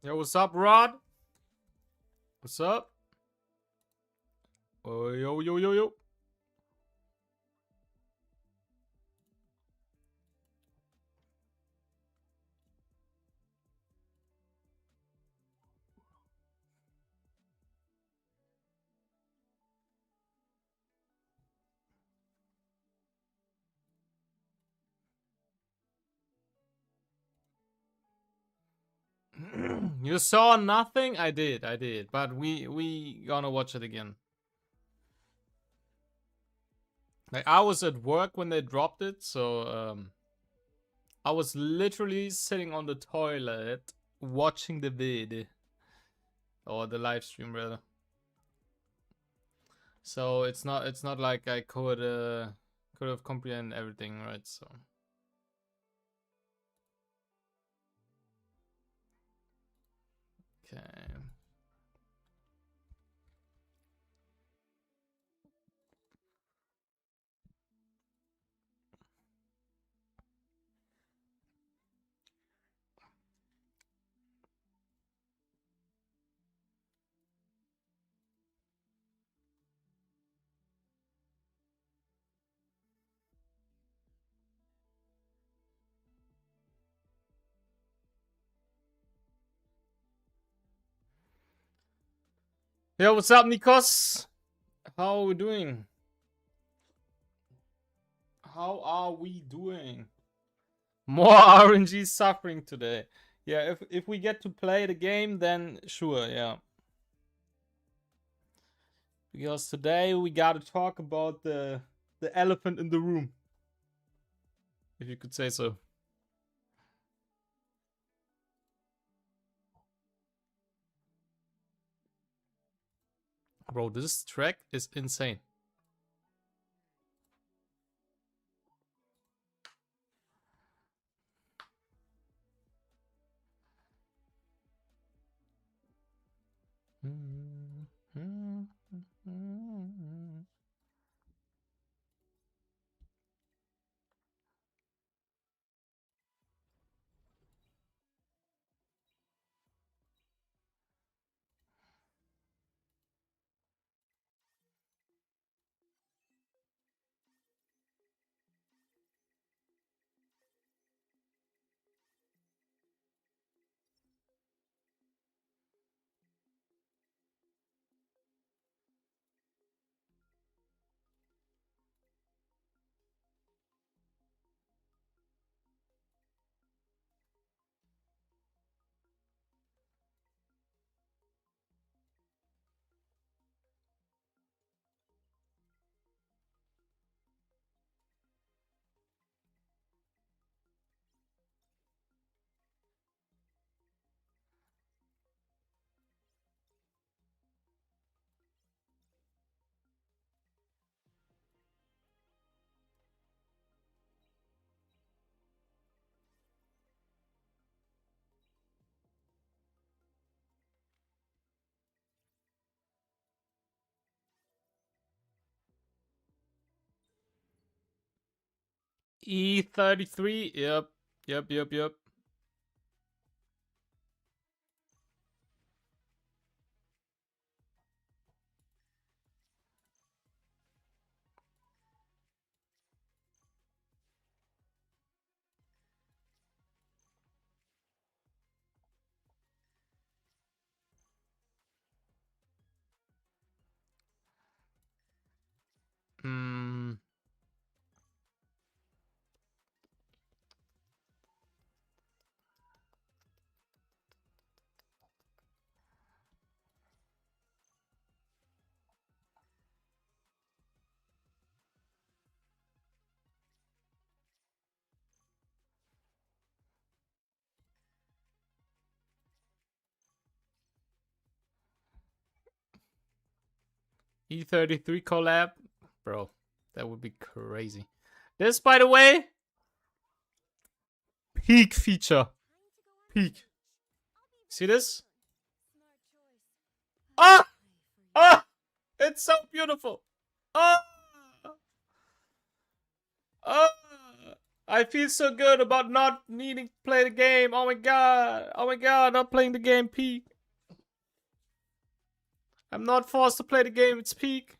Yo, what's up, Rod? What's up? Oh, yo, yo, yo, yo. You saw nothing? I did. But we gonna watch it again. Like, I was at work when they dropped it, so I was literally sitting on the toilet watching the vid. Or the live stream rather. So it's not like I could have comprehended everything, right? So okay. Yo, what's up, Nikos? How are we doing? How are we doing? More RNG suffering today. Yeah, if we get to play the game, then sure, yeah. Because today we gotta talk about the elephant in the room. If you could say so. Bro, this track is insane. E33, yep. Hmm. E33 collab, bro, that would be crazy. This, by the way, peak feature. Peak. See this? Ah! Ah! It's so beautiful. Ah! Ah! I feel so good about not needing to play the game. Oh my god. Oh my god, not playing the game peak. I'm not forced to play the game, it's peak.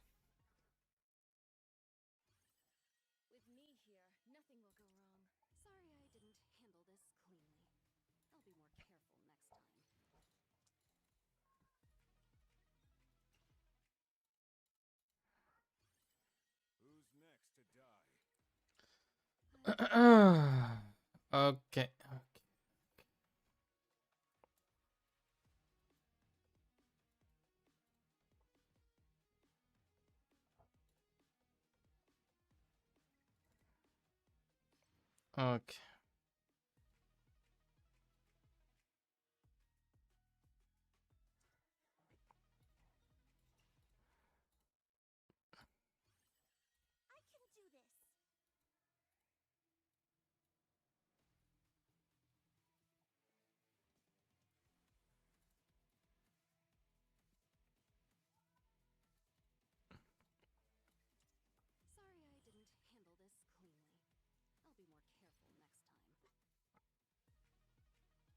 With me here, nothing will go wrong. Sorry I didn't handle this cleanly. I'll be more careful next time. Who's next to die? Okay. Okay. I can do this. Sorry I didn't handle this cleanly. I'll be more careful next time. I smell the scent of sin.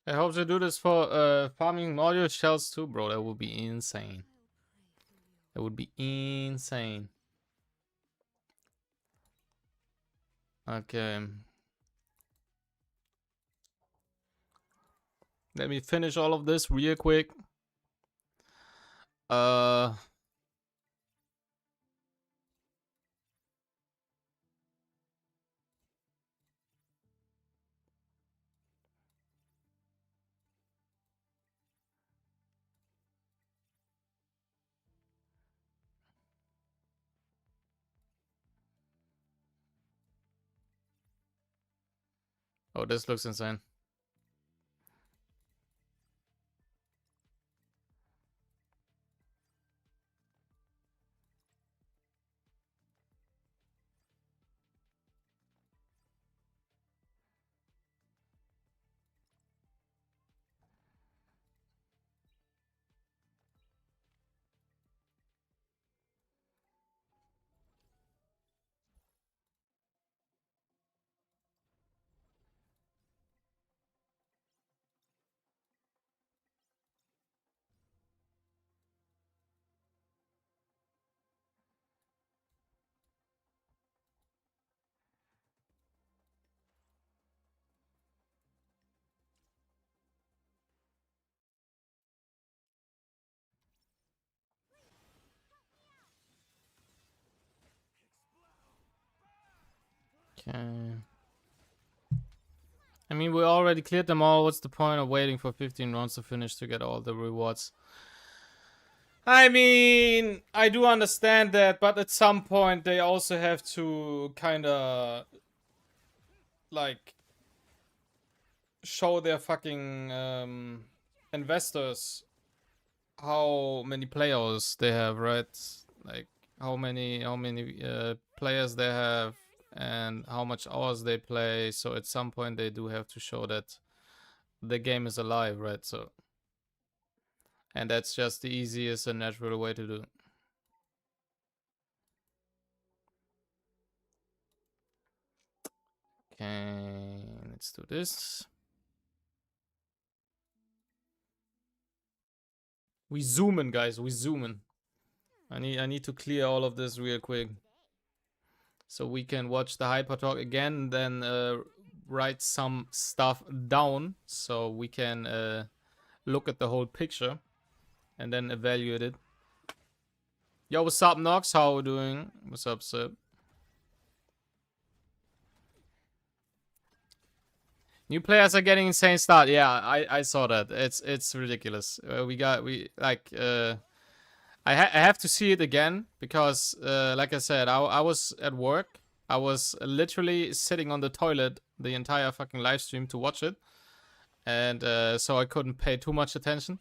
I hope they do this for farming module shells too, bro. That would be insane. I'll pray for you. That would be insane. Okay. Let me finish all of this real quick. Oh, this looks insane. Okay. I mean, we already cleared them all. What's the point of waiting for 15 rounds to finish to get all the rewards? I mean, I do understand that, but at some point they also have to kind of like show their fucking investors how many players they have, right? Like how many players they have and how much hours they play. So at some point they do have to show that the game is alive, right? So, and that's just the easiest and natural way to do it. Okay, let's do this. We zoom in, guys. We zoom in. I need to clear all of this real quick, so we can watch the hyper talk again, then write some stuff down, so we can look at the whole picture, and then evaluate it. Yo, what's up, Nox? How we doing? What's up, Sib? New players are getting insane start. Yeah, I saw that. It's ridiculous. I have to see it again because, like I said, I was at work. I was literally sitting on the toilet the entire fucking live stream to watch it, and so I couldn't pay too much attention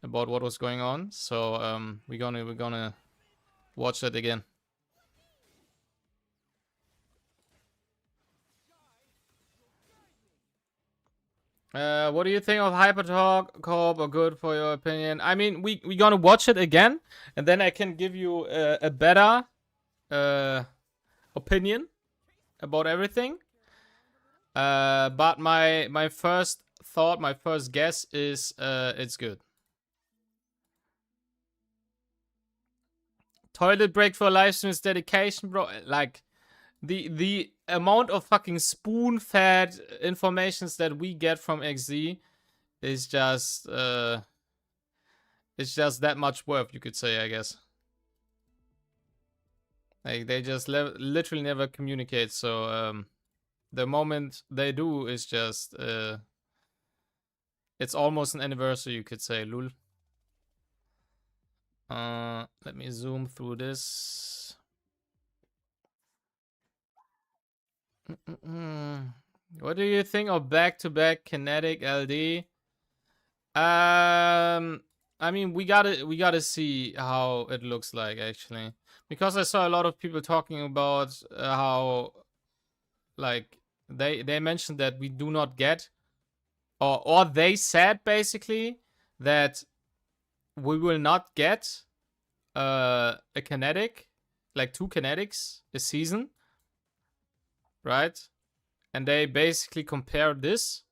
about what was going on. So we're gonna watch it again. What do you think of Hypertalk Co-op or good for your opinion? I mean, we gonna watch it again, and then I can give you a better opinion about everything. But my first thought, my first guess is it's good. Toilet break for live stream is dedication, bro. Like the amount of fucking spoon-fed informations that we get from XZ is just it's just that much worth, you could say, I guess. Like they just literally never communicate, so the moment they do is just it's almost an anniversary, you could say, lul. Let me zoom through this. What do you think of back-to-back kinetic LD? I mean, we gotta see how it looks like, actually, because I saw a lot of people talking about how, like, they mentioned that we do not get, or they said basically that we will not get a kinetic, like 2 kinetics a season, right? And they basically compare this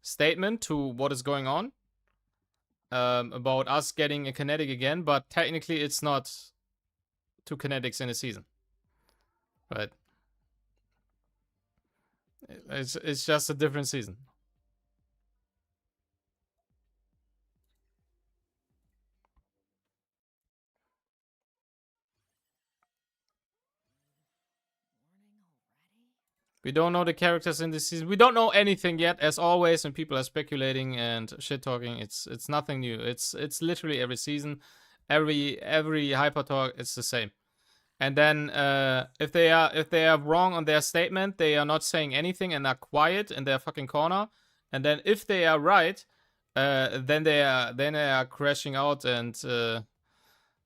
statement to what is going on about us getting a kinetic again, but technically it's not 2 kinetics in a season, right? It's just a different season. We don't know the characters in this season. We don't know anything yet, as always. When people are speculating and shit talking, it's nothing new. It's literally every season, every hyper talk, it's the same. And then if they are wrong on their statement, they are not saying anything and are quiet in their fucking corner. And then if they are right, then they are crashing out and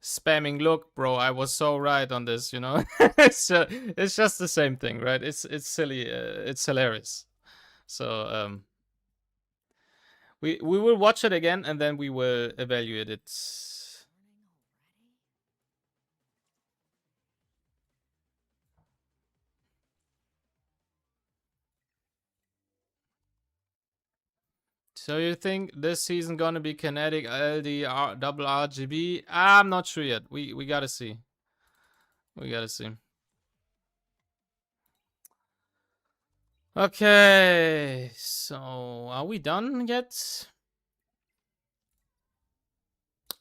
spamming. Look, bro, I was so right on this. You know, it's just the same thing, right? It's silly. It's hilarious. So we will watch it again and then we will evaluate it. So you think this season gonna be kinetic LD double RGB? I'm not sure yet. We gotta see. We gotta see. Okay, so are we done yet?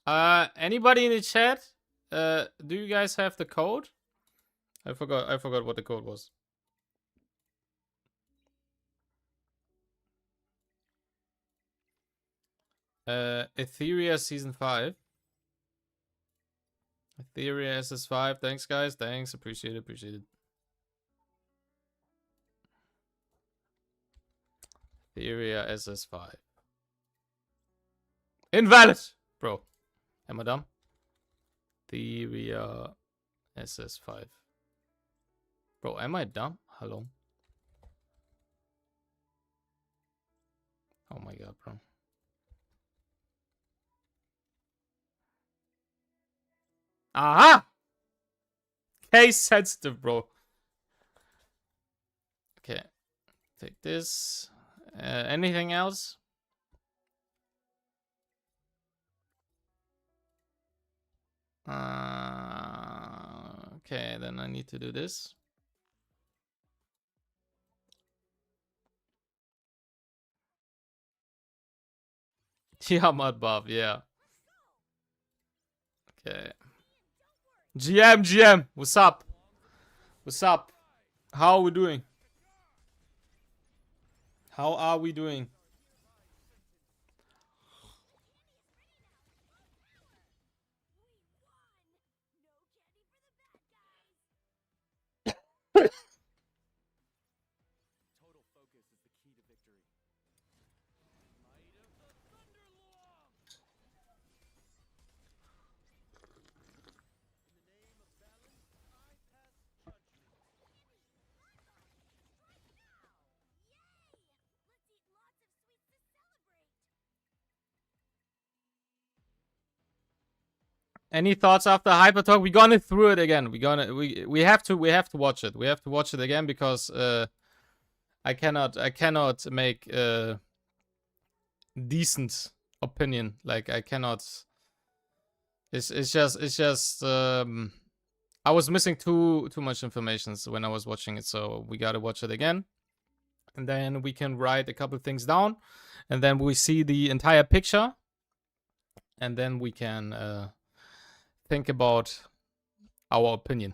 Anybody in the chat? Do you guys have the code? I forgot what the code was. Etheria season 5. Etheria SS5. Thanks, guys. Thanks. Appreciate it. Etheria SS5. Invalid! Bro. Am I dumb? Etheria SS5. Bro, am I dumb? Hello? Oh my god, bro. Aha! Case sensitive, bro. Okay. Take this. Anything else? Okay, then I need to do this. Yeah, mud buff, yeah. Okay. GM, what's up? What's up? How are we doing? How are we doing? Total focus is the key to victory. Might of the Thunderlong! In the name of balance, I pass judgment. Any thoughts after Hyper Talk? We're gonna through it again. We have to watch it. We have to watch it again because I cannot make decent opinion. Like I cannot. It's just I was missing too much information when I was watching it, so we gotta watch it again, and then we can write a couple things down, and then we see the entire picture, and then we can think about our opinion.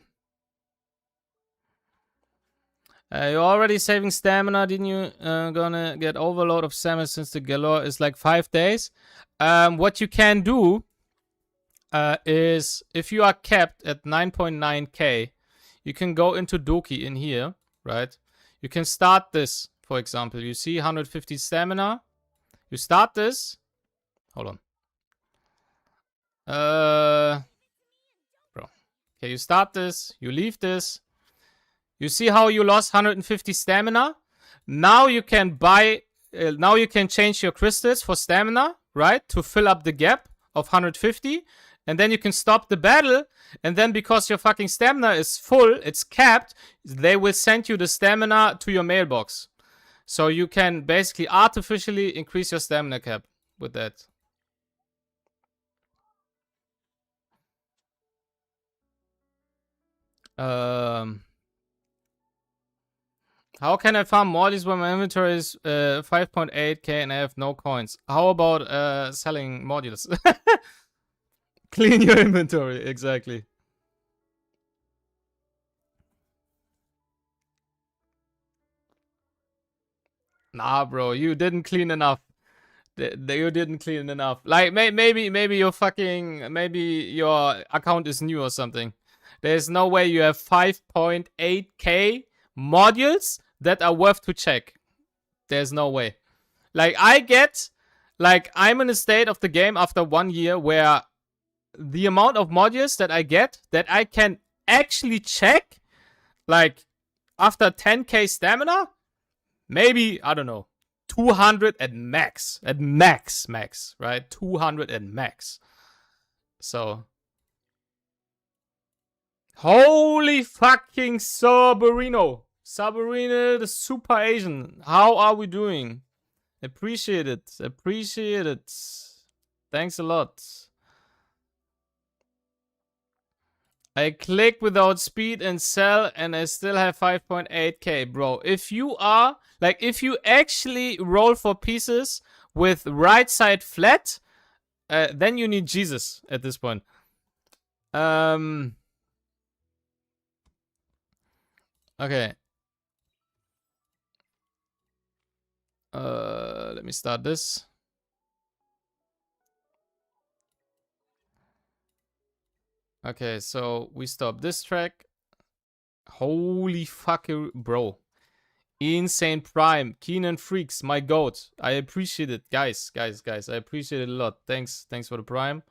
You're already saving stamina, didn't you? Gonna get overload of stamina since the galore is like 5 days. What you can do is if you are capped at 9.9k, you can go into Doki in here, right? You can start this, for example. You see 150 stamina. You start this. Hold on. Bro. Okay, you start this. You leave this. You see how you lost 150 stamina? Now you can buy... now you can change your crystals for stamina, right? To fill up the gap of 150. And then you can stop the battle. And then because your fucking stamina is full, it's capped, they will send you the stamina to your mailbox. So you can basically artificially increase your stamina cap with that. How can I farm modules when my inventory is 5.8k and I have no coins? How about selling modules? Clean your inventory, exactly. Nah, bro, you didn't clean enough. You didn't clean enough. Like maybe your fucking your account is new or something. There's no way you have 5.8k modules that are worth to check. There's no way. Like I'm in a state of the game after 1 year where the amount of modules that I get that I can actually check, like after 10k stamina, maybe, I don't know, 200 at max, right? 200 at max. So, holy fucking Saberino, the super Asian. How are we doing? Appreciate it. Thanks a lot. I click without speed and sell and I still have 5.8k, bro. If you actually roll for pieces with right side flat, then you need Jesus at this point. Okay. Let me start this. Okay, so we stop this track. Holy fucker, bro. Insane Prime. Keenan Freaks, my goat. I appreciate it. Guys. I appreciate it a lot. Thanks for the Prime.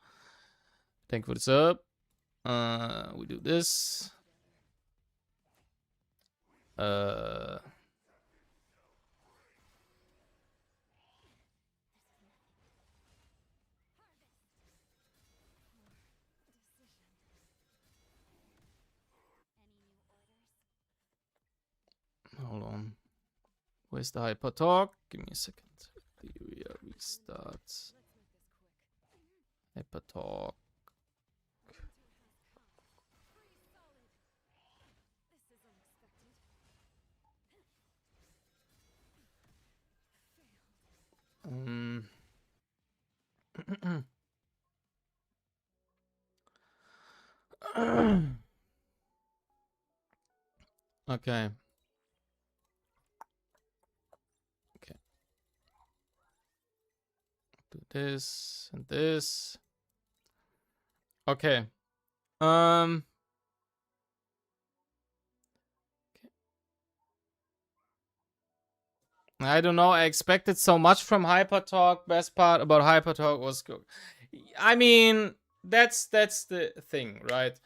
Thank you for the sub. We do this. Hold on. Where's the hyper talk? Give me a second. Etheria restarts. Hyper talk. Okay. Do this and this. Okay. I don't know. I expected so much from Hypertalk. Best part about Hypertalk was good. I mean, that's the thing, right?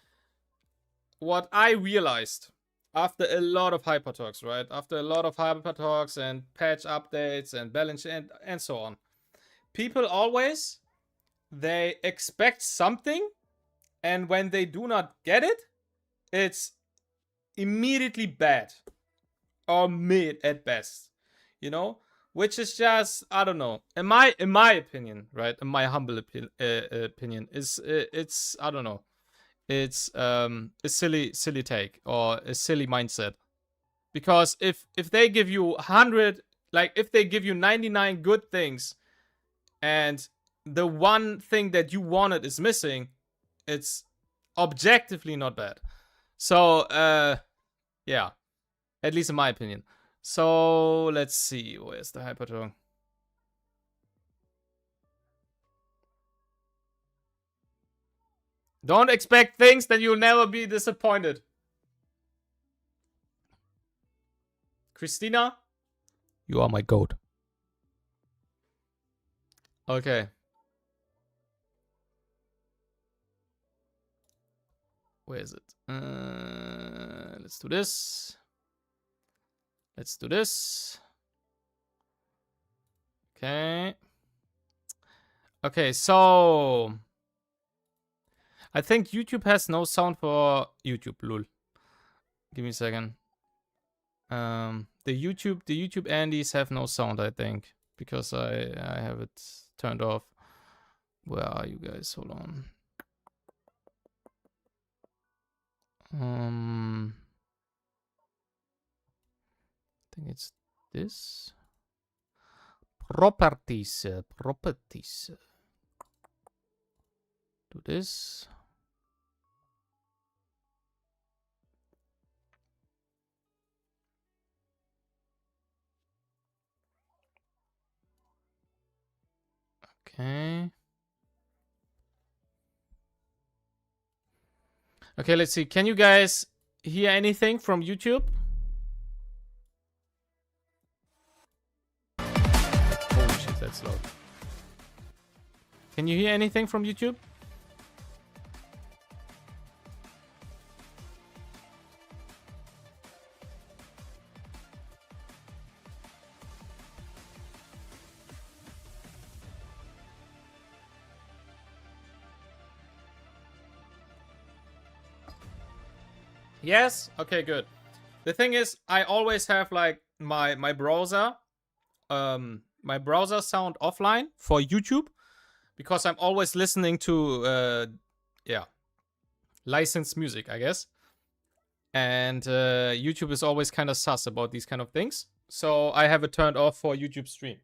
What I realized after a lot of Hypertalks, right? After a lot of Hypertalks and patch updates and balance and so on. People always, they expect something and when they do not get it, it's immediately bad or mid at best, you know, which is just, I don't know, in my opinion, right, in my humble opinion, is it's, I don't know, it's a silly take or a silly mindset. Because if they give you 100, like if they give you 99 good things and the one thing that you wanted is missing, it's objectively not bad. So yeah, at least in my opinion. So let's see, where's the hypertongue? Don't expect things that you'll never be disappointed. Christina, you are my goat. Okay. Where is it? Let's do this. Let's do this. Okay. Okay, so I think YouTube has no sound for YouTube, lol. Give me a second. The YouTube Andes have no sound, I think, because I have it turned off. Where are you guys? Hold on. I think it's this. Properties. Do this. Okay. Okay, let's see. Can you guys hear anything from YouTube? Holy shit, that's loud. Can you hear anything from YouTube? Yes? Okay, good. The thing is, I always have like my browser sound offline for YouTube because I'm always listening to licensed music, I guess. And YouTube is always kind of sus about these kind of things. So I have it turned off for YouTube stream.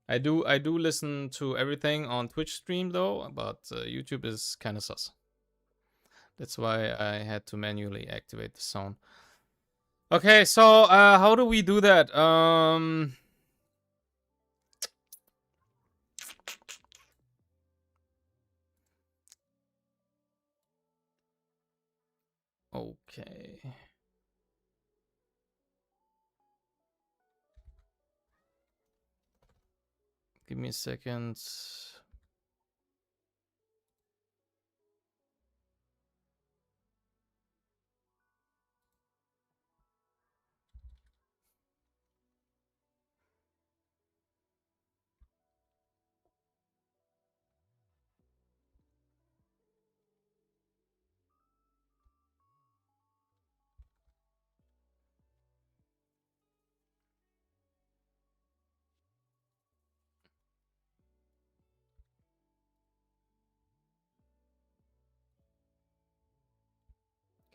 I do listen to everything on Twitch stream though, but YouTube is kind of sus. That's why I had to manually activate the sound. Okay, so how do we do that? Okay. Give me a second.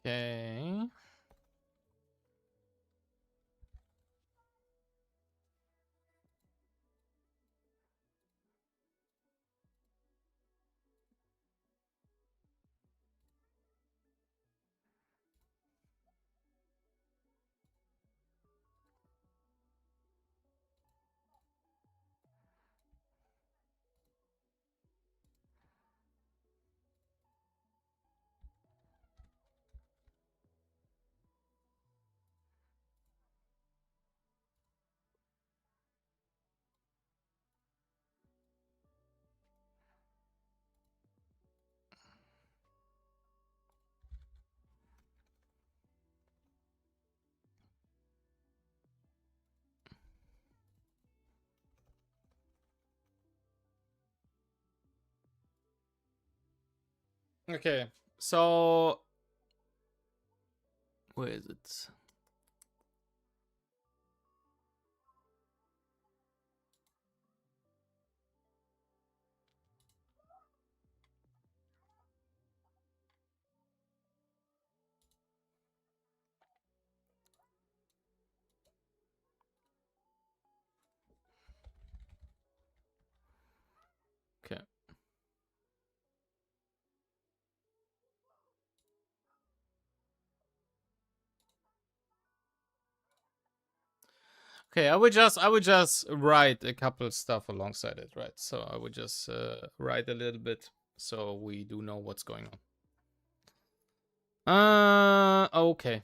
Okay. Okay, so where is it? Okay. Okay, I would just write a couple stuff alongside it, right? So I would just write a little bit so we do know what's going on. Okay.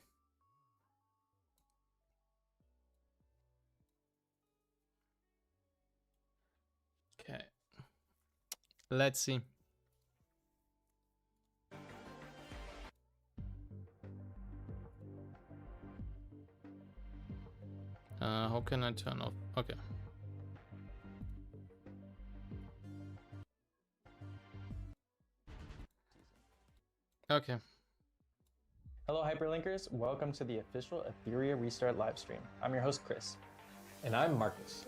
Okay. Let's see. How can I turn off? Okay. Okay. Hello Hyperlinkers, welcome to the official Etheria Restart livestream. I'm your host Chris. And I'm Marcus.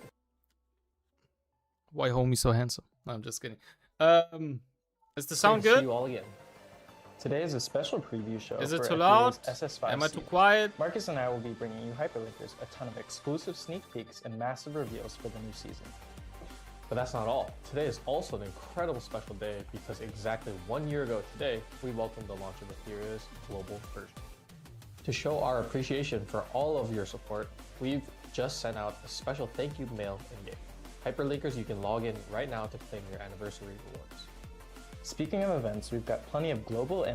Why homie so handsome? No, I'm just kidding. Is the Great sound to see good? you all again. Today is a special preview show Is it for too loud? Etheria's SS5 Am I too season. quiet? Marcus and I will be bringing you Hyperlinkers a ton of exclusive sneak peeks and massive reveals for the new season. But that's not all. Today is also an incredible special day because exactly 1 year ago today, we welcomed the launch of Etheria's global version. To show our appreciation for all of your support, we've just sent out a special thank you mail in-game. Hyperlinkers, you can log in right now to claim your anniversary rewards. Speaking of events, we've got plenty of global and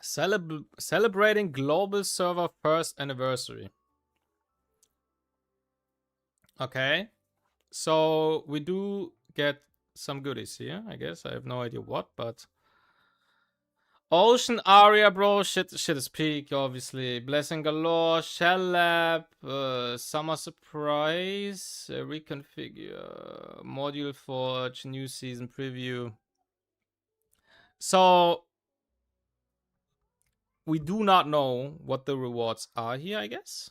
Celebrating global server first anniversary. Okay. So we do get some goodies here, I guess. I have no idea what, but Ocean Aria, bro. Shit is peak, obviously. Blessing Galore, Shell Lab, Summer Surprise, Reconfigure, Module Forge, New Season Preview. So we do not know what the rewards are here, I guess.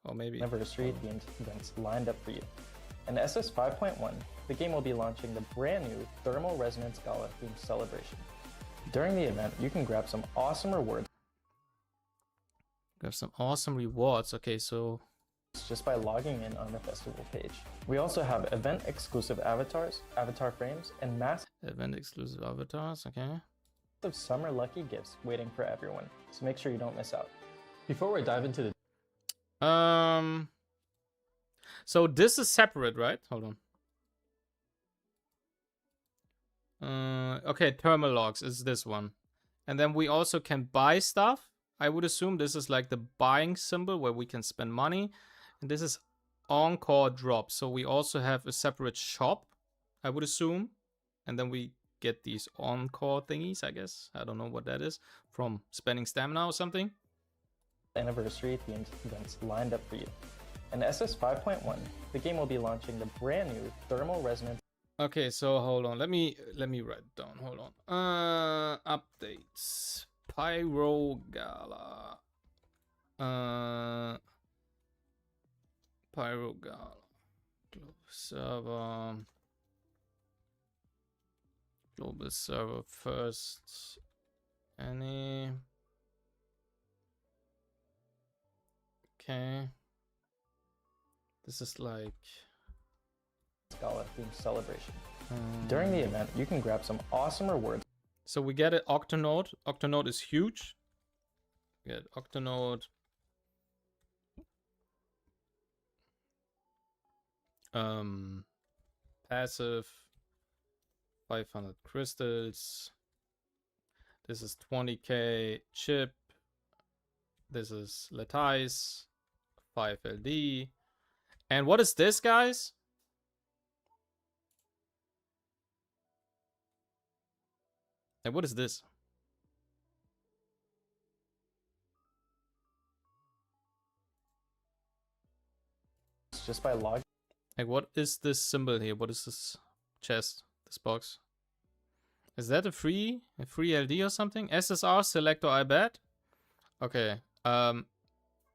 Or maybe anniversary themed events lined up for you. In SS 5.1, the game will be launching the brand new Thermal Resonance Gala themed celebration. During the event, you can grab some awesome rewards Okay, so just by logging in on the festival page. We also have event exclusive avatars, avatar frames, and massive event exclusive avatars. Okay. summer lucky gifts waiting for everyone, so make sure you don't miss out. Before we dive into the So this is separate, right? Hold on. Okay, thermal logs is this one. And then we also can buy stuff. I would assume this is like the buying symbol where we can spend money. And this is encore drop. So we also have a separate shop, I would assume. And then we get these encore thingies, I guess. I don't know what that is. From spending stamina or something. Anniversary themed events lined up for you. In SS 5.1, the game will be launching the brand new Thermal Resonance Okay, so hold on. Let me write it down. Hold on. Updates. Pyro Gala. Pyro Gala. Global server first. Any. Okay. This is like Gala themed celebration. During the event, you can grab some awesome rewards. So we get an Octonode. Octonode is huge. We get Octonode. Passive. 500 crystals. This is 20k chip. This is lattice. 5 LD. And what is this, guys? And what is this? Just by logging Like, what is this symbol here? What is this chest? This box. Is that a free LD or something? SSR selector, I bet. Okay.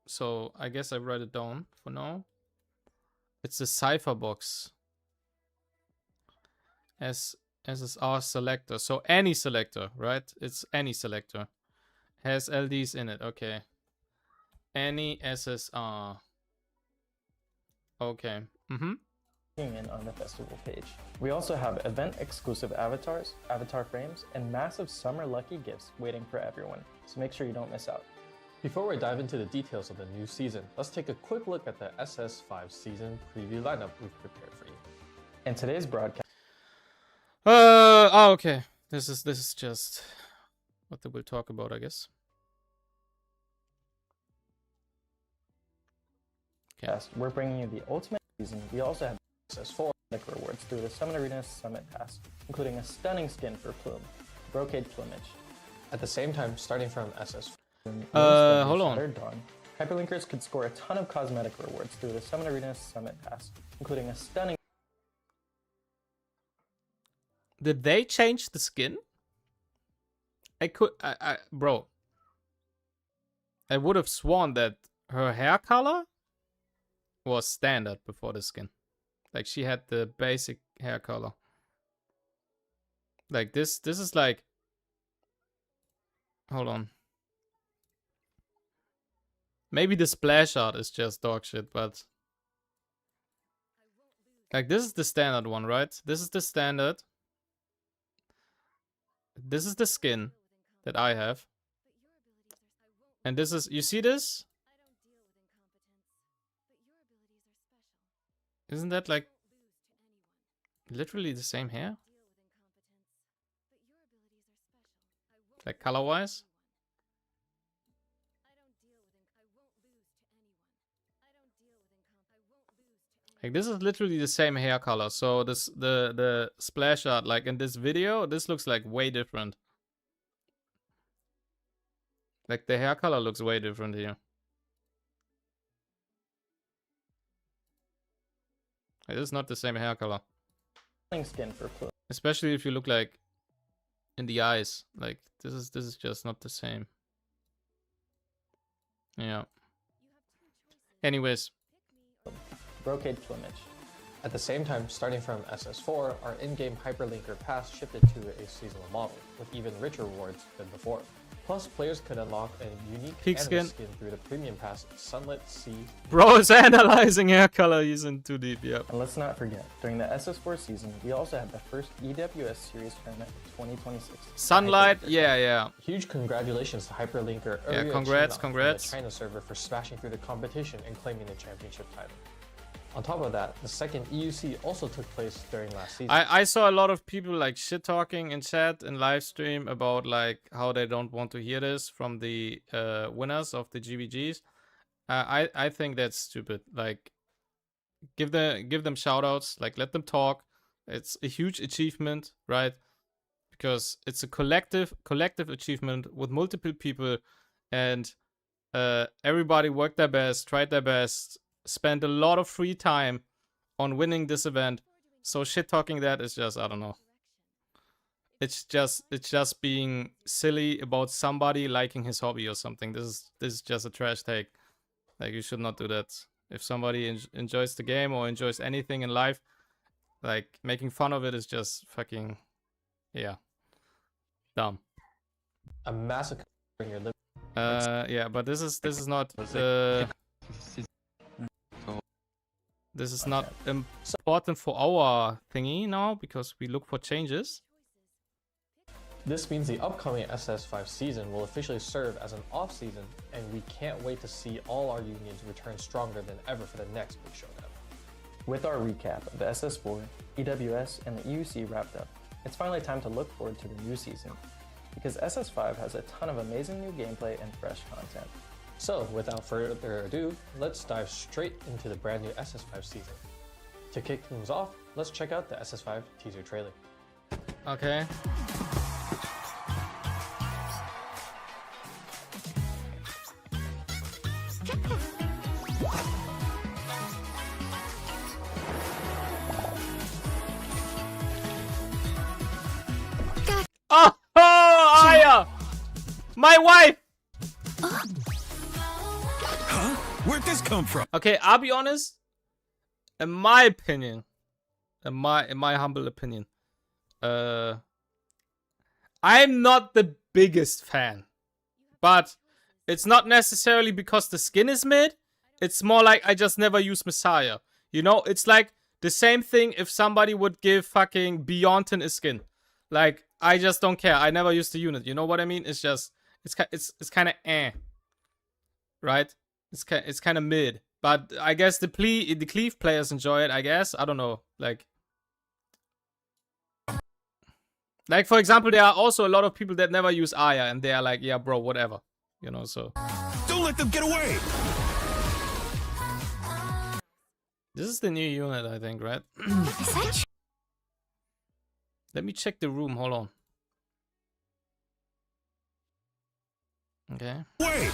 So I guess I write it down for now. It's a cipher box. SSR selector. So any selector, right? It's any selector. Has LDs in it. Okay. Any SSR. Okay. In on the festival page. We also have event-exclusive avatars, avatar frames, and massive summer lucky gifts waiting for everyone, so make sure you don't miss out. Before we dive into the details of the new season, let's take a quick look at the SS5 season preview lineup we've prepared for you. In today's broadcast, okay. This is just what they will talk about, I guess. Okay. we're bringing you the ultimate season. We also have SS4 rewards through the Summit Arena's Summit Pass, including a stunning skin for Plume, Brocade Plumage. At the same time, starting from SS4, Hold on. Dawn, hyperlinkers could score a ton of cosmetic rewards through the Summit Arena's Summit Pass, including a stunning. Did they change the skin? Bro. I would have sworn that her hair color was standard before the skin. Like she had the basic hair color. Like this is like, hold on. Maybe the splash art is just dog shit, but like this is the standard one, right? This is the standard. This is the skin that I have. And this is, you see this? Isn't that like literally the same hair? Like color wise? Like this is literally the same hair color. So this the splash art, like in this video, this looks like way different. Like the hair color looks way different here. It is not the same hair color. Skin for Plume. Especially if you look like in the eyes. Like this is just not the same. Yeah. Anyways. Brocade Plumage. At the same time, starting from SS4, our in-game hyperlinker pass shifted to a seasonal model, with even richer rewards than before. Plus, players could unlock a unique Peak anime skin skin through the premium pass, Sunlit Sea. Bro is analyzing hair color, he's in too deep, yep. And let's not forget, during the SS4 season, we also had the first EWS Series tournament of 2026. Sunlight, yeah. Huge congratulations to hyperlinker Yeah, Etheria congrats. from the China server for smashing through the competition and claiming the championship title. On top of that, the second EUC also took place during last season. I saw a lot of people like shit talking in chat and live stream about like how they don't want to hear this from the winners of the GVGs. I think that's stupid. Like give them shout outs, like let them talk. It's a huge achievement, right? Because it's a collective achievement with multiple people, and everybody worked their best, tried their best, spent a lot of free time on winning this event. So shit talking that is just, I don't know. It's just being silly about somebody liking his hobby or something. This is just a trash take. Like you should not do that. If somebody enjoys the game or enjoys anything in life, like making fun of it is just fucking, yeah, dumb. A massacre in your lip. Yeah, but this is not this is not important for our thingy now, because we look for changes. This means the upcoming SS5 season will officially serve as an off-season, and we can't wait to see all our unions return stronger than ever for the next big showdown. With our recap of the SS4, EWS, and the EUC wrapped up, it's finally time to look forward to the new season, because SS5 has a ton of amazing new gameplay and fresh content. So, without further ado, let's dive straight into the brand new SS5 season. To kick things off, let's check out the SS5 teaser trailer. Okay. My wife! Huh? Where'd this come from? Okay, I'll be honest. In my opinion, in my humble opinion, I'm not the biggest fan. But it's not necessarily because the skin is mid. It's more like I just never use Messiah. You know, it's like the same thing if somebody would give fucking Beyonton a skin. Like, I just don't care. I never use the unit. You know what I mean? It's just, it's kind of right? It's kind of mid. But I guess the Cleave players enjoy it, I guess. I don't know. Like, for example, there are also a lot of people that never use Aya, and they are like, yeah, bro, whatever. You know, so. Don't let them get away! This is the new unit, I think, right? Let me check the room. Hold on. Okay. Wait!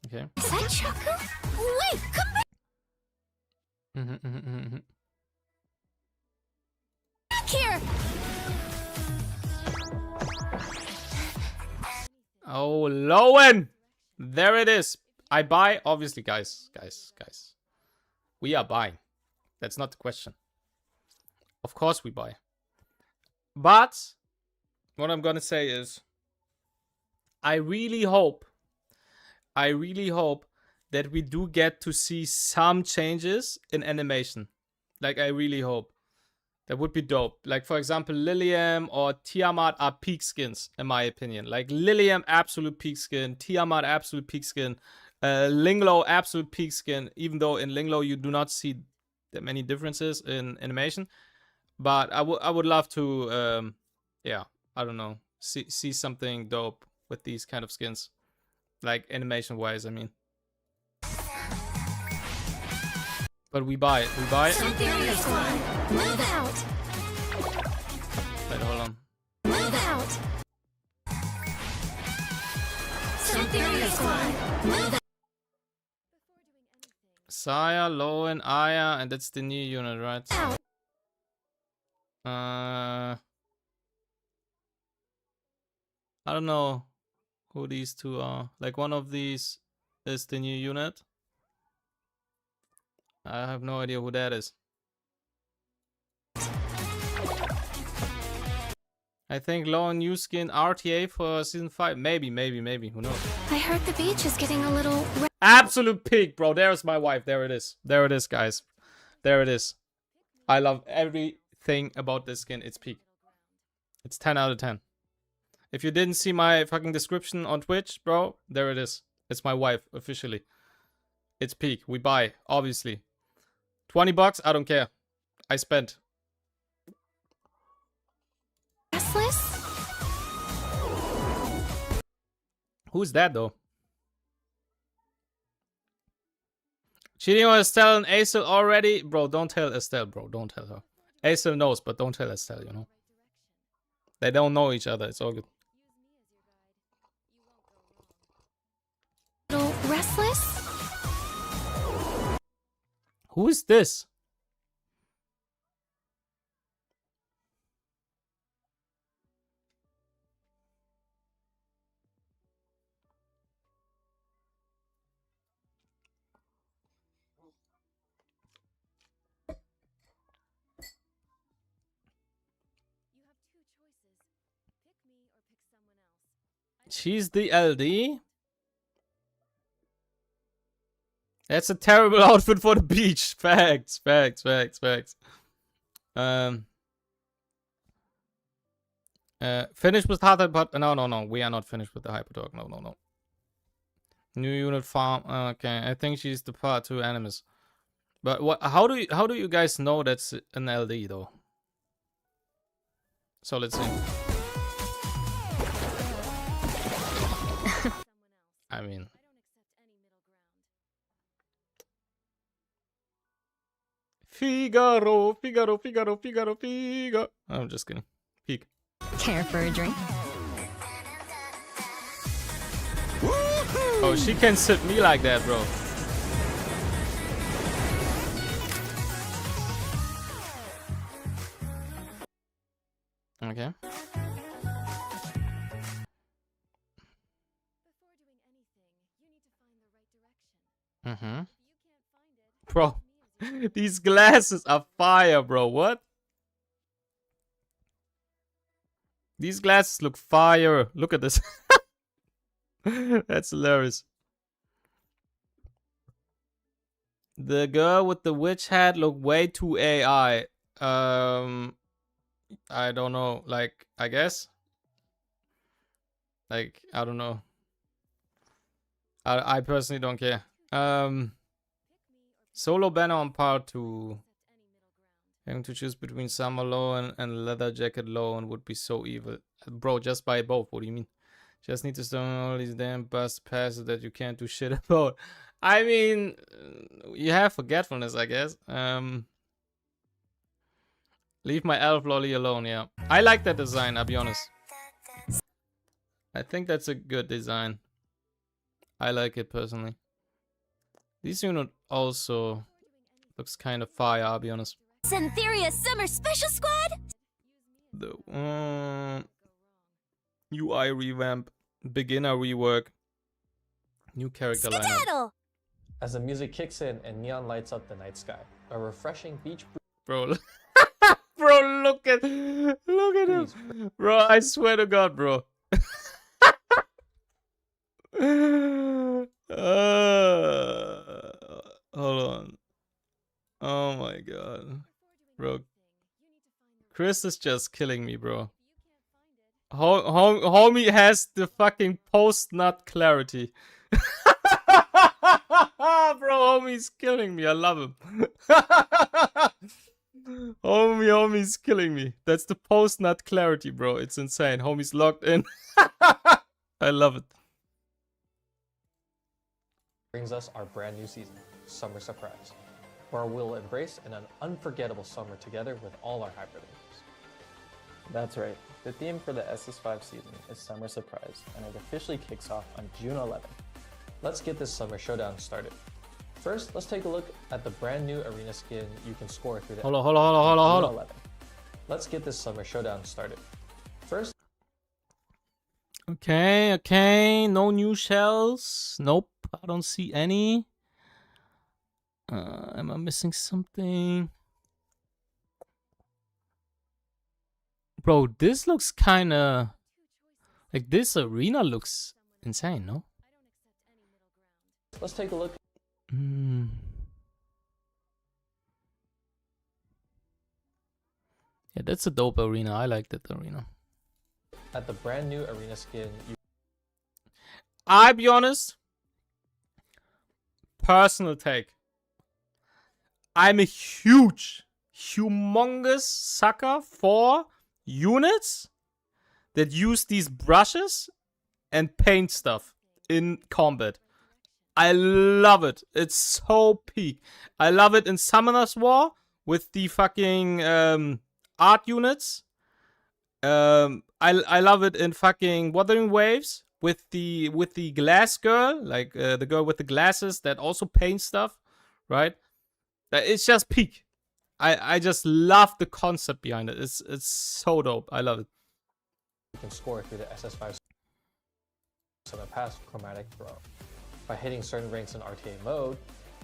Okay. Is that Choco? Wait, come back here! Oh, Lowen! There it is. I buy, obviously, guys. We are buying. That's not the question. Of course we buy. But, what I'm gonna say is, I really hope that we do get to see some changes in animation. Like, I really hope. That would be dope. Like, for example, Lilium or Tiamat are peak skins, in my opinion. Like, Lilium, absolute peak skin. Tiamat, absolute peak skin. Linglo, absolute peak skin. Even though in Linglo you do not see that many differences in animation. But I would love to, yeah, I don't know, see something dope with these kind of skins. Like, animation-wise, I mean. But we buy it. We buy it. Move out! Wait, hold on. Move out! Move out! Saya, Lowen, Aya, and that's the new unit, right? Out. I don't know who these two are. Like, one of these is the new unit. I have no idea who that is. I think Lowen new skin RTA for season 5. Maybe. Who knows? I heard the beach is getting a little... Absolute peak, bro. There's my wife. There it is. There it is, guys. There it is. I love everything about this skin. It's peak. It's 10 out of 10. If you didn't see my fucking description on Twitch, bro, there it is. It's my wife, officially. It's peak. We buy, obviously. $20, I don't care. I spent. Restless? Who's that, though? Cheating on Estelle and Acel already? Bro, don't tell Estelle, bro. Don't tell her. Acel knows, but don't tell Estelle, you know? They don't know each other. It's all good. Little restless? Who is this? She's the LD? That's a terrible outfit for the beach. Facts. Finished with Hyper, but no. We are not finished with the Hyper Talk. No. New unit farm. Okay, I think she's the part 2 Animus. But what? How do you guys know that's an LD though? So let's see. I mean. Figaro. I'm just kidding. Peek. Care for a drink? Oh, she can sit me like that, bro. Okay. Before doing anything, you need to find the right direction. Mm-hmm. If you can't find it, Bro, it means you're these glasses are fire, bro. What? These glasses look fire. Look at this. That's hilarious. The girl with the witch hat looked way too AI. I don't know. Like, I guess. Like, I don't know. I personally don't care. Solo banner on part 2. Having to choose between summer low and leather jacket low and would be so evil. Bro, just buy both. What do you mean? Just need to stone all these damn bust passes that you can't do shit about. I mean, you have forgetfulness, I guess. Leave my elf lolly alone, yeah. I like that design, I'll be honest. I think that's a good design. I like it personally. This unit also looks kind of fire, I'll be honest. Etheria Summer Special Squad? The UI revamp, beginner rework, new character lineup. Skedaddle! As the music kicks in and neon lights up the night sky, a refreshing beach Bro, bro, look at him. Bro, I swear to God, bro. Hold on. Oh my God. Bro. Chris is just killing me, bro. Homie has the fucking post-nut clarity. Bro, homie's killing me. I love him. Homie's killing me. That's the post-nut clarity, bro. It's insane. Homie's locked in. I love it. brings us our brand new season, Summer Surprise, where we'll embrace an unforgettable summer together with all our hyperlinks. That's right. The theme for the SS5 season is Summer Surprise, and it officially kicks off on June 11th. Let's get this summer showdown started. First, let's take a look at the brand new arena skin you can score through the Hold on. June 11th. Let's get this summer showdown started. First, Okay. No new shells. Nope, I don't see any. Am I missing something? Bro, this looks kinda... Like, this arena looks insane, no? let's take a look Hmm. Yeah, that's a dope arena. I like that arena. at the brand new arena skin I'll be honest. Personal take. I'm a humongous sucker for units that use these brushes and paint stuff in combat. I love it. It's so peak. I love it in Summoner's War with the fucking art units. I love it in fucking Wuthering Waves with the glass girl, like the girl with the glasses that also paints stuff, right? It's just peak. I just love the concept behind it. It's so dope. I love it. you can score through the SS5 Summer Pass chromatic throw. By hitting certain ranks in RTA mode,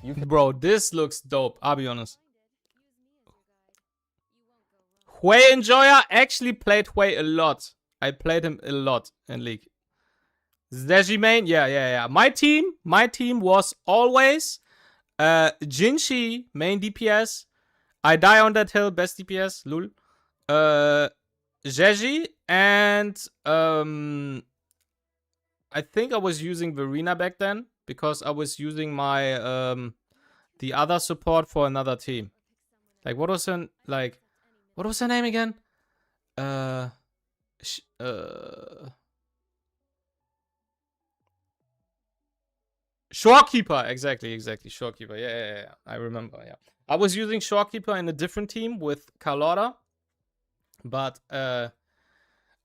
you can Bro, this looks dope. I'll be honest. Hui Enjoyer actually played Hui a lot. I played him a lot in League. ZOOOOOOMIN, yeah. My team was always Jinshi, main DPS. I die on that hill, best DPS, lul. Jeji, and I think I was using Verena back then because I was using my the other support for another team. Like what was her name again? Shorekeeper, exactly. Shorekeeper, yeah. I remember, yeah. I was using Shorekeeper in a different team with Carlotta, but I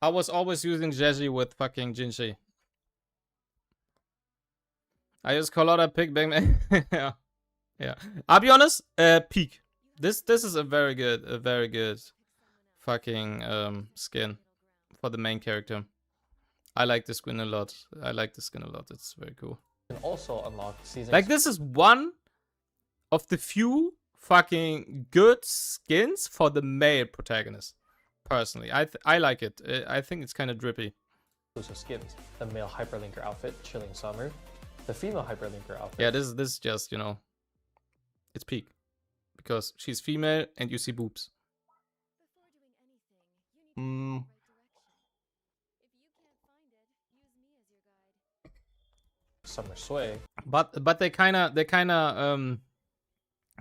was always using Jeji with fucking Jinshi. I use Carlotta, pick Bangman. Yeah. I'll be honest, peak. This is a very good fucking skin for the main character. I like the skin a lot. I like the skin a lot. It's very cool. You can also unlock season. Like, this is one of the few fucking good skins for the male protagonist. Personally, I like it. I think it's kind of drippy. Exclusive skins. The male hyperlinker outfit, Chilling Summer. The female hyperlinker outfit. Yeah, this is just, you know, it's peak. Because she's female and you see boobs. Mm. Summer Sway. But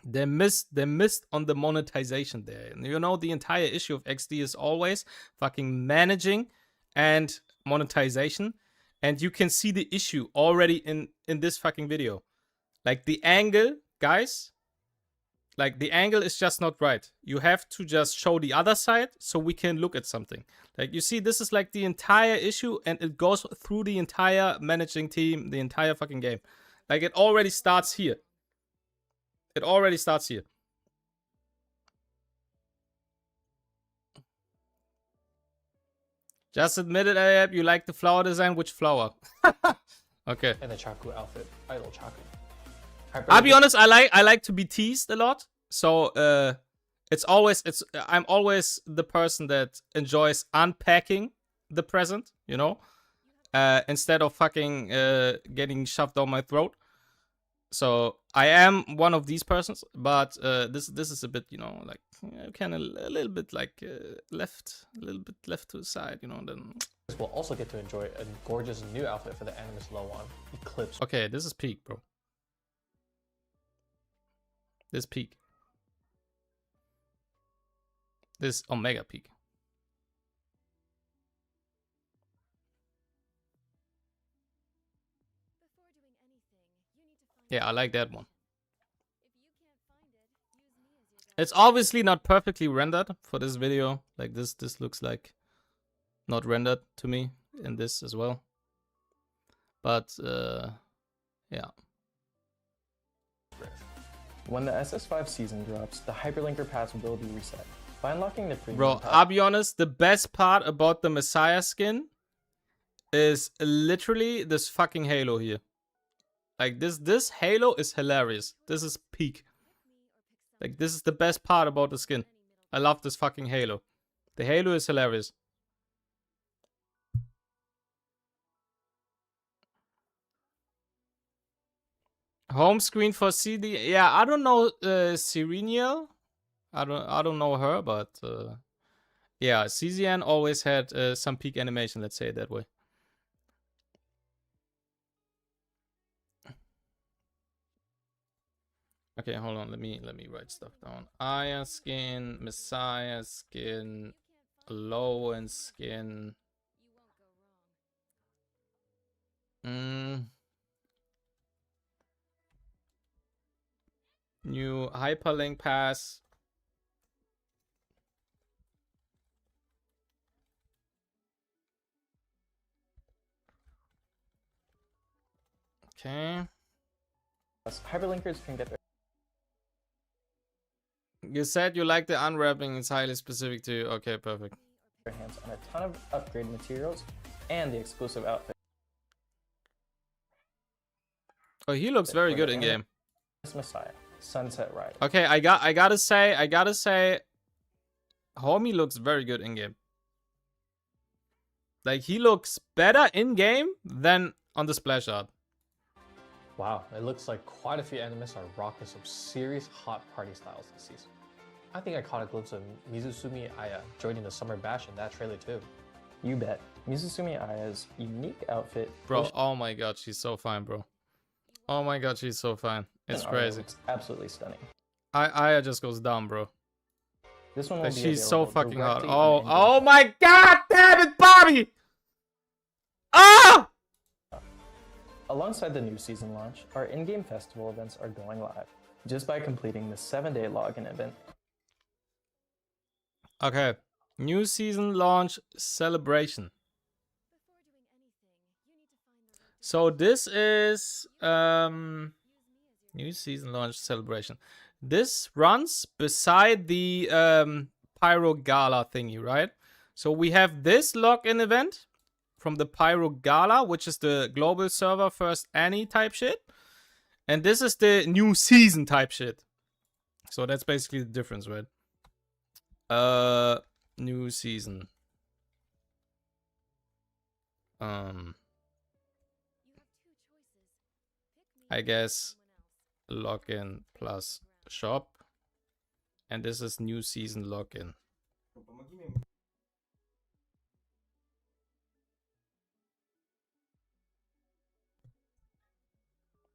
they missed on the monetization there. And you know, the entire issue of XD is always fucking managing and monetization. And you can see the issue already in this fucking video. Like, the angle, guys, like, the angle is just not right. You have to just show the other side so we can look at something. Like, you see, this is like the entire issue, and it goes through the entire managing team, the entire fucking game. Like, it already starts here. It already starts here. Just admit it, Ayab, you like the flower design. Which flower? Okay. And the Chaku outfit, Idol Chaku. I'll be honest, I like to be teased a lot. So I'm always the person that enjoys unpacking the present, you know, instead of fucking getting shoved down my throat. So I am one of these persons, but this is a bit, you know, like kind of a little bit like left to the side, you know. Then we'll also get to enjoy a gorgeous new outfit for the Animus Low one, Eclipse. Okay, this is peak, bro. This peak. This Omega peak. Yeah, I like that one. It's obviously not perfectly rendered for this video. Like, this looks like not rendered to me in this as well. But yeah. When the SS5 season drops, the hyperlinker pass will be reset. By unlocking the premium Bro, pass, I'll be honest, the best part about the Messiah skin is literally this fucking halo here. Like, this halo is hilarious. This is peak. Like, this is the best part about the skin. I love this fucking halo. The halo is hilarious. Home screen for CD. Yeah, I don't know Serenial. I don't know her, but yeah, CZN always had some peak animation, let's say it that way. Okay, hold on. Let me write stuff down. Aya skin, Messiah skin, Lowen skin. New hyperlink pass. Okay. hyperlinkers can get their You said you like the unwrapping. It's highly specific to you. Okay, perfect. hands on a ton of upgrade materials and the exclusive outfit. Oh, he looks very good in game. Messiah, Sunset Ride. Okay, I gotta say, homie looks very good in game. Like, he looks better in game than on the splash art. Wow, it looks like quite a few animes are rocking some serious hot party styles this season. I think I caught a glimpse of Mizusumi Aya joining the Summer Bash in that trailer too. You bet. Mizusumi Aya's unique outfit. Bro, oh my god, she's so fine, bro. Oh my god, she's so fine. It's crazy. It's absolutely stunning. Aya just goes down, bro. This one will Like, be she's so available fucking hot. directly Oh, on in-game. oh my god, damn it, Bobby! Ah! Alongside the new season launch, our in-game festival events are going live. Just by completing the 7-day login event. Okay, new season launch celebration. So this is new season launch celebration. This runs beside the Pyro Gala thingy, right? So we have this login event from the Pyro Gala, which is the global server first any type shit. And this is the new season type shit. So that's basically the difference, right? New season. I guess login plus shop. And this is new season login.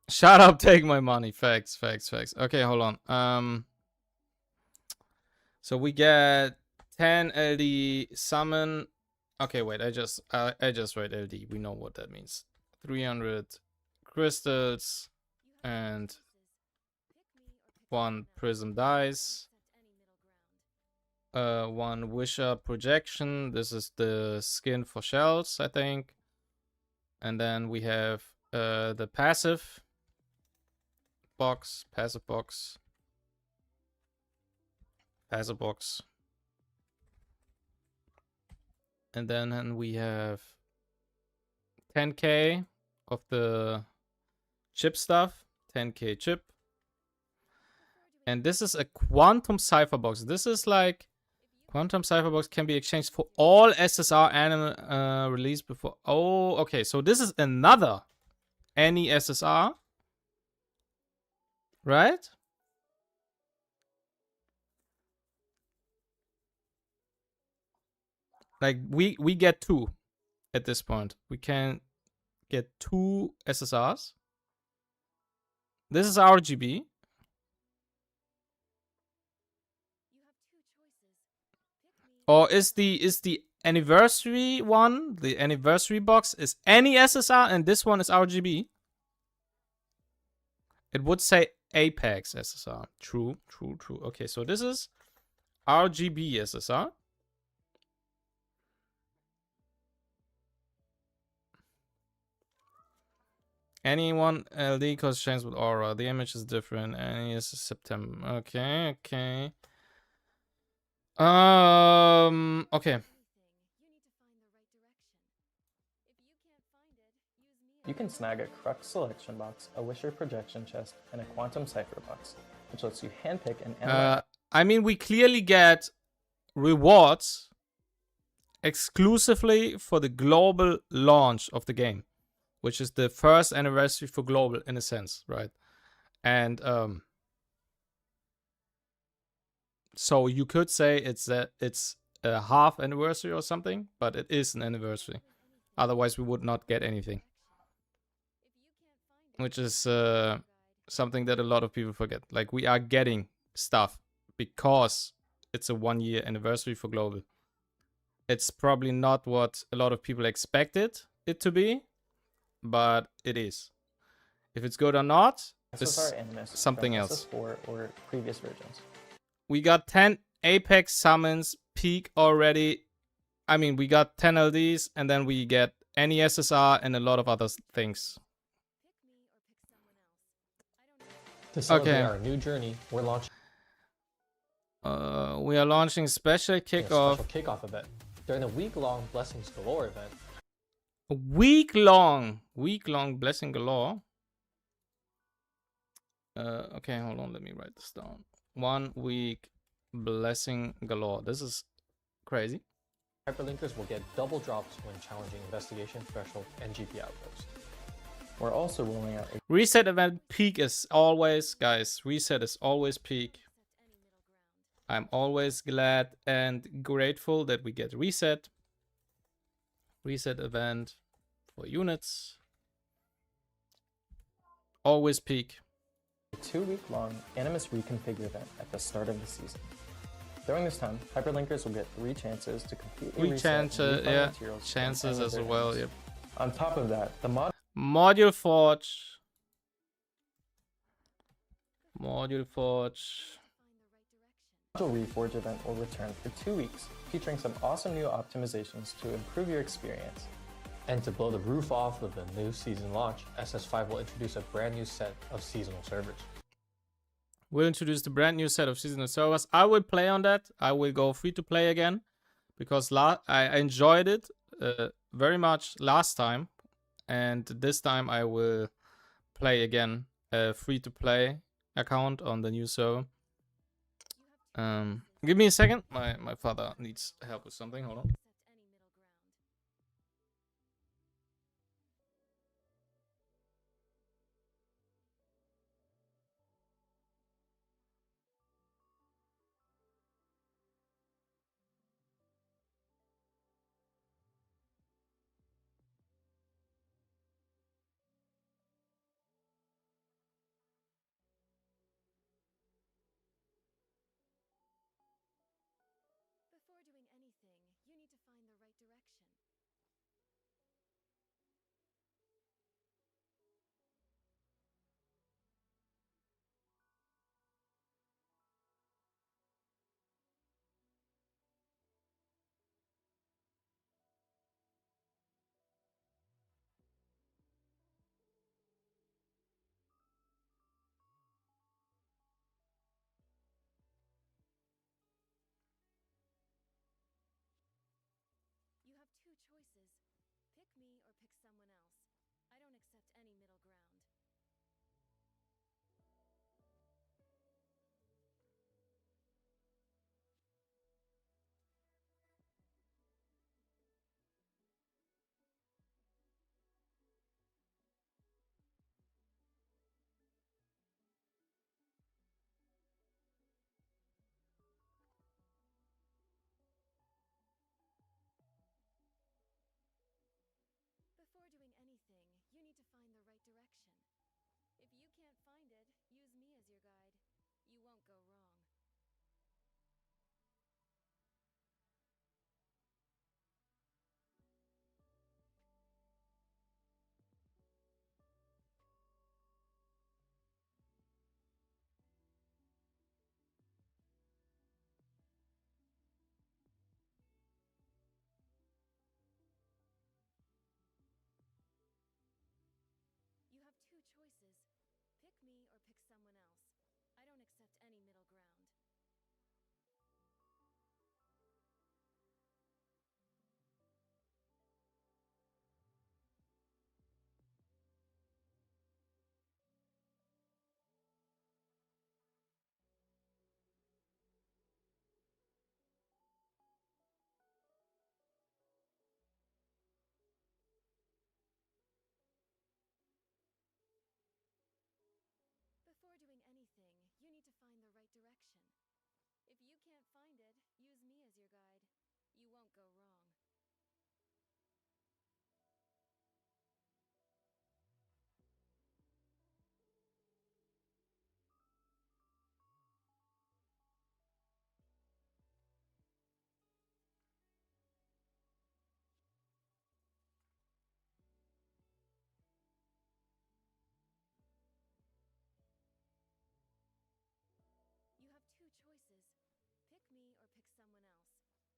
Shut up, take my money. Facts. Okay, hold on. So we get 10 LD summon. Okay, wait, I just read LD. We know what that means. 300 crystals and 1 prism dice. 1 wisher projection. This is the skin for shells, I think. And then we have the passive box. And then we have 10k of the chip stuff. 10k chip. And this is a quantum cipher box. This is like quantum cipher box can be exchanged for all SSR anime released before. Oh, okay. So this is another any SSR, right? Like we get 2 at this point. We can get 2 SSRs. This is RGB. Or is the anniversary one, the anniversary box is any SSR and this one is RGB? It would say Apex SSR. True. Okay, so this is RGB SSR. Anyone LD cause change with aura. The image is different. Any is September. Okay. Okay. You can snag a Crux selection box, a Wisher projection chest, and a Quantum Cipher box, which lets you handpick and analyze. I mean, we clearly get rewards exclusively for the global launch of the game, which is the first anniversary for global in a sense, right? And so you could say it's a half anniversary or something, but it is an anniversary. Otherwise, we would not get anything. Which is something that a lot of people forget. Like, we are getting stuff because it's a 1-year anniversary for global. It's probably not what a lot of people expected it to be, but it is. If it's good or not, it's something else. SS4 or previous versions. We got 10 Apex summons peak already. I mean, we got 10 LDs and then we get any SSR and a lot of other things. To celebrate our new journey, we're launching. We are launching special kickoff. A special kickoff event during the week-long Blessings Galore event. A week-long Blessing Galore. Okay, hold on. Let me write this down. 1 week Blessing Galore. This is crazy. Hyperlinkers will get double drops when challenging Investigation Threshold and GP Outpost. We're also rolling out a Reset event peak is always, guys. Reset is always peak. I'm always glad and grateful that we get reset. Reset event for units. Always peak. 2-week-long Animus Reconfigure event at the start of the season. During this time, hyperlinkers will get 3 chances to completely reset materials chances as well. Yep. On top of that, the Module Forge. Module Reforge event will return for 2 weeks, featuring some awesome new optimizations to improve your experience. And to blow the roof off of the new season launch, SS5 will introduce a brand new set of seasonal servers. Will introduce the brand new set of seasonal servers. I will play on that. I will go free to play again because I enjoyed it very much last time, and this time I will play again a free to play account on the new server. Give me a second. My father needs help with something. Hold on. Before doing anything, you need to find the right direction. You have two choices. Pick me or pick someone else. I don't accept any middle ground. Before doing anything, you need to find the right direction. If you can't find it, use me as your guide. You won't go wrong. You have two choices. Pick me or pick someone else. I don't accept any middle ground. Before doing anything, you need to find the right direction. If you can't find it, use me as your guide. You won't go wrong. You have two choices. Pick me or pick someone else.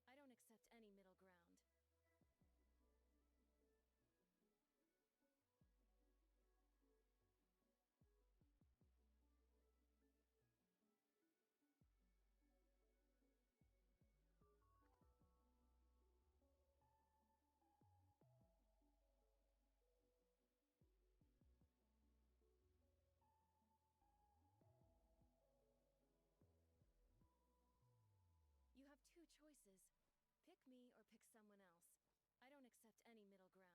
I don't accept any middle ground. You have two choices. Pick me or pick someone else. I don't accept any middle ground.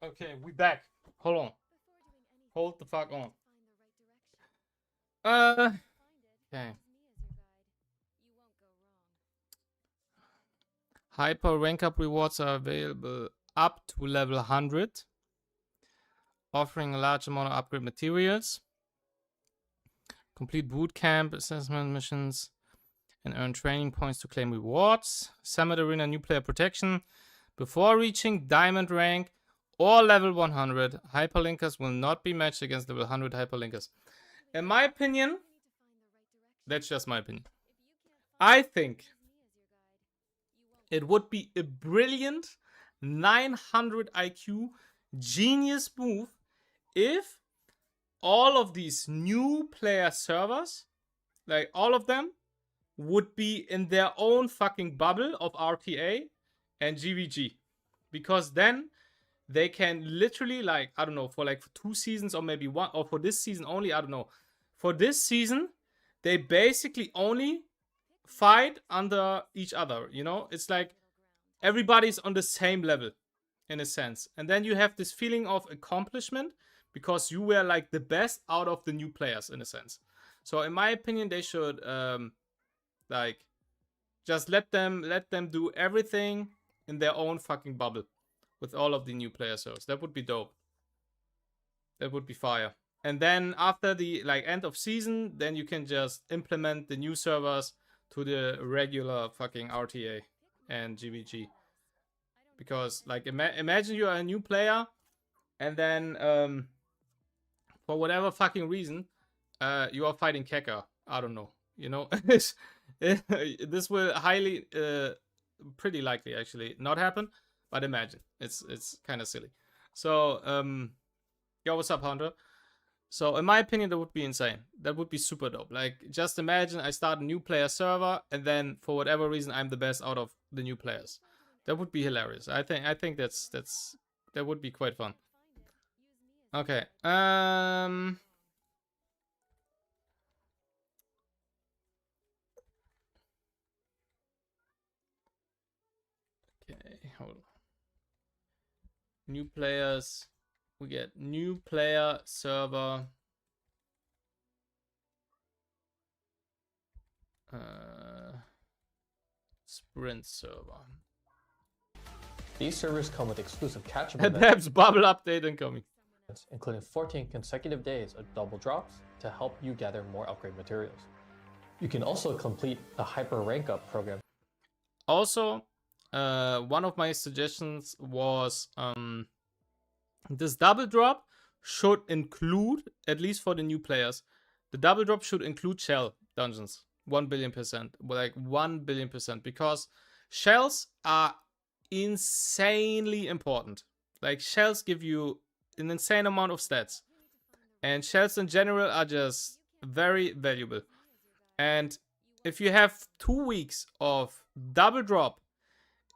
Okay, we back. Hold on. Before doing anything, Hold the fuck on. find the right direction. Okay. Find it, use me as your guide. You won't go wrong. Hyper rank up rewards are available up to level 100, offering a large amount of upgrade materials. Complete boot camp assessment missions. and earn training points to claim rewards. Summit Arena new player protection. Before reaching diamond rank or level 100, hyperlinkers will not be matched against level 100 hyperlinkers. In my opinion, that's just my opinion. I think it would be a brilliant 900 IQ genius move if all of these new player servers, like all of them, would be in their own fucking bubble of RTA and GVG. Because then they can literally, like, I don't know, for like 2 seasons or maybe 1, or for this season only, I don't know. For this season, they basically only fight under each other, you know? It's like everybody's on the same level, in a sense. And then you have this feeling of accomplishment because you were like the best out of the new players, in a sense. So in my opinion, they should like just let them do everything in their own fucking bubble with all of the new player servers. That would be dope. That would be fire. And then after the like end of season, then you can just implement the new servers to the regular fucking RTA and GVG. Because like imagine you are a new player and then for whatever fucking reason you are fighting Keka. I don't know. You know, this will highly pretty likely actually not happen, but imagine. It's kind of silly. So yo, what's up, Hunter? So in my opinion, that would be insane. That would be super dope. Like, just imagine I start a new player server and then for whatever reason I'm the best out of the new players. That would be hilarious. I think that would be quite fun. Okay. Okay, hold on. New players. We get new player server. Sprint server. These servers come with exclusive catch-up Adept's bubble update incoming. events, including 14 consecutive days of double drops to help you gather more upgrade materials. You can also complete the hyper rank up program. Also, one of my suggestions was this double drop should include, at least for the new players, the double drop should include shell dungeons. 1 billion%. Like 1 billion%. Because shells are insanely important. Like, shells give you an insane amount of stats. And shells in general are just very valuable. And if you have 2 weeks of double drop,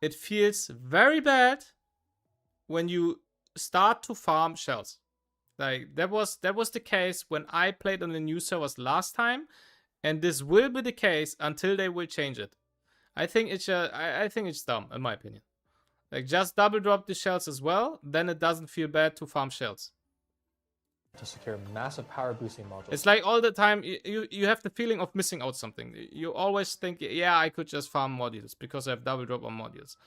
it feels very bad when you start to farm shells. Like, that was the case when I played on the new servers last time, and this will be the case until they will change it. I think it's dumb, in my opinion. Like, just double drop the shells as well, then it doesn't feel bad to farm shells. To secure massive power boosting modules. It's like all the time you have the feeling of missing out something. You always think, yeah, I could just farm modules because I have double drop on modules.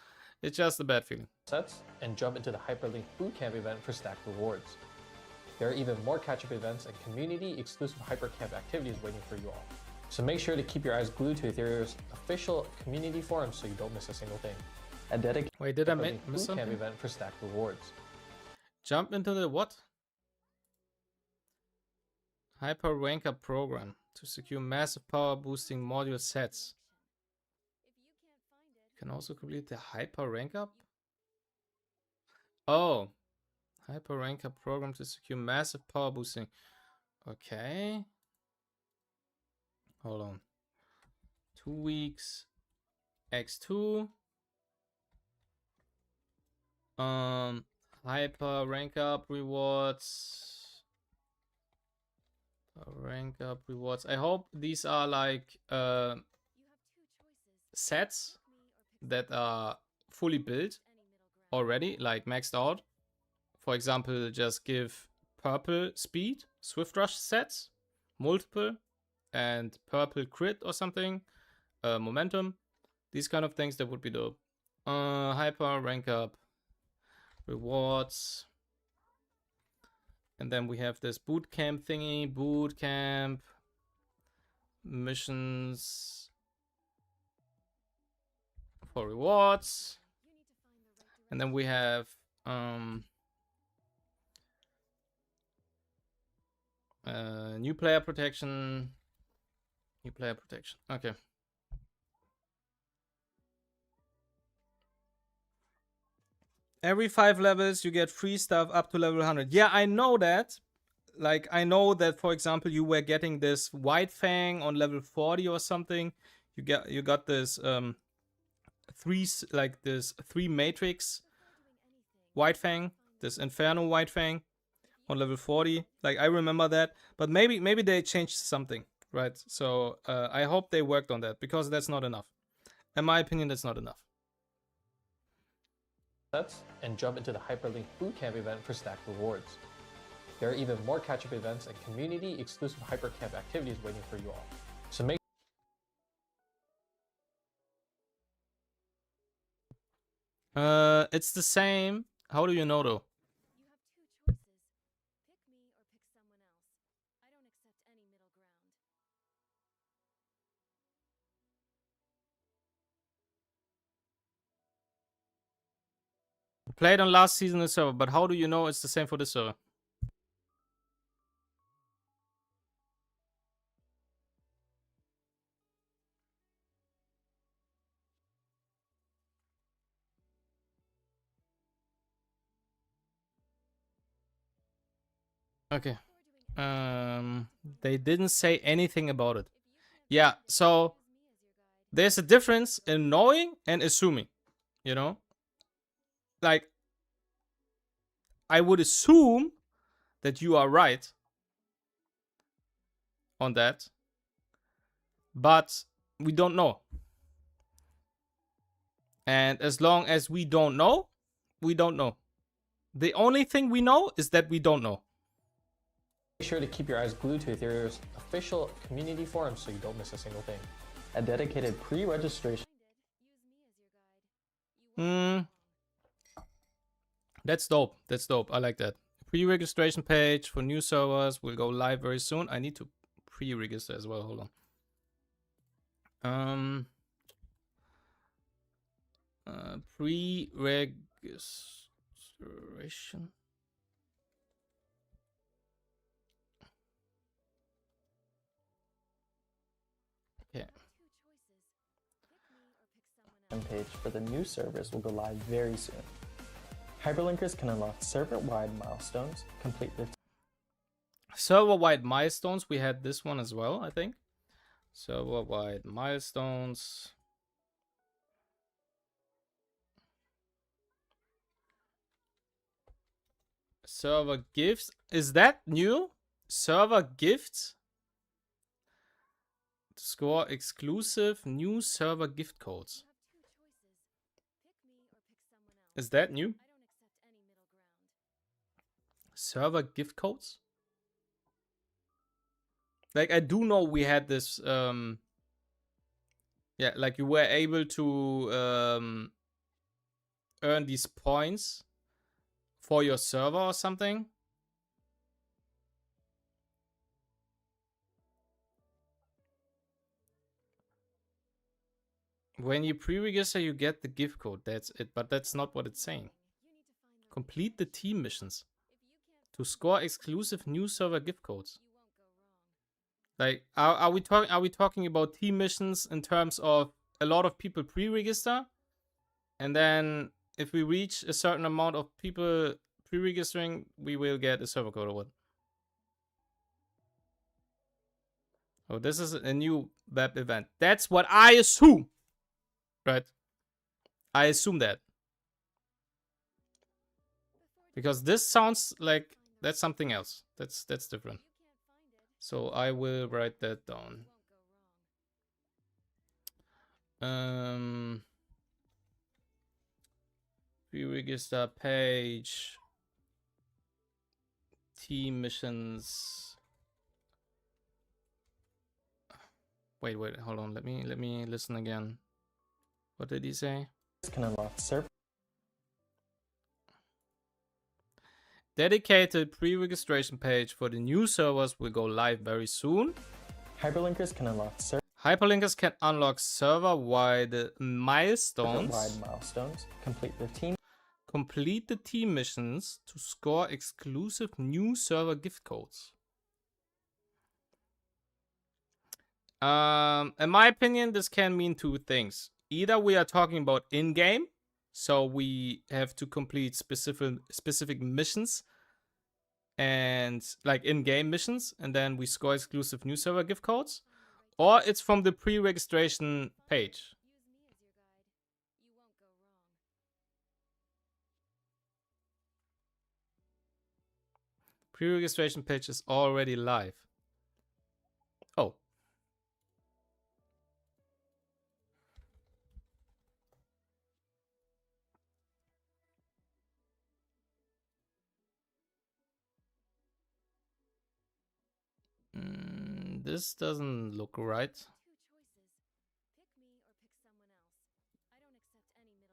It's just a bad feeling. Sets and jump into the Hyperlink Bootcamp event for stacked rewards. There are even more catch-up events and community-exclusive Hypercamp activities waiting for you all. So make sure to keep your eyes glued to Etheria's official community forum so you don't miss a single thing. A dedicated Wait, did I miss Bootcamp something? event for stacked rewards. Jump into the what? Hyper rank up program to secure massive power boosting module sets. You can also complete the hyper rank up. Oh, hyper rank up program to secure massive power boosting. Okay. Hold on. 2 weeks. X2. Hyper rank up rewards. Rank up rewards. I hope these are like sets that are fully built already, like maxed out. For example, just give purple speed, swift rush sets, multiple, and purple crit or something, momentum. These kind of things, that would be dope. Hyper rank up rewards. And then we have this bootcamp thingy, bootcamp missions. for rewards. And then we have new player protection. New player protection. Okay. Every 5 levels you get free stuff up to level 100. Yeah, I know that. Like, I know that, for example, you were getting this White Fang on level 40 or something. You got this three matrix White Fang, this Inferno White Fang on level 40. Like, I remember that, but maybe they changed something, right? So I hope they worked on that, because that's not enough. In my opinion, that's not enough. Sets and jump into the Hyperlink Bootcamp event for stacked rewards. There are even more catch-up events and community-exclusive Hypercamp activities waiting for you all. So make it's the same. How do you know though? You have two choices. Pick me or pick someone else. I don't accept any middle ground. Played on last season's server, but how do you know it's the same for this server? Okay. They didn't say anything about it. Yeah, so there's a difference in knowing and assuming, you know? Like, I would assume that you are right on that, but we don't know. And as long as we don't know, we don't know. The only thing we know is that we don't know. Make sure to keep your eyes glued to Etheria's official community forum so you don't miss a single thing. A dedicated pre-registration That's dope. That's dope. I like that. Pre-registration page for new servers will go live very soon. I need to pre-register as well. Hold on. Pre-registration. Okay. page for the new servers will go live very soon. Hyperlinkers can unlock server-wide milestones, complete their Server-wide milestones. We had this one as well, I think. Server-wide milestones. Server gifts. Is that new? Server gifts. Score exclusive new server gift codes. Is that new? Server gift codes? Like, I do know we had this, yeah, like you were able to earn these points for your server or something. When you pre-register, you get the gift code. That's it. But that's not what it's saying. Complete the team missions to score exclusive new server gift codes. Like, are we talking about team missions in terms of a lot of people pre-register, and then if we reach a certain amount of people pre-registering, we will get a server code or what? Oh, this is a new web event. That's what I assume. Right? I assume that. Because this sounds like that's something else. That's different. So I will write that down. Pre-register page. Team missions. Wait, hold on. Let me listen again. What did he say? can unlock server Dedicated pre-registration page for the new servers will go live very soon. Hyperlinkers can unlock server Hyperlinkers can unlock server-wide milestones. Server-wide milestones, complete the team Complete the team missions to score exclusive new server gift codes. In my opinion, this can mean two things. Either we are talking about in-game, so we have to complete specific missions and like in-game missions, and then we score exclusive new server gift codes, or it's from the pre-registration page. Pre-registration page is already live. Oh. This doesn't look right. Two choices. Pick me or pick someone else. I don't accept any middle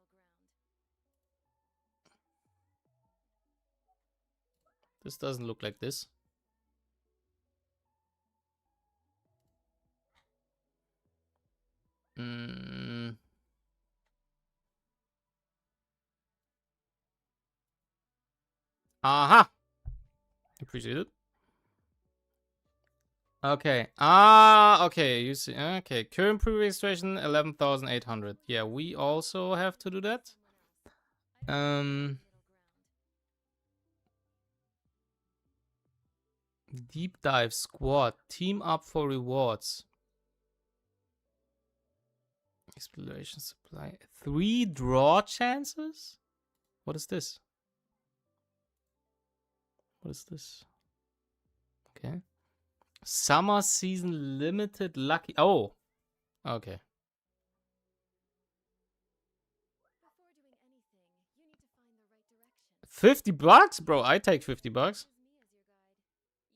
ground. This doesn't look like this. Aha! Appreciate it. Okay. Okay. You see. Okay. Current pre-registration 11,800. Yeah, we also have to do that. Deep dive squad. Team up for rewards. Exploration supply. 3 draw chances? What is this? What is this? Okay. Summer season limited lucky. Oh. Okay. Before doing anything, you need to find the right direction. $50, bro. I take $50. Use me as your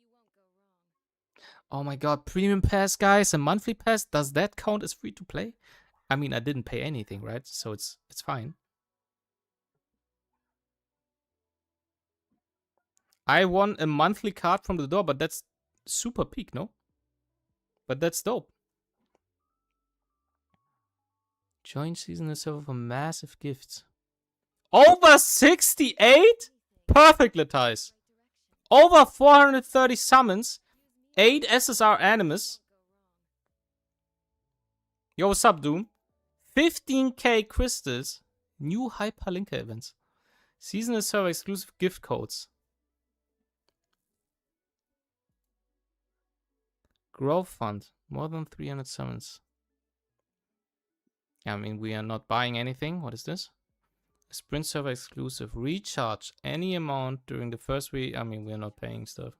guide. You won't go wrong. Oh my god, premium pass, guys, a monthly pass. Does that count as free to play? I mean, I didn't pay anything, right? So it's fine. I won a monthly card from the door, but that's super peak, no? But that's dope. Join seasonal server for massive gifts. Over 68? Perfect, Latice. Over 430 summons. 8 SSR animus. Yo, what's up, Doom? 15k crystals. New hyperlinker events. Seasonal server exclusive gift codes. Growth fund. More than 300 summons. I mean, we are not buying anything. What is this? A sprint server exclusive. Recharge any amount during the first week. I mean, we are not paying stuff.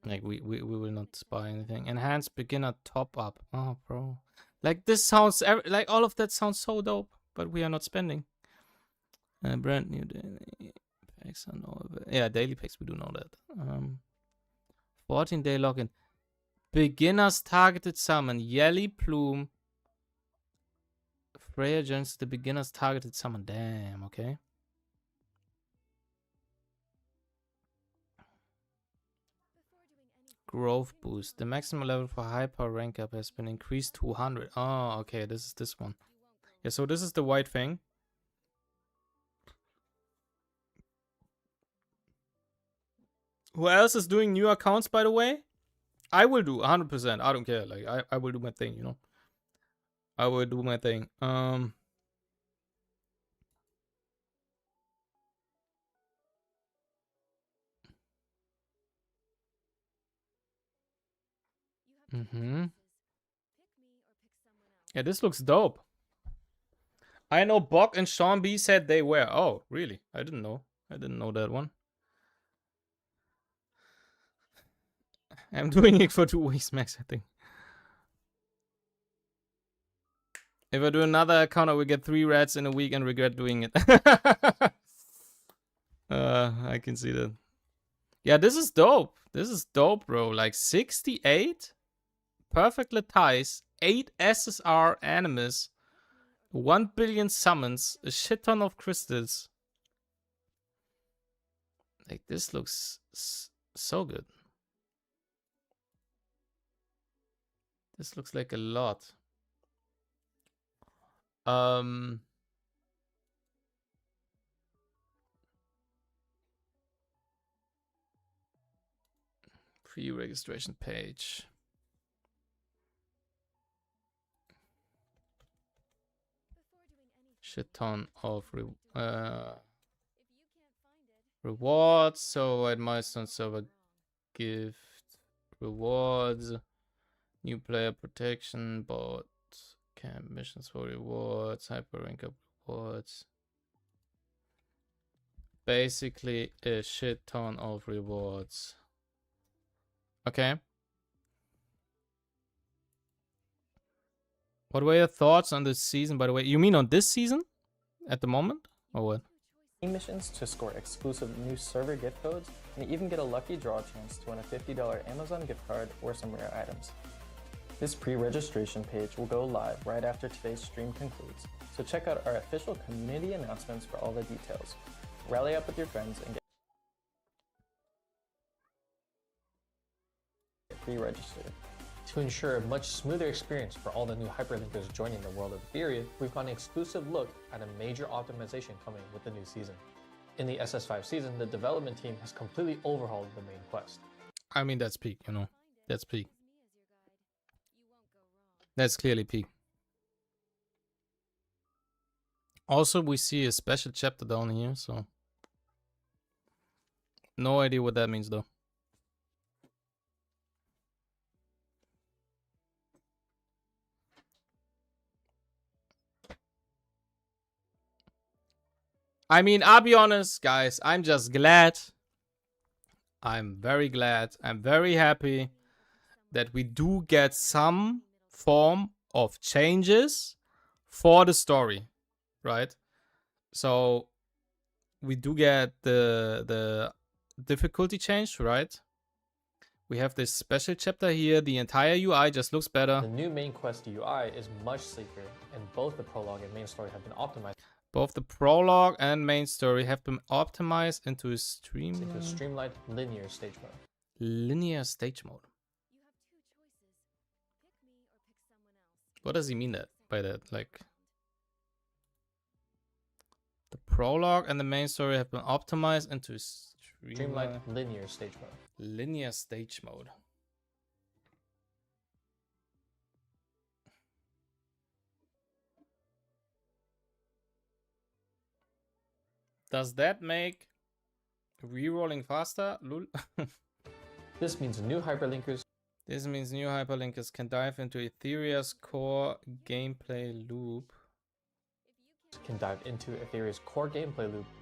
Like, we will not buy anything. Enhanced beginner top up. Oh, bro. Like, this sounds... Like, all of that sounds so dope. But we are not spending. Brand new daily packs. I know. Yeah, daily packs. We do know that. 14-day login. Beginners targeted summon. Yelly Plume. Freya joins the beginners targeted summon. Damn, okay. Growth boost. The maximum level for hyper rank up has been increased to 100. Oh, okay. This is this one. Yeah, so this is the white thing. Who else is doing new accounts, by the way? I will do 100%. I don't care. Like, I will do my thing, you know. I will do my thing. Yeah, this looks dope. I know Bok and Sean B said they were. Oh, really? I didn't know. I didn't know that one. I'm doing it for 2 weeks max, I think. If I do another account, I will get 3 rats in a week and regret doing it. I can see that. Yeah, this is dope. This is dope, bro. Like 68? Perfect Latice. 8 SSR animus. 1 billion summons. A shit ton of crystals. Like, this looks so good. This looks like a lot. Pre-registration page. Shit ton of rewards. So at milestone server, gift rewards, new player protection, bot camp missions for rewards, hyper rank up rewards. Basically a shit ton of rewards. Okay. What were your thoughts on this season, by the way? You mean on this season? At the moment? Or what? Missions to score exclusive new server gift codes, and even get a lucky draw chance to win a $50 Amazon gift card or some rare items. This pre-registration page will go live right after today's stream concludes, so check out our official community announcements for all the details. Rally up with your friends and get pre-registered. To ensure a much smoother experience for all the new hyperlinkers joining the world of Etheria, we've got an exclusive look at a major optimization coming with the new season. In the SS5 season, the development team has completely overhauled the main quest. I mean, that's peak, you know. That's peak. That's clearly peak. Also, we see a special chapter down here, so... No idea what that means, though. I mean, I'll be honest, guys. I'm just glad. I'm very glad. I'm very happy that we do get some form of changes for the story, right? So we do get the difficulty change, right? We have this special chapter here. The entire UI just looks better. The new main quest UI is much sleeker, and both the prologue and main story have been optimized. Both the prologue and main story have been optimized into a streamlined linear stage mode. Linear stage mode. What does he mean by that? Like, the prologue and the main story have been optimized into streamlined linear stage mode. Linear stage mode. Does that make rerolling faster? Lul. This means new hyperlinkers can dive into Etheria's core gameplay loop.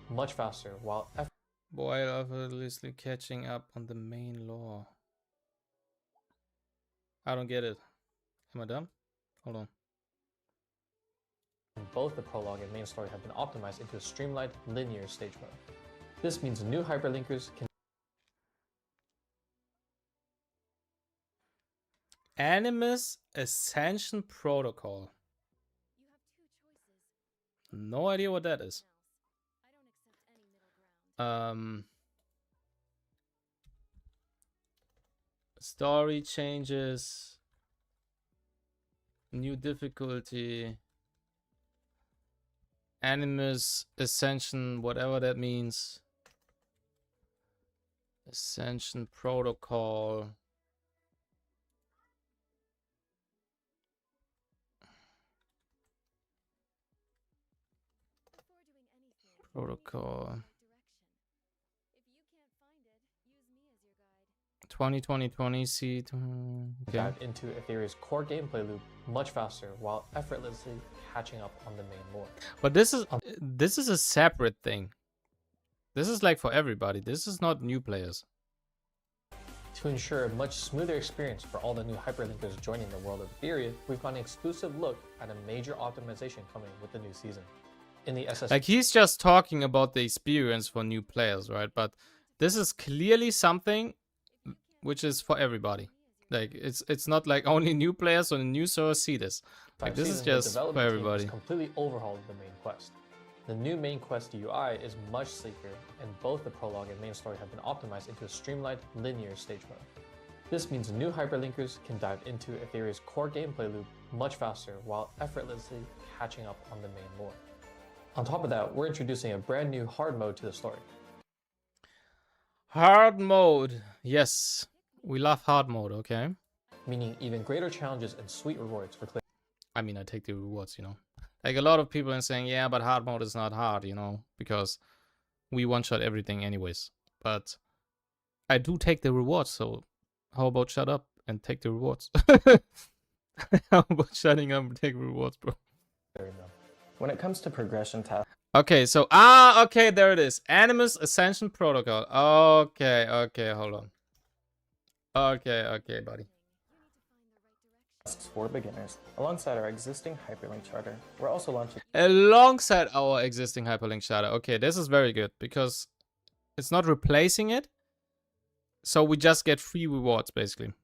Much faster while effortlessly catching up on the main lore. I don't get it. Am I dumb? Hold on. Both the prologue and main story have been optimized into a streamlined linear stage mode. This means new hyperlinkers can Animus Ascension Protocol. No idea what that is. Story changes. New difficulty. Animus Ascension, whatever that means. Ascension Protocol. Protocol. 2020 see dive into Etheria's core gameplay loop much faster while effortlessly catching up on the main lore. But this is a separate thing. This is like for everybody. This is not new players. To ensure a much smoother experience for all the new hyperlinkers joining the world of Etheria, we've got an exclusive look at a major optimization coming with the new season. In the SS, like, he's just talking about the experience for new players, right? But this is clearly something which is for everybody. Like, it's not like only new players on a new server see this. Like, this is just for everybody. Completely overhauled the main quest. The new main quest UI is much sleeker, and both the prologue and main story have been optimized into a streamlined linear stage mode. This means new hyperlinkers can dive into Etheria's core gameplay loop much faster while effortlessly catching up on the main lore. On top of that, we're introducing a brand new hard mode to the story. Hard mode. Yes. We love hard mode, okay? Meaning even greater challenges and sweet rewards for clear. I mean, I take the rewards, you know. Like a lot of people are saying, yeah, but hard mode is not hard, you know, because we one-shot everything anyways. But I do take the rewards, so how about shut up and take the rewards? How about shutting up and take rewards, bro? When it comes to progression tasks, Okay, so, okay, there it is. Animus Ascension Protocol. Okay, hold on. Okay, buddy. for beginners, alongside our existing hyperlink charter, we're also launching Alongside our existing hyperlink charter. Okay, this is very good because it's not replacing it. So we just get free rewards, basically.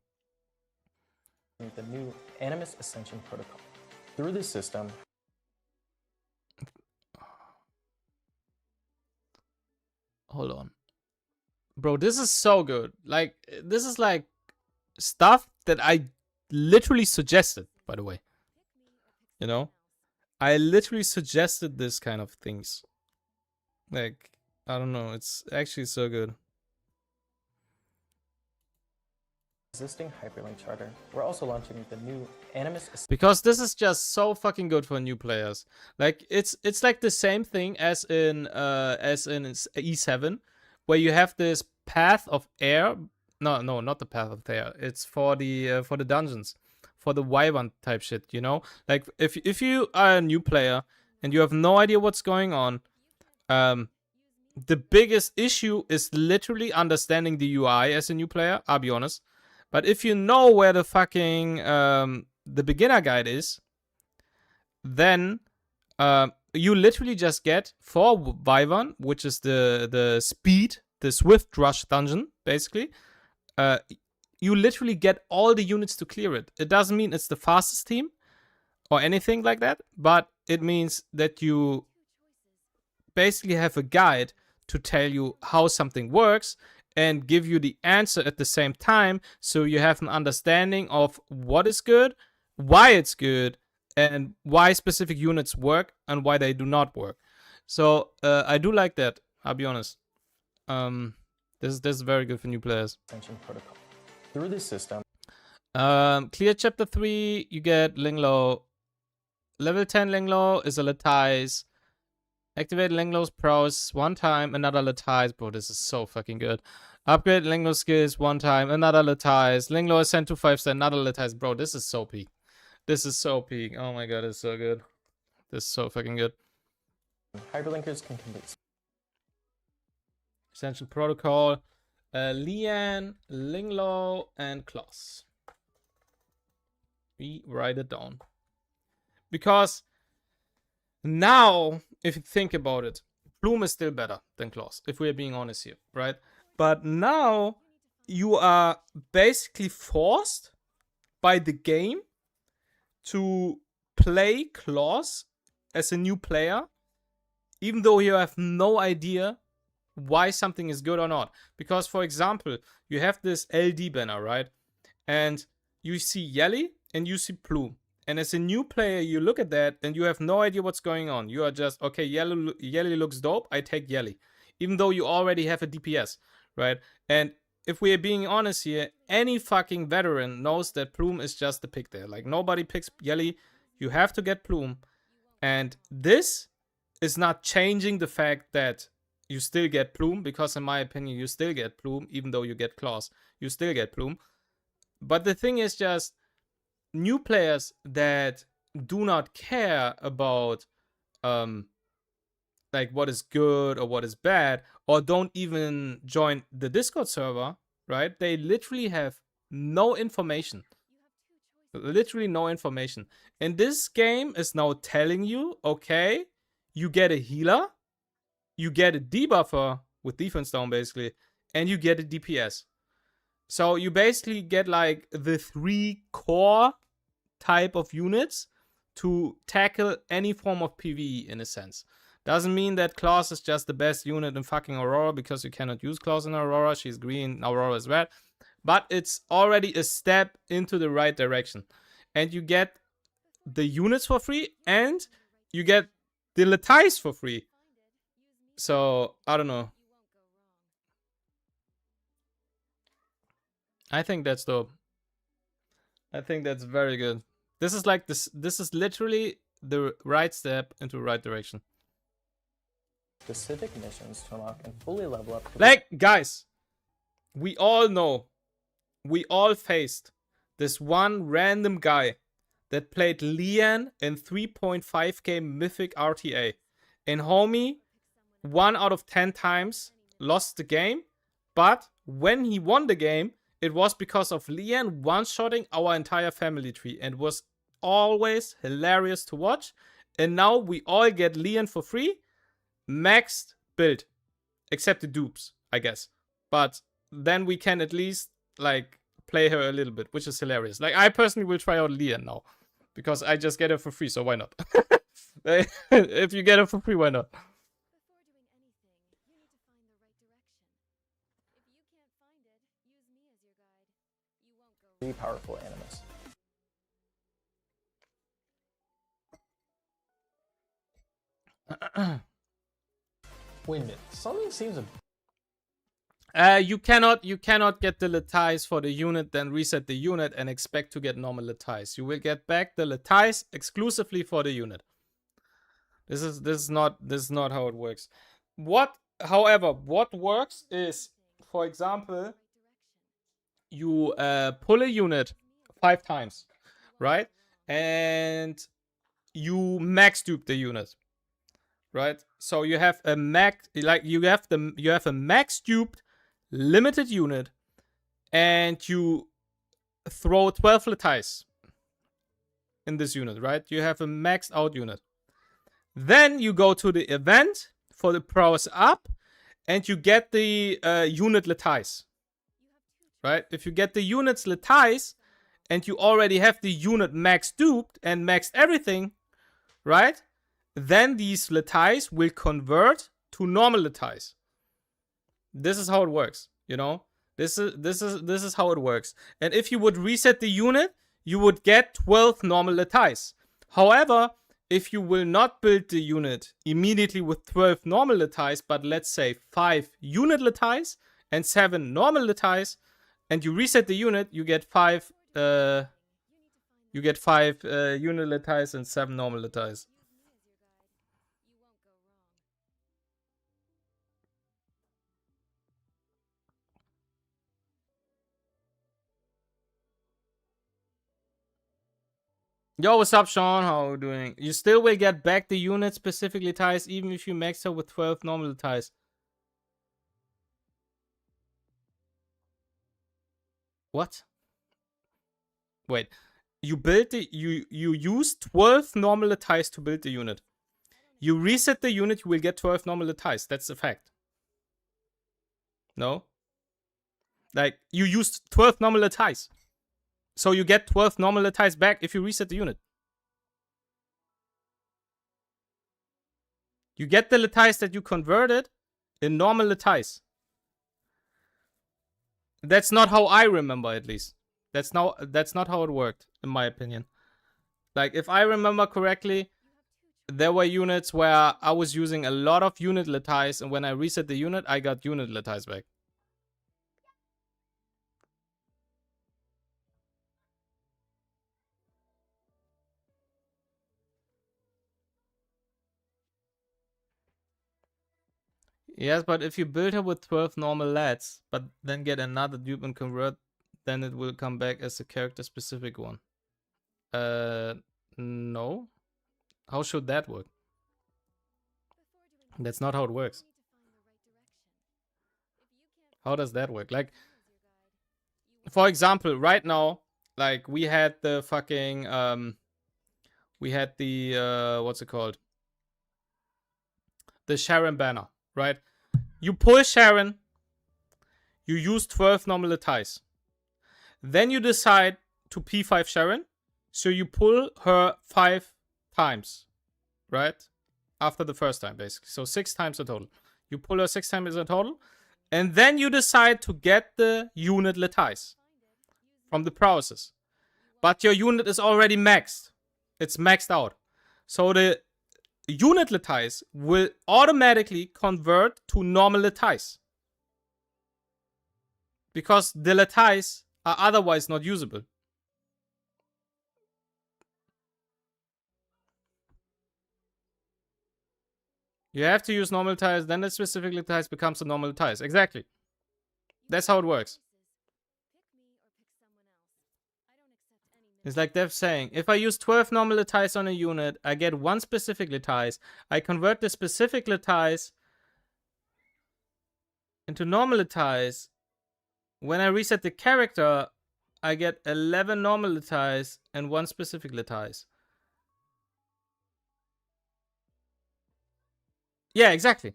the new Animus Ascension Protocol. Through this system, Hold on. Bro, this is so good. Like, this is like stuff that I literally suggested, by the way. You know? I literally suggested this kind of things. Like, I don't know. It's actually so good. existing hyperlink charter, we're also launching the new Animus Because this is just so fucking good for new players. Like it's like the same thing as in E7, where you have this path of air. No, not the path of air. It's for the dungeons, for the wyvern type shit. You know, like if you are a new player and you have no idea what's going on, the biggest issue is literally understanding the UI as a new player. I'll be honest. But if you know where the fucking the beginner guide is, then you literally just get for Wyvern, which is the speed, the swift rush dungeon, basically. You literally get all the units to clear it. It doesn't mean it's the fastest team or anything like that, but it means that you basically have a guide to tell you how something works and give you the answer at the same time, so you have an understanding of what is good, why it's good, and why specific units work and why they do not work. So I do like that. I'll be honest. This is very good for new players. Ascension Protocol. Through this system, Clear Chapter 3, you get Linglo. Level 10 Linglo is a Latize. Activate Linglo's prowess one time, another Latize. Bro, this is so fucking good. Upgrade Linglo skills one time, another Latize. Linglo ascend to 5-star, another Latize. Bro, this is so peak. This is so peak. Oh my god, it's so good. This is so fucking good. hyperlinkers can complete Ascension Protocol. Lian, Linglo, and Kloss. We write it down. Because now, if you think about it, Bloom is still better than Kloss, if we're being honest here, right? But now, you are basically forced by the game to play Kloss as a new player, even though you have no idea why something is good or not. Because, for example, you have this LD banner, right? And you see Yelly and you see Plume. And as a new player, you look at that and you have no idea what's going on. You are just, okay, Yelly looks dope, I take Yelly. Even though you already have a DPS, right? And if we are being honest here, any fucking veteran knows that Plume is just the pick there. Like, nobody picks Yelly. You have to get Plume. And this is not changing the fact that you still get Plume, because in my opinion, you still get Plume, even though you get Claws. You still get Plume. But the thing is just, new players that do not care about like what is good or what is bad, or don't even join the Discord server, right? They literally have no information. Literally no information. And this game is now telling you, okay, you get a healer, you get a debuffer with defense down basically, and you get a DPS. So you basically get like the 3 core type of units to tackle any form of PvE in a sense. Doesn't mean that Claws is just the best unit in fucking Aurora, because you cannot use Claws in Aurora. She's green, Aurora is red. but it's already a step into the right direction. And you get the units for free, and you get the Latize for free. So, I don't know. I think that's dope. I think that's very good. This is like this is literally the right step into the right direction. Specific missions to unlock and fully level up. Like, guys, we all know, we all faced this one random guy that played Lian in 3.5k Mythic RTA. And homie, 1 out of 10 times lost the game. But when he won the game, it was because of Lian one-shotting our entire family tree. And was always hilarious to watch. And now we all get Lian for free. Maxed build. Except the dupes, I guess. But then we can at least, like, play her a little bit, which is hilarious. Like, I personally will try out Lian now. Because I just get her for free, so why not? If you get her for free, why not? Three powerful animus. Wait a minute. Something seems a You cannot get the Latize for the unit, then reset the unit and expect to get normal Latize. You will get back the Latize exclusively for the unit. This is not how it works. However, what works is, for example, you pull a unit 5 times, right? And you max dupe the unit, right? So you have a max, like you have a max duped limited unit, and you throw 12 Latize in this unit, right? You have a maxed out unit. Then you go to the event for the prowess up, and you get the unit Latize, right? If you get the units Latize, and you already have the unit max duped and maxed everything, right? Then these Latize will convert to normal Latize. This is how it works, you know? This is how it works. And if you would reset the unit, you would get 12 normal Latize. However, if you will not build the unit immediately with 12 normal Latize, but let's say 5 unit Latize and 7 normal Latize, and you reset the unit, you get 5 unit Latize and 7 normal Latize. Yo, what's up, Sean? How are you doing? You still will get back the unit specifically ties even if you max her with 12 normal ties. What? Wait. You build the you use 12 normal ties to build the unit. You reset the unit, you will get 12 normal ties. That's a fact. No? Like, you used 12 normal ties. So you get 12 normal ties back if you reset the unit. You get the ties that you converted in normal ties. That's not how I remember, at least. That's not how it worked, in my opinion. Like, if I remember correctly, there were units where I was using a lot of unit ties, and when I reset the unit, I got unit ties back. Yes, but if you build her with 12 normal lads, but then get another dupe and convert, then it will come back as a character-specific one. No. How should that work? That's not how it works. How does that work? Like, for example, right now, like, we had the fucking, we had the, what's it called? The Sharon banner, right? You pull Sharon, you use 12 normal ties. Then you decide to P5 Sharon, so you pull her 5 times, right? After the first time, basically. So 6 times in total. You pull her 6 times in total, And then you decide to get the unit lattice from the process. But your unit is already maxed. It's maxed out. So the unit lattice will automatically convert to normal lattice. Because the lattice are otherwise not usable. You have to use normal lattice, then the specific lattice becomes a normal lattice. Exactly. That's how it works. It's like Dev saying, if I use 12 normal lattice on a unit, I get one specific lattice. I convert the specific lattice into normal lattice. When I reset the character, I get 11 normal lattice and one specific lattice. Yeah, exactly.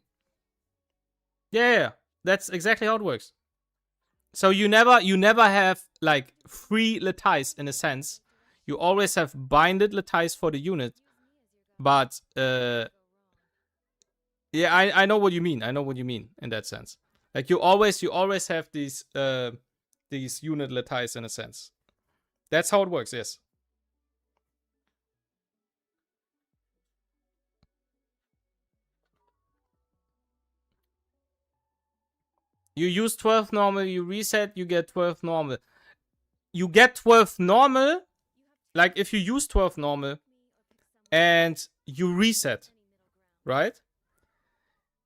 Yeah. That's exactly how it works. So you never have like free lattice in a sense. You always have binded lattice for the unit. But yeah, I know what you mean. I know what you mean in that sense. Like you always have these unit lattice in a sense. That's how it works, yes. You use 12 normal, you reset, you get 12 normal. You get 12 normal, like if you use 12 normal and you reset, right?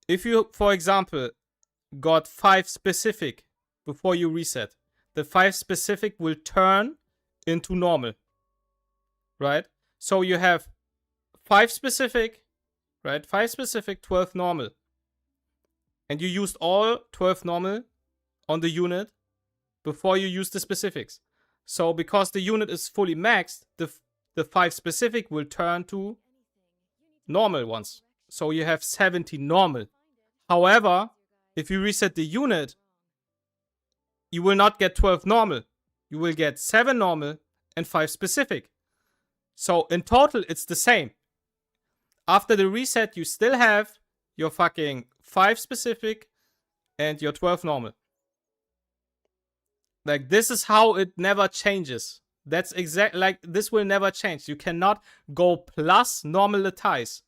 If you, for example, got 5 specific before you reset, the 5 specific will turn into normal, right? So you have 5 specific, right? 5 specific, 12 normal. And you used all 12 normal on the unit before you use the specifics. So because the unit is fully maxed, the 5 specific will turn to normal ones. So you have 70 normal. However, if you reset the unit, you will not get 12 normal. You will get 7 normal and 5 specific. So in total, it's the same. After the reset, you still have your fucking 5 specific and your 12 normal. Like, this is how it never changes. That's exactly, like, this will never change. You cannot go plus normal lattice,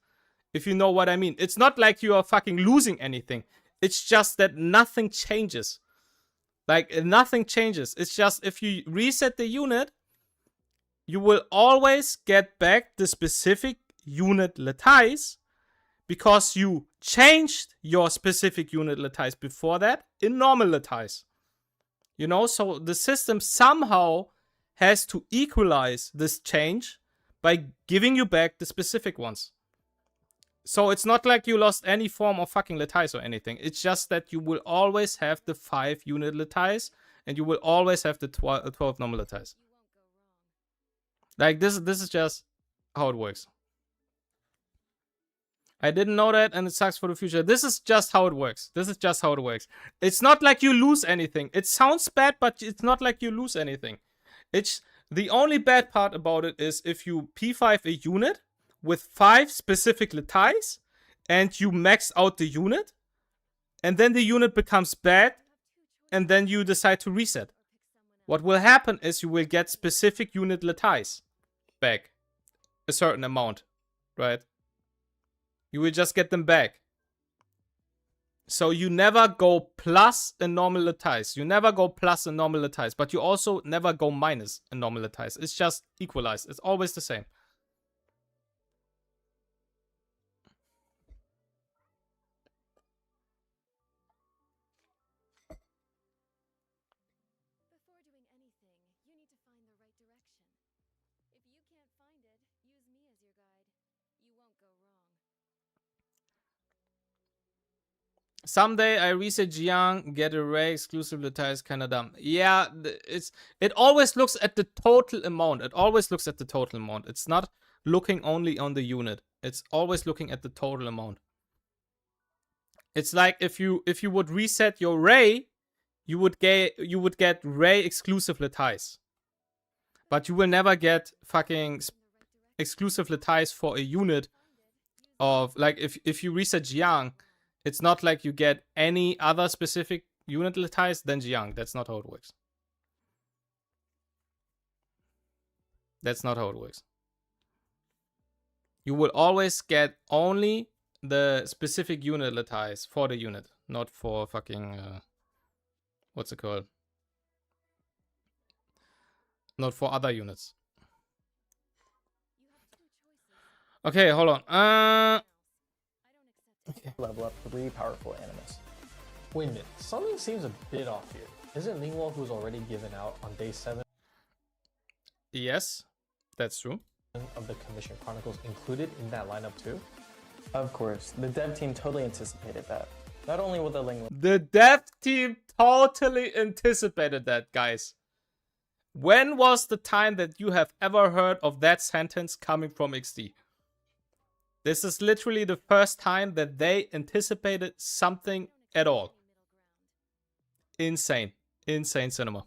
if you know what I mean. It's not like you are fucking losing anything. It's just that nothing changes. Like, nothing changes. It's just if you reset the unit, you will always get back the specific unit lattice because you changed your specific unit lattice before that in normal lattice. You know, so the system somehow has to equalize this change by giving you back the specific ones. So it's not like you lost any form of fucking lattice or anything. It's just that you will always have the 5 unit lattice and you will always have the 12 normal lattice. Like, this is just how it works. I didn't know that and it sucks for the future. This is just how it works. This is just how it works. It's not like you lose anything. It sounds bad, but it's not like you lose anything. It's the only bad part about it is if you P5 a unit with 5 specific lattice and you max out the unit and then the unit becomes bad and then you decide to reset. What will happen is you will get specific unit lattice back, a certain amount, right? You will just get them back. So you never go plus a normal lattice. You never go plus a normal lattice, but you also never go minus a normal lattice. It's just equalized. It's always the same. Before doing anything, you need to find the right direction. If you can't find it, use me as your guide. You won't go wrong. Someday I reset Jiang, get array exclusive lattice, kinda dumb. Yeah, it always looks at the total amount. It always looks at the total amount. It's not looking only on the unit. It's always looking at the total amount. It's like if you would reset your ray, you would get ray exclusive lattice. But you will never get fucking exclusive lattice for a unit of, like, if you reset Jiang, it's not like you get any other specific unitized, then Jiang. That's not how it works. That's not how it works. You will always get only the specific unitized for the unit, not for fucking what's it called? Not for other units. Okay, hold on. Okay. Level up 3 powerful animals. Wait a minute, something seems a bit off here. Isn't Lingwell, who's already given out on day 7 Yes, that's true. of the Commission Chronicles, included in that lineup too? Of course, the dev team totally anticipated that. Not only will the Ling The dev team totally anticipated that, guys. When was the time that you have ever heard of that sentence coming from XD? This is literally the first time that they anticipated something at all. Insane. Insane cinema.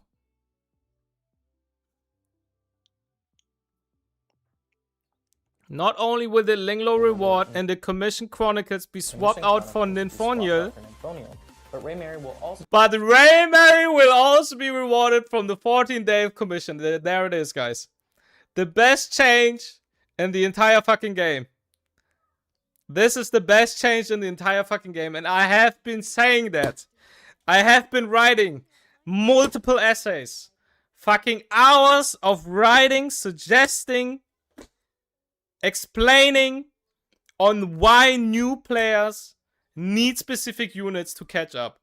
Not only will the Linglo reward and the Commission Chronicles be swapped out for Nymphonial, but Raymary will also but Raymary will also be rewarded from the 14th day of commission. There it is, guys. The best change in the entire fucking game. This is the best change in the entire fucking game. And I have been saying that. I have been writing multiple essays. Fucking hours of writing, suggesting, explaining on why new players need specific units to catch up.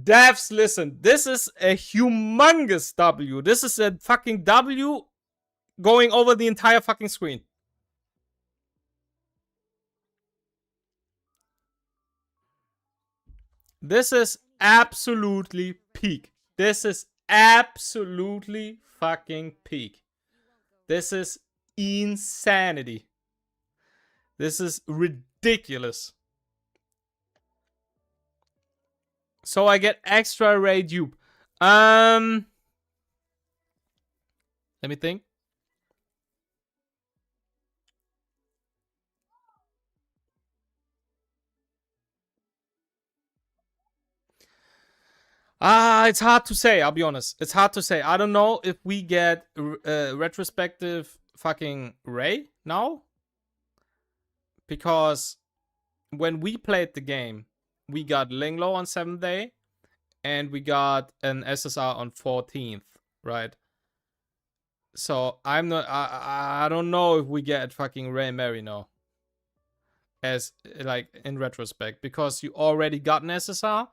Devs, listen, this is a humongous W. This is a fucking W going over the entire fucking screen. This is absolutely peak. This is absolutely fucking peak. This is insanity. This is ridiculous. So I get extra Ray dupe. Let me think. It's hard to say, I'll be honest. It's hard to say. I don't know if we get retrospective fucking Ray now. Because when we played the game, we got Linglo on 7th day. And we got an SSR on 14th, right? So I'm not... I don't know if we get fucking Ray Mary now. As, like, in retrospect. Because you already got an SSR.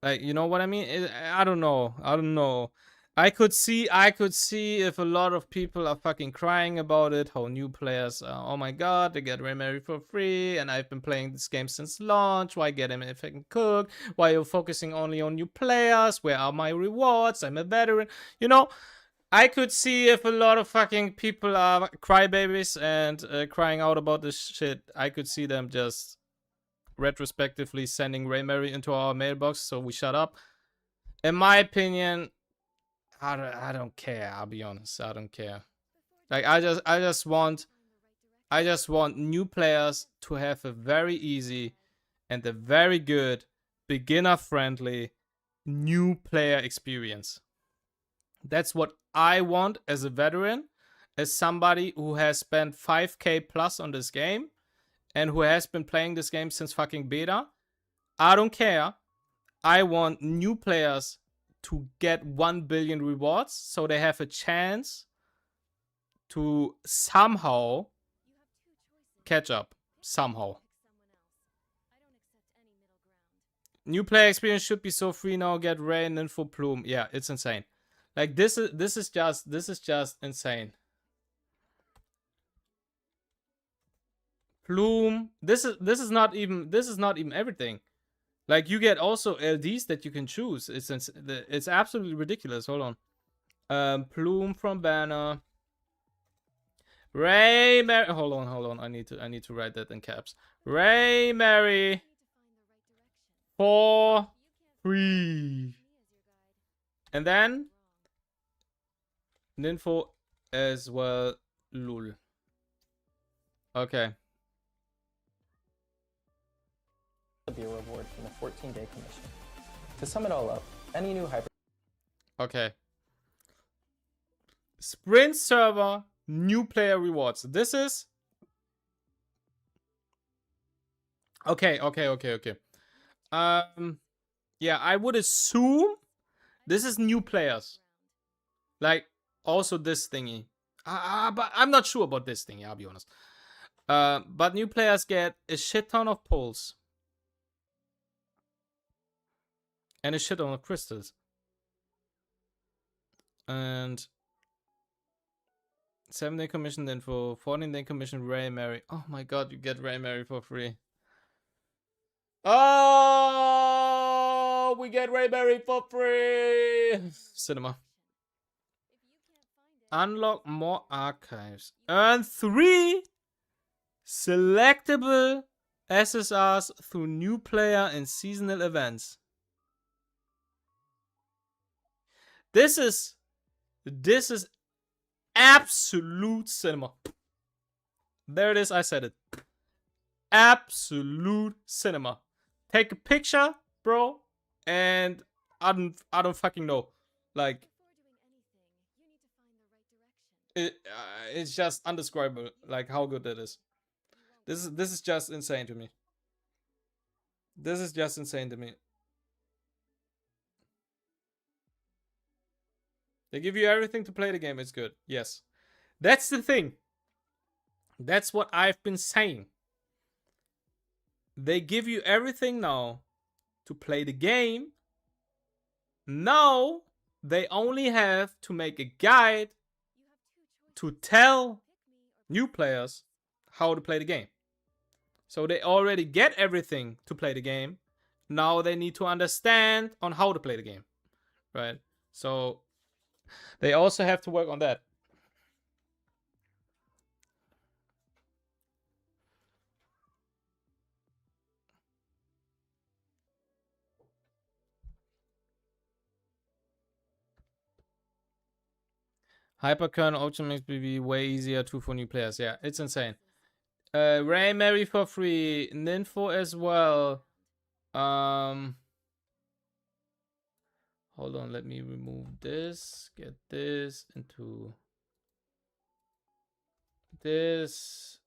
Like, you know what I mean? I don't know. I don't know. I could see if a lot of people are fucking crying about it. How new players, oh my god, they get Raymary for free. And I've been playing this game since launch. Why get him if I can cook? Why are you focusing only on new players? Where are my rewards? I'm a veteran. You know, I could see if a lot of fucking people are crybabies and crying out about this shit. I could see them just retrospectively sending Raymary into our mailbox so we shut up. In my opinion, I don't care. I'll be honest. I don't care. Like I just want new players to have a very easy and a very good beginner friendly new player experience. That's what I want as a veteran, as somebody who has spent 5k plus on this game and who has been playing this game since fucking beta. I don't care. I want new players to get 1 billion rewards so they have a chance to somehow catch up. Somehow. New player experience should be so free now. Get Ray and Info Plume. Yeah, it's insane. Like this is just insane. Plume. This is not even everything. Like you get also LDs that you can choose. It's absolutely ridiculous. Hold on. Plume from banner. Ray Mary. Hold on. I need to write that in caps. Ray Mary. For free. And then Ninfo as well. Lul. Okay. be a reward from the 14-day commission. To sum it all up, any new hyper Okay. Sprint server, new player rewards. This is... Okay. Yeah, I would assume this is new players. Like, also this thingy. But I'm not sure about this thingy, I'll be honest. But new players get a shit ton of pulls. And a shit ton of crystals. And 7-day commission info, 14-day commission Ray Mary. Oh my god, you get Ray Mary for free. Oh, we get Ray Mary for free. Cinema. Unlock more archives. Earn 3 selectable SSRs through new player and seasonal events. This is absolute cinema. There it is, I said it. Absolute cinema. Take a picture, bro, and I don't fucking know. Like, it's just undescribable, like how good that is. This is just insane to me. This is just insane to me. They give you everything to play the game. It's good. Yes. That's the thing. That's what I've been saying. They give you everything now to play the game. Now they only have to make a guide to tell new players how to play the game. So they already get everything to play the game. Now they need to understand on how to play the game. Right? So they also have to work on that. Hypercurrent option makes BB way easier too for new players. Yeah, it's insane. Ray Mary for free. Ninfo as well. Hold on, let me remove this. Get this into this.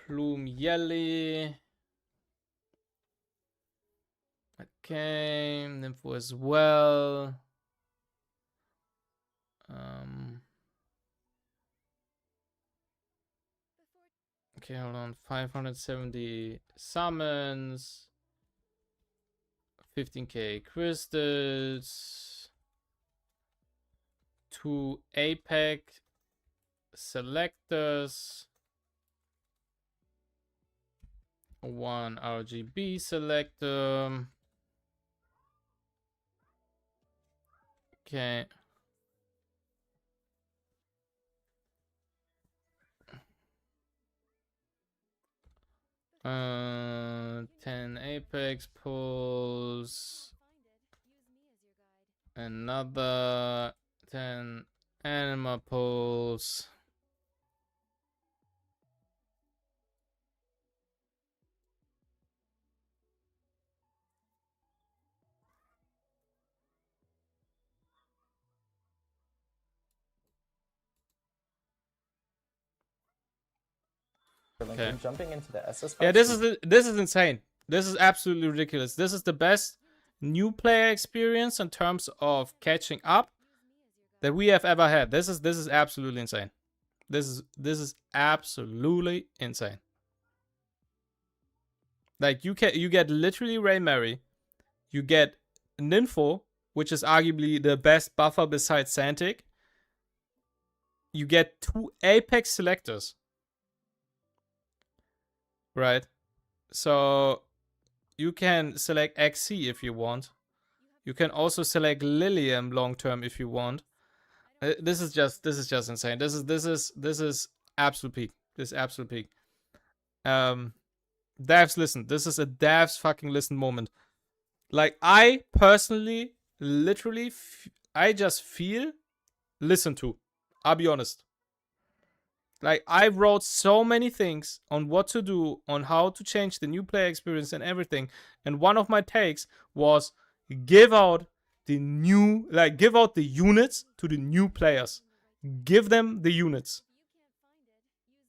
Plume Yelly. Okay, Nympho as well. Okay, hold on. 570 summons. 15k crystals. 2 APEC selectors. 1 RGB selector. Okay. Uh, 10 Apex pulls. Another 10 Anima pulls. link and jumping into the SS5. Yeah, this is insane. This is absolutely ridiculous. This is the best new player experience in terms of catching up that we have ever had. This is absolutely insane. This is absolutely insane. Like you get literally Ray Mary, you get Ninfo, which is arguably the best buffer besides Santic. You get 2 Apex selectors. Right? So you can select XC if you want. You can also select Lilium long term if you want. This is just insane. This is absolute peak. This is absolute peak. Devs, listen. This is a devs fucking listen moment. Like, I personally, literally, I just feel listened to. I'll be honest. Like, I wrote so many things on what to do, on how to change the new player experience and everything. And one of my takes was give out the units to the new players. Give them the units.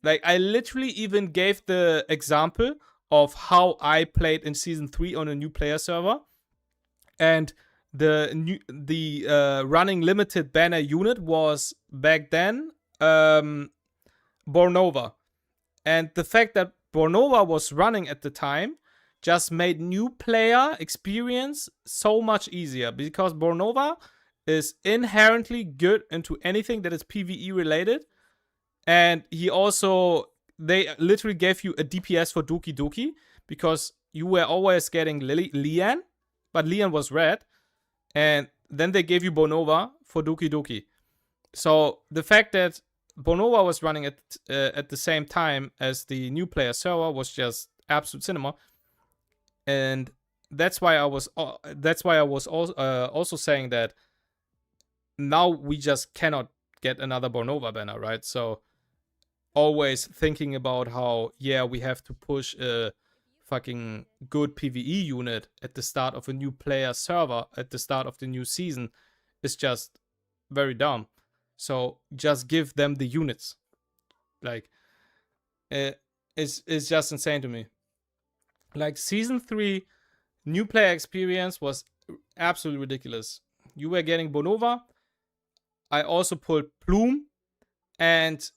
Like, I literally even gave the example of how I played in season 3 on a new player server. And the running limited banner unit was back then Bornova. And the fact that Bornova was running at the time just made new player experience so much easier, because Bornova is inherently good into anything that is PvE related. And they literally gave you a DPS for Doki Doki, because you were always getting Lian, but Lian was red. And then they gave you Bornova for Doki Doki. So the fact that Bornova was running at the same time as the new player server was just absolute cinema. And that's why I was also saying that now we just cannot get another Bornova banner, right? So always thinking about how, yeah, we have to push a fucking good PvE unit at the start of a new player server, at the start of the new season, is just very dumb. So just give them the units. Like, it's just insane to me. Like, season 3 new player experience was absolutely ridiculous. You were getting Bornova. I also pulled Plume, and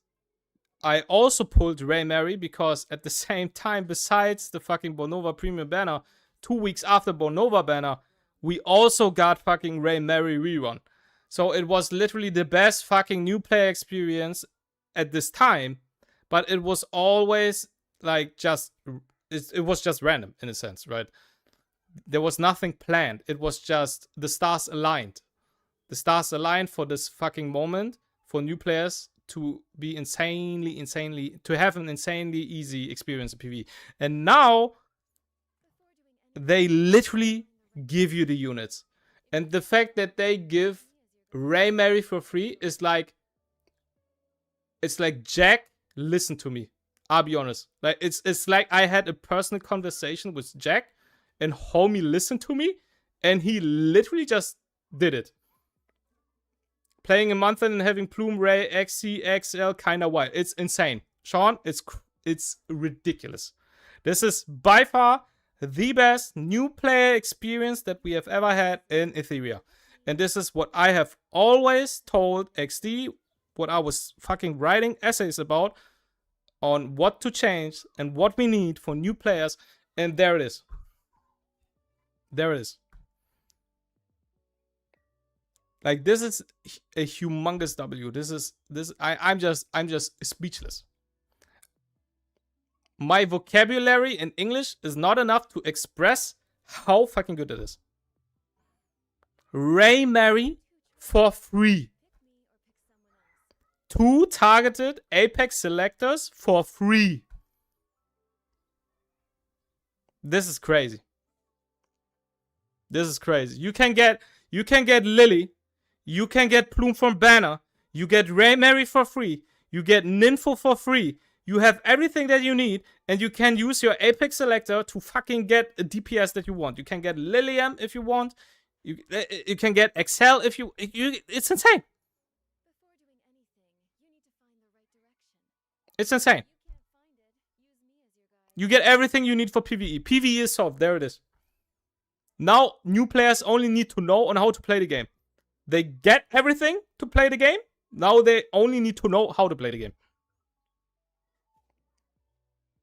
I also pulled Ray Mary, because at the same time, besides the fucking Bornova premium banner, 2 weeks after Bornova banner, we also got fucking Ray Mary rerun. So it was literally the best fucking new player experience at this time, but it was always like it was just random in a sense, right? There was nothing planned. It was just the stars aligned. The stars aligned for this fucking moment for new players to be to have an insanely easy experience in PvE. And now they literally give you the units. And the fact that they give Ray Mary for free is like, it's like, Jack, listen to me. I'll be honest. Like, it's like I had a personal conversation with Jack, and homie listened to me, and he literally just did it. Playing a month and having Plume, Ray, XC, XL, kinda wild. It's insane. Sean, it's ridiculous. This is by far the best new player experience that we have ever had in Etheria. And this is what I have always told XD, what I was fucking writing essays about, on what to change and what we need for new players. And there it is. There it is. Like, this is a humongous W. I'm just speechless. My vocabulary in English is not enough to express how fucking good it is. Ray Mary for free. 2 targeted Apex selectors for free. This is crazy. This is crazy. You can get Lily. You can get Plume from Banner. You get Ray Mary for free. You get Ninfo for free. You have everything that you need, and you can use your Apex selector to fucking get a DPS that you want. You can get Lilium if you want. You can get Excel if you. It's insane. It's insane. You get everything you need for PvE. PvE is solved. There it is. Now, new players only need to know on how to play the game. They get everything to play the game. Now they only need to know how to play the game.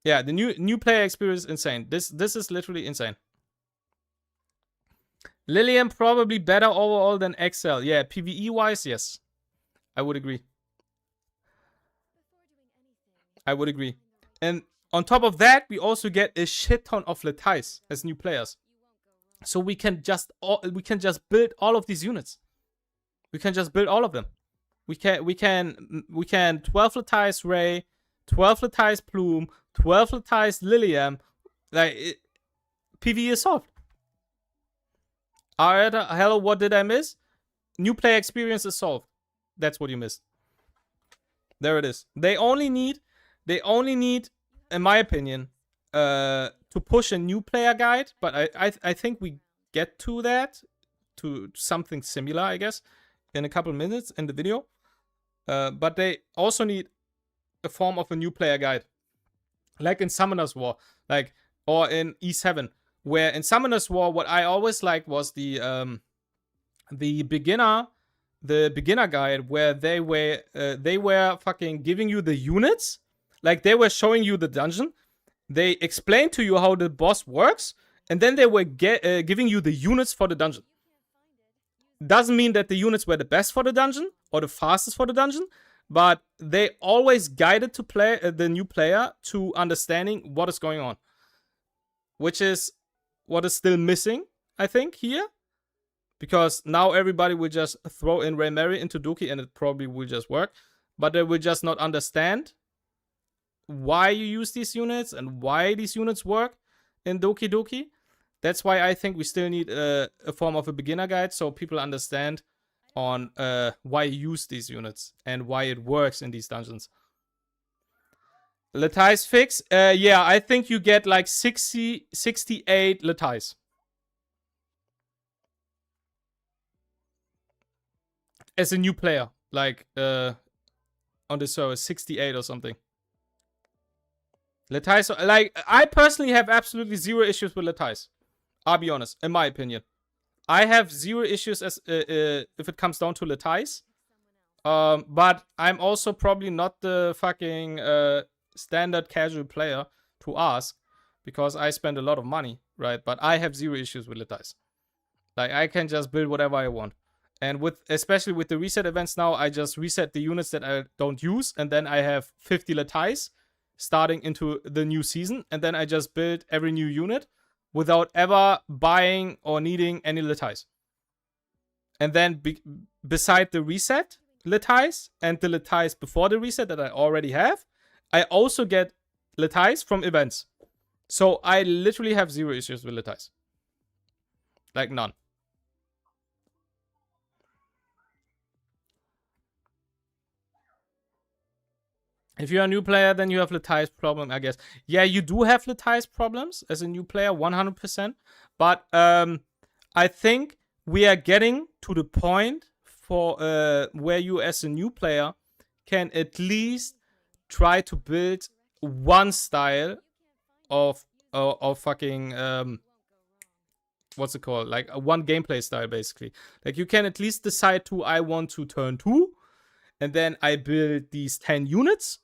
Yeah, the new player experience is insane. This is literally insane. Lilium probably better overall than XL. Yeah, PvE wise, yes. I would agree. I would agree. And on top of that, we also get a shit ton of Letice as new players. So we can just build all of these units. We can just build all of them. We can 12 Letice Ray, 12 Letice Plume, 12 Letice Lilium. Like, PvE is solved. Hello, what did I miss? New player experience is solved. That's what you missed. There it is. They only need, in my opinion, to push a new player guide. But I think we get to that, to something similar, I guess, in a couple minutes in the video. But they also need a form of a new player guide, like in Summoner's War, like, or in E7, where in Summoner's War, what I always liked was the beginner guide, where they were fucking giving you the units, like they were showing you the dungeon, they explained to you how the boss works, and then they were giving you the units for the dungeon. Doesn't mean that the units were the best for the dungeon or the fastest for the dungeon, but they always guided to play the new player to understanding what is going on, which is what is still missing, I think, here. Because now everybody will just throw in Ray Mary into Doki and it probably will just work. But they will just not understand why you use these units and why these units work in Doki Doki. That's why I think we still need a form of a beginner guide, so people understand on why you use these units and why it works in these dungeons. Latize fix? Yeah, I think you get like 68 Latize. As a new player, like on the server, 68 or something. Latize, like, I personally have absolutely zero issues with Latize. I'll be honest, in my opinion. I have zero issues as if it comes down to Latize. But I'm also probably not the fucking standard casual player to ask, because I spend a lot of money, right? But I have zero issues with Latize. Like, I can just build whatever I want. And especially with the reset events now, I just reset the units that I don't use, and then I have 50 Latize starting into the new season, and then I just build every new unit without ever buying or needing any Latize. And then beside the reset Latize and the Latize before the reset that I already have, I also get Latize from events. So I literally have zero issues with Latize. Like, none. If you're a new player, then you have Latize problem, I guess. Yeah, you do have Latize problems as a new player, 100%. But I think we are getting to the point for where you, as a new player, can at least try to build one style of fucking what's it called? Like one gameplay style, basically. Like, you can at least decide to, I want to turn 2, and then I build these 10 units.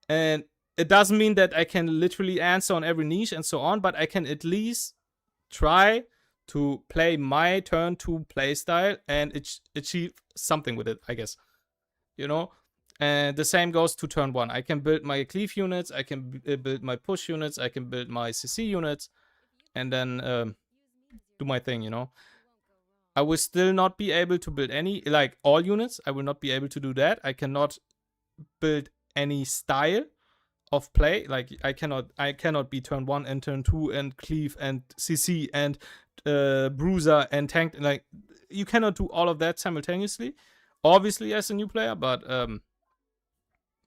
And it doesn't mean that I can literally answer on every niche and so on, but I can at least try to play my turn 2 playstyle and achieve something with it, I guess. You know? And the same goes to turn 1. I can build my cleave units, I can build my push units, I can build my CC units, and then do my thing, you know? I will still not be able to build any, like, all units. I will not be able to do that. I cannot build any style of play. Like, I cannot be turn 1 and turn 2 and cleave and CC and bruiser and tank. Like, you cannot do all of that simultaneously, obviously, as a new player. But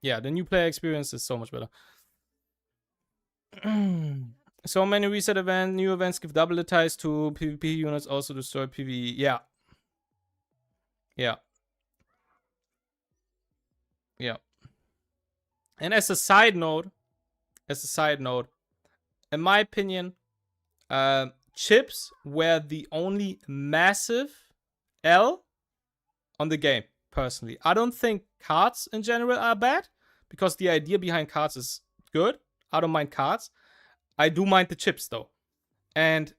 yeah, the new player experience is so much better. So many reset events, new events give double the ties to PvP units, also destroy PvE. Yeah. Yeah. Yeah. And as a side note, in my opinion, chips were the only massive L on the game, personally. I don't think cards in general are bad, because the idea behind cards is good. I don't mind cards. I do mind the chips, though. And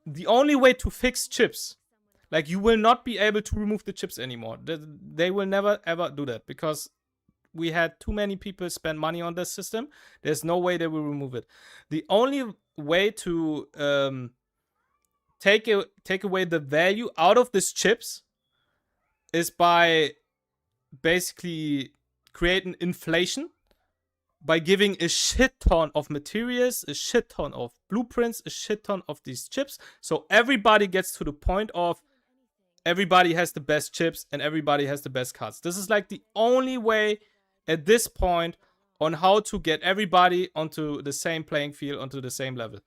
the only way to fix chips, like, you will not be able to remove the chips anymore. They will never, ever do that, because we had too many people spend money on this system. There's no way they will remove it. The only way to take away the value out of these chips is by basically creating inflation, by giving a shit ton of materials, a shit ton of blueprints, a shit ton of these chips, so everybody gets to the point of everybody has the best chips and everybody has the best cards. This is like the only way at this point on how to get everybody onto the same playing field, onto the same level.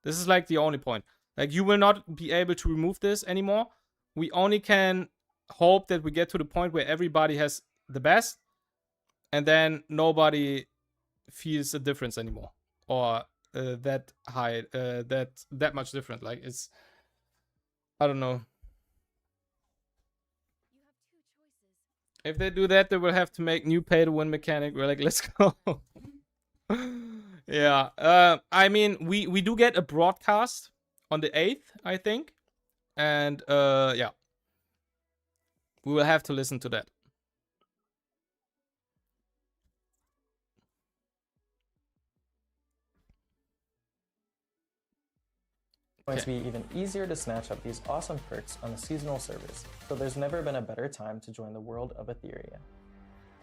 This is like the only point. Like, you will not be able to remove this anymore. We only can hope that we get to the point where everybody has the best, and then nobody feels a difference anymore, or that high, that much different. Like, it's, I don't know. You have two choices. If they do that, they will have to make new pay to win mechanic. We're like, let's go. Yeah. I mean, we do get a broadcast on the 8th, I think, and yeah, we will have to listen to that. It's going to be even easier to snatch up these awesome perks on the seasonal servers, so there's never been a better time to join the world of Etheria.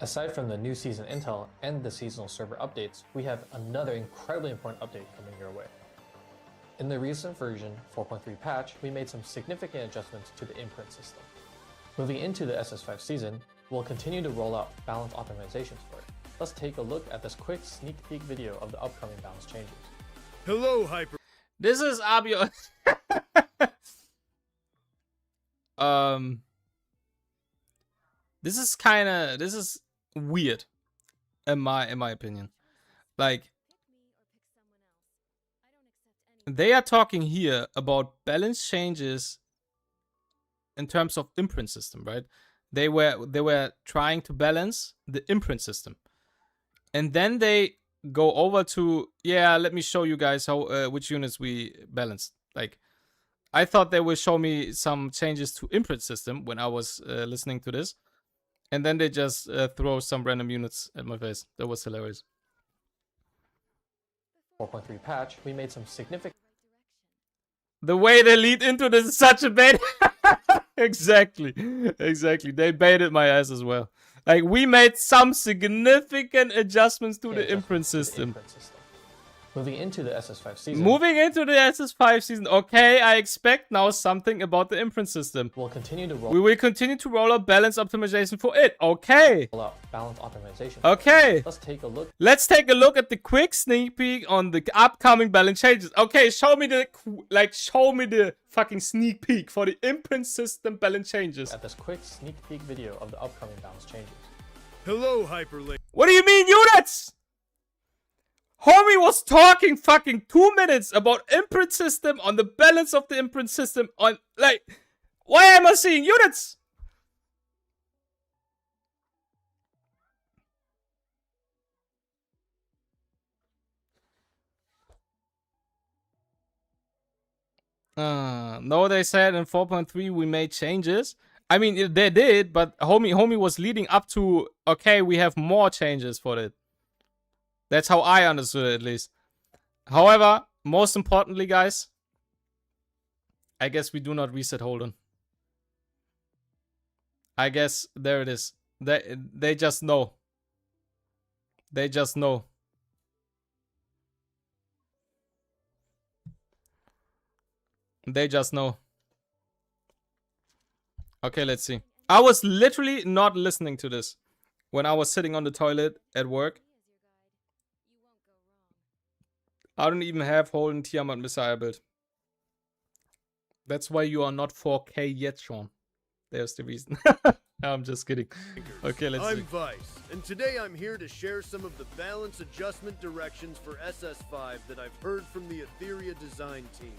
Aside from the new season intel and the seasonal server updates, we have another incredibly important update coming your way. In the recent version 4.3 patch, we made some significant adjustments to the imprint system. Moving into the SS5 season, we'll continue to roll out balance optimizations for it. Let's take a look at this quick sneak peek video of the upcoming balance changes. Hello, Hyper. This is Abio. This is weird, in my opinion. Like, Pick me or pick someone else. I don't accept any. they are talking here about balance changes in terms of imprint system, right? They were trying to balance the imprint system, and then they go over to, yeah, let me show you guys how which units we balanced. Like, I thought they will show me some changes to imprint system when I was listening to this, and then they just throw some random units at my face. That was hilarious. 4.3 patch, we made some significant The way they lead into this is such a bait. Exactly. They baited my ass as well. Like, we made some significant adjustments to the imprint system. Moving into the SS5 season, Moving into the SS5 season, okay, I expect now something about the imprint system. we'll continue to We will continue to roll out balance optimization for it. Okay. roll out balance optimization. Okay. Let's take a look Let's take a look at the quick sneak peek on the upcoming balance changes. Okay, show me the fucking sneak peek for the imprint system balance changes. at this quick sneak peek video of the upcoming balance changes. Hello, Hyperlink. What do you mean, units? Homie was talking fucking 2 minutes about imprint system, on the balance of the imprint system, on, like, why am I seeing units? No, they said in 4.3 we made changes. I mean, they did, but homie was leading up to, okay, we have more changes for it. That's how I understood it, at least. However, most importantly, guys, I guess we do not reset Holden. I guess there it is. They just know. They just know. They just know. Okay, let's see. I was literally not listening to this when I was sitting on the toilet at work. I don't even have Holden Tiamat Messiah build. That's why you are not 4K yet, Sean. There's the reason. I'm just kidding. Okay, let's I'm see. Vice, and today I'm here to share some of the balance adjustment directions for SS5 that I've heard from the Etheria design team.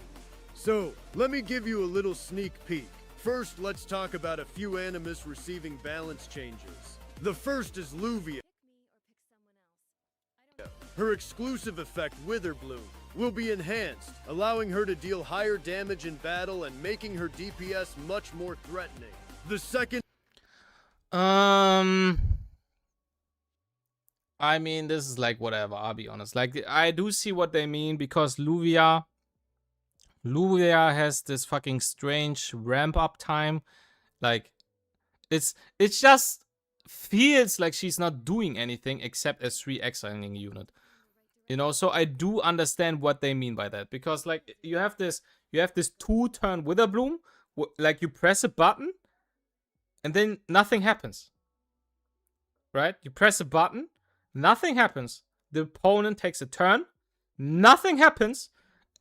So, let me give you a little sneak peek. First, let's talk about a few Animus receiving balance changes. The first is Luvia. Pick me or pick someone else. I don't. Her exclusive effect, Wither Bloom, will be enhanced, allowing her to deal higher damage in battle and making her DPS much more threatening. The second I mean, this is like whatever, I'll be honest. Like, I do see what they mean, because Luvia has this fucking strange ramp up time. Like, it's just feels like she's not doing anything except as 3 exiling unit. You know, so I do understand what they mean by that, because like you have this 2-turn Wither Bloom, like you press a button and then nothing happens. right? You press a button, nothing happens. The opponent takes a turn, nothing happens,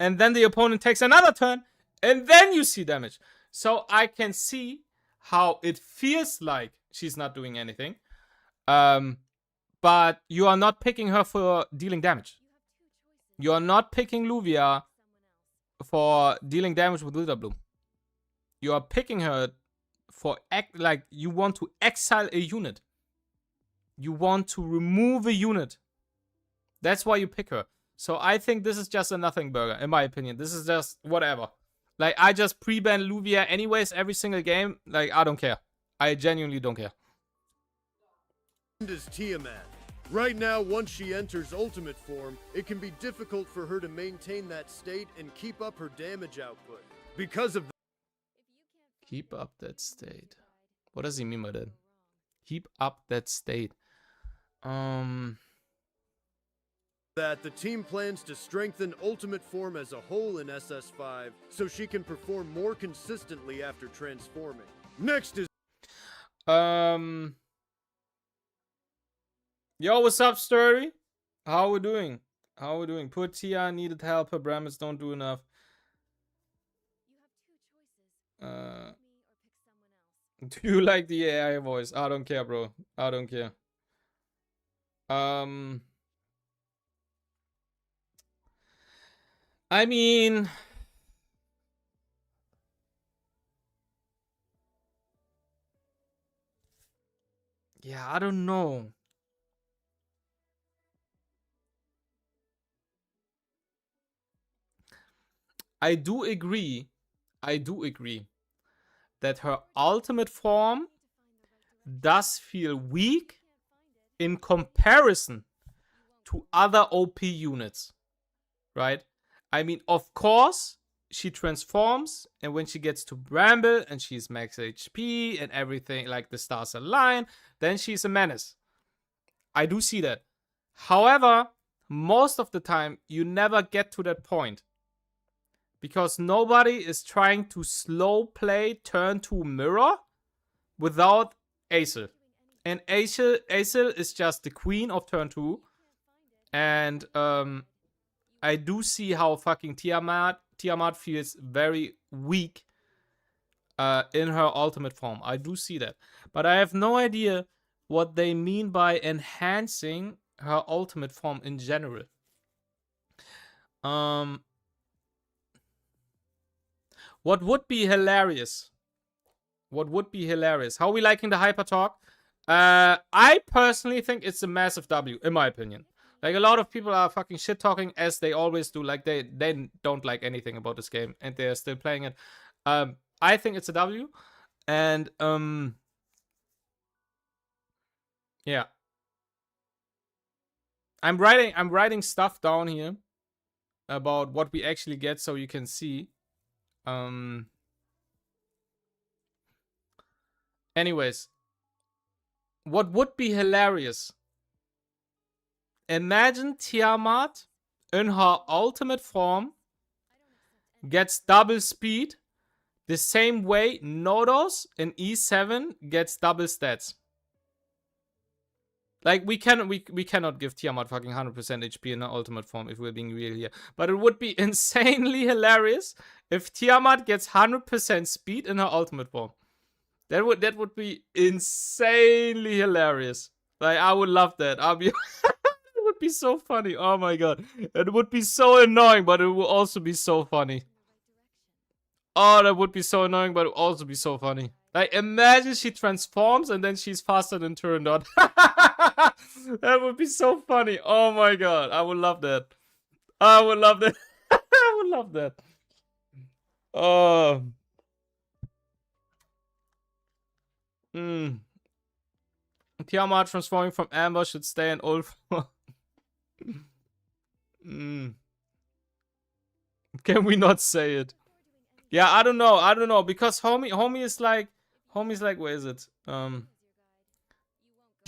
and then the opponent takes another turn, and then you see damage. So I can see how it feels like she's not doing anything. But you are not picking her for dealing damage. You are not picking Luvia for dealing damage with Witherbloom. You are picking her for like you want to exile a unit. You want to remove a unit. That's why you pick her. So I think this is just a nothing burger, in my opinion. This is just whatever. Like, I just pre-ban Luvia anyways every single game. Like, I don't care. I genuinely don't care. Is Tiamat. Right now, once she enters ultimate form, it can be difficult for her to maintain that state and keep up her damage output. Because of Keep up that state. What does he mean by that? Keep up that state. that, the team plans to strengthen ultimate form as a whole in SS5 so she can perform more consistently after transforming. Next is Yo, what's up, Sturdy? How we doing? How we doing? Poor Tia needed help. Her Brahmins don't do enough. Do you like the AI voice? I don't care, bro. I don't care. I mean, yeah, I don't know. I do agree that her ultimate form does feel weak in comparison to other OP units, right? I mean, of course, she transforms, and when she gets to Bramble and she's max HP and everything, like the stars align, then she's a menace. I do see that. However, most of the time, you never get to that point. Because nobody is trying to slow play turn 2 mirror without Aesir. And Aesir is just the queen of turn 2. And I do see how fucking Tiamat feels very weak in her ultimate form. I do see that. But I have no idea what they mean by enhancing her ultimate form in general. What would be hilarious? What would be hilarious? How are we liking the hyper talk? I personally think it's a massive W, in my opinion. Like, a lot of people are fucking shit talking as they always do. Like, they don't like anything about this game and they're still playing it. I think it's a W. And yeah. I'm writing stuff down here about what we actually get so you can see. Anyways, what would be hilarious? Imagine Tiamat in her ultimate form gets double speed the same way Nodos in E7 gets double stats. Like, we cannot give Tiamat fucking 100% HP in her ultimate form if we're being real here. But it would be insanely hilarious if Tiamat gets 100% speed in her ultimate form. That would be insanely hilarious. Like, I would love that. It would be so funny. Oh my god. It would be so annoying, but it would also be so funny. Oh, that would be so annoying, but it would also be so funny. Like, imagine she transforms and then she's faster than Turandot. That would be so funny. Oh my god. I would love that. I would love that. I would love that. Oh. Tiamat transforming from Amber should stay in old form. Can we not say it? Yeah, I don't know. Because homie is like, where is it?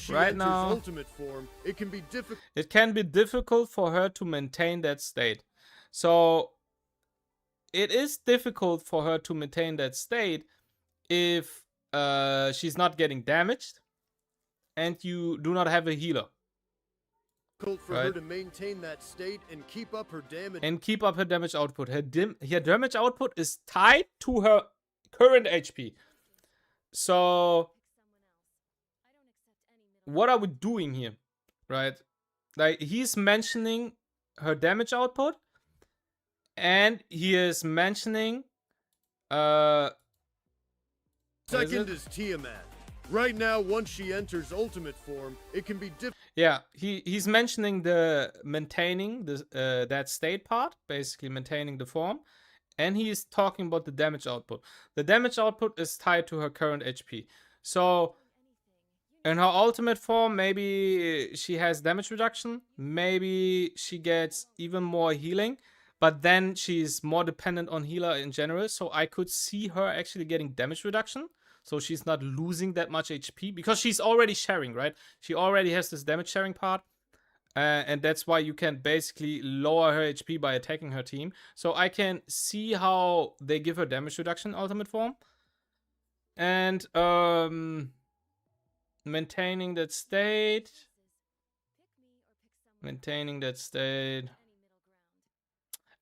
Right now, ultimate form, it can be difficult for her to maintain that state. So it is difficult for her to maintain that state if she's not getting damaged and you do not have a healer. Difficult for her to maintain that state and keep up her damage. And keep up her damage output. Her damage output is tied to her current HP. So what are we doing here? Right? Like, he's mentioning her damage output, and he is mentioning Second is Tiamat. Right now, once she enters ultimate form, it can be difficult. Yeah, he's mentioning the maintaining the that state part, basically maintaining the form, and he's talking about the damage output. The damage output is tied to her current HP. So in her ultimate form, maybe she has damage reduction, maybe she gets even more healing, but then she's more dependent on healer in general. So I could see her actually getting damage reduction. So she's not losing that much HP because she's already sharing, right? She already has this damage sharing part. And that's why you can basically lower her HP by attacking her team. So I can see how they give her damage reduction ultimate form. And maintaining that state. Maintaining that state.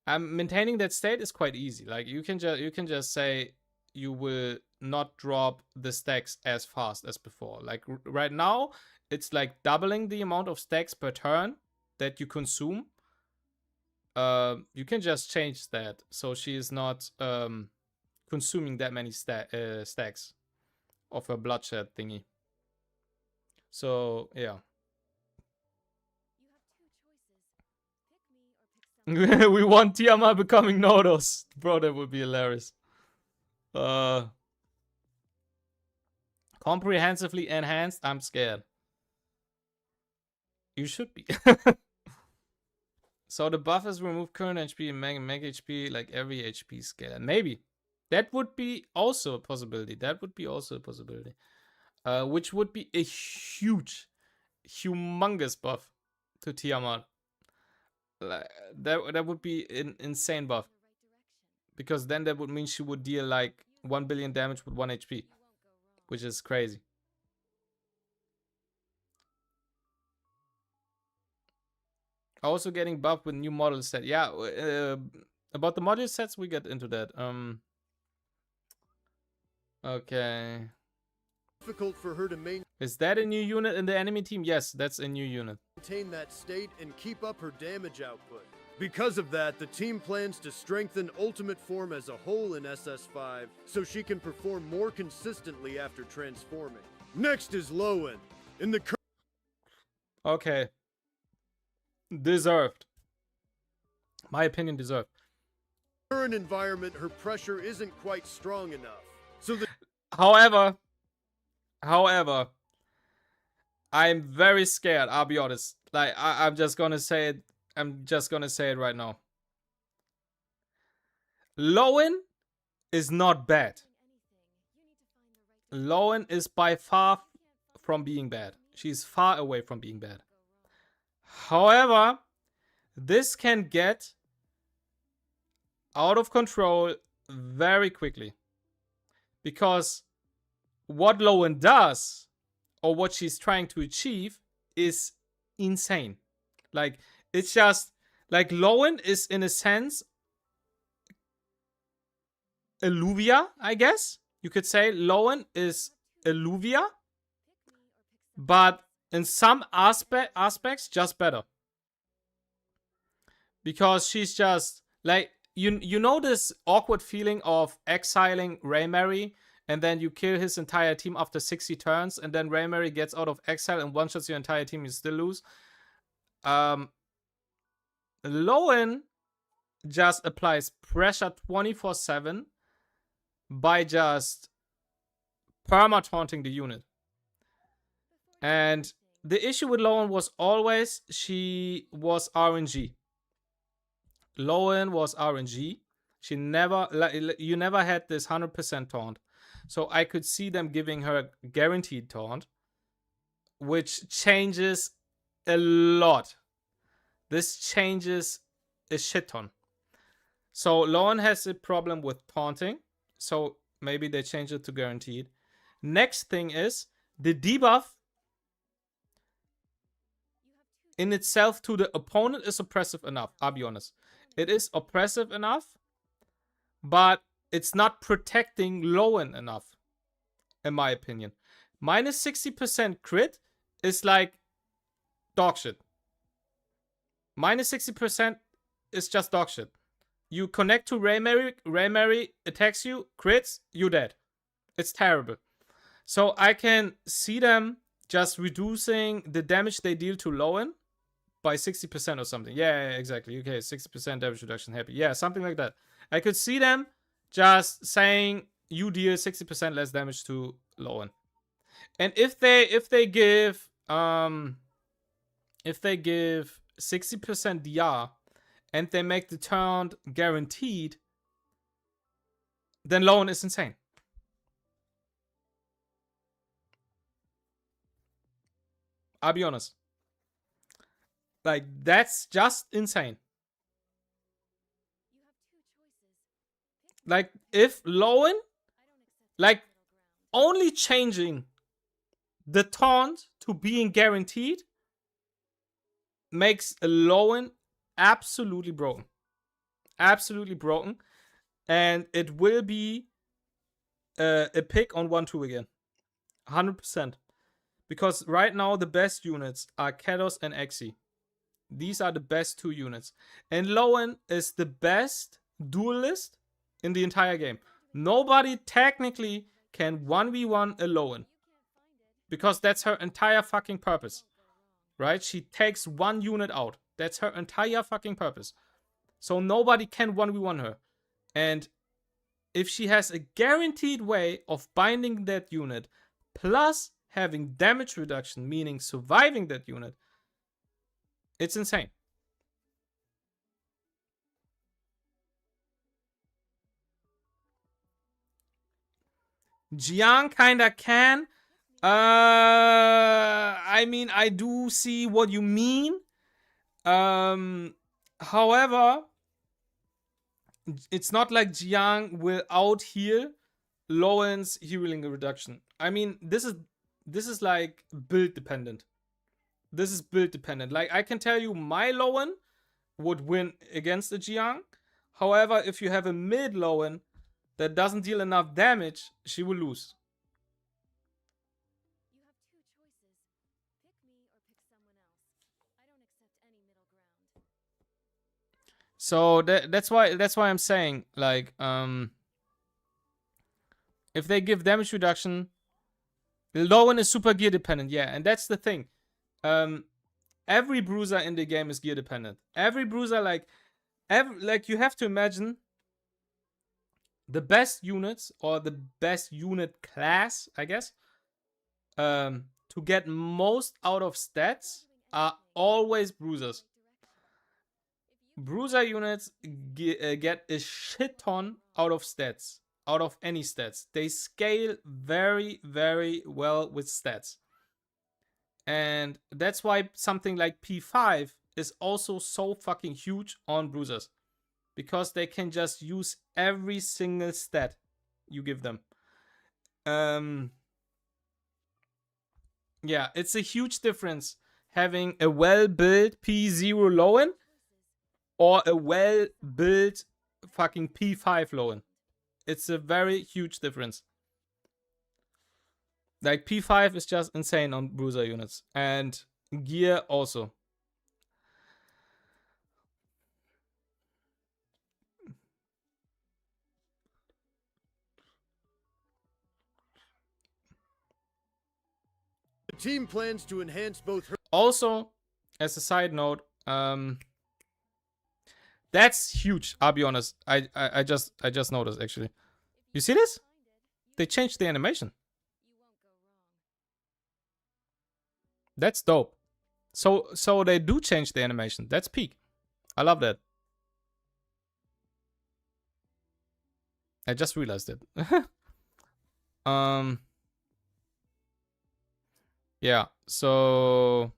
Maintaining that state is quite easy. Like, you can just say you will not drop the stacks as fast as before. Like right now, it's like doubling the amount of stacks per turn that you consume. You can just change that so she is not consuming that many stacks of her bloodshed thingy. So yeah. We want Tiamat becoming Nodos. Bro, that would be hilarious. Comprehensively enhanced? I'm scared. You should be. So the buffers remove current HP and make HP like every HP scaler. Maybe. That would be also a possibility. Which would be a huge, humongous buff to Tiamat. That would be an insane buff. Because then that would mean she would deal like 1 billion damage with 1 HP. Which is crazy. Also getting buffed with new model set. Yeah, about the module sets, we get into that. Okay. Difficult for her to Is that a new unit in the enemy team? Yes, that's a new unit. maintain that state and keep up her damage output. Because of that, the team plans to strengthen Ultimate Form as a whole in SS5 so she can perform more consistently after transforming. Next is Lowen. In the Okay. Deserved. My opinion, deserved. current environment, her pressure isn't quite strong enough. So the However, I'm very scared, I'll be honest. Like, I'm just gonna say it. I'm just gonna say it right now. Lowen is not bad. Lowen is by far from being bad. She's far away from being bad. However, this can get out of control very quickly. Because what Lowen does, or what she's trying to achieve, is insane. Like, it's just, like, Lowen is, in a sense, Alluvia, I guess. You could say Lowen is Alluvia, but in some aspects, just better. Because she's just, like, you know this awkward feeling of exiling Raymary, and then you kill his entire team after 60 turns, and then Raymary gets out of exile and one-shots your entire team, you still lose. Lowen just applies pressure 24/7 by just perma-taunting the unit. And the issue with Lowen was always she was RNG. Lowen was RNG. She never, you never had this 100% taunt. So I could see them giving her guaranteed taunt, which changes a lot. This changes a shit ton. So Lowen has a problem with taunting. So maybe they change it to guaranteed. Next thing is the debuff in itself to the opponent is oppressive enough. I'll be honest. It is oppressive enough, but it's not protecting Lowen enough, in my opinion. Minus 60% crit is like dog shit. Minus 60% is just dog shit. You connect to Raymary attacks you, crits, you dead. It's terrible. So I can see them just reducing the damage they deal to Lowen by 60% or something. Yeah, exactly. Okay, 60% damage reduction, happy. Yeah, something like that. I could see them just saying you deal 60% less damage to Lowen. And if they give 60% DR and they make the turn guaranteed, then Lowen is insane. I'll be honest. Like, that's just insane. Like, if Lowen, like, only changing the taunt to being guaranteed makes Lowen absolutely broken. Absolutely broken. And it will be a pick on 1-2 again. 100%. Because right now the best units are Kados and Exi. These are the best 2 units. And Lowen is the best duelist in the entire game. Nobody technically can 1v1 a Lowen. Because that's her entire fucking purpose. Right? She takes 1 unit out. That's her entire fucking purpose. So nobody can 1v1 her. And if she has a guaranteed way of binding that unit, plus having damage reduction, meaning surviving that unit, it's insane. Jiang kinda can. I mean, I do see what you mean. However, it's not like Jiang will out heal Lowen's healing reduction. I mean, this is like build dependent. This is build dependent. Like, I can tell you my Lowen would win against the Jiang. However, if you have a mid Lowen that doesn't deal enough damage, she will lose. You have 2 choices. Pick me or pick someone else. I don't accept any middle ground. So that's why I'm saying, like, if they give damage reduction, Lowen is super gear dependent, yeah, and that's the thing. Every bruiser in the game is gear dependent. Every bruiser, like you have to imagine the best units or the best unit class, I guess, to get most out of stats are always bruisers. Bruiser units get a shit ton out of stats, out of any stats. They scale very, very well with stats. And that's why something like P5 is also so fucking huge on bruisers. Because they can just use every single stat you give them. Yeah, it's a huge difference having a well-built P0 Lowen or a well-built fucking P5 Lowen. It's a very huge difference. Like, P5 is just insane on bruiser units. And gear also. The team plans to enhance both her. Also, as a side note, that's huge. I'll be honest. I just noticed, actually. You see this? They changed the animation. That's dope. So they do change the animation. That's peak. I love that. I just realized it. Yeah, so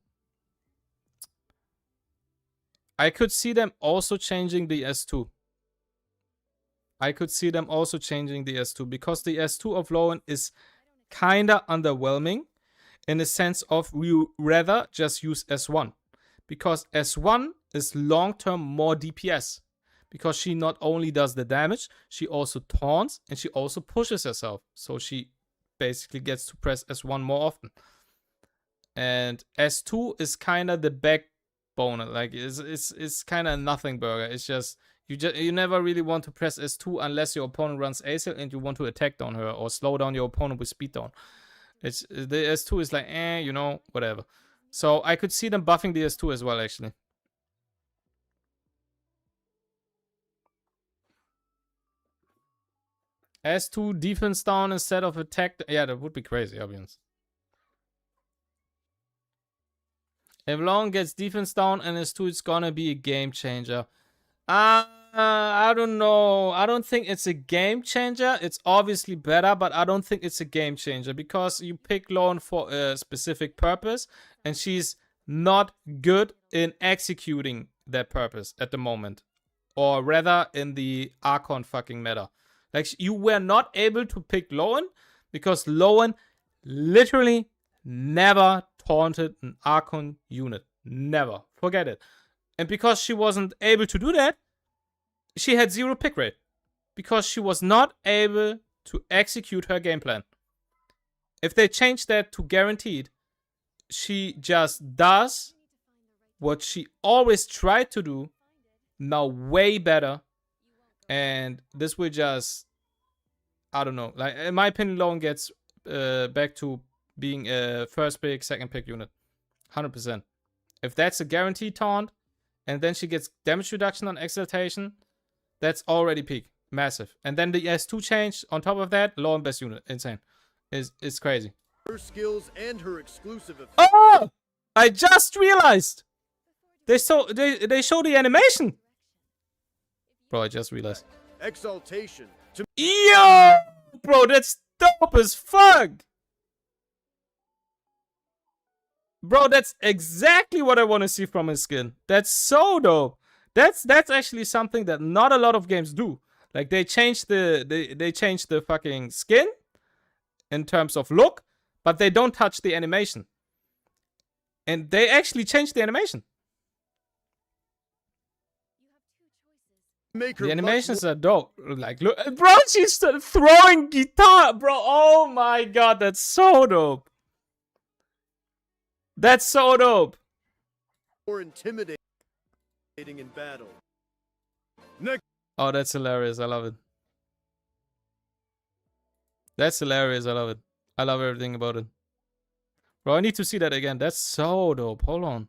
I could see them also changing the S2. I could see them also changing the S2 because the S2 of Lowen is kinda underwhelming in the sense of we rather just use S1 because S1 is long-term more DPS. Because she not only does the damage, she also taunts and she also pushes herself. So she basically gets to press S1 more often. And S2 is kind of the backbone. Like it's kind of nothing burger. It's just you never really want to press S2 unless your opponent runs ASL and you want to attack down her or slow down your opponent with speed down. It's the S2 is like you know, whatever. So I could see them buffing the S2 as well, actually. S2 defense down instead of attack. Yeah, that would be crazy, I'll be honest. If Long gets defense down and S2, it's gonna be a game changer. I don't know. I don't think it's a game changer. It's obviously better, but I don't think it's a game changer because you pick Lauren for a specific purpose and she's not good in executing that purpose at the moment. Or rather in the Archon fucking meta. Like, you were not able to pick Lauren because Lauren literally never taunted an Archon unit. Never. Forget it. And because she wasn't able to do that, she had 0 pick rate. Because she was not able to execute her game plan. If they change that to guaranteed, she just does what she always tried to do, now way better. And this will just, I don't know. Like, in my opinion, Lauren gets back to being a first pick, second pick unit. 100%. If that's a guaranteed taunt, and then she gets damage reduction on exaltation, that's already peak. Massive. And then the S2 change on top of that, Lauren best unit. Insane. It's crazy. Her skills and her exclusive effects. Oh! I just realized! They show the animation! Bro, I just realized. Exaltation. To Yo! Bro, that's dope as fuck! Bro, that's exactly what I want to see from his skin. That's so dope. That's actually something that not a lot of games do. Like, they change the fucking skin in terms of look, but they don't touch the animation. And they actually changed the animation. make her The much animations are dope. Like, look, bro, she's throwing guitar, bro. Oh my god, that's so dope. That's so dope. more intimidating in battle. Next, Oh, that's hilarious. I love it. That's hilarious. I love it. I love everything about it. Bro, I need to see that again. That's so dope. Hold on.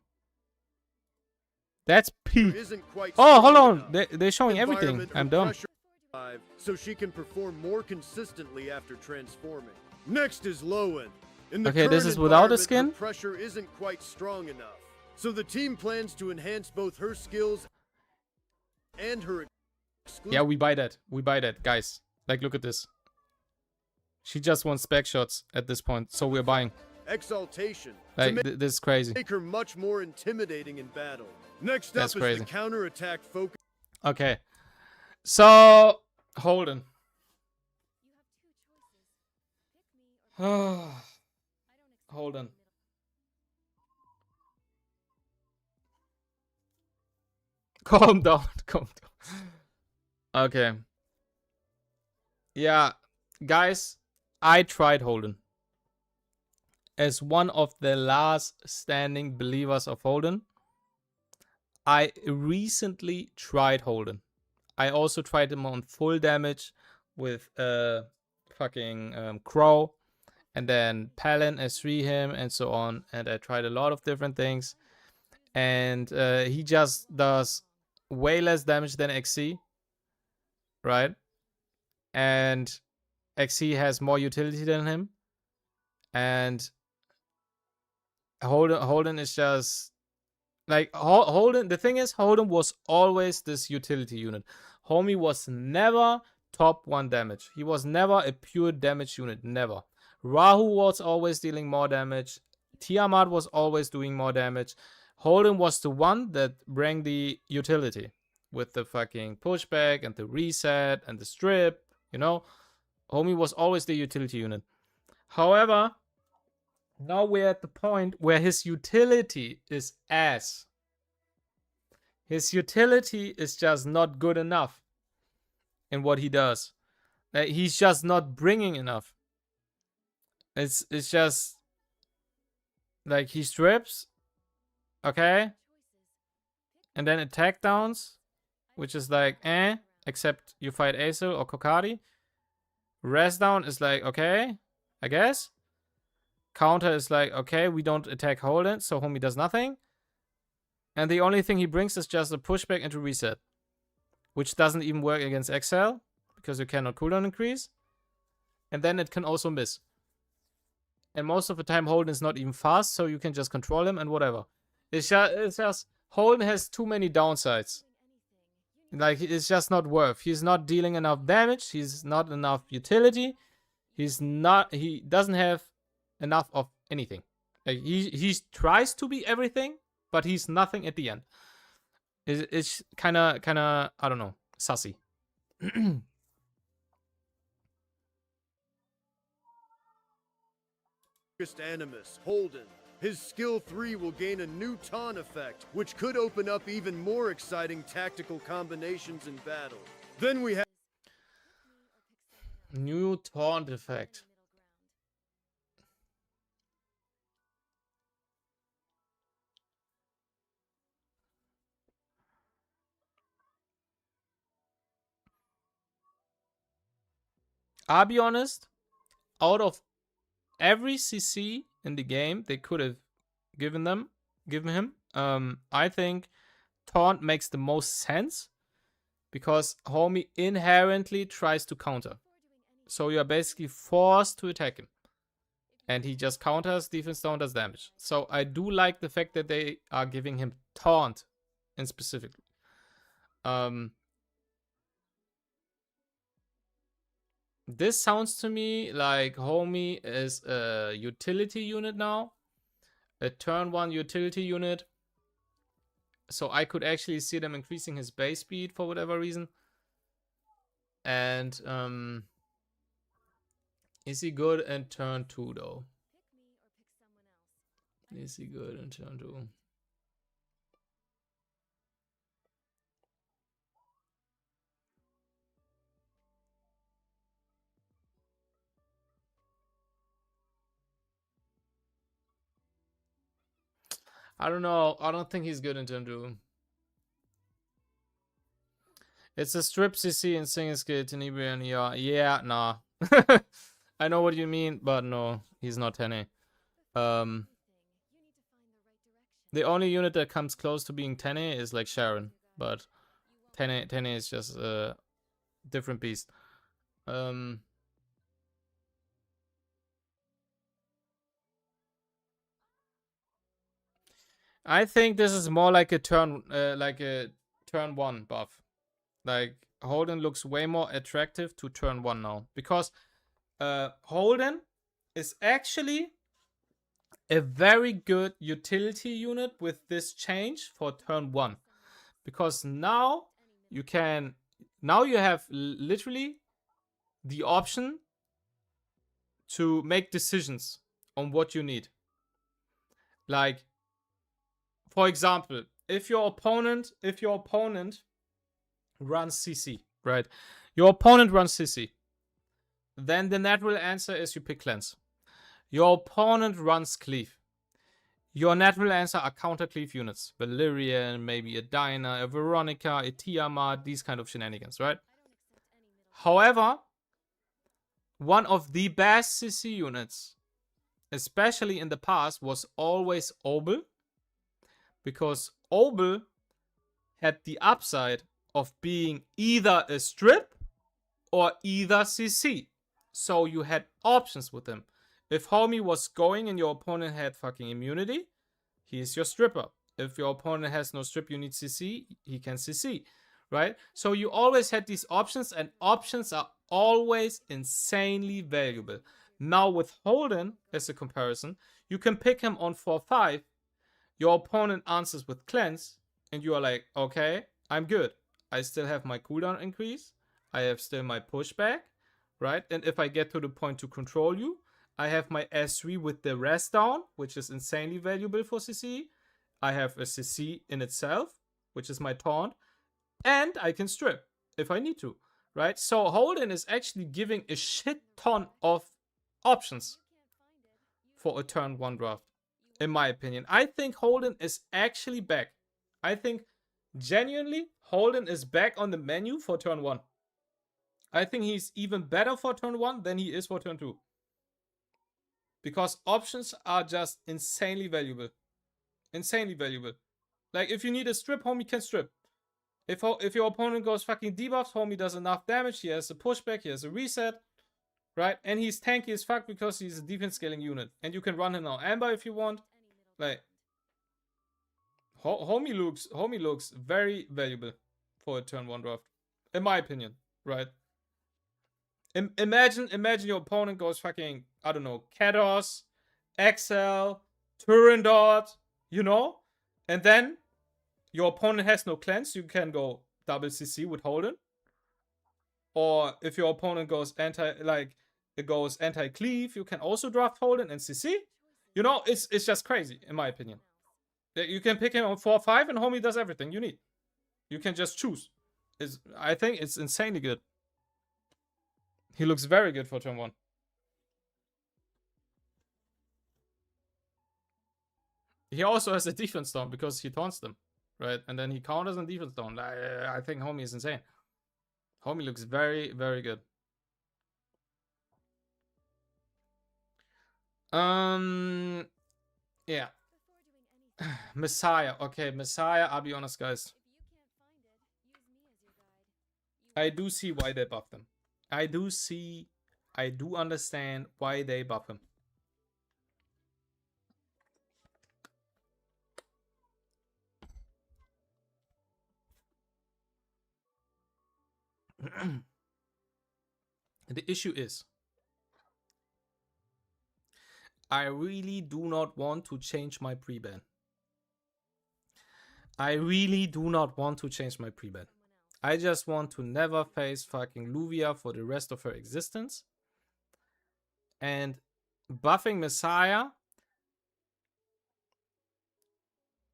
That's peak. isn't quite Oh, hold strong on. enough. They're showing everything. Environment I'm or done. pressure five, so she can perform more consistently after transforming. Next is Lowen. In the Okay, this current is without a environment, skin? her pressure isn't quite strong enough. So the team plans to enhance both her skills and her exclusive. Yeah, we buy that. We buy that, guys. Like, look at this. She just wants spec shots at this point, so we're buying. Exaltation. Like, to this is crazy. make her much more intimidating in battle. Next That's up is crazy. the counterattack focus. Okay. So, Holden. Holden. Calm down. Calm down. Okay. Yeah, guys, I tried Holden. As one of the last standing believers of Holden, I recently tried Holden. I also tried him on full damage with fucking Crow, and then Palin S3 him, and so on. And I tried a lot of different things, and he just does way less damage than XC, right? And XC has more utility than him, and Holden is just like Holden. The thing is, Holden was always this utility unit. Homie was never top 1 damage. He was never a pure damage unit. Never. Rahu was always dealing more damage. Tiamat was always doing more damage. Holden was the one that bring the utility with the fucking pushback and the reset and the strip. You know, Homie was always the utility unit. However, now we're at the point where his utility is ass. His utility is just not good enough in what he does. He's just not bringing enough. It's just like he strips, okay, and then attack downs, which is like except you fight Aesir or Kokari. Rest down is like okay, I guess. Counter is like okay, we don't attack Holden, so homie does nothing. And the only thing he brings is just a pushback into reset, which doesn't even work against Excel because you cannot cooldown increase. And then it can also miss. And most of the time Holden is not even fast, so you can just control him and whatever. It's just Holden has too many downsides. Like, it's just not worth. He's not dealing enough damage. He's not enough utility. He doesn't have enough of anything. Like, he tries to be everything, but he's nothing at the end. It's kind of, I don't know, sussy. Animus, Holden. His skill 3 will gain a new taunt effect, which could open up even more exciting tactical combinations in battle. Then we have New taunt effect. I'll be honest, out of every CC in the game they could have given him, I think taunt makes the most sense because homie inherently tries to counter. So you're basically forced to attack him. And he just counters, defense down, does damage. So I do like the fact that they are giving him taunt in specifically. This sounds to me like homie is a utility unit now. A turn 1 utility unit. So I could actually see them increasing his base speed for whatever reason. And is he good in turn 2 though? Is he good in turn 2? I don't know. I don't think he's good in turn 2. It's a strip CC and single skill Tenebrian. Yeah, nah. I know what you mean, but no, he's not 10A. The only unit that comes close to being 10A is like Sharon, but 10A is just a different beast. I think this is more like a turn 1 buff. Like Holden looks way more attractive to turn 1 now because Holden is actually a very good utility unit with this change for turn 1 because now you have literally the option to make decisions on what you need. Like, for example, if your opponent runs CC, right? Your opponent runs CC. Then the natural answer is you pick Cleanse. Your opponent runs Cleave. Your natural answer are counter Cleave units. Valyrian, maybe a Dinah, a Veronica, a Tiamat, these kind of shenanigans, right? However, one of the best CC units, especially in the past, was always Obel. Because Obel had the upside of being either a strip or either CC. So you had options with him. If homie was going and your opponent had fucking immunity, he's your stripper. If your opponent has no strip, you need CC, he can CC, right? So you always had these options, and options are always insanely valuable. Now with Holden, as a comparison, you can pick him on 4-5. Your opponent answers with Cleanse, and you are like, okay, I'm good. I still have my cooldown increase. I have still my pushback, right? And if I get to the point to control you, I have my S3 with the rest down, which is insanely valuable for CC. I have a CC in itself, which is my taunt, and I can strip if I need to, right? So Holden is actually giving a shit ton of options for a turn 1 draft, in my opinion. I think Holden is actually back. I think genuinely Holden is back on the menu for turn 1. I think he's even better for turn 1 than he is for turn 2. Because options are just insanely valuable. Insanely valuable. Like, if you need a strip, homie can strip. If your opponent goes fucking debuffs, homie does enough damage. He has a pushback, he has a reset. Right? And he's tanky as fuck because he's a defense scaling unit. And you can run him now Amber if you want. Like, homie looks very valuable for a turn 1 draft. In my opinion. Right? Imagine your opponent goes fucking, I don't know, Kados, Excel, Turandot, you know? And then your opponent has no cleanse, you can go double CC with Holden. Or if your opponent goes anti-cleave, you can also draft Holden and CC. You know, it's just crazy, in my opinion. You can pick him on 4-5 and homie does everything you need. You can just choose. I think it's insanely good. He looks very good for turn 1. He also has a defense down because he taunts them, right? And then he counters on defense down. I think homie is insane. Homie looks very, very good. Yeah. Messiah. Okay, Messiah, I'll be honest, guys. I do see why they buffed him. I do understand why they buff him. The issue is, I really do not want to change my pre-ban. I really do not want to change my pre-ban. I just want to never face fucking Luvia for the rest of her existence. And buffing Messiah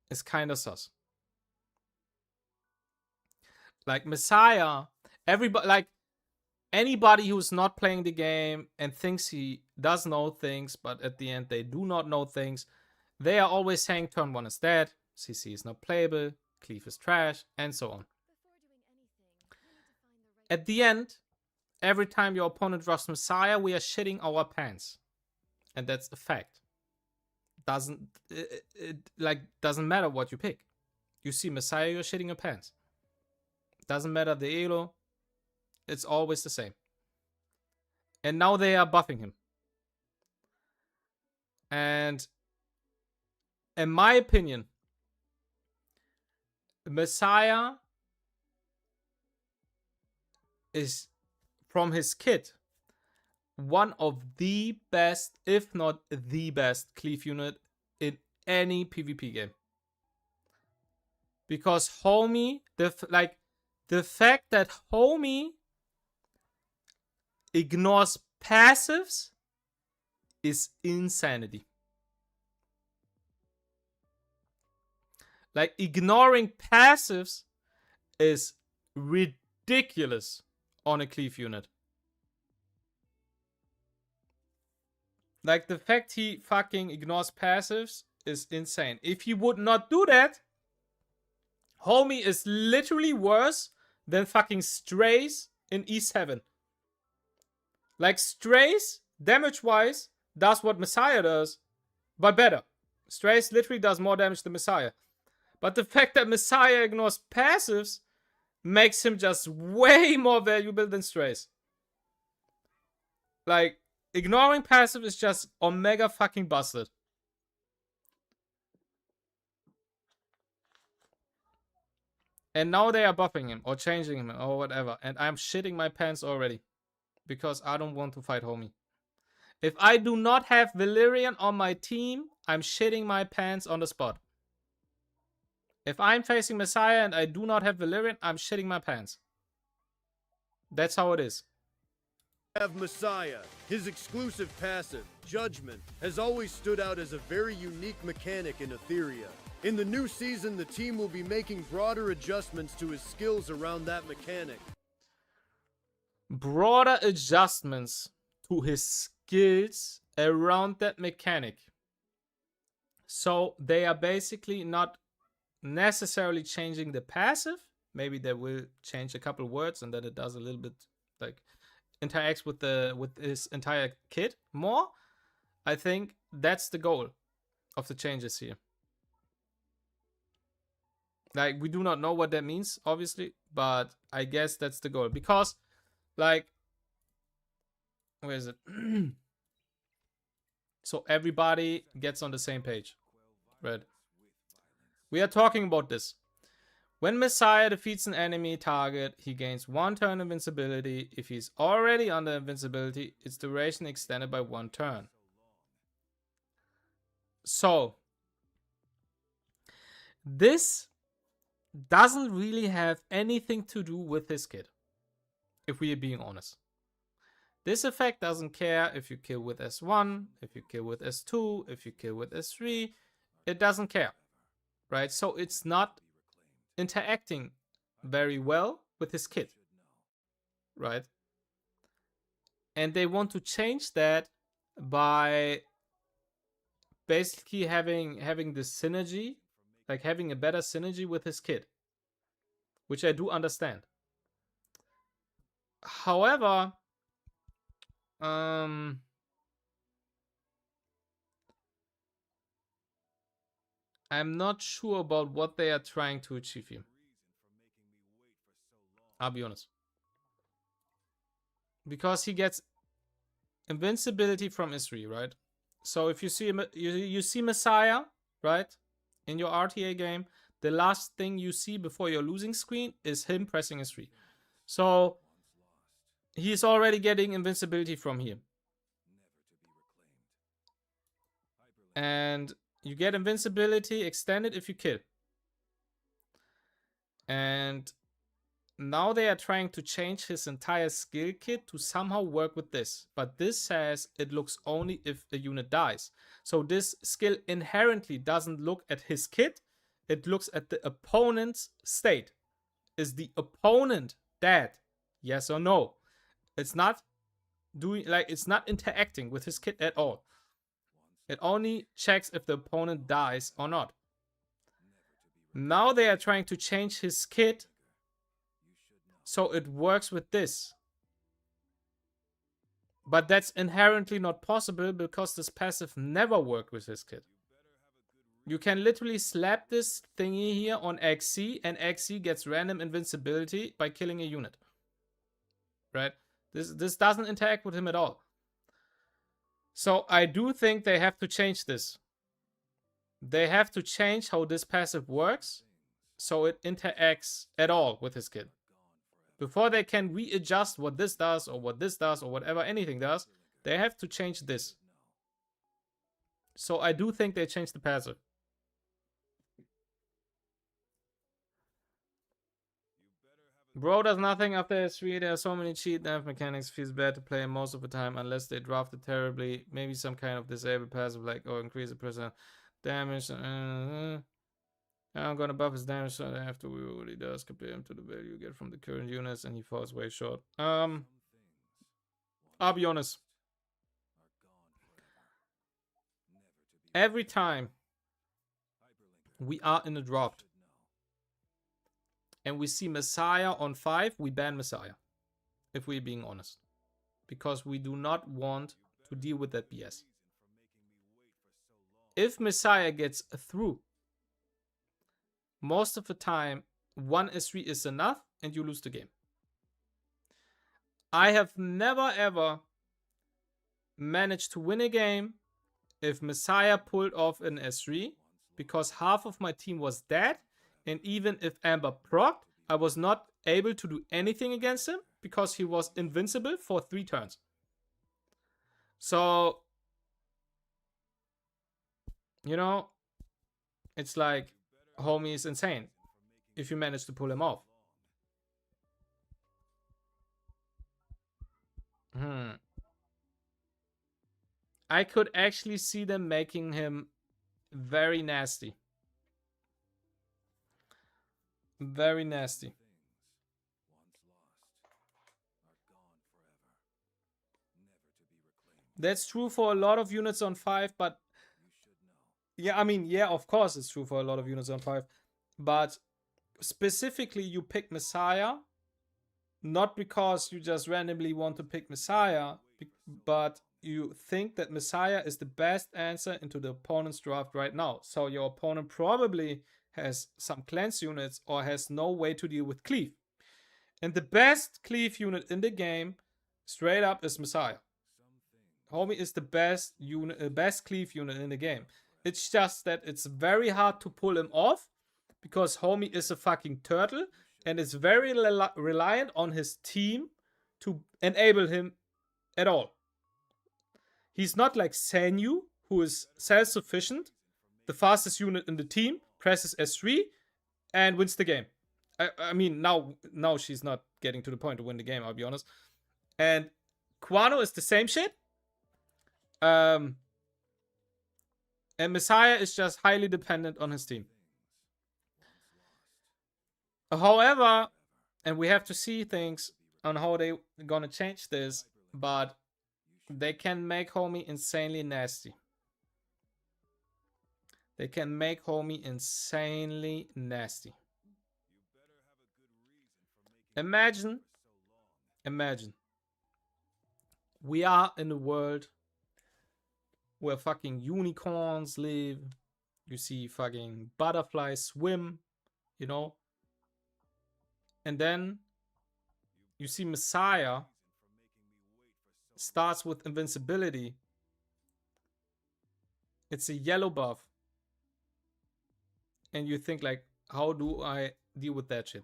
is kind of sus. Like Messiah, everybody, like anybody who's not playing the game and thinks he does know things, but at the end they do not know things, they are always saying turn 1 is dead, CC is not playable, cleave is trash, and so on. At the end, every time your opponent drafts Messiah, we are shitting our pants. And that's a fact. Doesn't matter what you pick. You see Messiah, you're shitting your pants. Doesn't matter the elo. It's always the same. And now they are buffing him. And in my opinion, Messiah is, from his kit, one of the best, if not the best, cleave unit in any PvP game. Because homie, the fact that homie ignores passives is insanity. Like, ignoring passives is ridiculous on a cleave unit. Like, the fact he fucking ignores passives is insane. If he would not do that, homie is literally worse than fucking Strays in E7. Like, Strays, damage-wise, does what Messiah does, but better. Strays literally does more damage than Messiah. But the fact that Messiah ignores passives makes him just way more valuable than Strays. Like, ignoring passive is just omega fucking busted. And now they are buffing him or changing him or whatever. And I'm shitting my pants already. Because I don't want to fight homie. If I do not have Valyrian on my team, I'm shitting my pants on the spot. If I'm facing Messiah and I do not have Valyrian, I'm shitting my pants. That's how it is. Have Messiah. His exclusive passive, Judgment, has always stood out as a very unique mechanic in Etheria. In the new season, the team will be making broader adjustments to his skills around that mechanic. Broader adjustments to his skills around that mechanic. So they are basically not necessarily changing the passive. Maybe they will change a couple words and then it does a little bit like interacts with his entire kit more. I think that's the goal of the changes here. Like, we do not know what that means, obviously, but I guess that's the goal. Because, like, where is it? So everybody gets on the same page. Right? We are talking about this. When Messiah defeats an enemy target, he gains 1 turn invincibility. If he's already under invincibility, its duration extended by 1 turn. So, this doesn't really have anything to do with his kit, if we are being honest. This effect doesn't care if you kill with S1, if you kill with S2, if you kill with S3. It doesn't care, right? So it's not interacting very well with his kit, right? And they want to change that by basically having this synergy, like having a better synergy with his kit, which I do understand. However, I'm not sure about what they are trying to achieve here. I'll be honest. Because he gets invincibility from S3, right? So if you see you see Messiah, right? In your RTA game, the last thing you see before your losing screen is him pressing S3. So he's already getting invincibility from here. And you get invincibility extended if you kill. And now they are trying to change his entire skill kit to somehow work with this. But this says it looks only if a unit dies. So this skill inherently doesn't look at his kit. It looks at the opponent's state. Is the opponent dead? Yes or no? It's not doing, like, it's not interacting with his kit at all. It only checks if the opponent dies or not. Now they are trying to change his kit so it works with this. But that's inherently not possible because this passive never worked with his kit. You can literally slap this thingy here on XC and XC gets random invincibility by killing a unit. Right? This doesn't interact with him at all. So I do think they have to change this. They have to change how this passive works so it interacts at all with his kit. Before they can readjust what this does or what this does or whatever anything does, they have to change this. So I do think they changed the passive. Bro does nothing after S3. There are so many cheat nav mechanics. Feels bad to play most of the time unless they drafted terribly. Maybe some kind of disabled passive like or increase the percent damage. I'm gonna buff his damage so that after we what he does compare him to the value you get from the current units and he falls way short. I'll be honest. Every time we are in a draft and we see Messiah on 5, we ban Messiah. If we're being honest. Because we do not want to deal with that BS. If Messiah gets through, most of the time, 1 S3 is enough and you lose the game. I have never ever managed to win a game if Messiah pulled off an S3 because half of my team was dead. And even if Amber procced, I was not able to do anything against him because he was invincible for 3 turns. So, you know, it's like, homie is insane if you manage to pull him off. I could actually see them making him very nasty. Very nasty. That's true for a lot of units on 5, but yeah, I mean, yeah, of course it's true for a lot of units on 5, but specifically you pick Messiah not because you just randomly want to pick Messiah, but you think that Messiah is the best answer into the opponent's draft right now. So your opponent probably has some cleanse units or has no way to deal with cleave. And the best cleave unit in the game, straight up, is Messiah. Homie is the best unit, best cleave unit in the game. It's just that it's very hard to pull him off because Homie is a fucking turtle and is very reliant on his team to enable him at all. He's not like Sanyu, who is self-sufficient, the fastest unit in the team, presses S3, and wins the game. I mean, now she's not getting to the point to win the game, I'll be honest. And Quano is the same shit. And Messiah is just highly dependent on his team. However, and we have to see things on how they're gonna change this, but they can make Homie insanely nasty. They can make Homie insanely nasty. Imagine. We are in a world where fucking unicorns live. You see fucking butterflies swim, you know. And then you see Messiah starts with invincibility. It's a yellow buff. And you think like, how do I deal with that shit?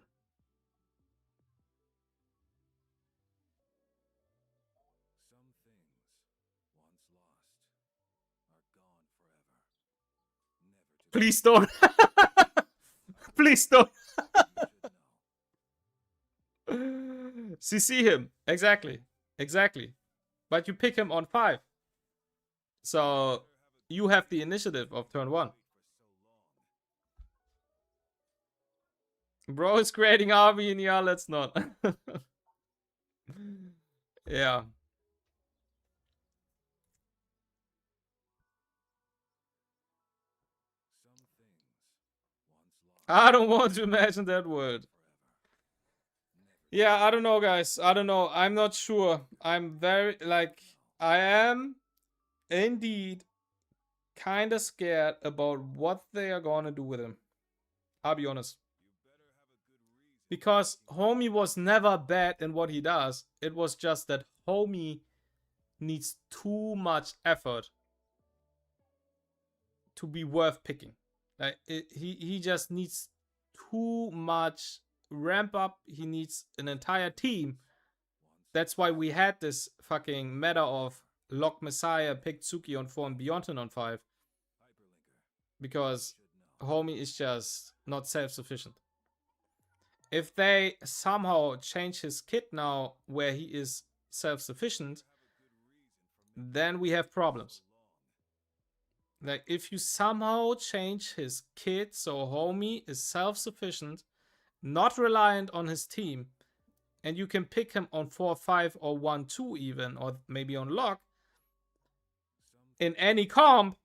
Please don't. Please don't. CC him. Exactly. But you pick him on 5. So you have the initiative of turn 1. Bro is creating RV and yeah, let's not. Yeah. I don't want to imagine that word. Yeah, I don't know, guys. I don't know. I'm not sure. I'm very, like, I am indeed kind of scared about what they are going to do with him. I'll be honest. Because Homie was never bad in what he does. It was just that Homie needs too much effort to be worth picking. Like he just needs too much ramp up. He needs an entire team. That's why we had this fucking meta of lock Messiah, pick Tsuki on 4 and Beyond on 5. Because Homie is just not self-sufficient. If they somehow change his kit now where he is self-sufficient, then we have problems. Like, if you somehow change his kit so Homie is self-sufficient, not reliant on his team, and you can pick him on 4-5 or 1-2 even, or maybe on lock, in any comp,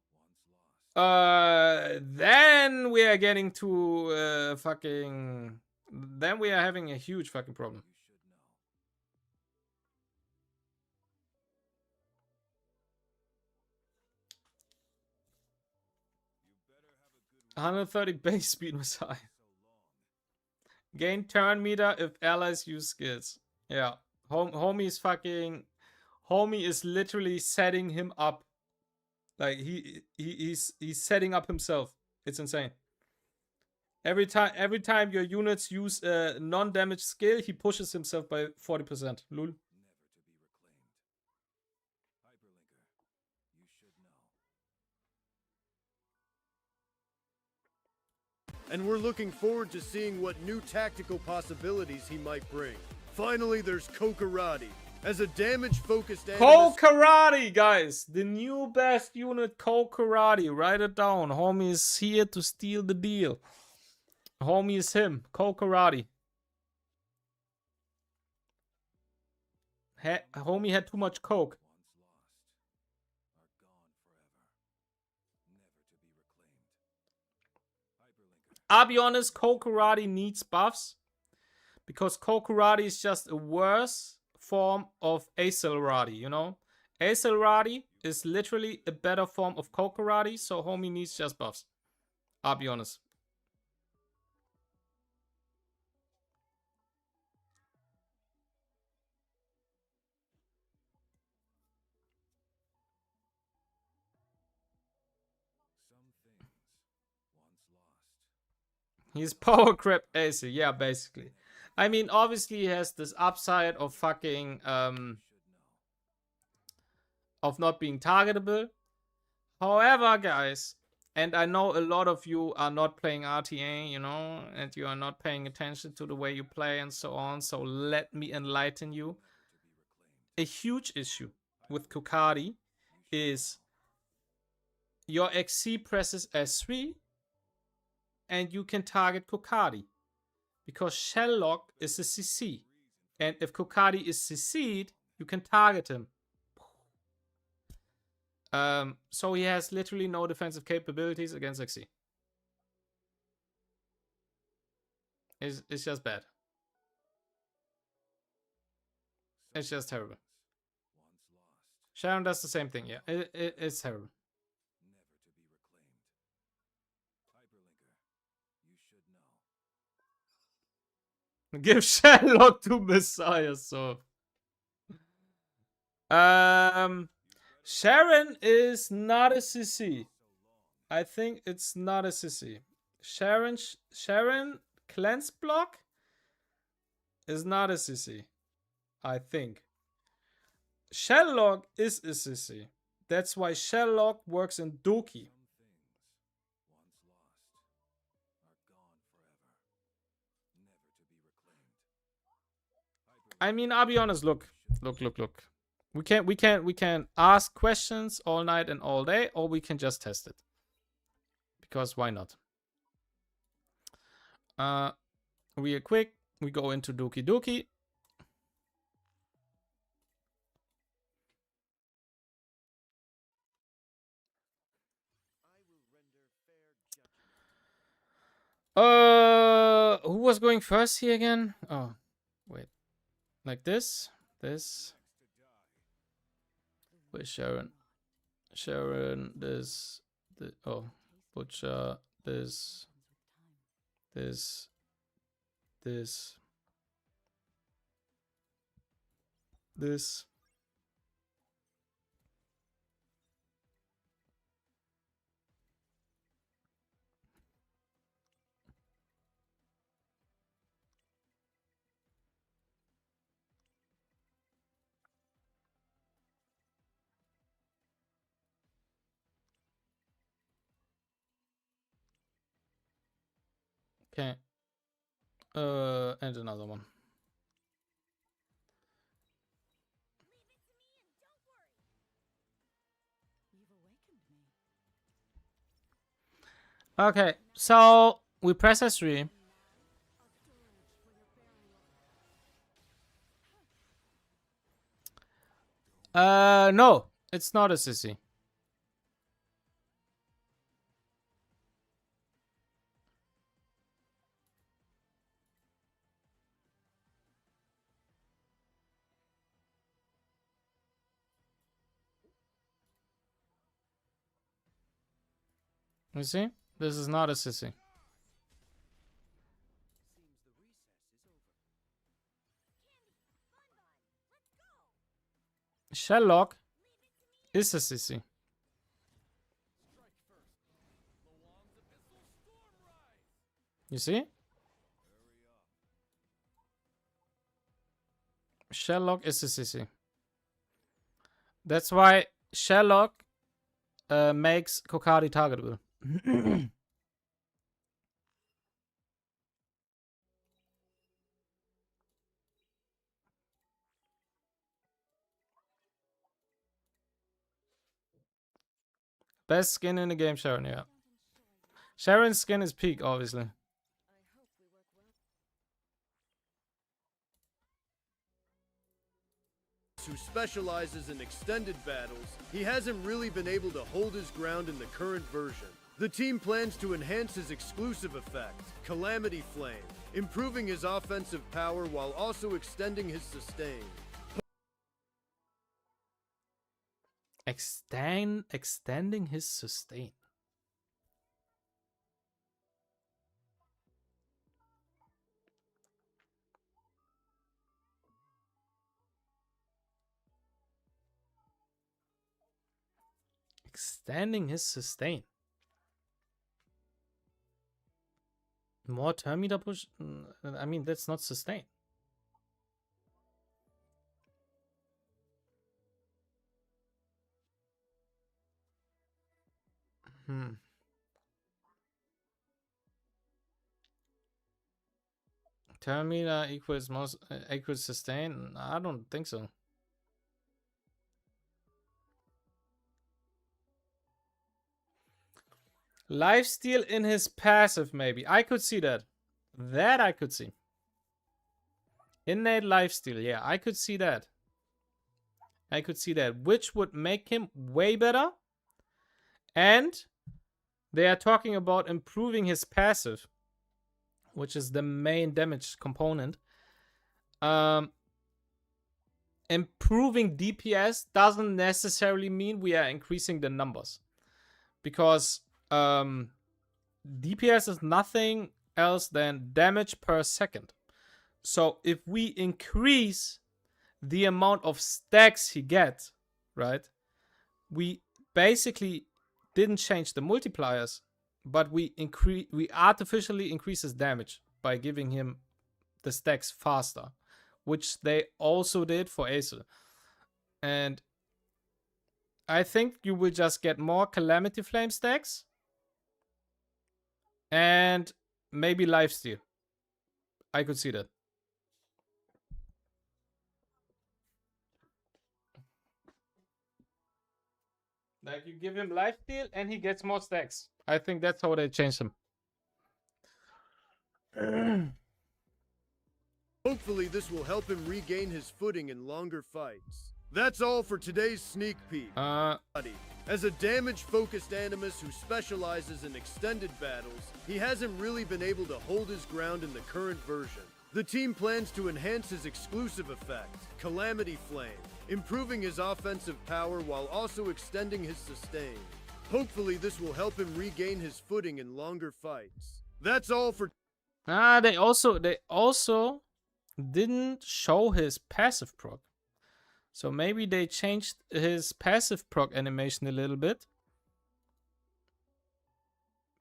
then we are getting to fucking... Then we are having a huge fucking problem. $130 base speed Messiah. Gain turn meter if allies use skills. Yeah. Homie is fucking... Homie is literally setting him up. Like, he's setting up himself. It's insane. Every time your units use a non-damage skill, he pushes himself by 40%. Lul. And we're looking forward to seeing what new tactical possibilities he might bring. Finally, there's Kokarati. As a damage-focused Kokarati, guys! The new best unit, Kokarati. Write it down. Homie is here to steal the deal. Homie is him. Coke karate. Homie had too much coke. I'll be honest, Coke karate needs buffs. Because Coke karate is just a worse form of Acelerati, you know? Acelerati is literally a better form of Coke karate, so homie needs just buffs. I'll be honest. He's power crap AC, yeah, basically. I mean, obviously he has this upside of fucking, of not being targetable. However, guys, and I know a lot of you are not playing RTA, you know, and you are not paying attention to the way you play and so on, so let me enlighten you. A huge issue with Kokadi is your XC presses S3 and you can target Kokadi because shell lock is a CC, and if Kokadi is CC'd, you can target him. So he has literally no defensive capabilities against XC. It's just bad. It's just terrible. Sharon does the same thing, yeah. It's terrible. Give Sherlock to Messiah, so. Sharon is not a CC. I think it's not a CC. Sharon cleanse block is not a CC. I think. Sherlock is a CC. That's why Sherlock works in Doki. I mean, I'll be honest. Look. We can ask questions all night and all day, or we can just test it. Because why not? Real quick, we go into Doki Doki. Who was going first here again? Oh, wait. Like this. Where's Sharon? Sharon, this. Oh, Butcher, this. Okay. And another one. Okay, so we press S3. No, it's not a CC. You see? This is not a CC. Sherlock is a CC. You see? Sherlock is a CC. That's why Sherlock makes Kokadi targetable. Best skin in the game, Sharon, yeah. Sharon's skin is peak, obviously. Animus who specializes in extended battles, he hasn't really been able to hold his ground in the current version. The team plans to enhance his exclusive effect, Calamity Flame, improving his offensive power while also extending his sustain. Extending his sustain. Extending his sustain. More turn meter push. I mean, that's not sustain. Turn meter equals most equals sustain. I don't think so. Lifesteal in his passive, maybe. I could see that. That I could see. Innate lifesteal, yeah, I could see that. I could see that, which would make him way better. And they are talking about improving his passive, which is the main damage component. Improving DPS doesn't necessarily mean we are increasing the numbers, because DPS is nothing else than damage per second. So if we increase the amount of stacks he gets, right, we basically didn't change the multipliers, but we artificially increase his damage by giving him the stacks faster, which they also did for Acer. And I think you will just get more Calamity Flame stacks and maybe lifesteal. I could see that. Like, you give him lifesteal and he gets more stacks. I think that's how they changed him. Hopefully this will help him regain his footing in longer fights. That's all for today's sneak peek. As a damage-focused Animus who specializes in extended battles, he hasn't really been able to hold his ground in the current version. The team plans to enhance his exclusive effect, Calamity Flame, improving his offensive power while also extending his sustain. Hopefully this will help him regain his footing in longer fights. That's all for... They also didn't show his passive proc. So maybe they changed his passive proc animation a little bit,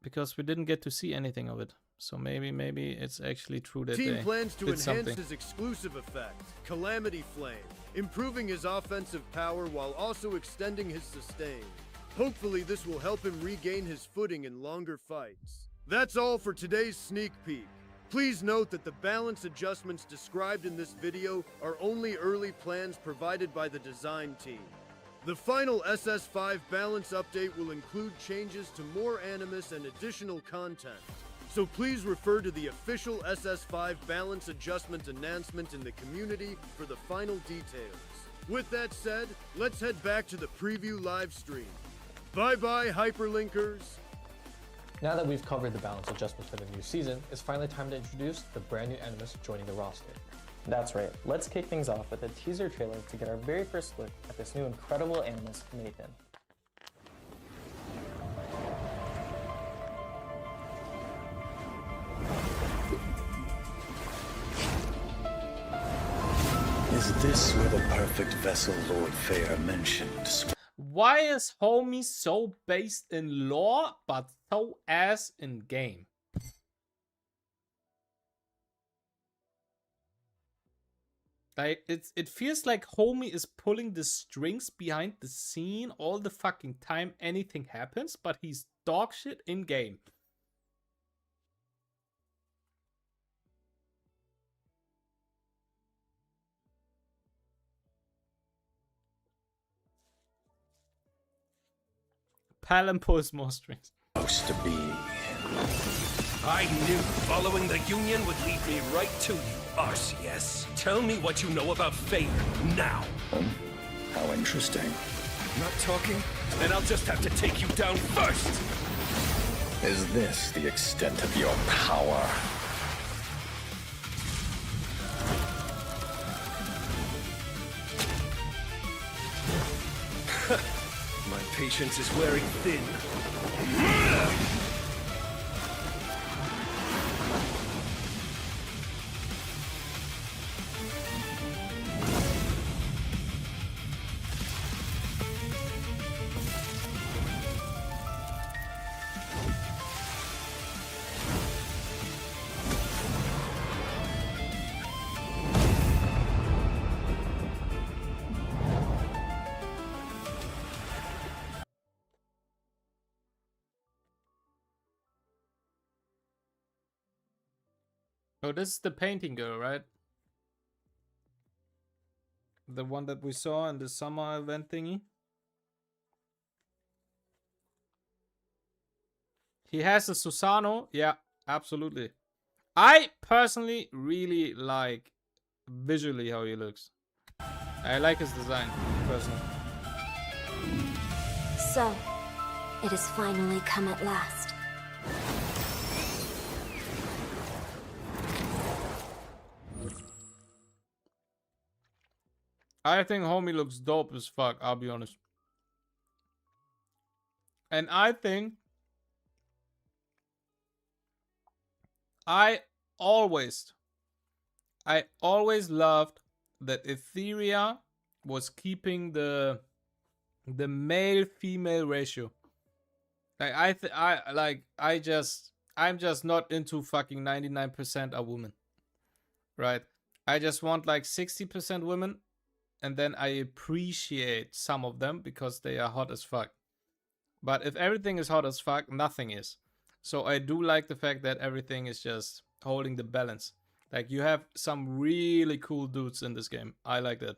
because we didn't get to see anything of it. So maybe it's actually true that team they plans to did enhance something. his exclusive effect, Calamity Flame, improving his offensive power while also extending his sustain. Hopefully this will help him regain his footing in longer fights. That's all for today's sneak peek. Please note that the balance adjustments described in this video are only early plans provided by the design team. The final SS5 balance update will include changes to more Animus and additional content. So please refer to the official SS5 balance adjustment announcement in the community for the final details. With that said, let's head back to the preview live stream. Bye-bye, hyperlinkers! Now that we've covered the balance adjustments for the new season, it's finally time to introduce the brand new Animus joining the roster. That's right, let's kick things off with a teaser trailer to get our very first look at this new incredible Animus, Nathan. Is this where the perfect vessel Lord Fair mentioned? Why is homie so based in lore but so ass in game? Like, it feels like homie is pulling the strings behind the scene all the fucking time anything happens, but he's dog shit in game. Palin pulls more strings. Supposed to be. I knew following the Union would lead me right to you, RCS. Tell me what you know about Faye now. How interesting. Not talking? Then I'll just have to take you down first! Is this the extent of your power? My patience is wearing thin. Oh, this is the painting girl, right? The one that we saw in the summer event thingy. He has a Susano. Yeah, absolutely. I personally really like visually how he looks. I like his design, personally. So, it has finally come at last. I think homie looks dope as fuck, I'll be honest. And I think I always loved that Etheria was keeping the male female ratio. Like I'm just not into fucking 99% are women. Right? I just want like 60% women, and then I appreciate some of them because they are hot as fuck. But if everything is hot as fuck, nothing is. So I do like the fact that everything is just holding the balance. Like you have some really cool dudes in this game. I like that.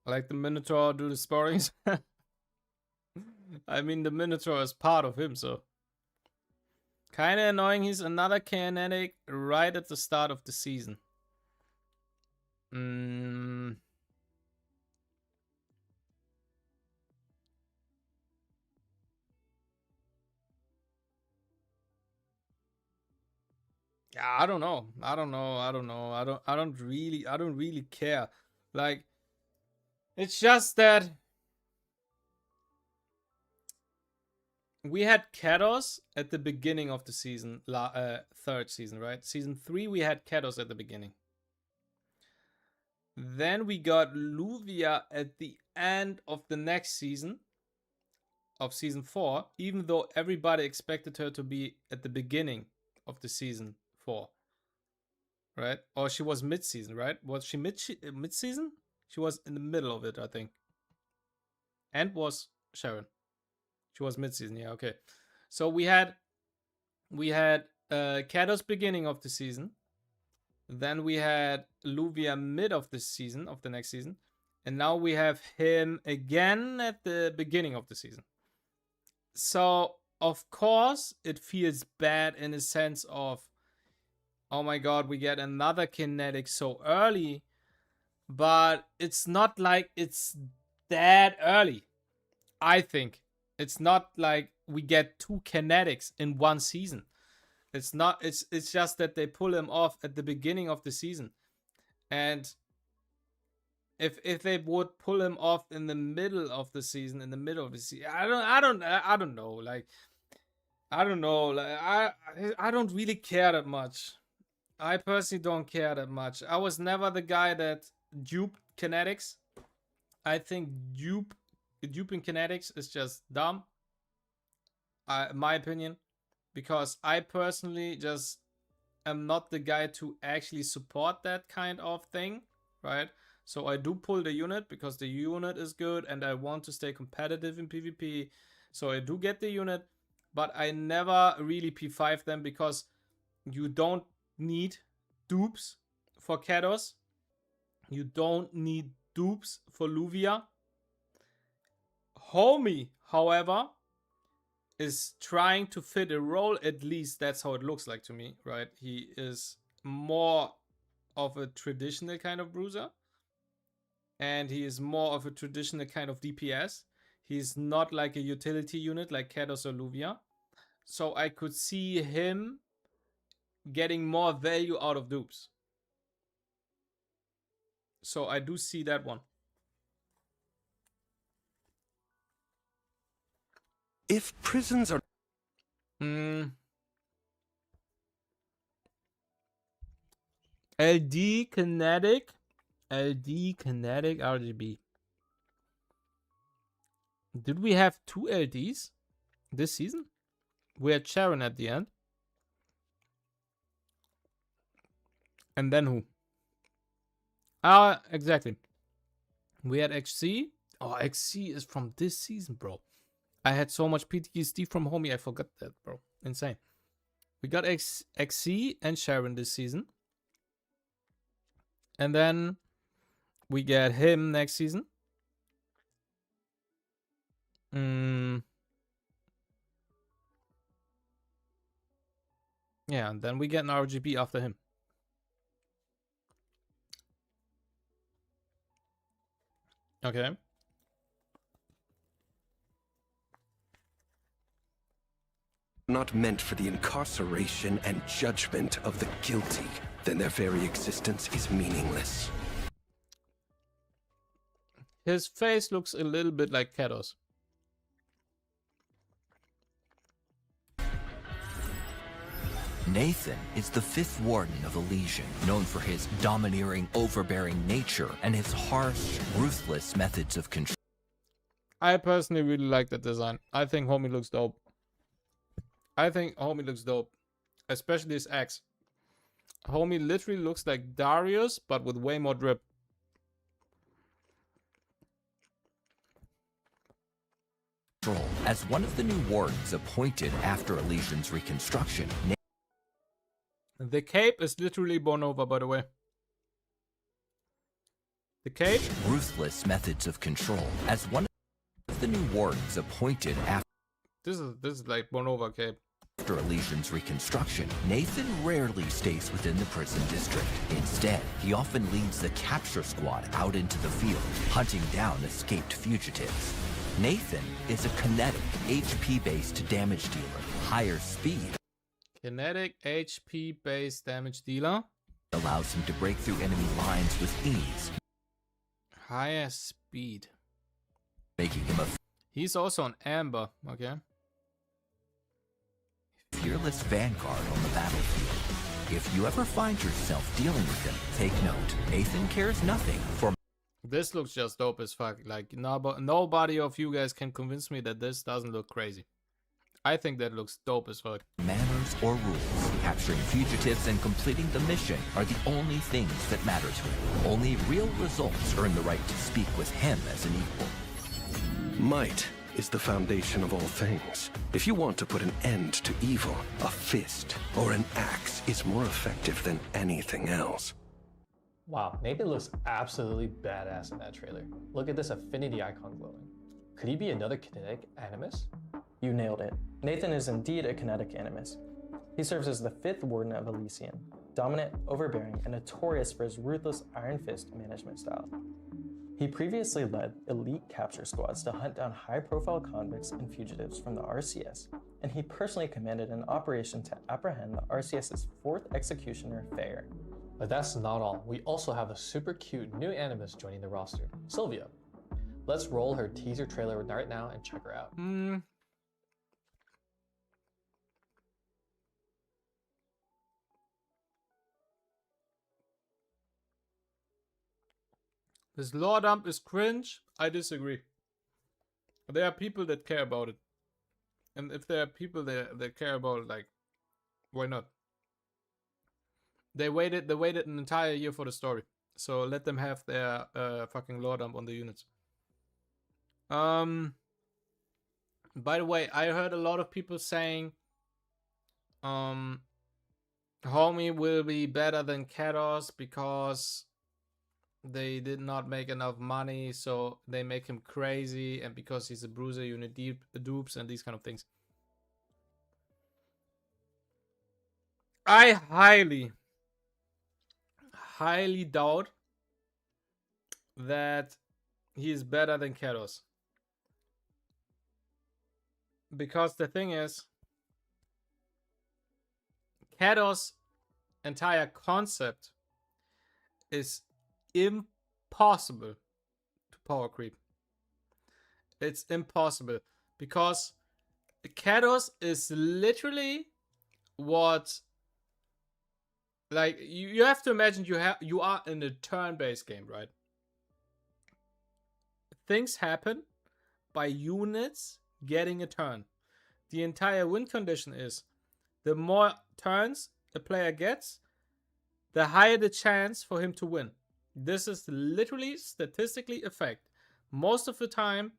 I like the Minotaur do the sparrings. I mean, the Minotaur is part of him, so. Kinda annoying, he's another kinetic right at the start of the season. Yeah, I don't know. I don't really care. Like, it's just that we had Kados at the beginning of the season, third season, right? Season 3, we had Kados at the beginning. Then we got Luvia at the end of the next season, of season 4, even though everybody expected her to be at the beginning of the season 4. Right? Or she was mid-season, right? Was she mid-season? She was in the middle of it, I think. And was Sharon. She was mid-season, yeah, okay. So we had Kados beginning of the season. Then we had Luvia mid of the season, of the next season. And now we have him again at the beginning of the season. So, of course, it feels bad in a sense of, oh my god, we get another kinetic so early. But it's not like it's that early, I think. It's not like we get 2 kinetics in one season. It's not. It's just that they pull him off at the beginning of the season, and if they would pull him off in the middle of the season, I don't know. Like, I don't know. Like, I don't really care that much. I personally don't care that much. I was never the guy that duped kinetics. I think duping kinetics is just dumb, in my opinion, because I personally just am not the guy to actually support that kind of thing, right? So I do pull the unit because the unit is good and I want to stay competitive in PvP. So I do get the unit, but I never really P5 them because you don't need dupes for Kados. You don't need dupes for Luvia. Homie however, is trying to fit a role. At least that's how it looks like to me, right? He is more of a traditional kind of bruiser, and he is more of a traditional kind of DPS. He's not like a utility unit like Kados or Luvia. So I could see him getting more value out of dupes. So I do see that one. If prisons are... LD kinetic RGB. Did we have 2 LDs this season? We had Sharon at the end. And then who? Exactly. We had XC. Oh, XC is from this season, bro. I had so much PTSD from homie, I forgot that, bro. Insane. We got XC and Sharon this season. And then we get him next season. Yeah, and then we get an RGB after him. Okay. not meant for the incarceration and judgment of the guilty, then their very existence is meaningless. His face looks a little bit like Kados. Nathan is the fifth warden of Elysian, known for his domineering, overbearing nature and his harsh, ruthless methods of control. I personally really like the design. I think homie looks dope. Especially his axe. Homie literally looks like Darius, but with way more drip. As one of the new wardens appointed after Elysian's reconstruction, The cape is literally Bonova, by the way. The cape? Ruthless methods of control. As one of the new wardens appointed after This is like Bonova cape. After Elysian's reconstruction, Nathan rarely stays within the prison district. Instead, he often leads the capture squad out into the field, hunting down escaped fugitives. Nathan is a kinetic, HP-based damage dealer. Higher speed Kinetic HP based damage dealer. allows him to break through enemy lines with ease, Higher speed. making him a He's also an Amber, okay? fearless vanguard on the battlefield. If you ever find yourself dealing with him, take note. Nathan cares nothing for This looks just dope as fuck. Like, nobody of you guys can convince me that this doesn't look crazy. I think that looks dope as fuck. manners or rules. Capturing fugitives and completing the mission are the only things that matter to him. Only real results earn the right to speak with him as an equal. Might is the foundation of all things. If you want to put an end to evil, a fist or an axe is more effective than anything else. Wow, Nathan looks absolutely badass in that trailer. Look at this affinity icon glowing. Could he be another kinetic animus? You nailed it. Nathan is indeed a kinetic animus. He serves as the 5th warden of Elysian, dominant, overbearing, and notorious for his ruthless Iron Fist management style. He previously led elite capture squads to hunt down high-profile convicts and fugitives from the RCS, and he personally commanded an operation to apprehend the RCS's 4th executioner, Fair. But that's not all. We also have a super cute new animus joining the roster, Sylvia. Let's roll her teaser trailer right now and check her out. This law dump is cringe. I disagree. There are people that care about it. And if there are people that care about it, like, why not? They waited an entire year for the story. So let them have their fucking law dump on the units. By the way, I heard a lot of people saying Homie will be better than Kados because they did not make enough money, so they make him crazy, and because he's a bruiser, you need dupes and these kind of things. I highly doubt that he is better than Kados. Because the thing is, Kados' entire concept is impossible to power creep. It's impossible because Kados is literally what, like, you have to imagine you are in a turn-based game, right? Things happen by units getting a turn. The entire win condition is the more turns a player gets, the higher the chance for him to win. This is literally statistically a fact. Most of the time,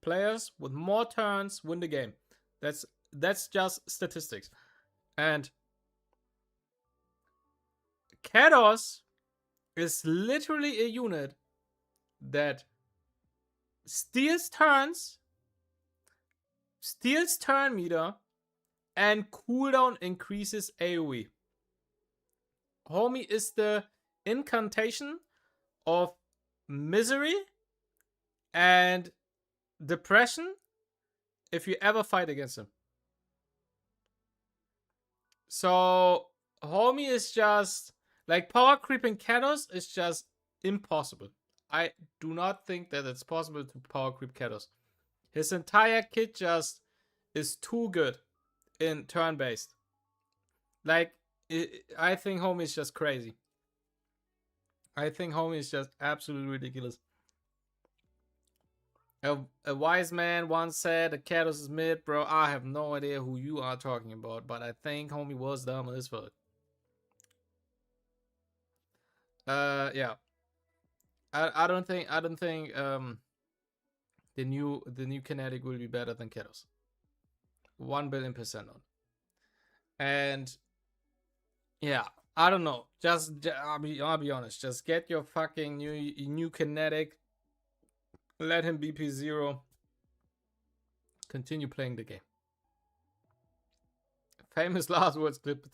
players with more turns win the game. That's just statistics. And Kados is literally a unit that steals turns, steals turn meter, and cooldown increases AoE. Homie is the incantation of misery and depression if you ever fight against him. So homie is just like power creeping Kados is just impossible. I do not think that it's possible to power creep Kados. His entire kit just is too good in turn-based. Like, I think homie is just crazy. I think homie is just absolutely ridiculous. A wise man once said that Kados is mid, bro. I have no idea who you are talking about, but I think homie was dumb as fuck. Yeah. I don't think the new kinetic will be better than Kados. 1,000,000,000% on. And yeah, I don't know. I'll be honest. Just get your fucking new kinetic. Let him BP 0. Continue playing the game. Famous last words clip.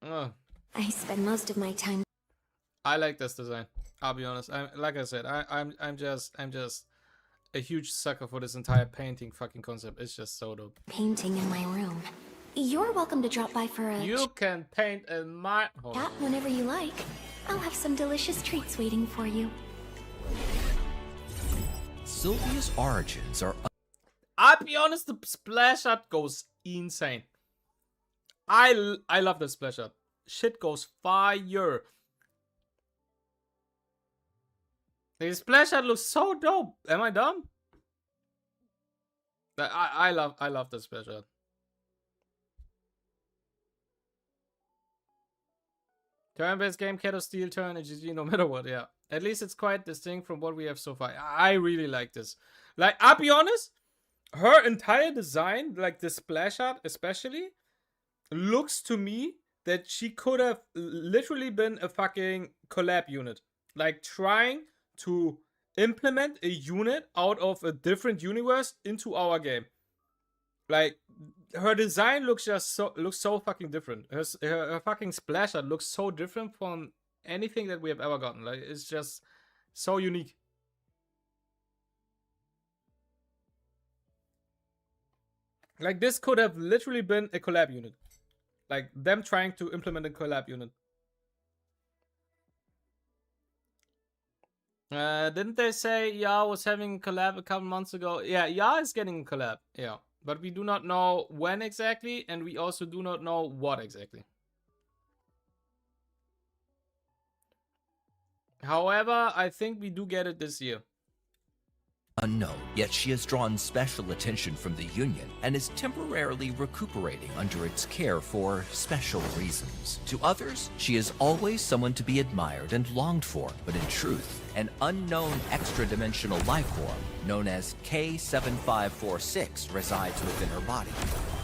Oh. I spend most of my time. I like this design. I'll be honest. I'm just a huge sucker for this entire painting fucking concept. It's just so dope. Painting in my room. You're welcome to drop by for a You can paint in my home. chat whenever you like. I'll have some delicious treats waiting for you. Sylvia's origins are I'll be honest, the splash art goes insane. I love the splash art. Shit goes fire. The splash art looks so dope. Am I dumb? I love the splash art. Turn-based game, Kados steal turn, and GG no matter what, yeah. At least it's quite distinct from what we have so far. I really like this. Like, I'll be honest, her entire design, like the splash art especially, looks to me that she could have literally been a fucking collab unit. Like, trying to implement a unit out of a different universe into our game. Like, her design looks so fucking different. Her fucking splash art looks so different from anything that we have ever gotten. Like, it's just so unique. Like, this could have literally been a collab unit. Like, them trying to implement a collab unit. Didn't they say Ya was having a collab a couple months ago? Yeah, Ya is getting a collab. Yeah. But we do not know when exactly, and we also do not know what exactly. However, I think we do get it this year. unknown, yet she has drawn special attention from the Union and is temporarily recuperating under its care for special reasons. To others, she is always someone to be admired and longed for, but in truth, an unknown extra-dimensional life form known as K7546 resides within her body.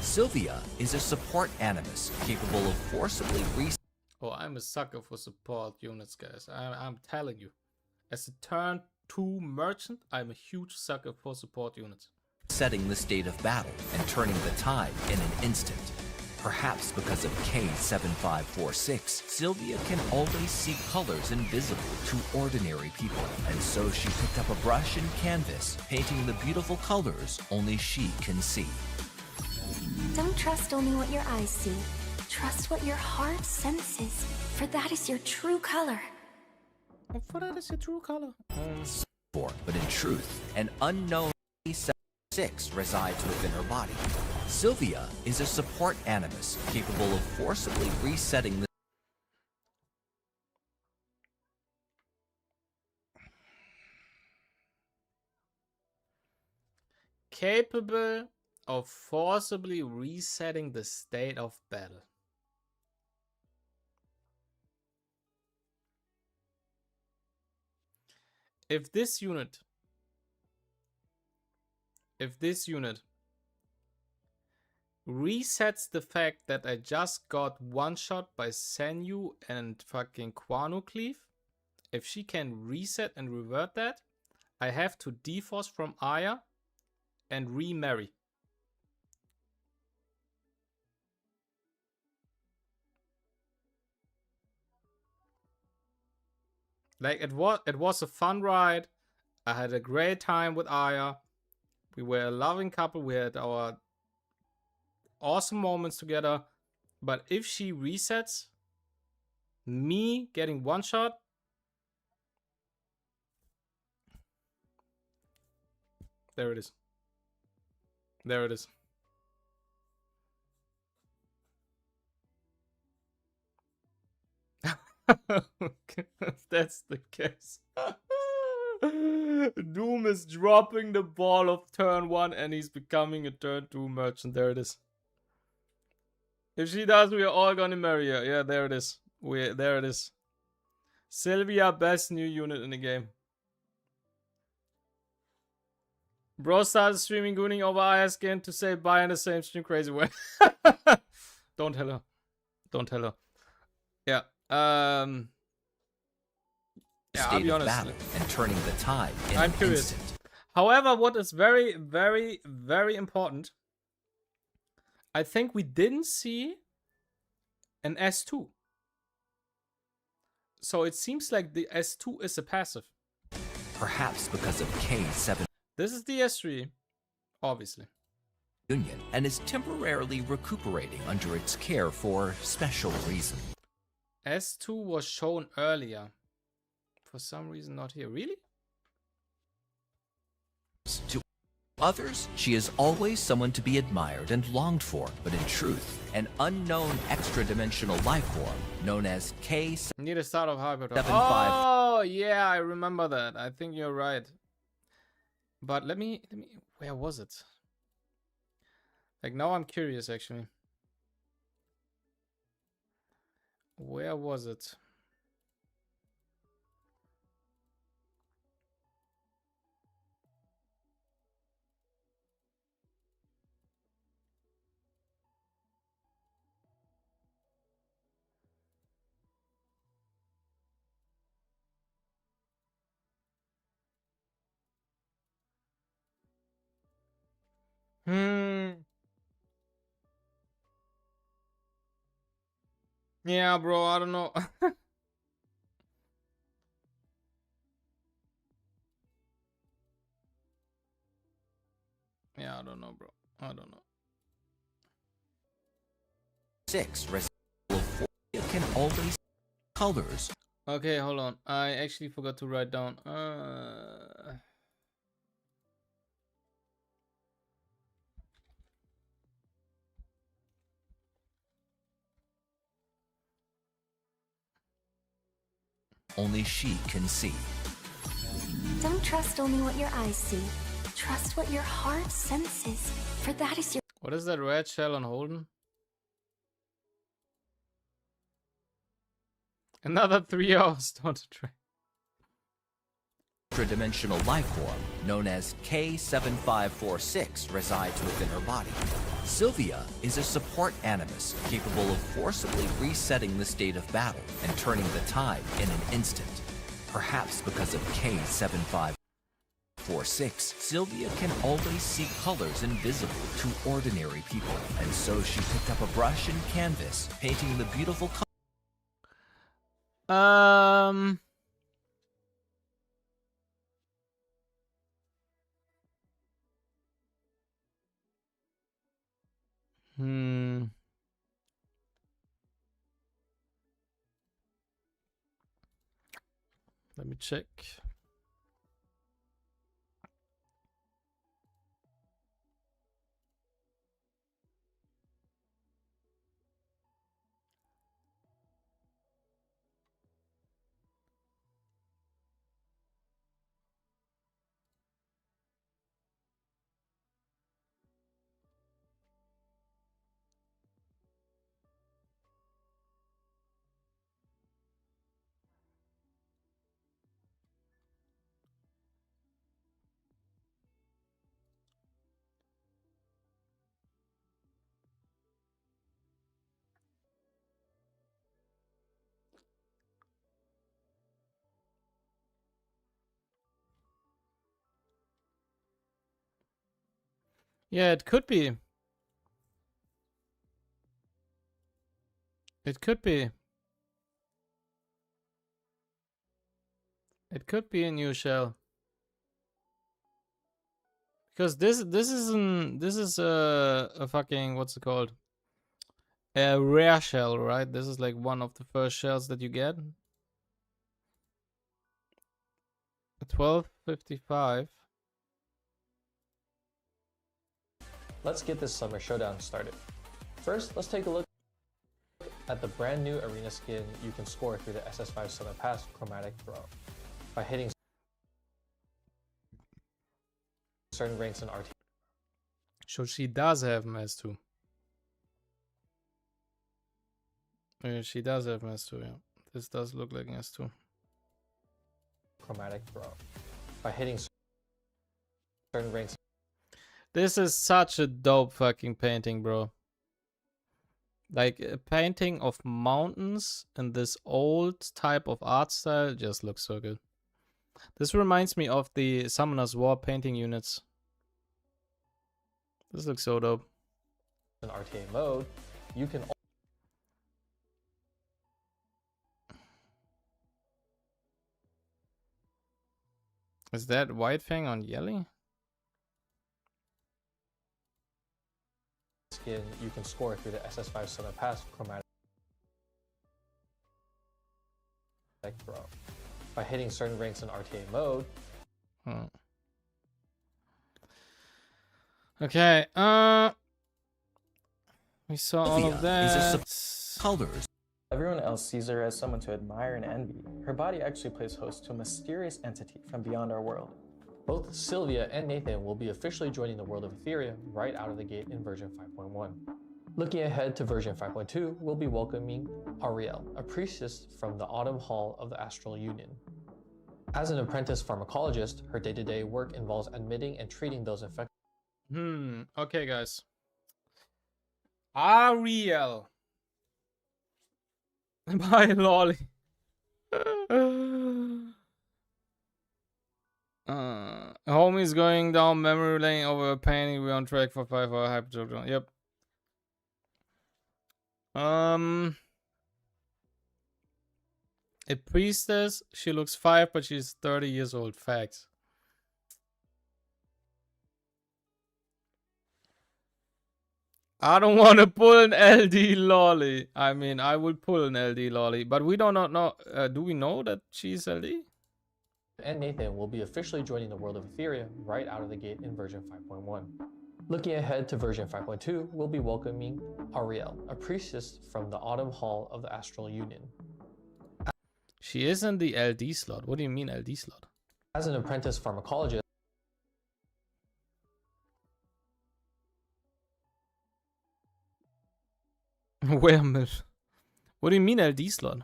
Sylvia is a support animus capable of forcibly Oh, I'm a sucker for support units, guys. I'm telling you. As a turn 2 merchant, I'm a huge sucker for support units. Setting the state of battle and turning the tide in an instant. Perhaps because of K7546, Sylvia can always see colors invisible to ordinary people, and so she picked up a brush and canvas, painting the beautiful colors only she can see. Don't trust only what your eyes see. Trust what your heart senses, for that is your true color. For that is your true color. But in truth, an unknown K76 resides within her body. Sylvia is a support animus capable of forcibly resetting the capable of forcibly resetting the state of battle. If this unit resets the fact that I just got one shot by Senyu and fucking Quanu Cleave, if she can reset and revert that, I have to deforce from Aya and remarry. Like it was a fun ride. I had a great time with Aya. We were a loving couple. We had our awesome moments together. But if she resets, me getting one shot, there it is. There it is. If that's the case. Doom is dropping the ball of turn 1 and he's becoming a turn 2 merchant. There it is. If she does, we are all gonna marry her. Yeah, there it is. There it is. Sylvia, best new unit in the game. Bro started streaming Gooning over ISKN to say bye in the same stream. Crazy way. Don't tell her. Don't tell her. Yeah. Yeah, I'll be honest. And turning the tide in I'm an curious. instant. However, what is very, very, very important, I think we didn't see an S2. So it seems like the S2 is a passive. Perhaps because of K7 This is the S3, obviously. Union, and is temporarily recuperating under its care for special reason. S2 was shown earlier. For some reason not here. Really? To others, she is always someone to be admired and longed for, but in truth, an unknown extra-dimensional life form known as K7. Need a start of hyper. 7-5. Oh, yeah, I remember that. I think you're right. But let me where was it? Like now I'm curious actually. Where was it? Yeah, bro, I don't know. Yeah, I don't know, bro. I don't know. 6 can always colors. Okay, hold on. I actually forgot to write down. Only she can see. Don't trust only what your eyes see. Trust what your heart senses, for that is your... What is that red shell on Holden? Another 3 hours. Don't train. extra-dimensional life form known as K7546 resides within her body. Sylvia is a support animus capable of forcibly resetting the state of battle and turning the tide in an instant. Perhaps because of K7546, Sylvia can always see colors invisible to ordinary people, and so she picked up a brush and canvas, painting the beautiful colors. Let me check. Yeah, it could be. It could be. It could be a new shell. Because this is a fucking, what's it called? A rare shell, right? This is like one of the first shells that you get. 1255. Let's get this summer showdown started. First, let's take a look at the brand new arena skin you can score through the SS5 Summer Pass Chromatic Throw by hitting certain ranks in RT. So she does have an S2. Yeah, she does have an S2, yeah. This does look like an S2. Chromatic Throw by hitting certain ranks. This is such a dope fucking painting, bro. Like a painting of mountains in this old type of art style just looks so good. This reminds me of the Summoner's War painting units. This looks so dope. In RTA mode, you can Is that White Fang on Yelly? skin you can score through the SS5 Summer Pass Chromatic Throw by hitting certain ranks in RTA mode. Okay, we saw all of that. Colors. Everyone else sees her as someone to admire and envy. Her body actually plays host to a mysterious entity from beyond our world. Both Sylvia and Nathan will be officially joining the world of Etheria right out of the gate in version 5.1. Looking ahead to version 5.2, we'll be welcoming Ariel, a priestess from the Autumn Hall of the Astral Union. As an apprentice pharmacologist, her day-to-day work involves admitting and treating those infected. Okay, guys. Ariel. Bye, lolly. Homie's going down memory lane over a painting. We're on track for 5-hour hype joke. Yep. A priestess. She looks 5, but she's 30 years old. Facts. I don't want to pull an LD lolly. I mean, I would pull an LD lolly, but we don't know. Do we know that she's LD? And Nathan will be officially joining the world of Etheria right out of the gate in version 5.1. Looking ahead to version 5.2, we'll be welcoming Ariel, a priestess from the Autumn Hall of the Astral Union. She is in the LD slot. What do you mean LD slot? As an apprentice pharmacologist, Where miss? What do you mean LD slot?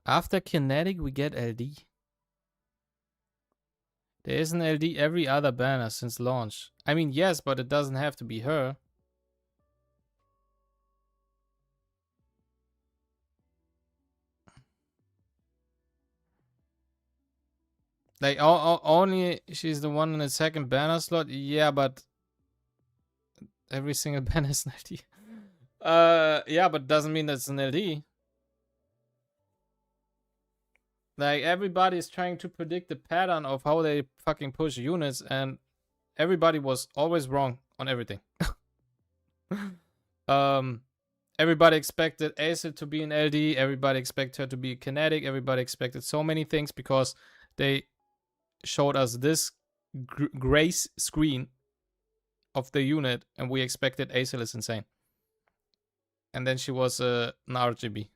After kinetic, we get LD. There is an LD every other banner since launch. I mean, yes, but it doesn't have to be her. Like, only she's the one in the second banner slot? Yeah, but every single banner is an LD. Yeah, but doesn't mean that's an LD. Like, everybody is trying to predict the pattern of how they fucking push units, and everybody was always wrong on everything. Everybody expected Acer to be an LD, everybody expected her to be kinetic, everybody expected so many things because they showed us this gray screen of the unit, and we expected Acer is insane. And then she was an RGB.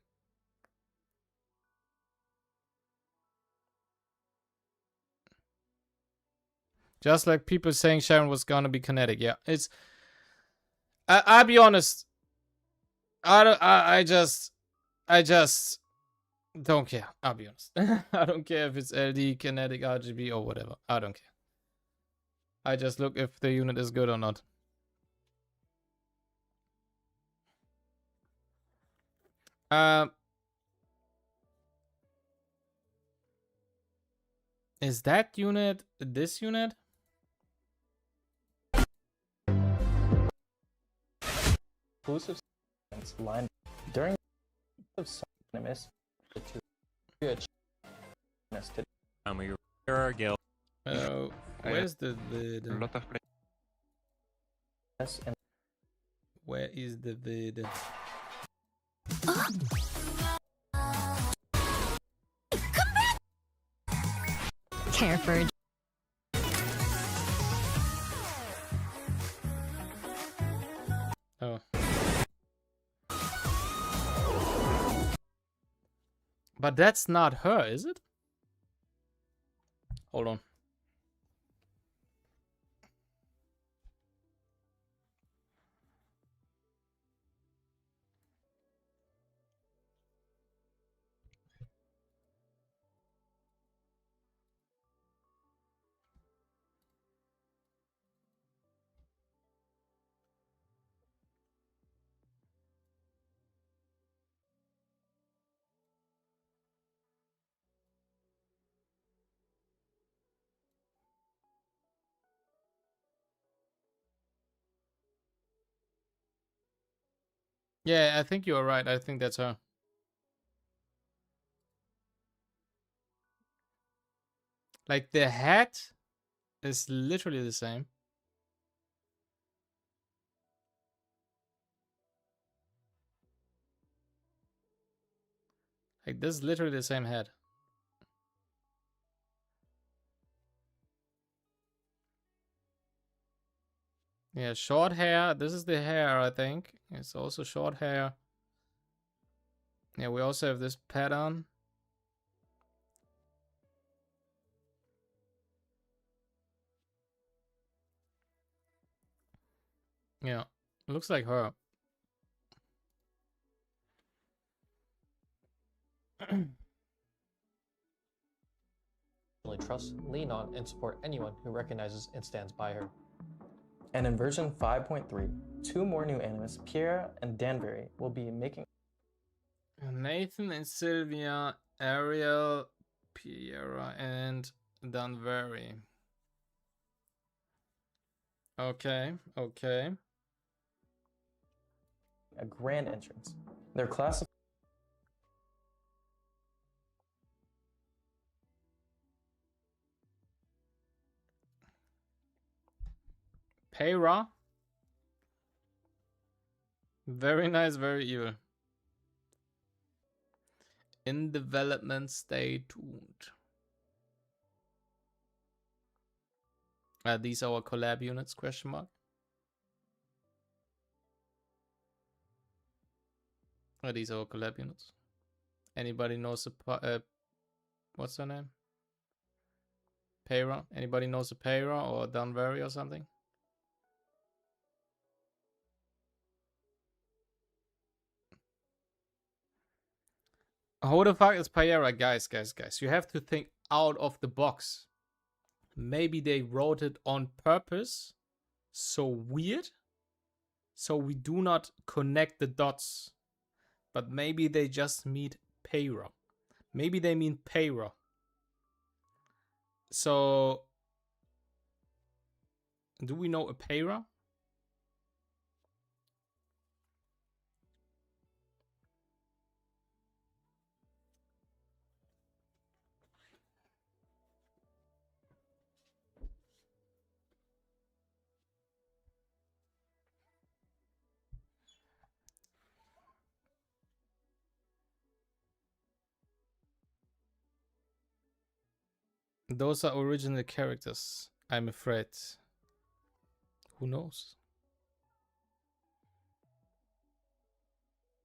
Just like people saying Sharon was gonna be kinetic. Yeah, it's. I'll be honest. I just don't care. I'll be honest. I don't care if it's LD, kinetic, RGB, or whatever. I don't care. I just look if the unit is good or not. Is that unit this unit? Exclusive line during the enemies to Where's the vid? and Where is the vid? Care for Oh. But that's not her, is it? Hold on. Yeah, I think you're right. I think that's her. Like, the hat is literally the same. Like, this is literally the same hat. Yeah, short hair. This is the hair, I think. It's also short hair. Yeah, we also have this pattern. Yeah, looks like her. Trust, lean on, and support anyone who recognizes and stands by her. And in version 5.3, 2 more new animes, Pierre and Danbury, will be making Nathan and Sylvia, Ariel, Piera, and Danbury. Okay, okay. a grand entrance. They're classified Payra. Very nice, very evil. In development, stay tuned. Are these our collab units? Question mark. Are these our collab units? Anybody knows the what's her name? Payra. Anybody knows the Payra or Danbury or something? Who the fuck is Pyera? Guys. You have to think out of the box. Maybe they wrote it on purpose. So weird. So we do not connect the dots. But maybe they just mean Pyera. Maybe they mean Pyera. So, do we know a Pyera? Those are original characters, I'm afraid. Who knows?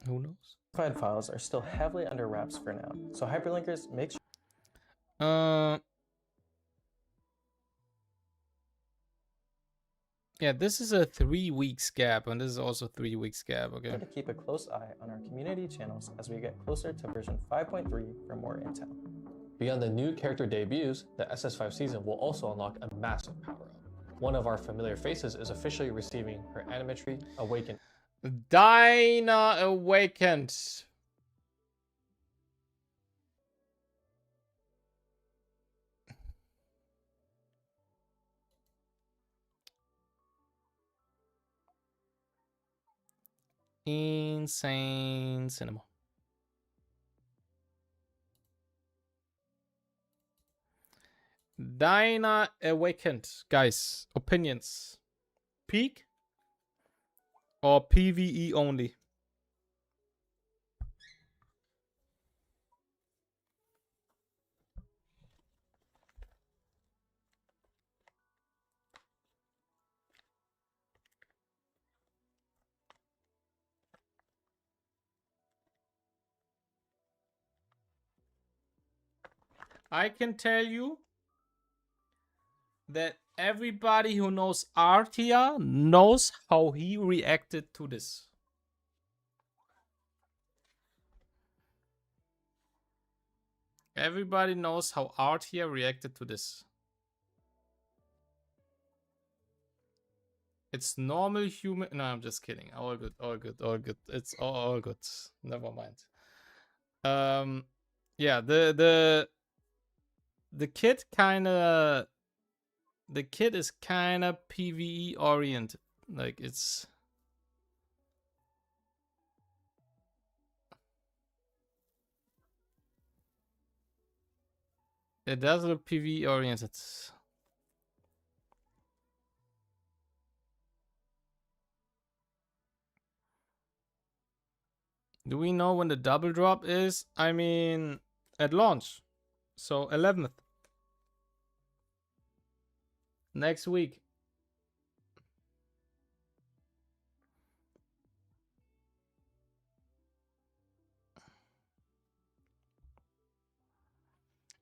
Who knows? Classified files are still heavily under wraps for now, so hyperlinkers make sure. Yeah, this is a 3 weeks gap, and this is also 3 weeks gap. Okay. To keep a close eye on our community channels as we get closer to version 5.3 for more intel. Beyond the new character debuts, the SS5 season will also unlock a massive power-up. One of our familiar faces is officially receiving her animatry awakened. Dinah Awakened. Insane cinema. Dinah Awakened. Guys, opinions. Peak or PvE only? I can tell you that everybody who knows Artia knows how he reacted to this. Everybody knows how Artia reacted to this. It's normal human. No, I'm just kidding. All good, all good, all good. It's all good. Never mind. Yeah, the kid kinda. The kid is kinda PvE oriented. Like it's. It does look PvE oriented. Do we know when the double drop is? I mean, at launch. So 11th. Next week.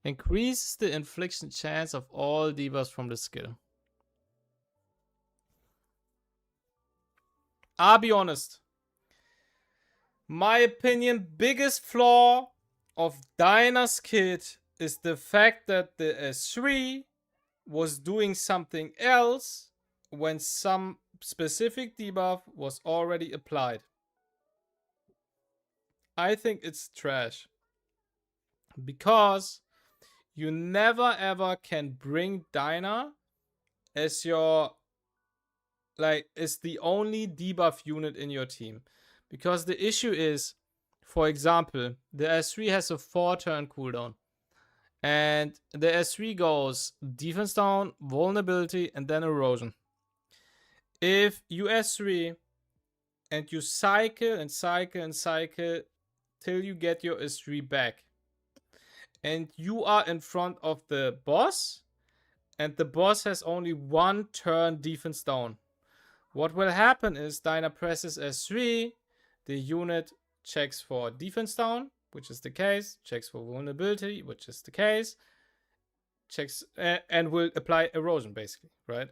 Increases the infliction chance of all debuffs from the skill. I'll be honest. My opinion, biggest flaw of Dinah's kit is the fact that the S3 was doing something else when some specific debuff was already applied. I think it's trash. Because you never ever can bring Dinah as your, like, is the only debuff unit in your team. Because the issue is, for example, the S3 has a 4-turn cooldown. And the S3 goes defense down, vulnerability, and then erosion. If you S3 and you cycle and cycle and cycle till you get your S3 back, and you are in front of the boss, and the boss has only 1 turn defense down, what will happen is Dinah presses S3, the unit checks for defense down, which is the case, checks for vulnerability, which is the case, checks and will apply erosion basically, right?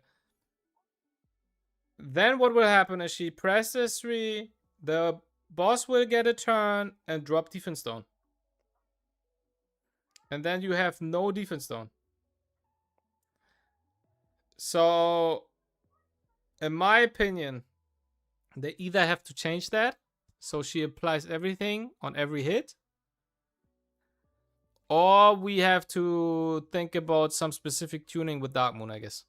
Then what will happen is she presses 3, the boss will get a turn and drop defense down. And then you have no defense down. So, in my opinion, they either have to change that so she applies everything on every hit, or we have to think about some specific tuning with Dark Moon, I guess.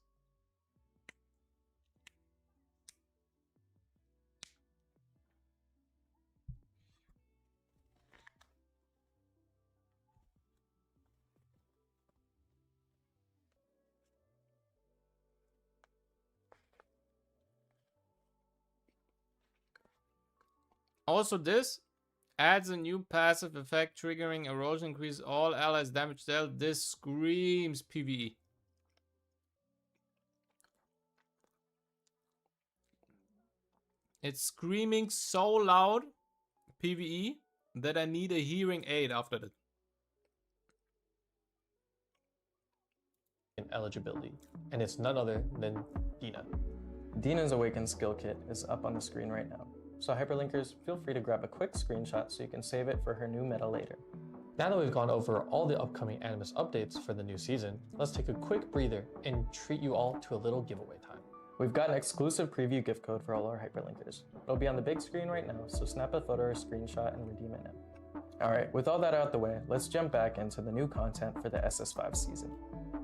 Also, this adds a new passive effect triggering erosion, increase all allies damage dealt. This screams PvE. It's screaming so loud PvE that I need a hearing aid after that. Eligibility, and it's none other than Dina. Dina's Awakened skill kit is up on the screen right now. So hyperlinkers, feel free to grab a quick screenshot so you can save it for her new meta later. Now that we've gone over all the upcoming Animus updates for the new season, let's take a quick breather and treat you all to a little giveaway time. We've got an exclusive preview gift code for all our hyperlinkers. It'll be on the big screen right now, so snap a photo or a screenshot and redeem it now. Alright, with all that out the way, let's jump back into the new content for the SS5 season.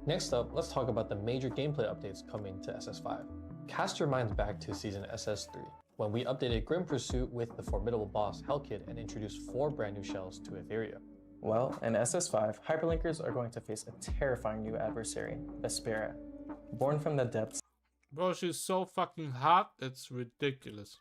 Next up, let's talk about the major gameplay updates coming to SS5. Cast your minds back to season SS3, when we updated Grim Pursuit with the formidable boss Hellkid and introduced 4 brand new shells to Etheria. Well, in SS5, hyperlinkers are going to face a terrifying new adversary, Vespera. Born from the depths. Bro, she's so fucking hot, it's ridiculous.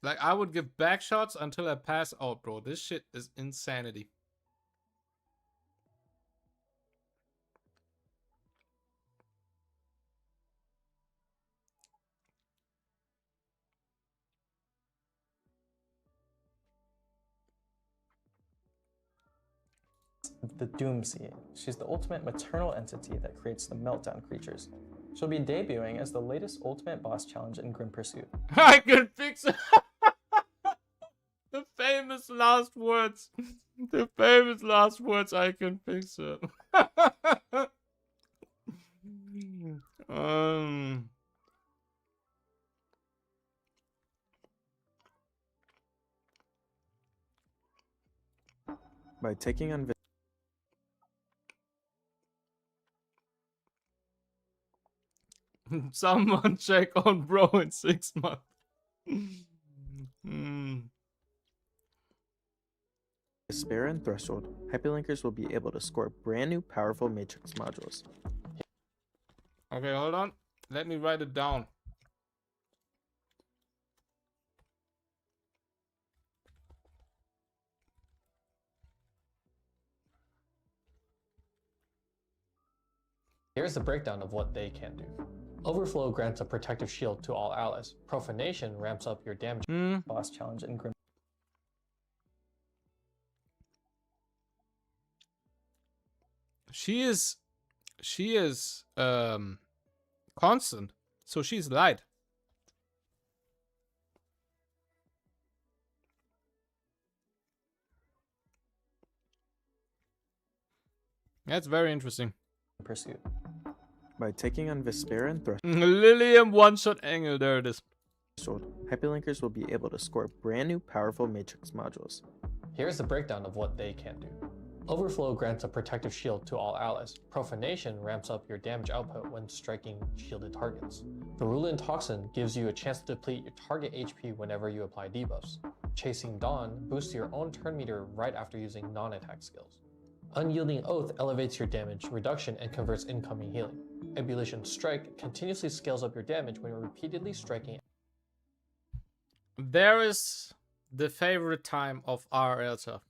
Like, I would give back shots until I pass out, bro. This shit is insanity. The Doomsea. She's the ultimate maternal entity that creates the Meltdown creatures. She'll be debuting as the latest ultimate boss challenge in Grim Pursuit. I can fix it. The famous last words. The famous last words, I can fix it. By taking on Someone check on bro in 6 months. Vespera and Threshold, hyperlinkers will be able to score brand new powerful matrix modules. Okay, hold on. Let me write it down. Here's the breakdown of what they can do. Overflow grants a protective shield to all allies. Profanation ramps up your damage. Boss challenge in Grim. She is constant, so she's light. That's very interesting. Pursuit. By taking on Vespera and Lilium one-shot angle, there it is. Threshold, hyperlinkers will be able to score brand new powerful matrix modules. Here's the breakdown of what they can do. Overflow grants a protective shield to all allies. Profanation ramps up your damage output when striking shielded targets. Virulent Toxin gives you a chance to deplete your target HP whenever you apply debuffs. Chasing Dawn boosts your own turn meter right after using non-attack skills. Unyielding Oath elevates your damage reduction and converts incoming healing. Ebullition Strike continuously scales up your damage when you're repeatedly striking. There is the favorite time of our Elsa.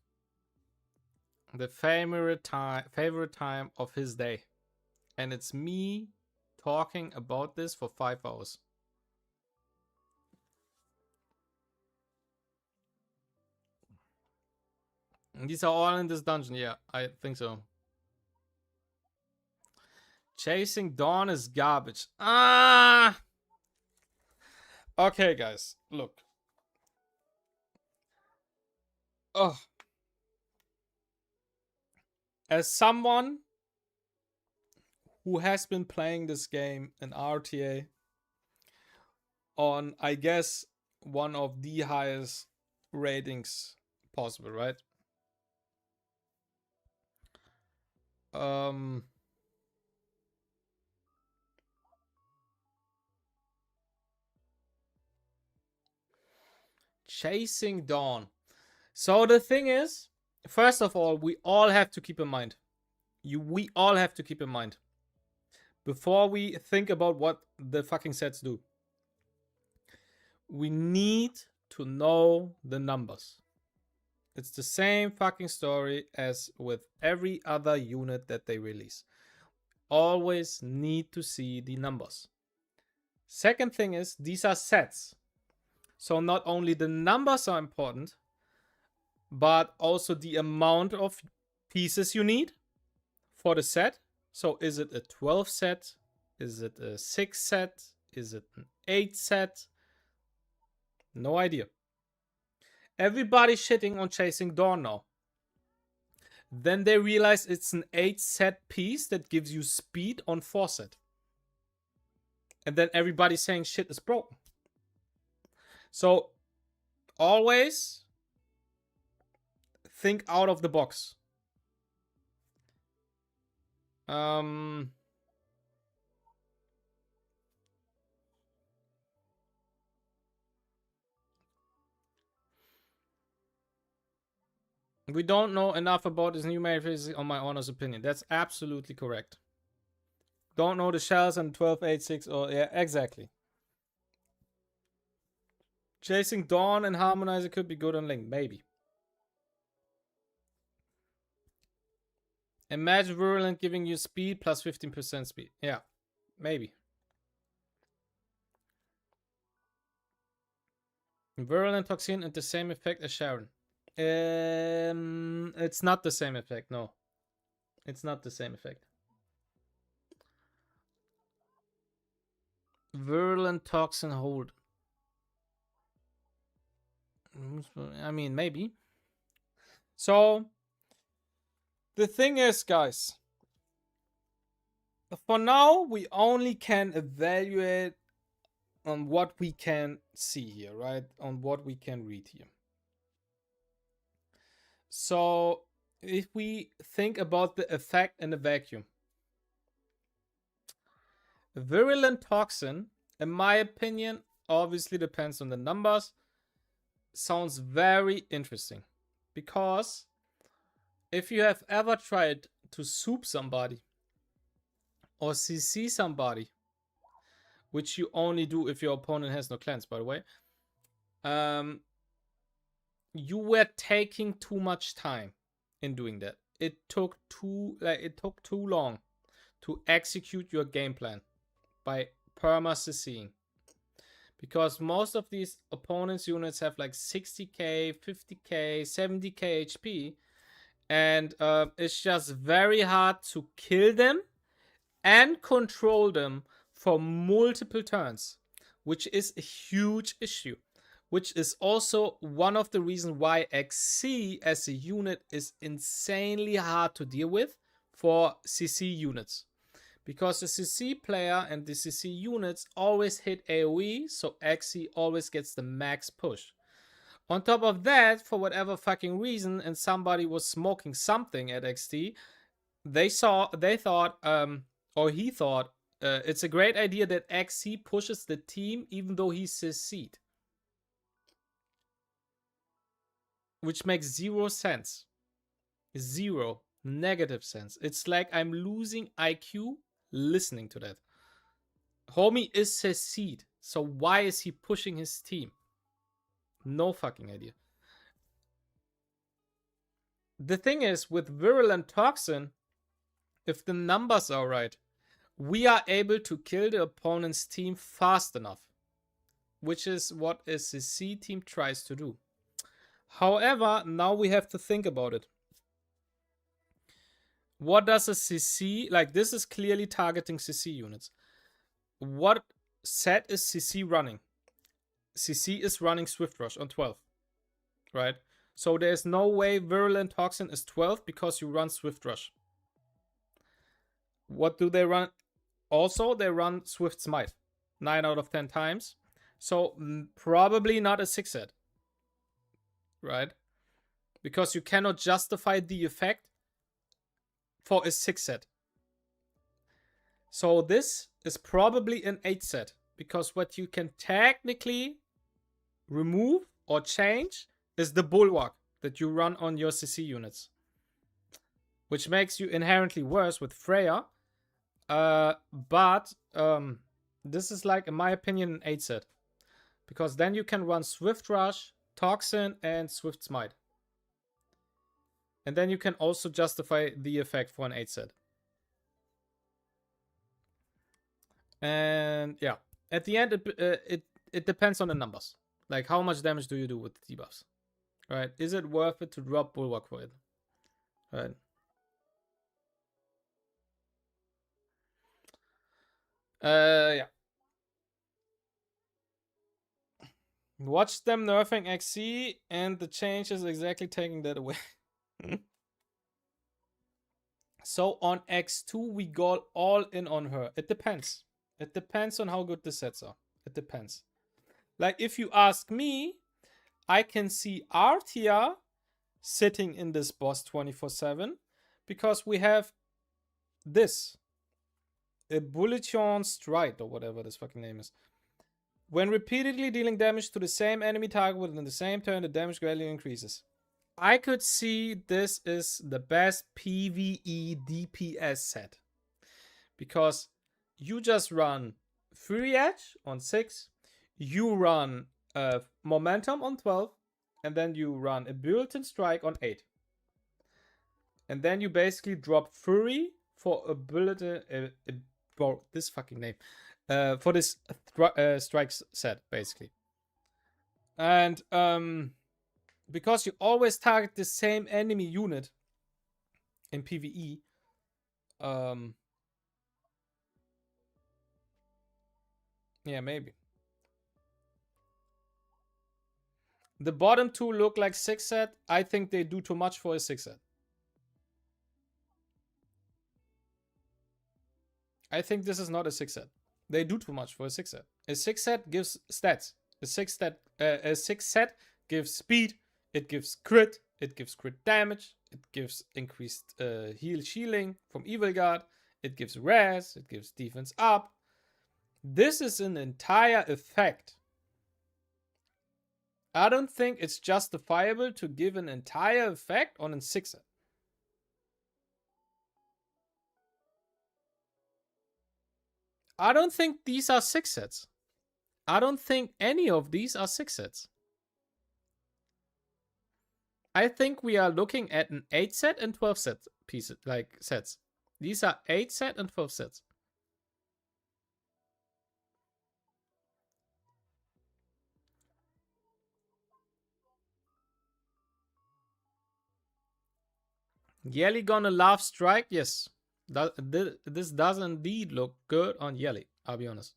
The favorite time of his day. And it's me talking about this for 5 hours. And these are all in this dungeon, yeah, I think so. Chasing Dawn is garbage. Ah! Okay, guys, look. Oh. As someone who has been playing this game in RTA on, I guess, one of the highest ratings possible, right? Chasing Dawn. So the thing is, first of all, we all have to keep in mind. We all have to keep in mind before we think about what the fucking sets do. We need to know the numbers. It's the same fucking story as with every other unit that they release. Always need to see the numbers. Second thing is, these are sets. So not only the numbers are important, but also the amount of pieces you need for the set. So is it a 12 set? Is it a 6 set? Is it an 8 set? No idea. Everybody's shitting on Chasing Dawn now. Then they realize it's an 8 set piece that gives you speed on 4 set. And then everybody's saying shit is broken. So always think out of the box. We don't know enough about this new metaphysics, on my honest opinion. That's absolutely correct. Don't know the shells and 1286 or yeah, exactly. Chasing Dawn and Harmonizer could be good on Link, maybe. Imagine Virulent giving you speed plus 15% speed. Yeah, maybe. Virulent Toxin and the same effect as Sharon. It's not the same effect, no. It's not the same effect. Virulent Toxin hold. I mean, maybe. So, the thing is, guys, for now, we only can evaluate on what we can see here, right? On what we can read here. So, if we think about the effect in a vacuum, Virulent Toxin, in my opinion, obviously depends on the numbers, sounds very interesting. Because if you have ever tried to soup somebody or CC somebody, which you only do if your opponent has no clans, by the way, you were taking too much time in doing that. It took too long to execute your game plan by perma CCing. Because most of these opponents' units have like 60k, 50k, 70k HP. And it's just very hard to kill them and control them for multiple turns. Which is a huge issue. Which is also one of the reasons why XC as a unit is insanely hard to deal with for CC units. Because the CC player and the CC units always hit AoE, so XC always gets the max push. On top of that, for whatever fucking reason, and somebody was smoking something at XT, he thought it's a great idea that XC pushes the team even though he's CC'd. Which makes 0 sense. 0 negative sense. It's like I'm losing IQ listening to that. Homie is CC'd, so why is he pushing his team? No fucking idea. The thing is, with Virulent Toxin, if the numbers are right, we are able to kill the opponent's team fast enough. Which is what a CC team tries to do. However, now we have to think about it. What does a CC... Like, this is clearly targeting CC units. What set is CC running? CC is running Swift Rush on 12. Right? So there's no way Virulent Toxin is 12 because you run Swift Rush. What do they run? Also, they run Swift Smite 9 out of 10 times. So probably not a 6 set. Right? Because you cannot justify the effect for a 6 set. So this is probably an 8 set. Because what you can technically remove or change is the Bulwark that you run on your CC units. Which makes you inherently worse with Freya. But this is like, in my opinion, an 8 set. Because then you can run Swift Rush, Toxin, and Swift Smite. And then you can also justify the effect for an 8 set. And yeah, at the end, it depends on the numbers. Like, how much damage do you do with the debuffs? Right? Is it worth it to drop Bulwark for it? Right? Yeah. Watch them nerfing XC, and the change is exactly taking that away. So on X2, we go all in on her. It depends. It depends on how good the sets are. It depends. Like, if you ask me, I can see Artia sitting in this boss 24/7 because we have this. A Bulletion Strike, or whatever this fucking name is. When repeatedly dealing damage to the same enemy target within the same turn, the damage gradually increases. I could see this is the best PvE DPS set. Because you just run Fury Edge on 6, you run Momentum on 12, and then you run a Bulletin Strike on 8. And then you basically drop Fury for a Bulletin... this fucking name. For this strikes set, basically. And because you always target the same enemy unit in PvE, yeah, maybe. The bottom two look like 6 set. I think they do too much for a 6 set. I think this is not a 6 set. They do too much for a 6 set. A 6 set gives stats. A 6 set gives speed. It gives crit. It gives crit damage. It gives increased shielding from Evil Guard. It gives res. It gives defense up. This is an entire effect. I don't think it's justifiable to give an entire effect on a 6 set. I don't think these are 6 sets. I don't think any of these are 6 sets. I think we are looking at an 8 set and 12 set pieces, like sets. These are 8 set and 12 sets. Yelly gonna laugh strike? Yes. This does indeed look good on Yelly, I'll be honest.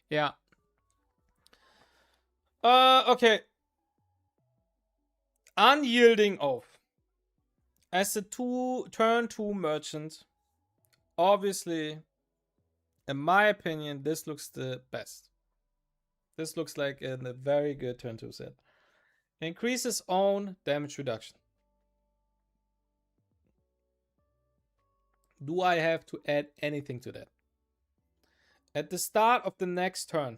Yeah. Okay. Unyielding Oath. As a turn 2 merchant, obviously, in my opinion, this looks the best. This looks like a very good turn 2 set. Increases own damage reduction. Do I have to add anything to that? At the start of the next turn,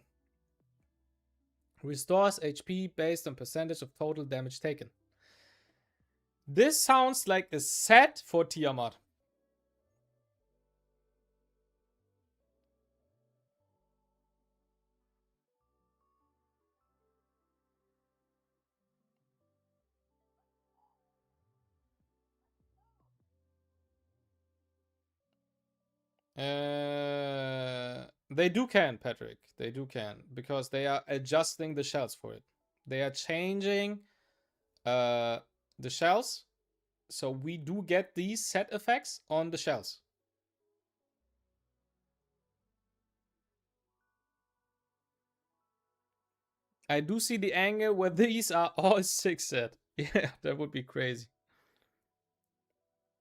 restores HP based on percentage of total damage taken. This sounds like a set for Tiamat. They do can, Patrick. They do can. Because they are adjusting the shells for it. They are changing the shells. So we do get these set effects on the shells. I do see the angle where these are all 6 set. Yeah, that would be crazy.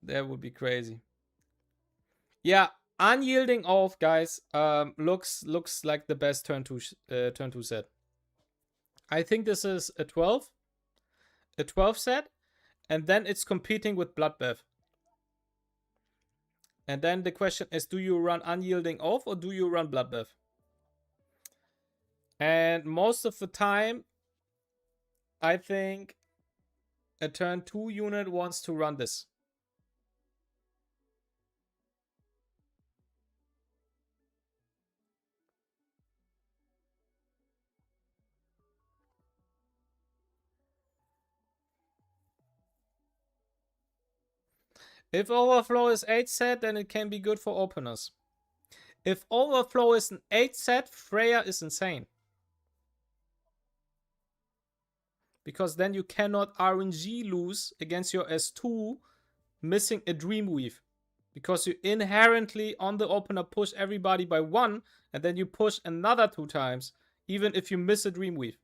That would be crazy. Yeah, unyielding off, guys, looks like the best turn 2 set. I think this is a 12 set, and then it's competing with Bloodbath. And then the question is, do you run unyielding off or do you run Bloodbath? And most of the time, I think a turn 2 unit wants to run this. If Overflow is 8 set, then it can be good for openers. If Overflow is an 8 set, Freya is insane. Because then you cannot RNG lose against your S2 missing a Dreamweave. Because you inherently on the opener push everybody by 1, and then you push another 2 times, even if you miss a Dreamweave.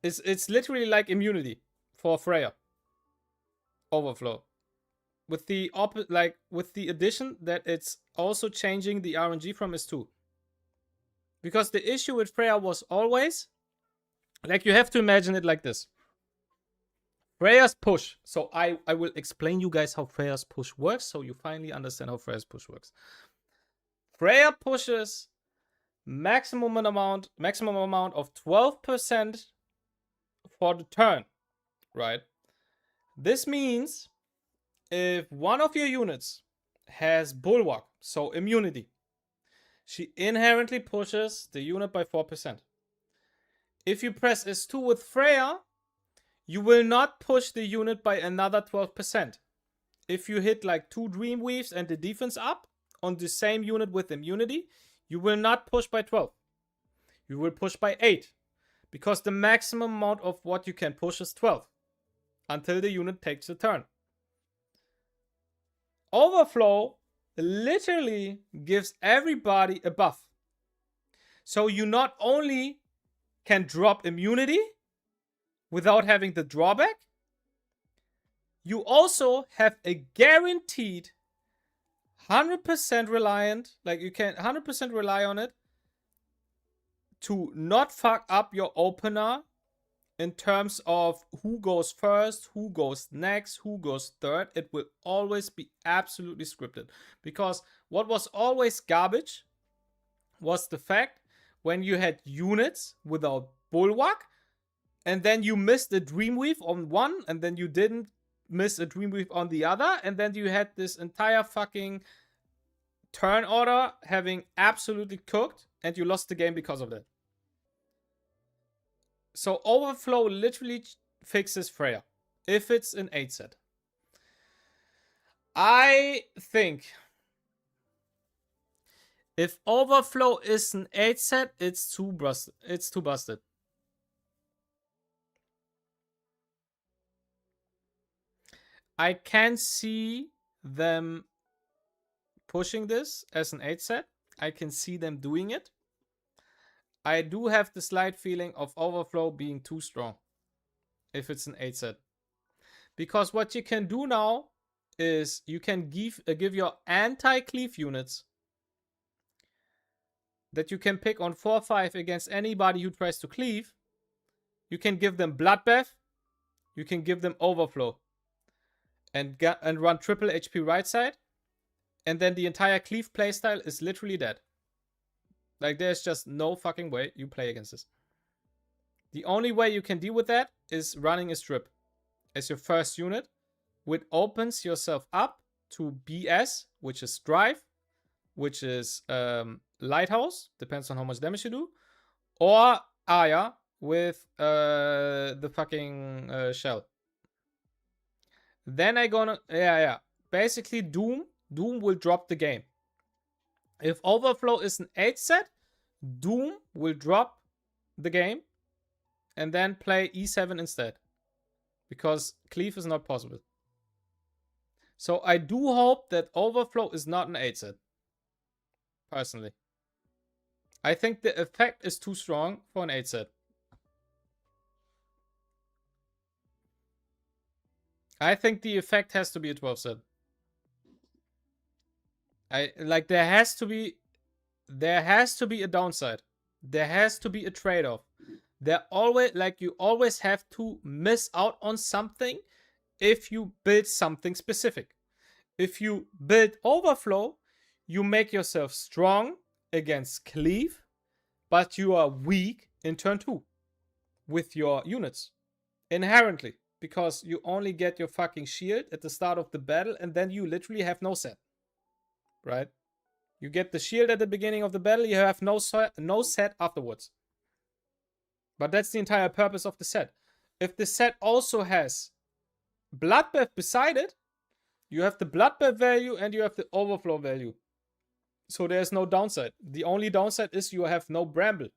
It's literally like immunity for Freya. Overflow. With the with the addition that it's also changing the RNG from S2. Because the issue with Freya was always, like, you have to imagine it like this. Freya's push. So I will explain you guys how Freya's push works, so you finally understand how Freya's push works. Freya pushes maximum amount of 12% for the turn, right? This means if one of your units has Bulwark, so immunity, she inherently pushes the unit by 4%. If you press S2 with Freya, you will not push the unit by another 12%. If you hit like 2 Dreamweaves and the defense up on the same unit with immunity, you will not push by 12. You will push by 8. Because the maximum amount of what you can push is 12. Until the unit takes a turn. Overflow literally gives everybody a buff. So you not only can drop immunity without having the drawback, you also have a guaranteed 100% reliant, like you can 100% rely on it to not fuck up your opener in terms of who goes first, who goes next, who goes third. It will always be absolutely scripted. Because what was always garbage was the fact when you had units without Bulwark, and then you missed a Dreamweave on one, and then you didn't miss a Dreamweave on the other, and then you had this entire fucking turn order having absolutely cooked, and you lost the game because of that. So Overflow literally fixes Freya if it's an 8 set. I think if Overflow is an 8 set, it's too busted. I can see them pushing this as an 8 set. I can see them doing it. I do have the slight feeling of Overflow being too strong if it's an 8 set. Because what you can do now is you can give your anti-cleave units that you can pick on 4-5 against anybody who tries to cleave. You can give them Bloodbath. You can give them Overflow. And run triple HP right side. And then the entire cleave playstyle is literally dead. Like, there's just no fucking way you play against this. The only way you can deal with that is running a strip as your first unit, which opens yourself up to BS, which is drive, which is Lighthouse, depends on how much damage you do, or Aya with the fucking shell. Then I gonna basically Doom will drop the game. If Overflow is an 8 set, Doom will drop the game and then play E7 instead, because cleave is not possible. So I do hope that Overflow is not an 8 set, personally. I think the effect is too strong for an 8 set. I think the effect has to be a 12 set. There has to be a downside. There has to be a trade-off. You always have to miss out on something if you build something specific. If you build Overflow, you make yourself strong against cleave, but you are weak in turn 2 with your units inherently, because you only get your fucking shield at the start of the battle and then you literally have no set. Right? You get the shield at the beginning of the battle, you have no set afterwards. But that's the entire purpose of the set. If the set also has Bloodbath beside it, you have the Bloodbath value and you have the Overflow value. So there's no downside. The only downside is you have no Bramble,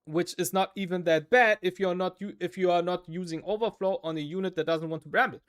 which is not even that bad if you are not using Overflow on a unit that doesn't want to Bramble.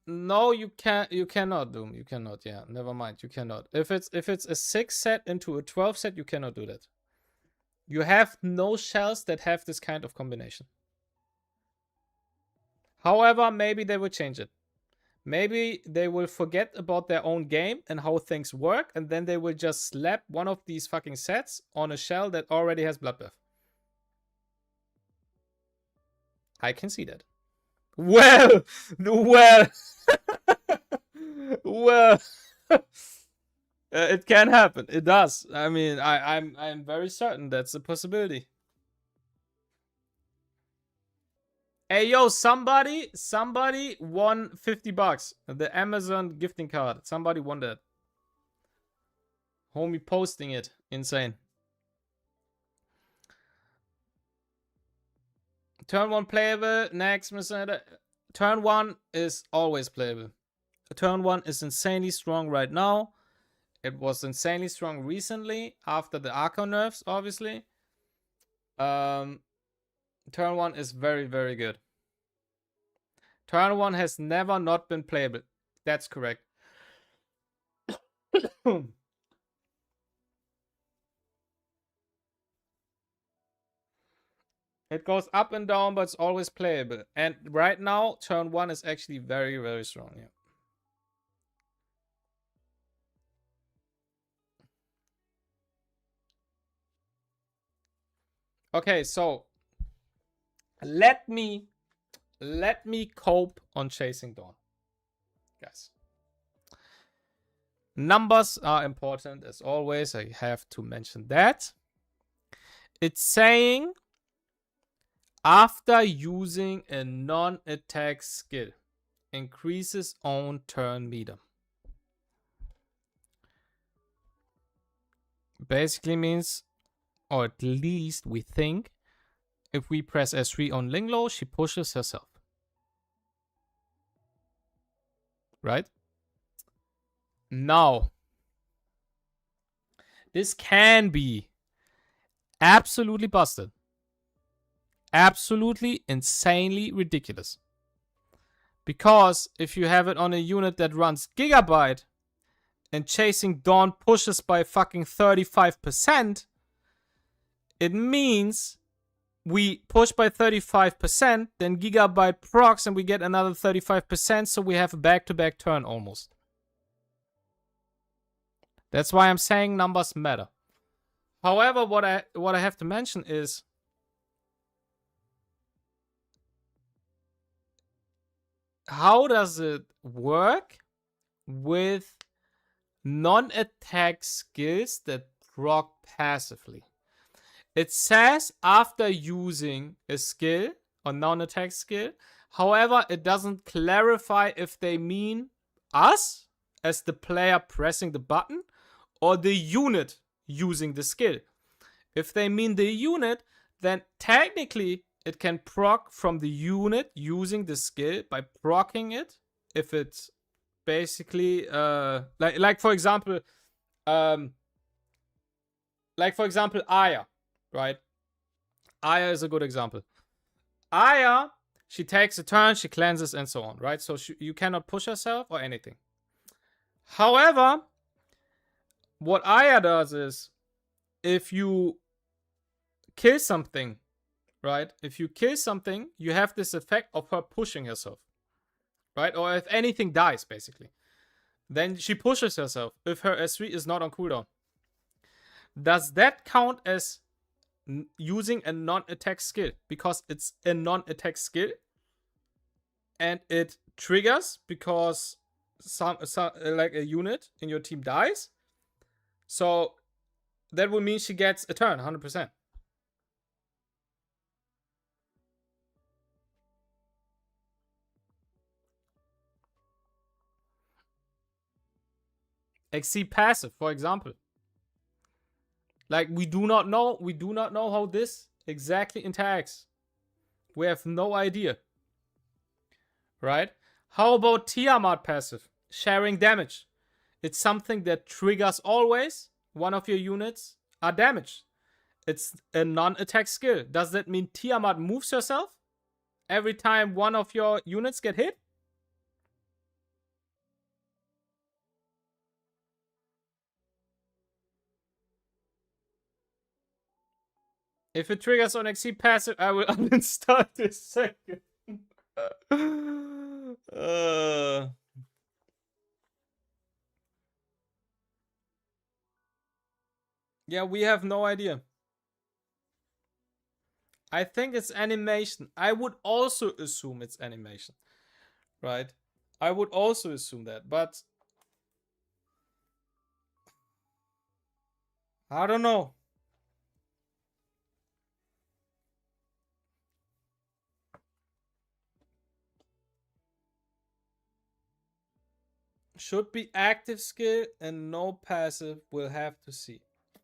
No, you cannot, Doom. You cannot, yeah. Never mind, you cannot. If it's a 6 set into a 12 set, you cannot do that. You have no shells that have this kind of combination. However, maybe they will change it. Maybe they will forget about their own game and how things work, and then they will just slap one of these fucking sets on a shell that already has Bloodbath. I can see that. Well, it can happen. It does. I mean, I'm very certain that's a possibility. Hey, yo, somebody won $50. The Amazon gifting card. Somebody won that. Homie posting it. Insane. Turn 1 playable. Next, Mr. Turn 1 is always playable. Turn 1 is insanely strong right now. It was insanely strong recently after the Arco nerfs, obviously. Turn 1 is very, very good. Turn 1 has never not been playable. That's correct. It goes up and down, but it's always playable. And right now, turn 1 is actually very, very strong. Yeah. Okay, so let me cope on Chasing Dawn, guys. Numbers are important as always. I have to mention that. It's saying after using a non-attack skill, increases own turn meter. Basically means, or at least we think, if we press S3 on Linglo, she pushes herself. Right? Now, this can be absolutely busted. Absolutely insanely ridiculous. Because if you have it on a unit that runs Gigabyte and Chasing Dawn pushes by fucking 35%, it means we push by 35%, then Gigabyte procs and we get another 35%, so we have a back-to-back turn almost. That's why I'm saying numbers matter. However, what I have to mention is how does it work with non-attack skills that proc passively? It says after using a skill or non-attack skill. However, it doesn't clarify if they mean us as the player pressing the button or the unit using the skill. If they mean the unit, then technically it can proc from the unit using the skill by proccing it. If it's basically like for example Aya, right? Aya is a good example. Aya, she takes a turn, she cleanses and so on, right? So you cannot push herself or anything. However, what Aya does is if you kill something, right? If you kill something, you have this effect of her pushing herself, right? Or if anything dies, basically, then she pushes herself if her S3 is not on cooldown. Does that count as using a non-attack skill? Because it's a non-attack skill and it triggers because some like a unit in your team dies. So that would mean she gets a turn 100%. Exceed passive, for example. Like we do not know how this exactly interacts. We have no idea. Right? How about Tiamat passive? Sharing damage. It's something that triggers always. One of your units are damaged. It's a non-attack skill. Does that mean Tiamat moves herself every time one of your units get hit? If it triggers on Exceed passive, I will uninstall this second. Yeah, we have no idea. I think it's animation. I would also assume it's animation. Right? I would also assume that, but I don't know. Should be active skill and no passive. We'll have to see.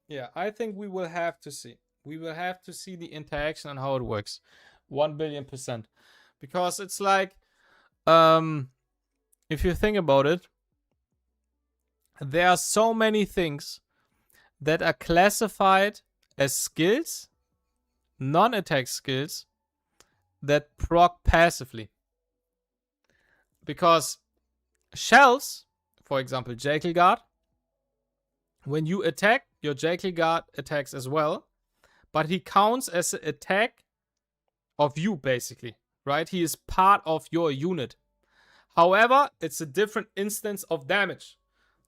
Yeah, I think we will have to see. We will have to see the interaction and how it works. 1,000,000,000%. Because it's like, if you think about it, there are so many things that are classified as skills, non-attack skills, that proc passively. Because shells, for example, Jekyll Guard, when you attack, your Jekyll Guard attacks as well, but he counts as an attack of you, basically, right? He is part of your unit. However, it's a different instance of damage.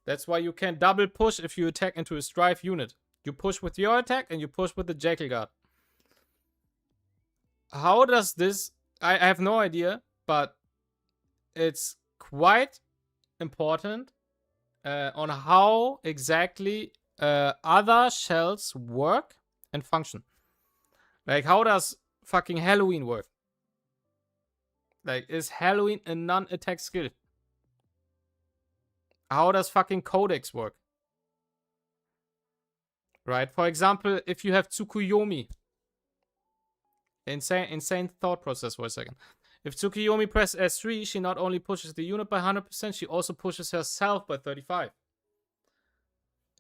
That's why you can double push if you attack into a Strife unit. You push with your attack and you push with the Jekyll Guard. How does this... I have no idea, but it's quite important on how exactly other shells work and function. Like, how does fucking Halloween work? Like, is Halloween a non-attack skill? How does fucking Codex work? Right? For example, if you have Tsukuyomi. Insane thought process for a second. If Tsukuyomi presses S3, she not only pushes the unit by 100%, she also pushes herself by 35%.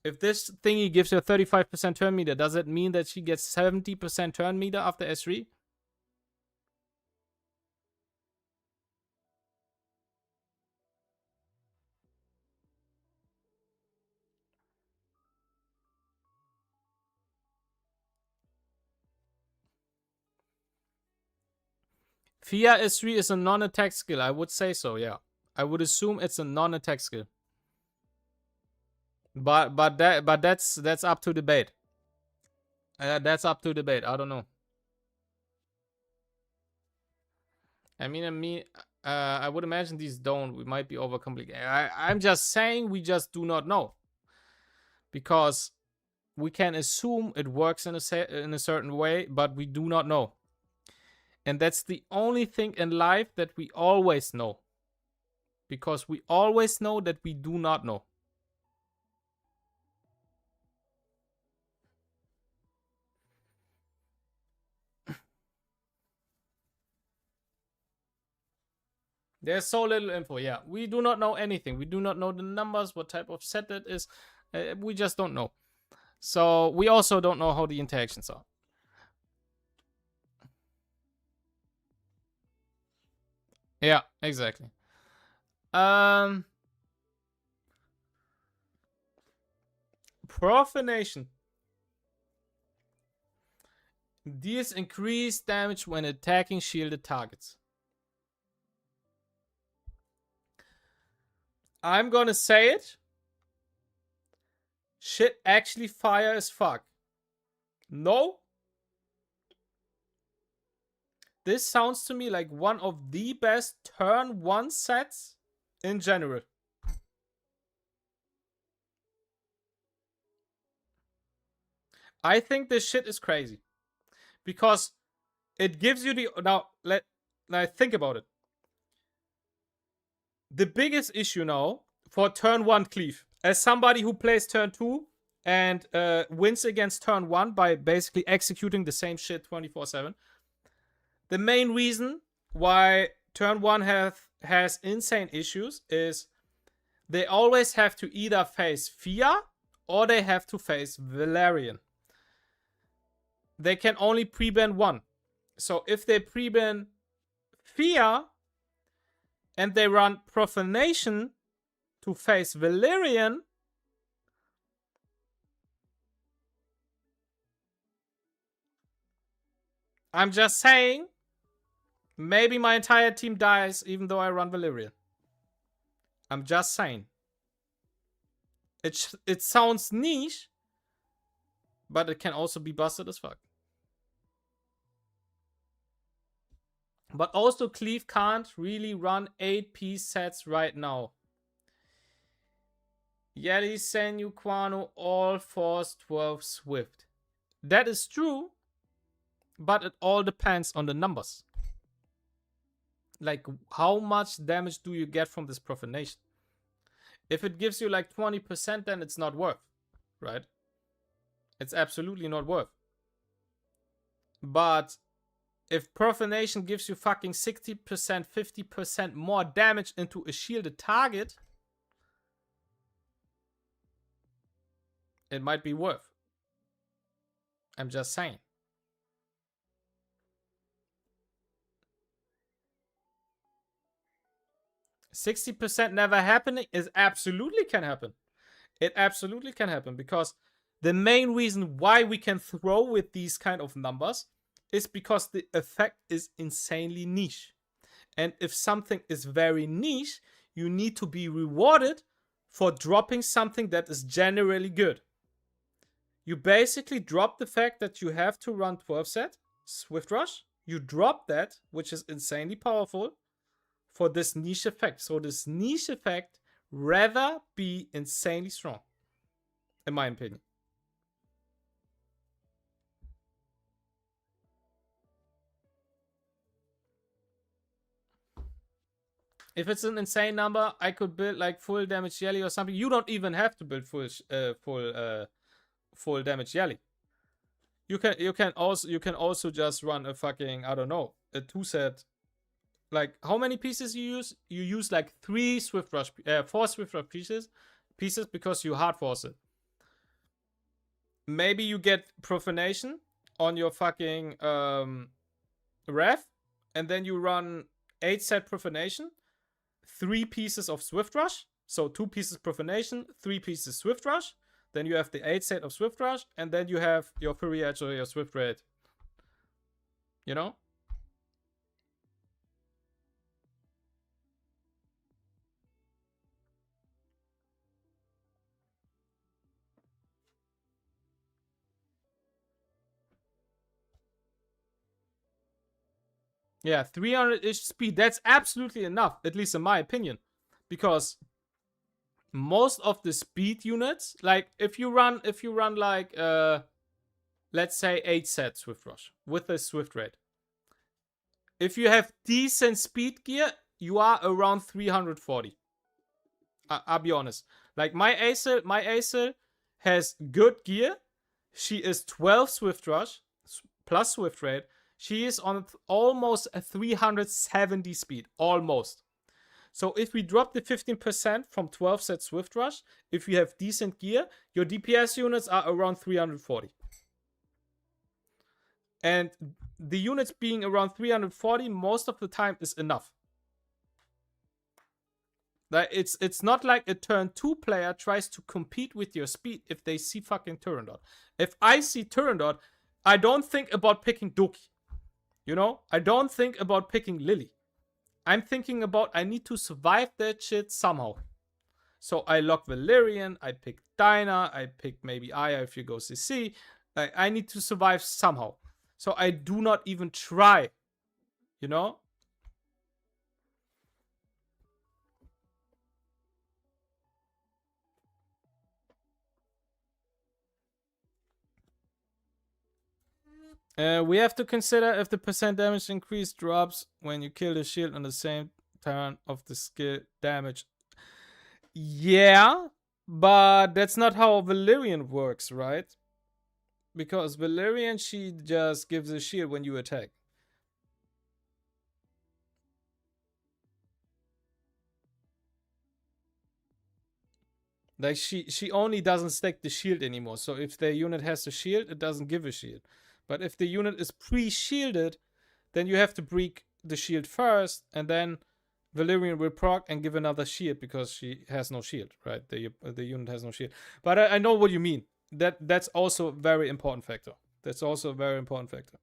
If this thingy gives her 35% turn meter, does it mean that she gets 70% turn meter after S3? Fia S3 is a non-attack skill. I would say so, yeah. I would assume it's a non-attack skill. But that's up to debate. That's up to debate. I don't know. I would imagine these don't. We might be overcomplicating. I'm just saying we just do not know, because we can assume it works in a certain way, but we do not know. And that's the only thing in life that we always know, because we always know that we do not know. There's so little info. Yeah, we do not know anything. We do not know the numbers, what type of set it is. We just don't know. So we also don't know how the interactions are. Yeah, exactly. Profanation deals increased damage when attacking shielded targets. I'm gonna say it. Shit actually fire as fuck. No. This sounds to me like one of the best turn 1 sets in general. I think this shit is crazy. Because it gives you the... Now think about it. The biggest issue now for turn 1 cleave, as somebody who plays turn 2 and wins against turn 1 by basically executing the same shit 24/7, the main reason why turn 1 has insane issues is they always have to either face Fia or they have to face Valerian. They can only pre-ban one. So if they pre-ban Fia and they run Profanation to face Valerian, I'm just saying, maybe my entire team dies even though I run Valerian. I'm just saying. It sounds niche, but it can also be busted as fuck. But also Cleave can't really run 8-piece sets right now. Yeli, Senyu, Kwano, all force 12 Swift. That is true, but it all depends on the numbers. Like, how much damage do you get from this Profanation? If it gives you like 20%, then it's not worth, right? It's absolutely not worth. But if Profanation gives you fucking 60%, 50% more damage into a shielded target, it might be worth. I'm just saying. %60 never happening is absolutely can happen. It absolutely can happen, because the main reason why we can throw with these kind of numbers is because the effect is insanely niche. And if something is very niche, you need to be rewarded for dropping something that is generally good. You basically drop the fact that you have to run 12 set, Swift Rush. You drop that, which is insanely powerful, for this niche effect. So this niche effect rather be insanely strong, in my opinion. If it's an insane number, I could build like full damage Jelly or something. You don't even have to build full damage Jelly. You can also just run a fucking, I don't know, a 2-set. Like, how many pieces you use? You use like 4 Swift Rush pieces because you hard force it. Maybe you get Profanation on your fucking ref, and then you run 8-set Profanation, 3 pieces of Swift Rush, so 2 pieces Profanation, 3 pieces Swift Rush. Then you have the 8-set of Swift Rush, and then you have your Fury Edge or your Swift Raid. You know? Yeah, 300-ish speed. That's absolutely enough, at least in my opinion. Because most of the speed units, like if you run like let's say 8 sets Swift Rush with a Swift rate. If you have decent speed gear, you are around 340. I'll be honest. Like my Acer has good gear. She is 12 Swift Rush plus Swift rate. She is on almost a 370 speed. Almost. So if we drop the 15% from 12 set Swift Rush, if you have decent gear, your DPS units are around 340. And the units being around 340 most of the time is enough. Like it's not like a turn 2 player tries to compete with your speed if they see fucking Turandot. If I see Turandot, I don't think about picking Doki. You know? I don't think about picking Lily. I'm thinking about I need to survive that shit somehow. So I lock Valerian, I pick Dinah, I pick maybe Aya if you go CC. I need to survive somehow. So I do not even try. You know? We have to consider if the percent damage increase drops when you kill the shield on the same turn of the skill damage. Yeah, but that's not how Valerian works, right? Because Valerian, she just gives a shield when you attack. Like she only doesn't stack the shield anymore. So if the unit has the shield, it doesn't give a shield. But if the unit is pre-shielded, then you have to break the shield first, and then Valerian will proc and give another shield because she has no shield, right? The unit has no shield. But I know what you mean. That's also a very important factor. That's also a very important factor.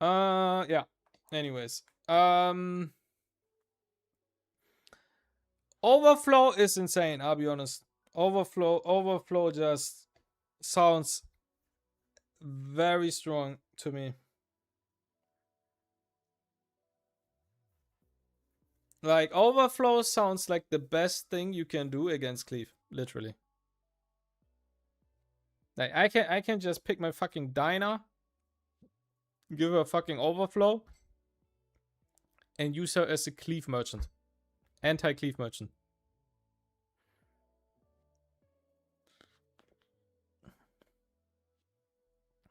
Yeah. Anyways. Overflow is insane, I'll be honest. Overflow just sounds very strong to me. Like, Overflow sounds like the best thing you can do against Cleave, literally. Like, I can just pick my fucking Dinah, give her a fucking Overflow, and use her as a Cleave merchant. Anti-Cleave merchant.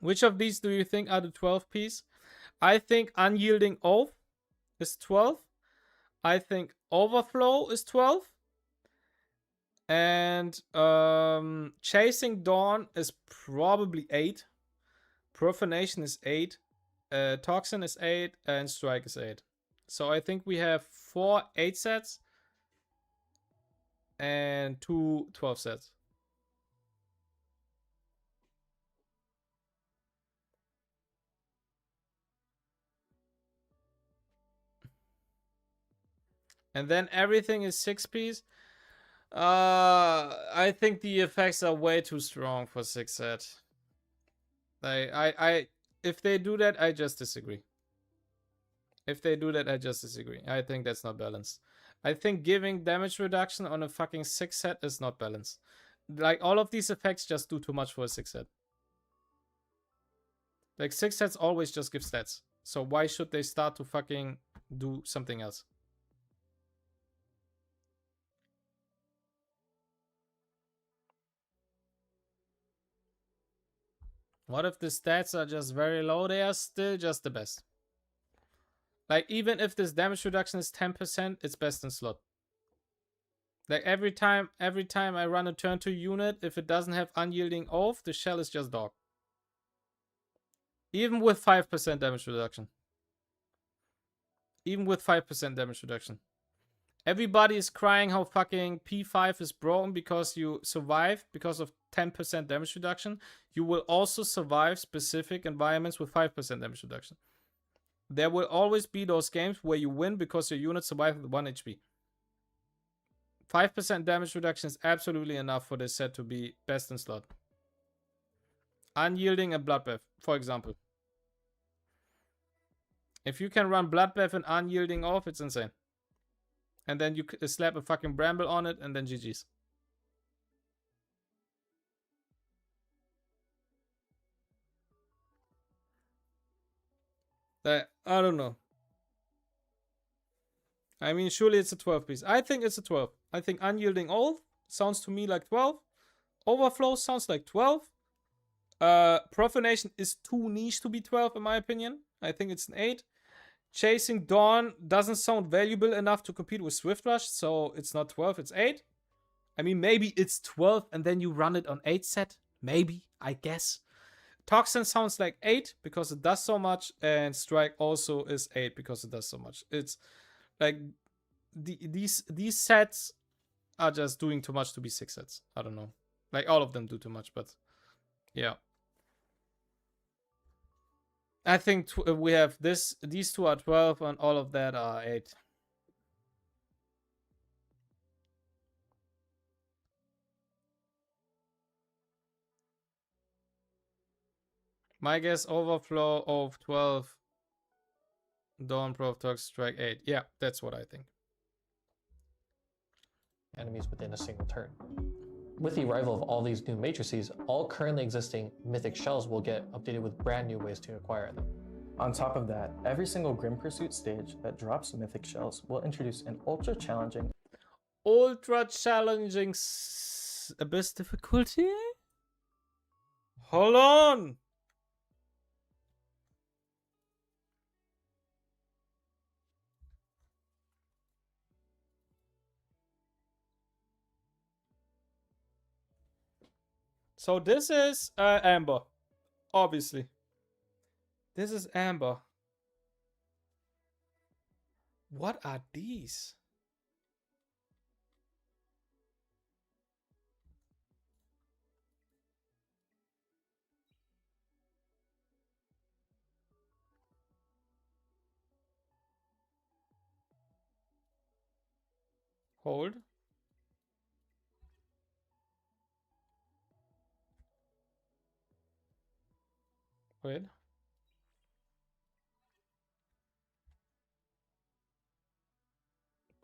Which of these do you think are the 12 piece? I think Unyielding Oath is 12. I think Overflow is 12. And Chasing Dawn is probably 8. Profanation is 8. Toxin is 8. And Strike is 8. So I think we have 4 8 sets and 2 12 sets. And then everything is 6 piece. I think the effects are way too strong for 6 set. If they do that, I just disagree. If they do that, I just disagree. I think that's not balanced. I think giving damage reduction on a fucking 6 set is not balanced. Like, all of these effects just do too much for a 6 set. Like, 6 sets always just give stats. So why should they start to fucking do something else? What if the stats are just very low? They are still just the best. Like, even if this damage reduction is 10%, it's best in slot. Like, every time I run a turn 2 unit, if it doesn't have Unyielding Oath, the shell is just dog. Even with 5% damage reduction. Even with 5% damage reduction. Everybody is crying how fucking P5 is broken because you survive because of 10% damage reduction. You will also survive specific environments with 5% damage reduction. There will always be those games where you win because your unit survives with 1 HP. 5% damage reduction is absolutely enough for this set to be best in slot. Unyielding and Bloodbath, for example. If you can run Bloodbath and Unyielding off, it's insane. And then you slap a fucking Bramble on it, and then GG's. I don't know. I mean, surely it's a 12 piece. I think it's a 12. I think Unyielding All sounds to me like 12. Overflow sounds like 12. Profanation is too niche to be 12 in my opinion. I think it's an 8. Chasing Dawn doesn't sound valuable enough to compete with Swift Rush, so it's not 12, it's 8. I mean, maybe it's 12 and then you run it on 8 set. Maybe, I guess. Toxin sounds like 8 because it does so much, and Strike also is 8 because it does so much. It's like these sets are just doing too much to be 6 sets. I don't know. Like all of them do too much, but yeah. I think we have these two are 12 and all of that are 8. My guess, Overflow of 12, Dawn, Prof, Tox, Strike 8. Yeah, that's what I think. Enemies within a single turn. With the arrival of all these new matrices, all currently existing mythic shells will get updated with brand new ways to acquire them. On top of that, every single Grim Pursuit stage that drops mythic shells will introduce an ultra challenging Abyss difficulty? Hold on! So this is Amber, obviously. This is Amber. What are these? Hold. Wait.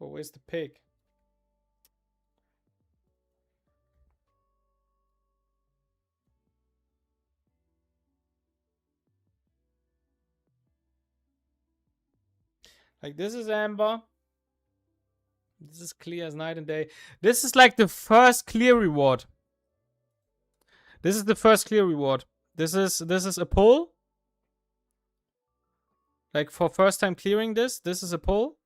But where's the pig? Like this is Amber. This is clear as night and day. This is like the first clear reward. This is the first clear reward. This is a pull. Like for first time clearing this is a pull.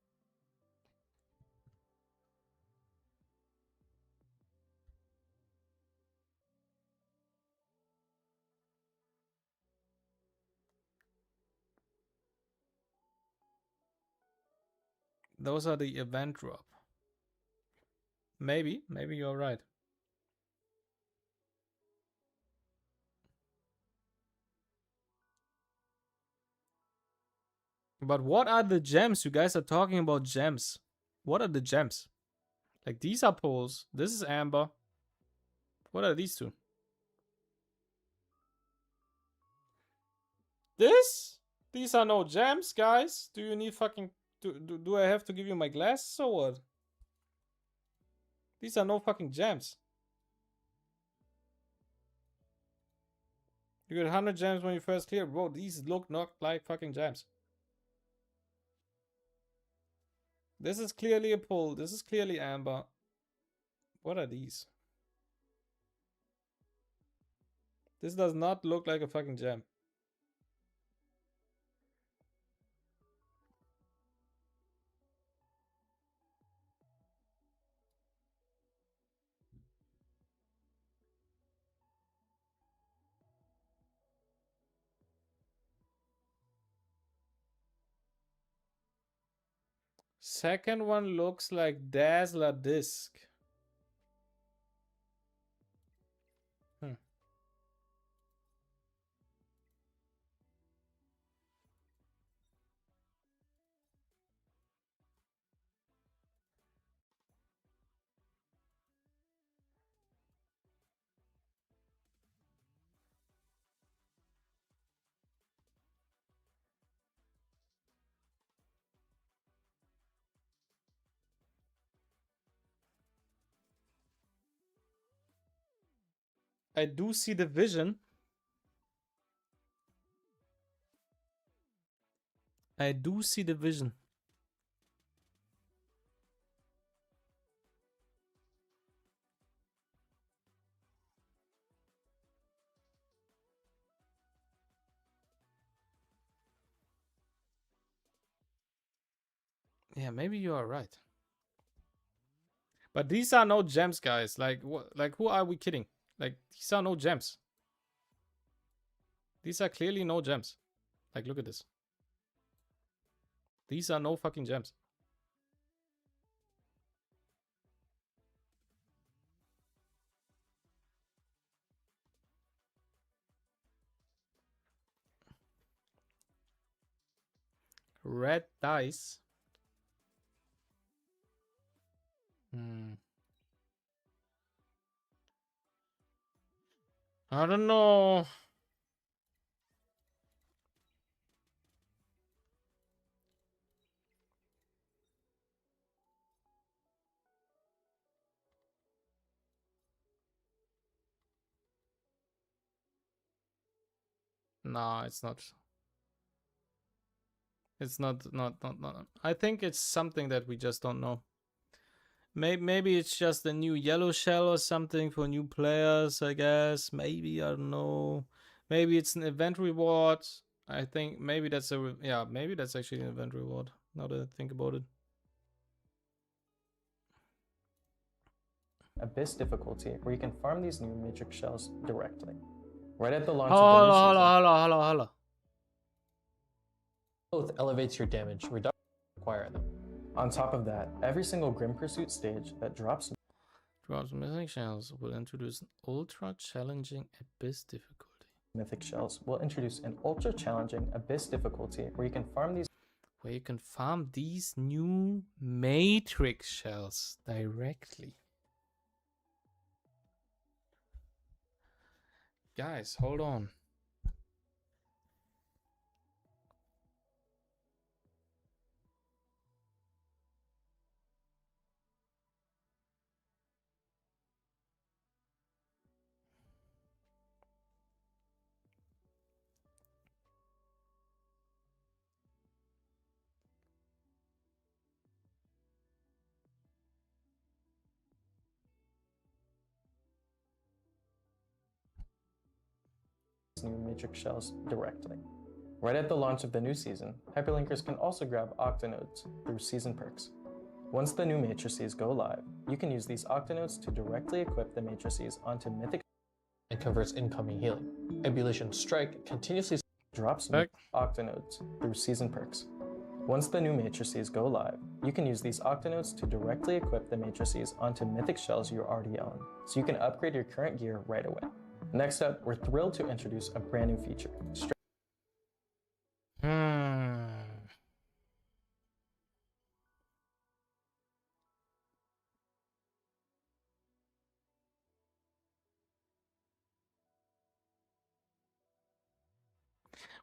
Those are the event drop. Maybe you're right. But what are the gems? You guys are talking about gems. What are the gems? Like these are pulls. This is Amber. What are these two? These are no gems, guys. Do you need fucking... Do I have to give you my glasses or what? These are no fucking gems. You get 100 gems when you first clear. Bro, these look not like fucking gems. This is clearly a pull. This is clearly Amber. What are these? This does not look like a fucking gem. Second one looks like Dazzler Disc. I do see the vision. I do see the vision. Yeah, maybe you are right. But these are no gems, guys. Like, what? Like, who are we kidding? Like, these are no gems. These are clearly no gems. Like, look at this. These are no fucking gems. Red dice. I don't know. Nah, it's not. It's not. I think it's something that we just don't know. Maybe it's just a new yellow shell or something for new players, I guess. Maybe, I don't know. Maybe it's an event reward. I think maybe that's a... Yeah, maybe that's actually an event reward, now that I think about it. Abyss difficulty, where you can farm these new matrix shells directly. Right at the launch of the new season. Hold. Both elevates your damage reduction to acquire them. On top of that, every single Grim Pursuit stage that drops missing shells will introduce an ultra challenging abyss difficulty. Mythic shells will introduce an ultra challenging abyss difficulty where you can farm these new matrix shells directly. Guys, hold on. new matrix shells directly. Right at the launch of the new season, hyperlinkers can also grab octanodes through season perks. Once the new matrices go live, you can use these octanodes to directly equip the matrices onto mythic and converts incoming healing. Ebullition Strike continuously drops new octanodes through season perks. Once the new matrices go live, you can use these octanodes to directly equip the matrices onto mythic shells you already own, so you can upgrade your current gear right away. Next up, we're thrilled to introduce a brand new feature.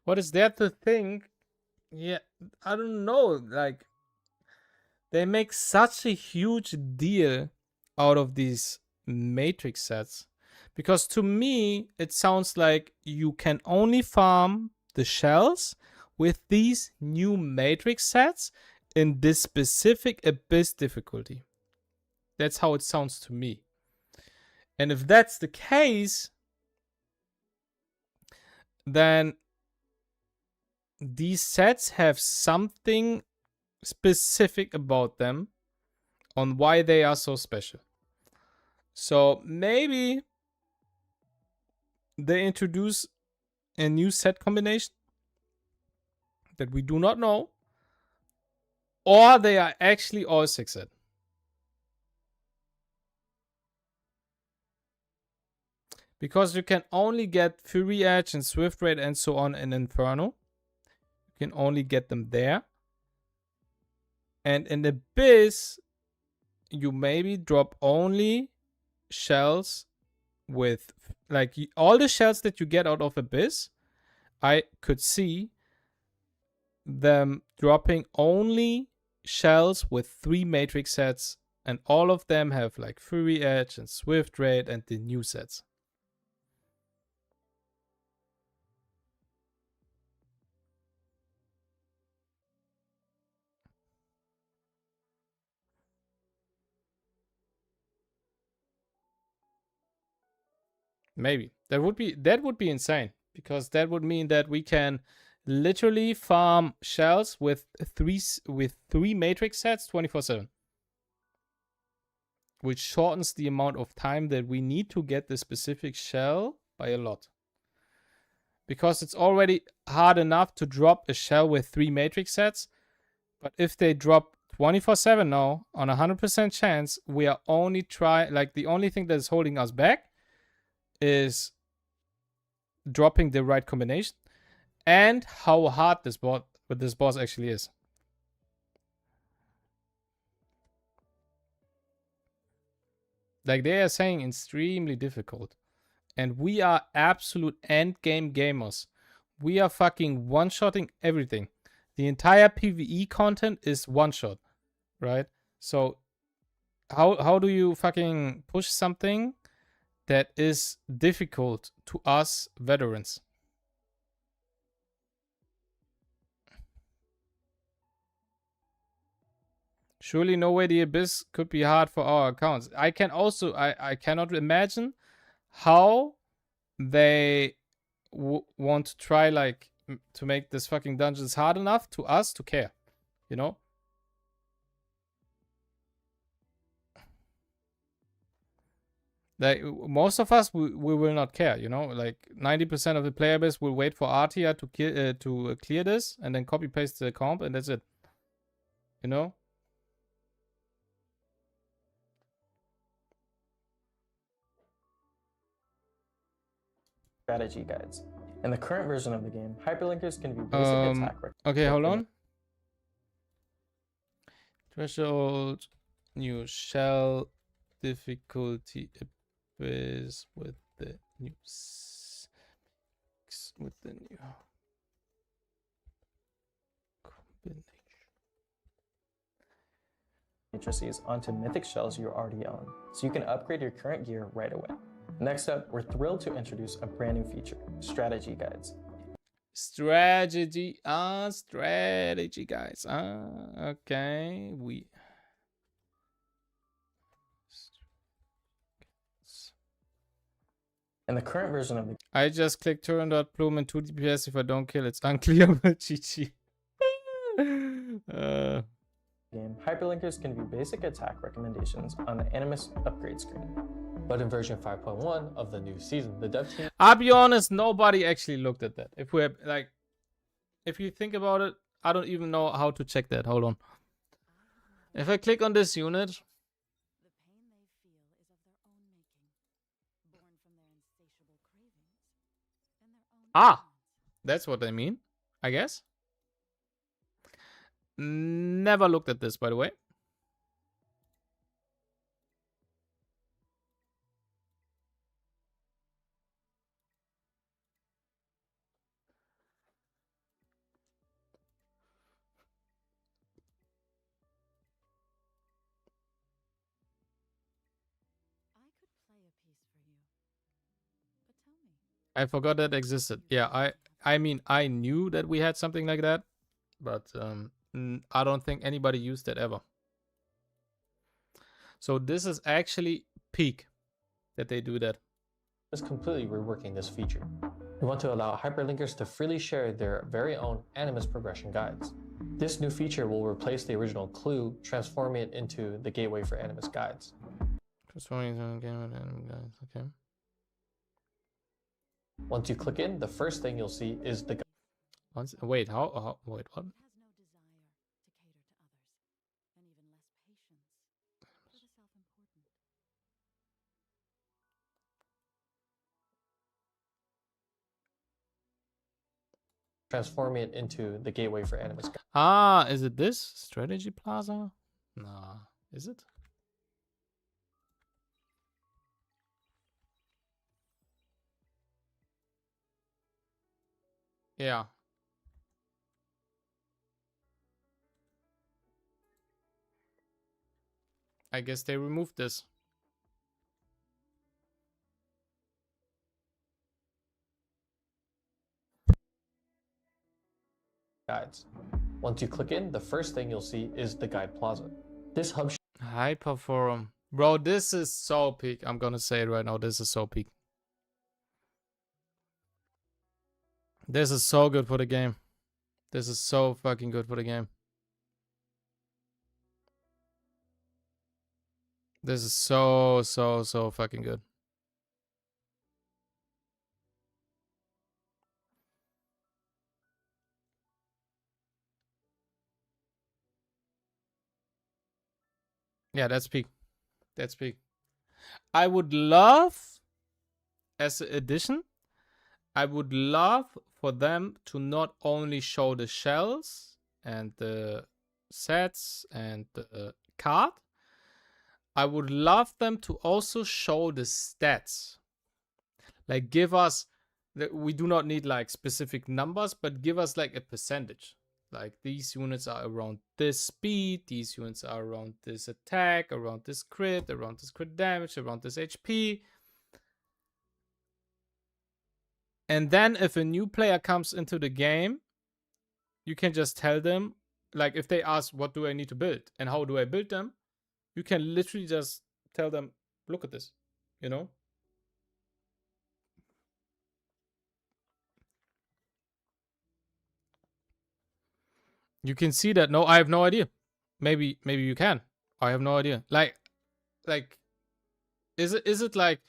What is there to think? Yeah, I don't know. Like, they make such a huge deal out of these matrix sets. Because to me, it sounds like you can only farm the shells with these new matrix sets in this specific abyss difficulty. That's how it sounds to me. And if that's the case, then these sets have something specific about them on why they are so special. So maybe they introduce a new set combination that we do not know, or they are actually all 6 set. Because you can only get Fury Edge and Swift Raid and so on in Inferno. You can only get them there. And in Abyss, you maybe drop only shells with, like, all the shells that you get out of Abyss, I could see them dropping only shells with 3 matrix sets, and all of them have like Fury Edge and Swift Raid and the new sets. Maybe that would be insane, because that would mean that we can literally farm shells with three matrix sets 24/7, which shortens the amount of time that we need to get the specific shell by a lot. Because it's already hard enough to drop a shell with 3 matrix sets, but if they drop 24/7 now on 100% chance, we are only the only thing that is holding us back is dropping the right combination and how hard this boss actually is. Like, they are saying extremely difficult. And we are absolute endgame gamers. We are fucking one-shotting everything. The entire PvE content is one-shot, right? So how do you fucking push something that is difficult to us veterans? Surely no way the Abyss could be hard for our accounts. I cannot imagine how they want to try, like, to make this fucking dungeons hard enough to us to care, you know? Like, most of us, we will not care, you know? Like, 90% of the player base will wait for Artia to clear this and then copy paste the comp, and that's it, you know? Strategy guides. In the current version of the game, hyperlinkers can be basic attack. Okay, hold on. Threshold, new shell, difficulty Abyss with the new combination. Matrices onto mythic shells you already own, so you can upgrade your current gear right away. Next up, we're thrilled to introduce a brand new feature, strategy guides. Strategy guys. Okay, In the current version of the I just click turn.plume and 2 DPS. If I don't kill, it's unclear, but GG. game, hyperlinkers can view basic attack recommendations on the Animus upgrade screen. But in version 5.1 of the new season, the dev team... I'll be honest, nobody actually looked at that. If you think about it, I don't even know how to check that. Hold on. If I click on this unit... Ah! That's what I mean, I guess. Never looked at this, by the way. I forgot that existed. Yeah, I mean, I knew that we had something like that, but I don't think anybody used that ever. So this is actually peak that they do that. Is completely reworking this feature. We want to allow hyperlinkers to freely share their very own Animus progression guides. This new feature will replace the original clue, transforming it into the gateway for Animus guides. Transforming into the gateway for Animus guides, okay. Once you click in, the first thing you'll see is the... Wait, wait, what? Transforming it into the gateway for Animus. Ah, is it this? Strategy Plaza? Nah, is it? Yeah. I guess they removed this. Guides. Once you click in, the first thing you'll see is the Guide Plaza. This hub... Hyperforum. Bro, this is so peak. I'm gonna say it right now. This is so peak. This is so good for the game. This is so fucking good for the game. This is so fucking good. Yeah, that's peak. That's peak. I would love, as an addition, I would love for them to not only show the shells and the sets and the card. I would love them to also show the stats. Like, give us, we do not need like specific numbers, but give us like a percentage. Like, these units are around this speed, these units are around this attack, around this crit damage, around this HP. And then if a new player comes into the game, you can just tell them, like, if they ask, what do I need to build and how do I build them? You can literally just tell them, look at this, you know? You can see that. No, I have no idea. Maybe you can. I have no idea. Like, is it like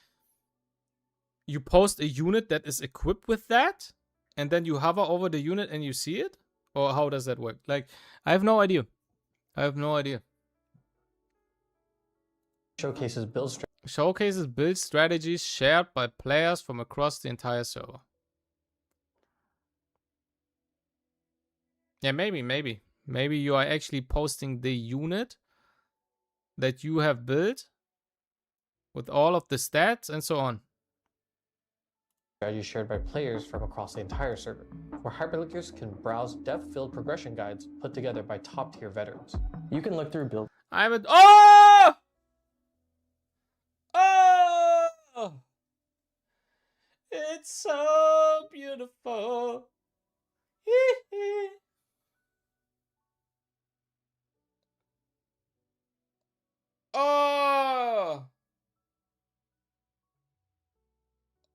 you post a unit that is equipped with that, and then you hover over the unit and you see it? Or how does that work? Like, I have no idea. I have no idea. Showcases build strategies shared by players from across the entire server. Yeah, maybe you are actually posting the unit that you have built with all of the stats and so on. Strategies shared by players from across the entire server, where hyperlinkers can browse depth-filled progression guides put together by top-tier veterans. You can look through build. Oh! It's so beautiful.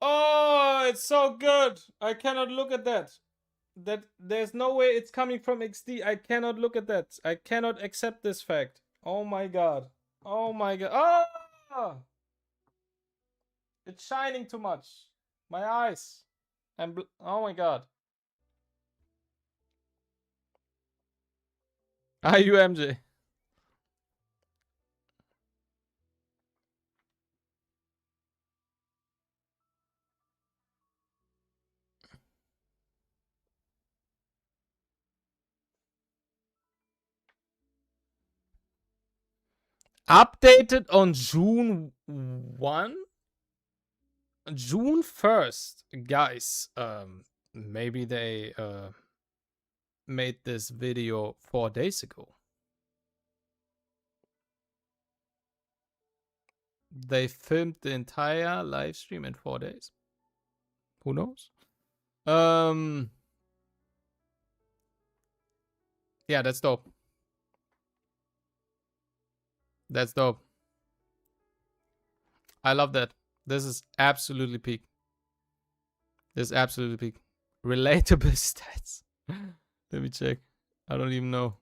Oh, it's so good. I cannot look at that. There's no way it's coming from XD. I cannot look at that. I cannot accept this fact. Oh my god. Oh my god. Oh! It's shining too much. My eyes. Oh my god. Are you MJ? Updated on June 1? June 1st. Guys, maybe they made this video 4 days ago. They filmed the entire live stream in 4 days. Who knows? Yeah, that's dope. That's dope. I love that. This is absolutely peak. This is absolutely peak. Relatable stats. Let me check. I don't even know.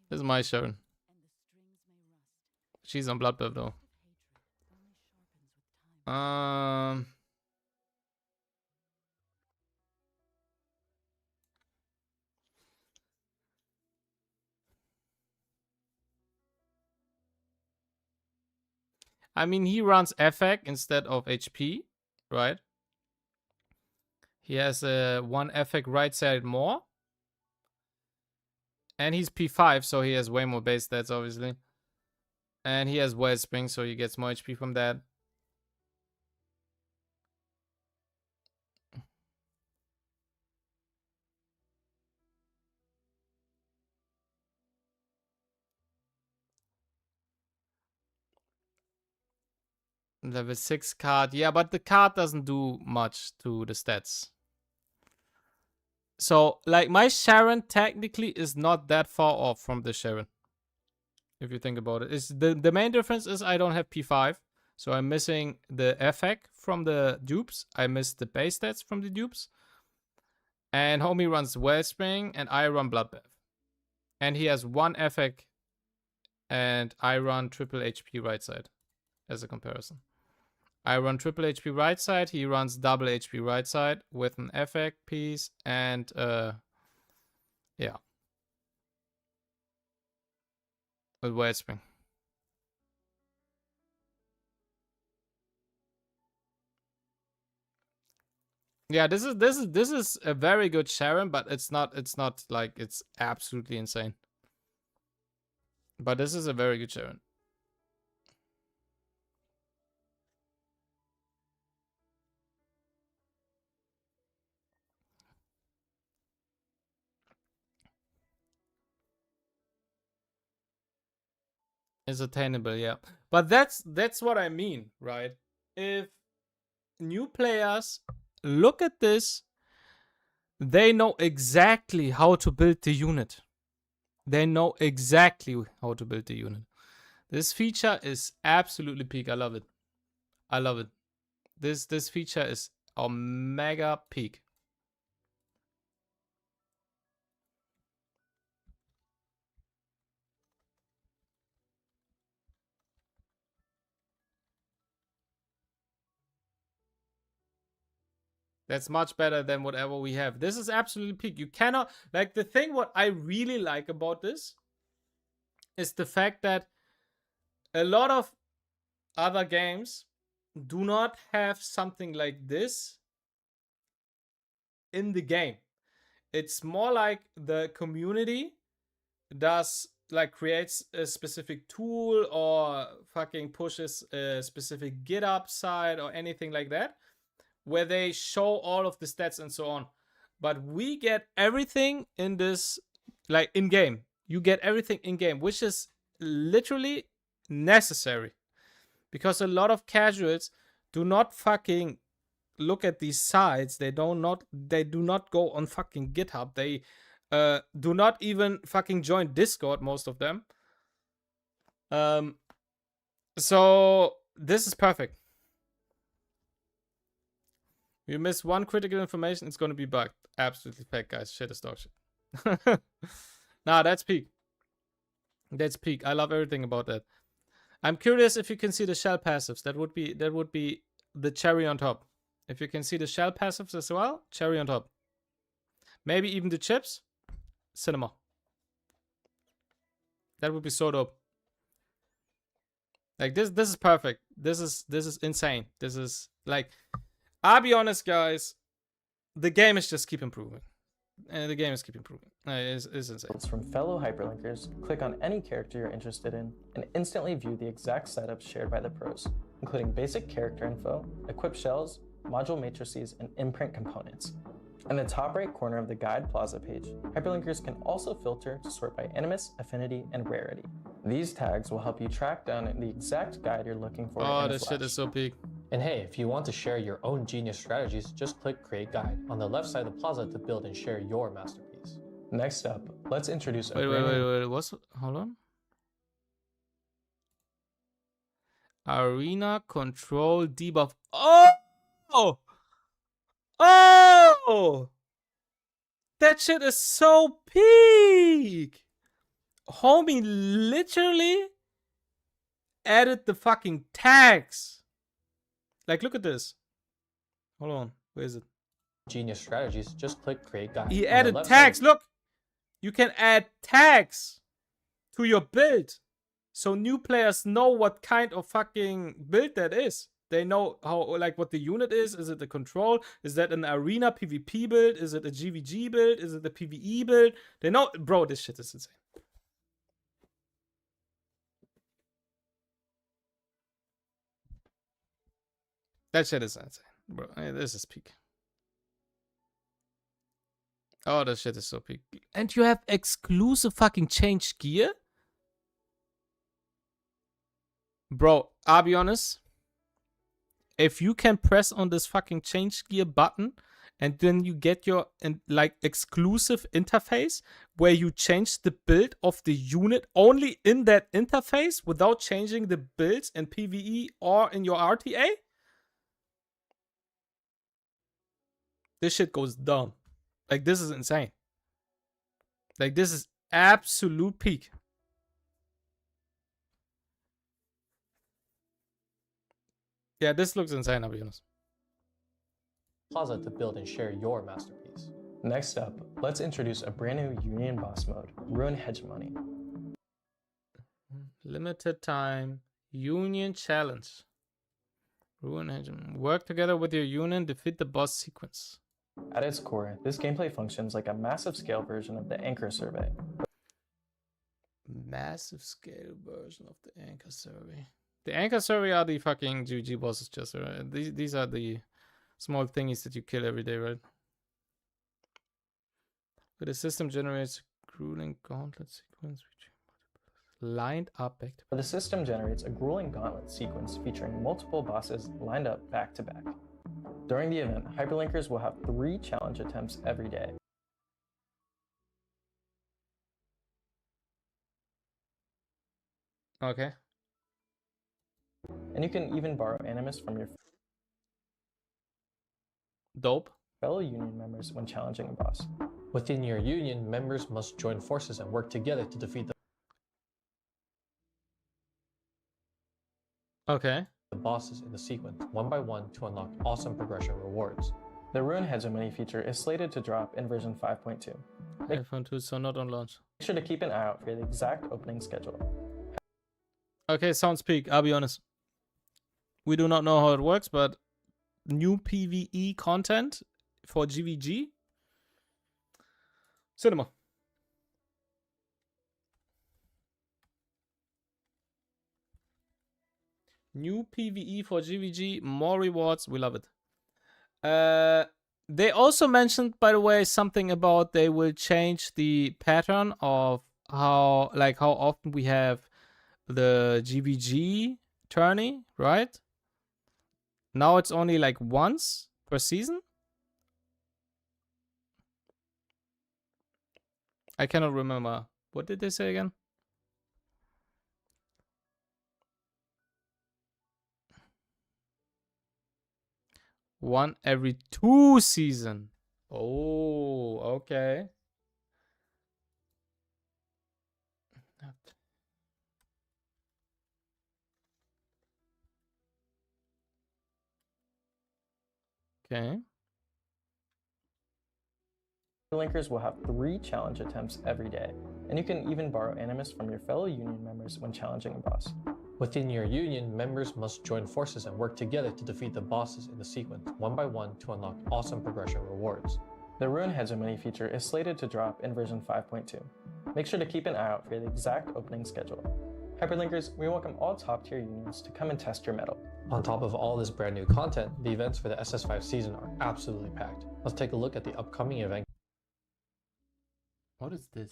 This is my Sharon. She's on Blood Bath though. I mean, he runs FAC instead of HP, right? He has one FAC right side more. And he's P5, so he has way more base stats, obviously. And he has Wellspring, so he gets more HP from that. Level 6 card. Yeah, but the card doesn't do much to the stats. So, like, my Sharon technically is not that far off from the Sharon. If you think about it. The main difference is I don't have P5. So I'm missing the effect from the dupes. I missed the base stats from the dupes. And homie runs Wellspring and I run Bloodbath. And he has one effect and I run triple HP right side as a comparison. I run triple HP right side, he runs double HP right side with an effect piece and yeah. With Wellspring. Yeah, this is a very good Sharon, but it's not like it's absolutely insane. But this is a very good Sharon. It's attainable, yeah. But that's what I mean, right? If new players look at this, they know exactly how to build the unit. They know exactly how to build the unit. This feature is absolutely peak. I love it. I love it. This feature is a mega peak. That's much better than whatever we have. This is absolutely peak. You cannot, like, the thing what I really like about this is the fact that a lot of other games do not have something like this in the game. It's more like the community does, like, creates a specific tool or fucking pushes a specific GitHub site or anything like that, where they show all of the stats and so on. But we get everything in this, like, in-game. You get everything in-game, which is literally necessary. Because a lot of casuals do not fucking look at these sites. They do not go on fucking GitHub. They do not even fucking join Discord, most of them. So this is perfect. You miss one critical information, it's gonna be bugged. Absolutely fake, guys. Shit is dog shit. Nah, that's peak. That's peak. I love everything about that. I'm curious if you can see the shell passives. That would be the cherry on top. If you can see the shell passives as well, cherry on top. Maybe even the chips, cinema. That would be so dope. Like this is perfect. This is insane. This is like, I'll be honest, guys. The game is just keep improving. The game is keep improving. It's insane. It's from fellow hyperlinkers. Click on any character you're interested in and instantly view the exact setups shared by the pros, including basic character info, equip shells, module matrices, and imprint components. In the top right corner of the Guide Plaza page, hyperlinkers can also filter to sort by animus, affinity, and rarity. These tags will help you track down the exact guide you're looking for. Oh, this shit is so big. And hey, if you want to share your own genius strategies, just click Create Guide on the left side of the plaza to build and share your masterpiece. Next up, let's introduce a wait. Hold on. Arena control debuff. Oh! Oh! That shit is so peak! Homie literally added the fucking tags. Like, look at this. Hold on. Where is it? Genius strategies, just click Create Guide. He added tags. Look! You can add tags to your build. So new players know what kind of fucking build that is. They know how, like, what the unit is. Is it a control? Is that an arena PvP build? Is it a GVG build? Is it a PvE build? They know. Bro, this shit is insane. That shit is insane, bro. This is peak. Oh, that shit is so peak. And you have exclusive fucking changed gear? Bro, I'll be honest. if you can press on this fucking change gear button and then you get your like exclusive interface where you change the build of the unit only in that interface without changing the builds in PvE or in your RTA, this shit goes dumb. Like, this is insane. Like, this is absolute peak. Yeah, this looks insane, I'll be honest. Plaza to build and share your masterpiece. Next up, let's introduce a brand new Union Boss mode, Ruin Hegemony. Limited time Union Challenge. Ruin Hegemony. Work together with your union, defeat the boss sequence. At its core, this gameplay functions like a massive scale version of the Anchor Survey. Massive scale version of the Anchor Survey. The Anchor Survey are the fucking GG bosses, just right? These are the small thingies that you kill every day, right? But the system generates grueling gauntlet sequence lined up back to back. The system generates a grueling gauntlet sequence featuring multiple bosses lined up back to back. During the event, hyperlinkers will have 3 challenge attempts every day. Okay. And you can even borrow animus from your dope fellow union members when challenging a boss. Within your union, members must join forces and work together to defeat the bosses in the sequence, one by one, to unlock awesome progression rewards. The Ruin Hegemony feature is slated to drop in version 5.2. iPhone 2, so not on launch. Make sure to keep an eye out for the exact opening schedule. Okay, sounds peak, I'll be honest. We do not know how it works, but new PvE content for GVG. Cinema. New PvE for GVG, more rewards, we love it. They also mentioned, by the way, something about they will change the pattern of how often we have the GVG tourney, right? Now it's only like once per season. I cannot remember. What did they say again? One every 2 season. Oh, okay. Okay. Linkers will have 3 challenge attempts every day, and you can even borrow animus from your fellow union members when challenging a boss. Within your union, members must join forces and work together to defeat the bosses in the sequence, one by one, to unlock awesome progression rewards. The Ruin Hegemony feature is slated to drop in version 5.2. Make sure to keep an eye out for the exact opening schedule. Hyperlinkers, we welcome all top-tier unions to come and test your mettle. On top of all this brand new content, the events for the SS5 season are absolutely packed. Let's take a look at the upcoming event. What is this?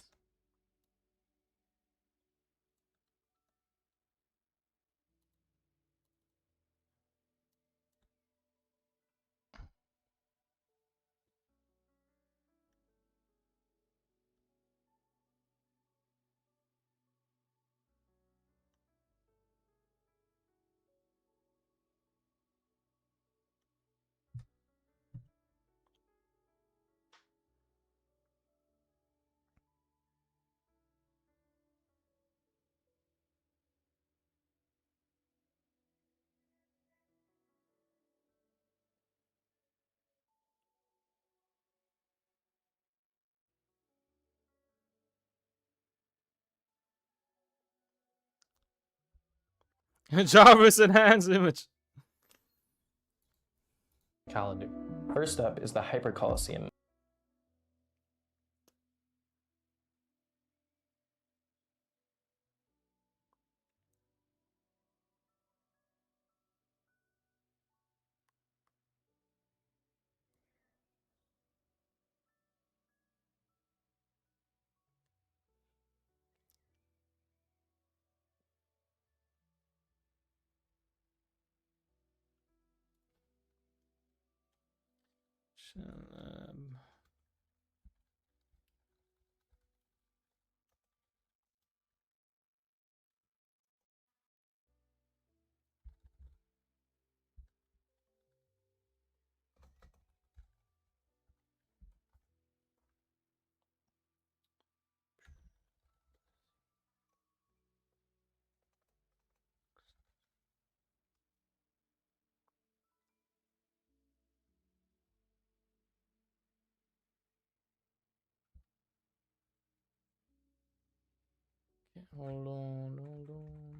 Jarvis enhanced image. Calendar. First up is the Hyper Coliseum. Hold on, hold on.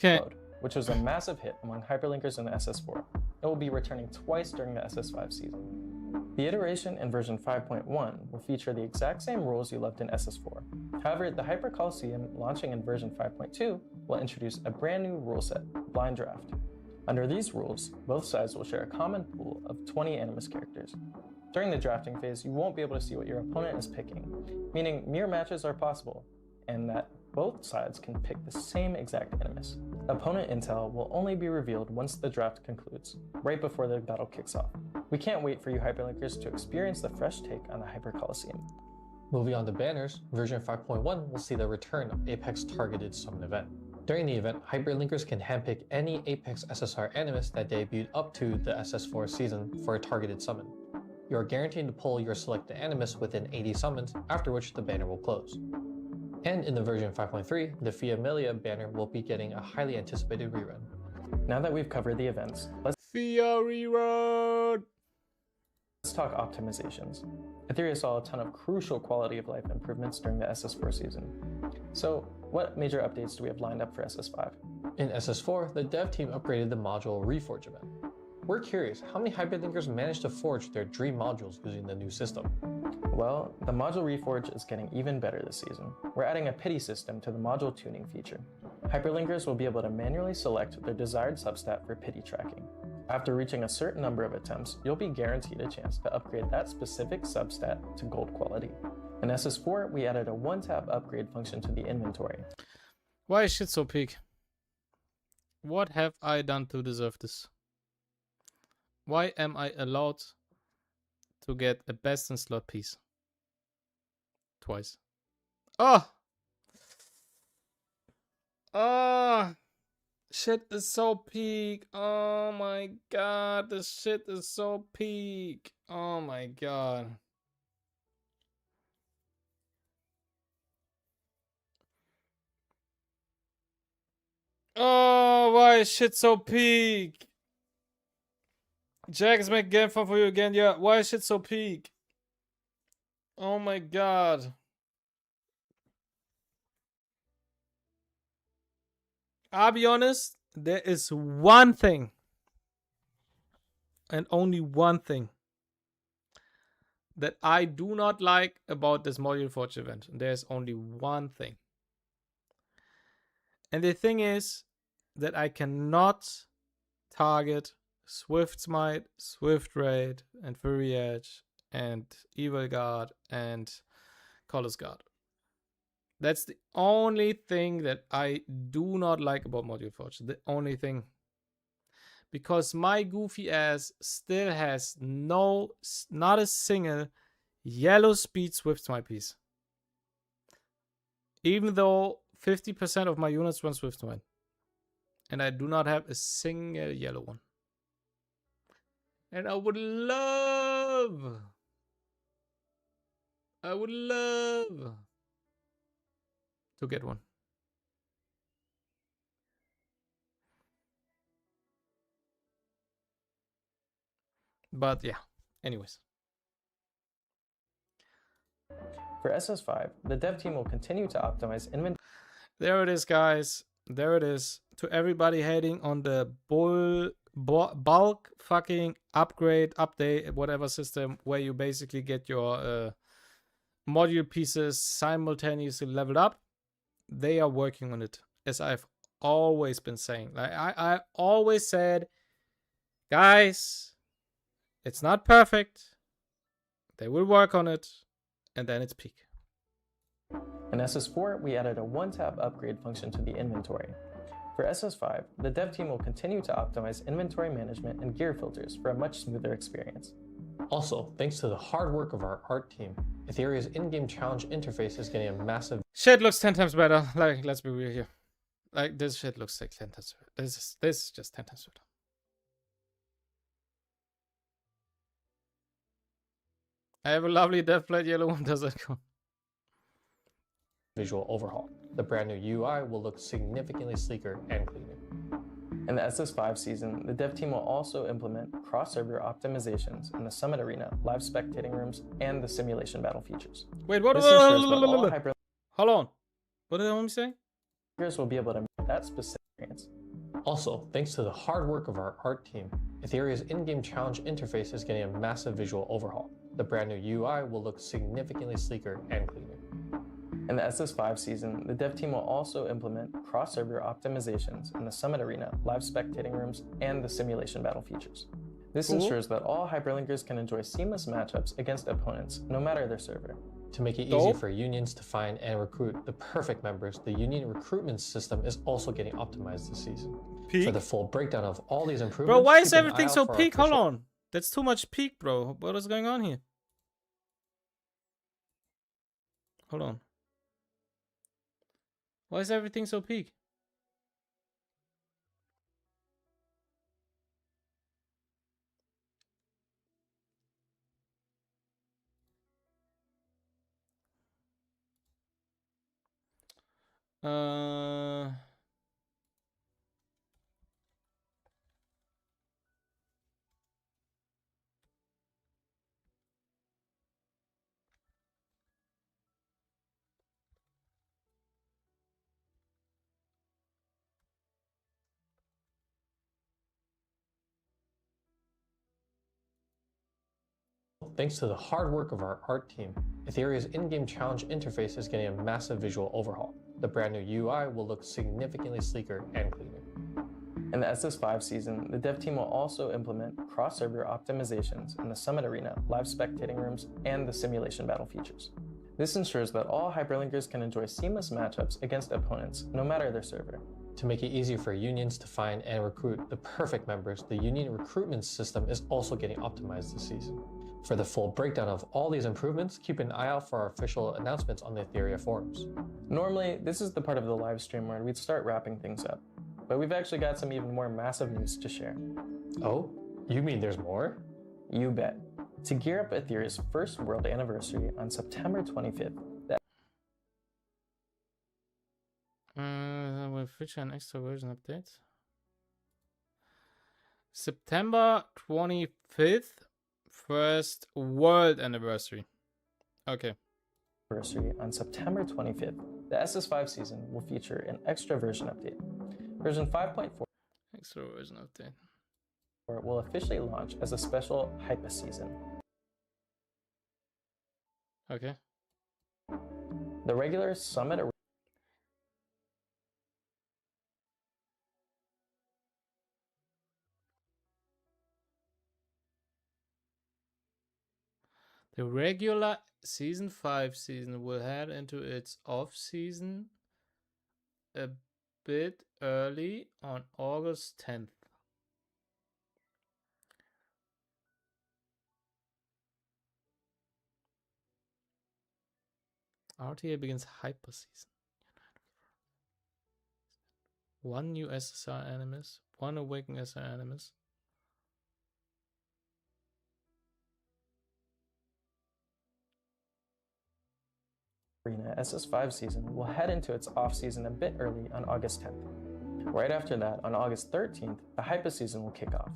Okay. Which was a massive hit among hyperlinkers in the SS4. It will be returning twice during the SS5 season. The iteration in version 5.1 will feature the exact same rules you loved in SS4. However, the Hyper Coliseum launching in version 5.2 will introduce a brand new rule set, Blind Draft. Under these rules, both sides will share a common pool of 20 Animus characters. During the drafting phase, you won't be able to see what your opponent is picking, meaning mirror matches are possible, and that both sides can pick the same exact Animus. Opponent intel will only be revealed once the draft concludes, right before the battle kicks off. We can't wait for you hyperlinkers to experience the fresh take on the Hyper Coliseum. Moving on to banners, version 5.1 will see the return of Apex Targeted Summon event. During the event, hyperlinkers can handpick any Apex SSR Animus that debuted up to the SS4 season for a targeted summon. You are guaranteed to pull your selected Animus within 80 summons, after which the banner will close. And in the version 5.3, the Familia banner will be getting a highly anticipated rerun. Now that we've covered the events, let's rerun! Let's talk optimizations. Etheria saw a ton of crucial quality of life improvements during the SS4 season. So, what major updates do we have lined up for SS5? In SS4, the dev team upgraded the module Reforge event. We're curious, how many hyperlinkers managed to forge their dream modules using the new system? Well, the module Reforge is getting even better this season. We're adding a pity system to the module tuning feature. Hyperlinkers will be able to manually select their desired substat for pity tracking. After reaching a certain number of attempts, you'll be guaranteed a chance to upgrade that specific substat to gold quality. In SS4, we added a one-tap upgrade function to the inventory. Why is shit so peak? What have I done to deserve this? Why am I allowed to get a best in slot piece? Twice. Oh! Oh! Shit is so peak. Oh my god. This shit is so peak. Oh my god. Oh, why is shit so peak? Jack is making game fun for you again. Yeah, why is shit so peak? Oh my god. I'll be honest, there is one thing, and only one thing, that I do not like about this Module Forge event. There's only one thing. And the thing is that I cannot target Swift Smite, Swift Raid, and Fury Edge, and Evil Guard, and Colors Guard. That's the only thing that I do not like about Module Forge. The only thing. Because my goofy ass still has not a single yellow speed Swift Smite piece. Even though 50% of my units run Swift Smite. And I do not have a single yellow one. And I would love to get one. But yeah, anyways. For SS5, the dev team will continue to optimize inventory. There it is, guys. There it is. To everybody hating on the bulk fucking upgrade, update, whatever system where you basically get your module pieces simultaneously leveled up. They are working on it, as I've always been saying. Like I always said, guys, it's not perfect. They will work on it, and then it's peak. In SS4, we added a one-tap upgrade function to the inventory. For SS5, the dev team will continue to optimize inventory management and gear filters for a much smoother experience. Also, thanks to the hard work of our art team, Etheria's in-game challenge interface is getting a massive... Shit looks 10 times better. Like, let's be real here. Like, this shit looks like 10 times better. This is just 10 times better. I have a lovely dev plate yellow one. Does that go? visual overhaul. The brand new UI will look significantly sleeker and cleaner. In the SS5 season, the dev team will also implement cross-server optimizations in the Summit Arena, live spectating rooms, and the simulation battle features. Wait, what? This ensures that all Hold on. What did I want to say? hyperlinkers will be able to meet that specific experience. Also, thanks to the hard work of our art team, Etheria's in-game challenge interface is getting a massive visual overhaul. The brand new UI will look significantly sleeker and cleaner. In the SS5 season, the dev team will also implement cross-server optimizations in the Summit Arena, live spectating rooms, and the simulation battle features. This ensures that all hyperlinkers can enjoy seamless matchups against opponents, no matter their server. To make it easy for unions to find and recruit the perfect members, the union recruitment system is also getting optimized this season. Peak? For the full breakdown of all these improvements, Bro, why is keep an everything eye out so for our peak? Hold official- on. That's too much peak, bro. What is going on here? Hold on. Why is everything so peak? Thanks to the hard work of our art team, Etheria's in-game challenge interface is getting a massive visual overhaul. The brand new UI will look significantly sleeker and cleaner. In the SS5 season, the dev team will also implement cross-server optimizations in the Summit Arena, live spectating rooms, and the simulation battle features. This ensures that all hyperlinkers can enjoy seamless matchups against opponents, no matter their server. To make it easier for unions to find and recruit the perfect members, the union recruitment system is also getting optimized this season. For the full breakdown of all these improvements, keep an eye out for our official announcements on the Etheria forums. Normally, this is the part of the live stream where we'd start wrapping things up, but we've actually got some even more massive news to share. Oh? You mean there's more? You bet. To gear up Etheria's first world anniversary on September 25th, Will feature an extra version update. September 25th, first world anniversary. Okay. On September 25th, the SS5 season will feature an extra version update. Version 5.4 Extra version update will officially launch as a special hyper season. Okay. The regular Summit The regular season 5 season will head into its off season a bit early on August 10th. RTA begins hyper season. 1 new SSR animus, 1 awakened SSR animus. Arena SS5 season will head into its off-season a bit early on August 10th. Right after that, on August 13th, the Hypa season will kick off.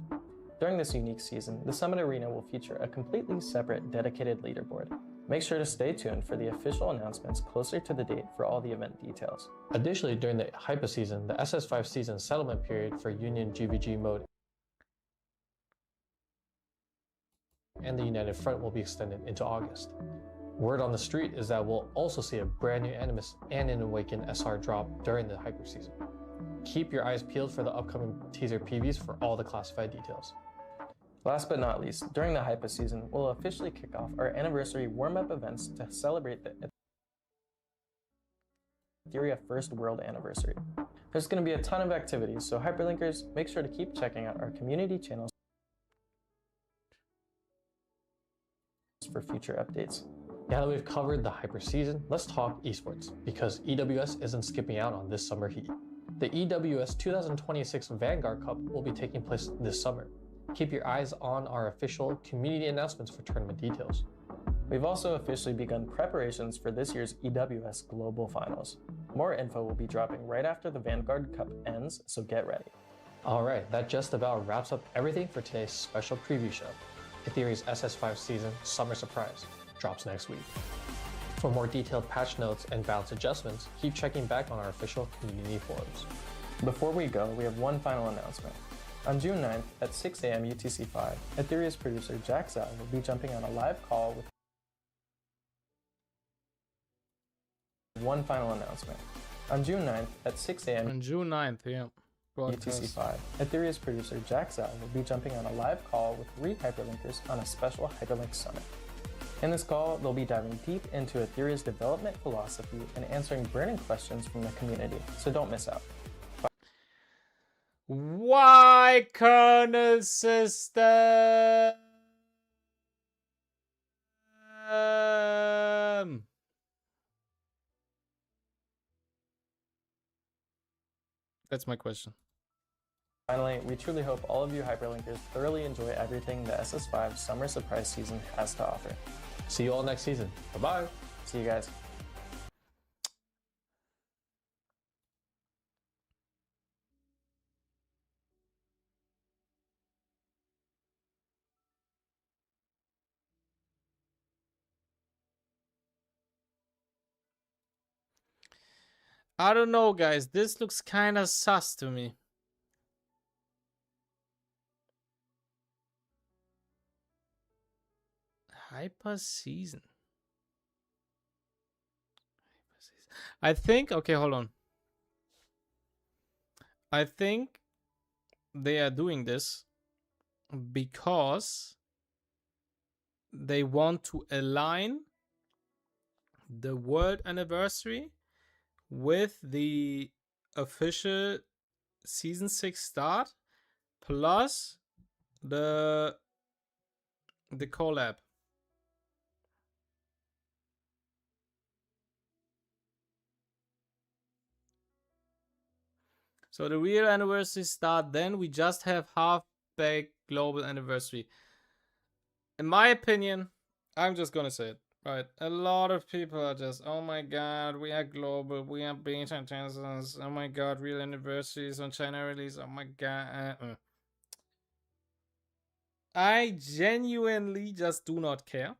During this unique season, the Summit Arena will feature a completely separate, dedicated leaderboard. Make sure to stay tuned for the official announcements closer to the date for all the event details. Additionally, during the Hypa season, the SS5 season settlement period for Union GVG mode and the United Front will be extended into August. Word on the street is that we'll also see a brand new Animus and an Awakened SR drop during the Hyper season. Keep your eyes peeled for the upcoming teaser PVs for all the classified details. Last but not least, during the Hypa season, we'll officially kick off our anniversary warm-up events to celebrate the Etheria first world anniversary. There's going to be a ton of activities, so hyperlinkers, make sure to keep checking out our community channels for future updates. Now that we've covered the Hyper season, let's talk esports, because EWS isn't skipping out on this summer heat. The EWS 2026 Vanguard Cup will be taking place this summer. Keep your eyes on our official community announcements for tournament details. We've also officially begun preparations for this year's EWS Global Finals. More info will be dropping right after the Vanguard Cup ends, so get ready. Alright, that just about wraps up everything for today's special preview show. Etheria's SS5 season Summer Surprise drops next week. For more detailed patch notes and balance adjustments, keep checking back on our official community forums. Before we go, we have one final announcement. On June 9th at 6 a.m. UTC-5, Etheria's producer Jack Zhao will be jumping on a live call with one final announcement. On June 9th at 6 a.m. On June 9th, yeah. UTC-5, Etheria's producer Jack Zhao will be jumping on a live call with 3 hyperlinkers on a special Hyperlink Summit. In this call, they'll be diving deep into Etheria's development philosophy and answering burning questions from the community, so don't miss out. Why, Colonel System? That's my question. Finally, we truly hope all of you hyperlinkers thoroughly enjoy everything the SS5 Summer Surprise season has to offer. See you all next season. Bye-bye. See you guys. I don't know, guys. This looks kind of sus to me. Hyper season. I think, okay, hold on. I think they are doing this because they want to align the world anniversary with the official season 6 start plus the collab. So the real anniversary start, then we just have half-baked global anniversary. In my opinion, I'm just gonna say it, right? A lot of people are just, oh my god, we are global, we are beta chances, oh my god, real anniversaries on China release, oh my god. I genuinely just do not care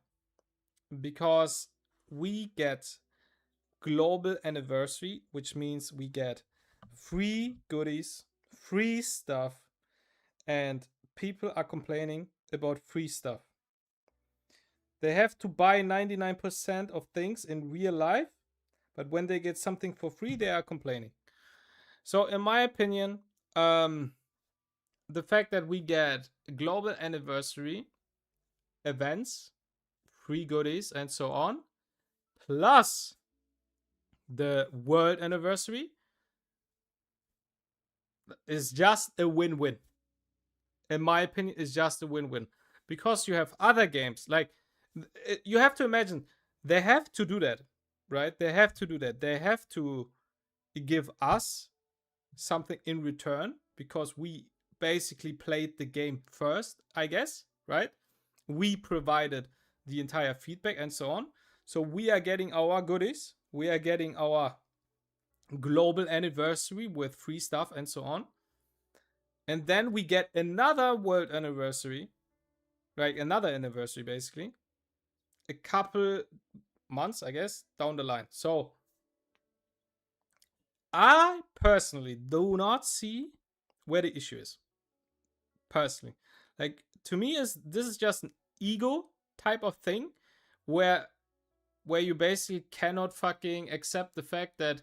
because we get global anniversary, which means we get free goodies, free stuff, and people are complaining about free stuff. They have to buy 99% of things in real life, but when they get something for free, they are complaining. So in my opinion, the fact that we get global anniversary events, free goodies, and so on, plus the world anniversary, is just a win-win. In my opinion, it's just a win-win. Because you have other games, like, you have to imagine, they have to do that, right? They have to do that. They have to give us something in return because we basically played the game first, I guess, right? We provided the entire feedback and so on. So we are getting our goodies. We are getting our global anniversary with free stuff and so on. And then we get another world anniversary, right? Another anniversary, basically. A couple months, I guess, down the line. So I personally do not see where the issue is. Personally. Like, to me, this is just an ego type of thing where you basically cannot fucking accept the fact that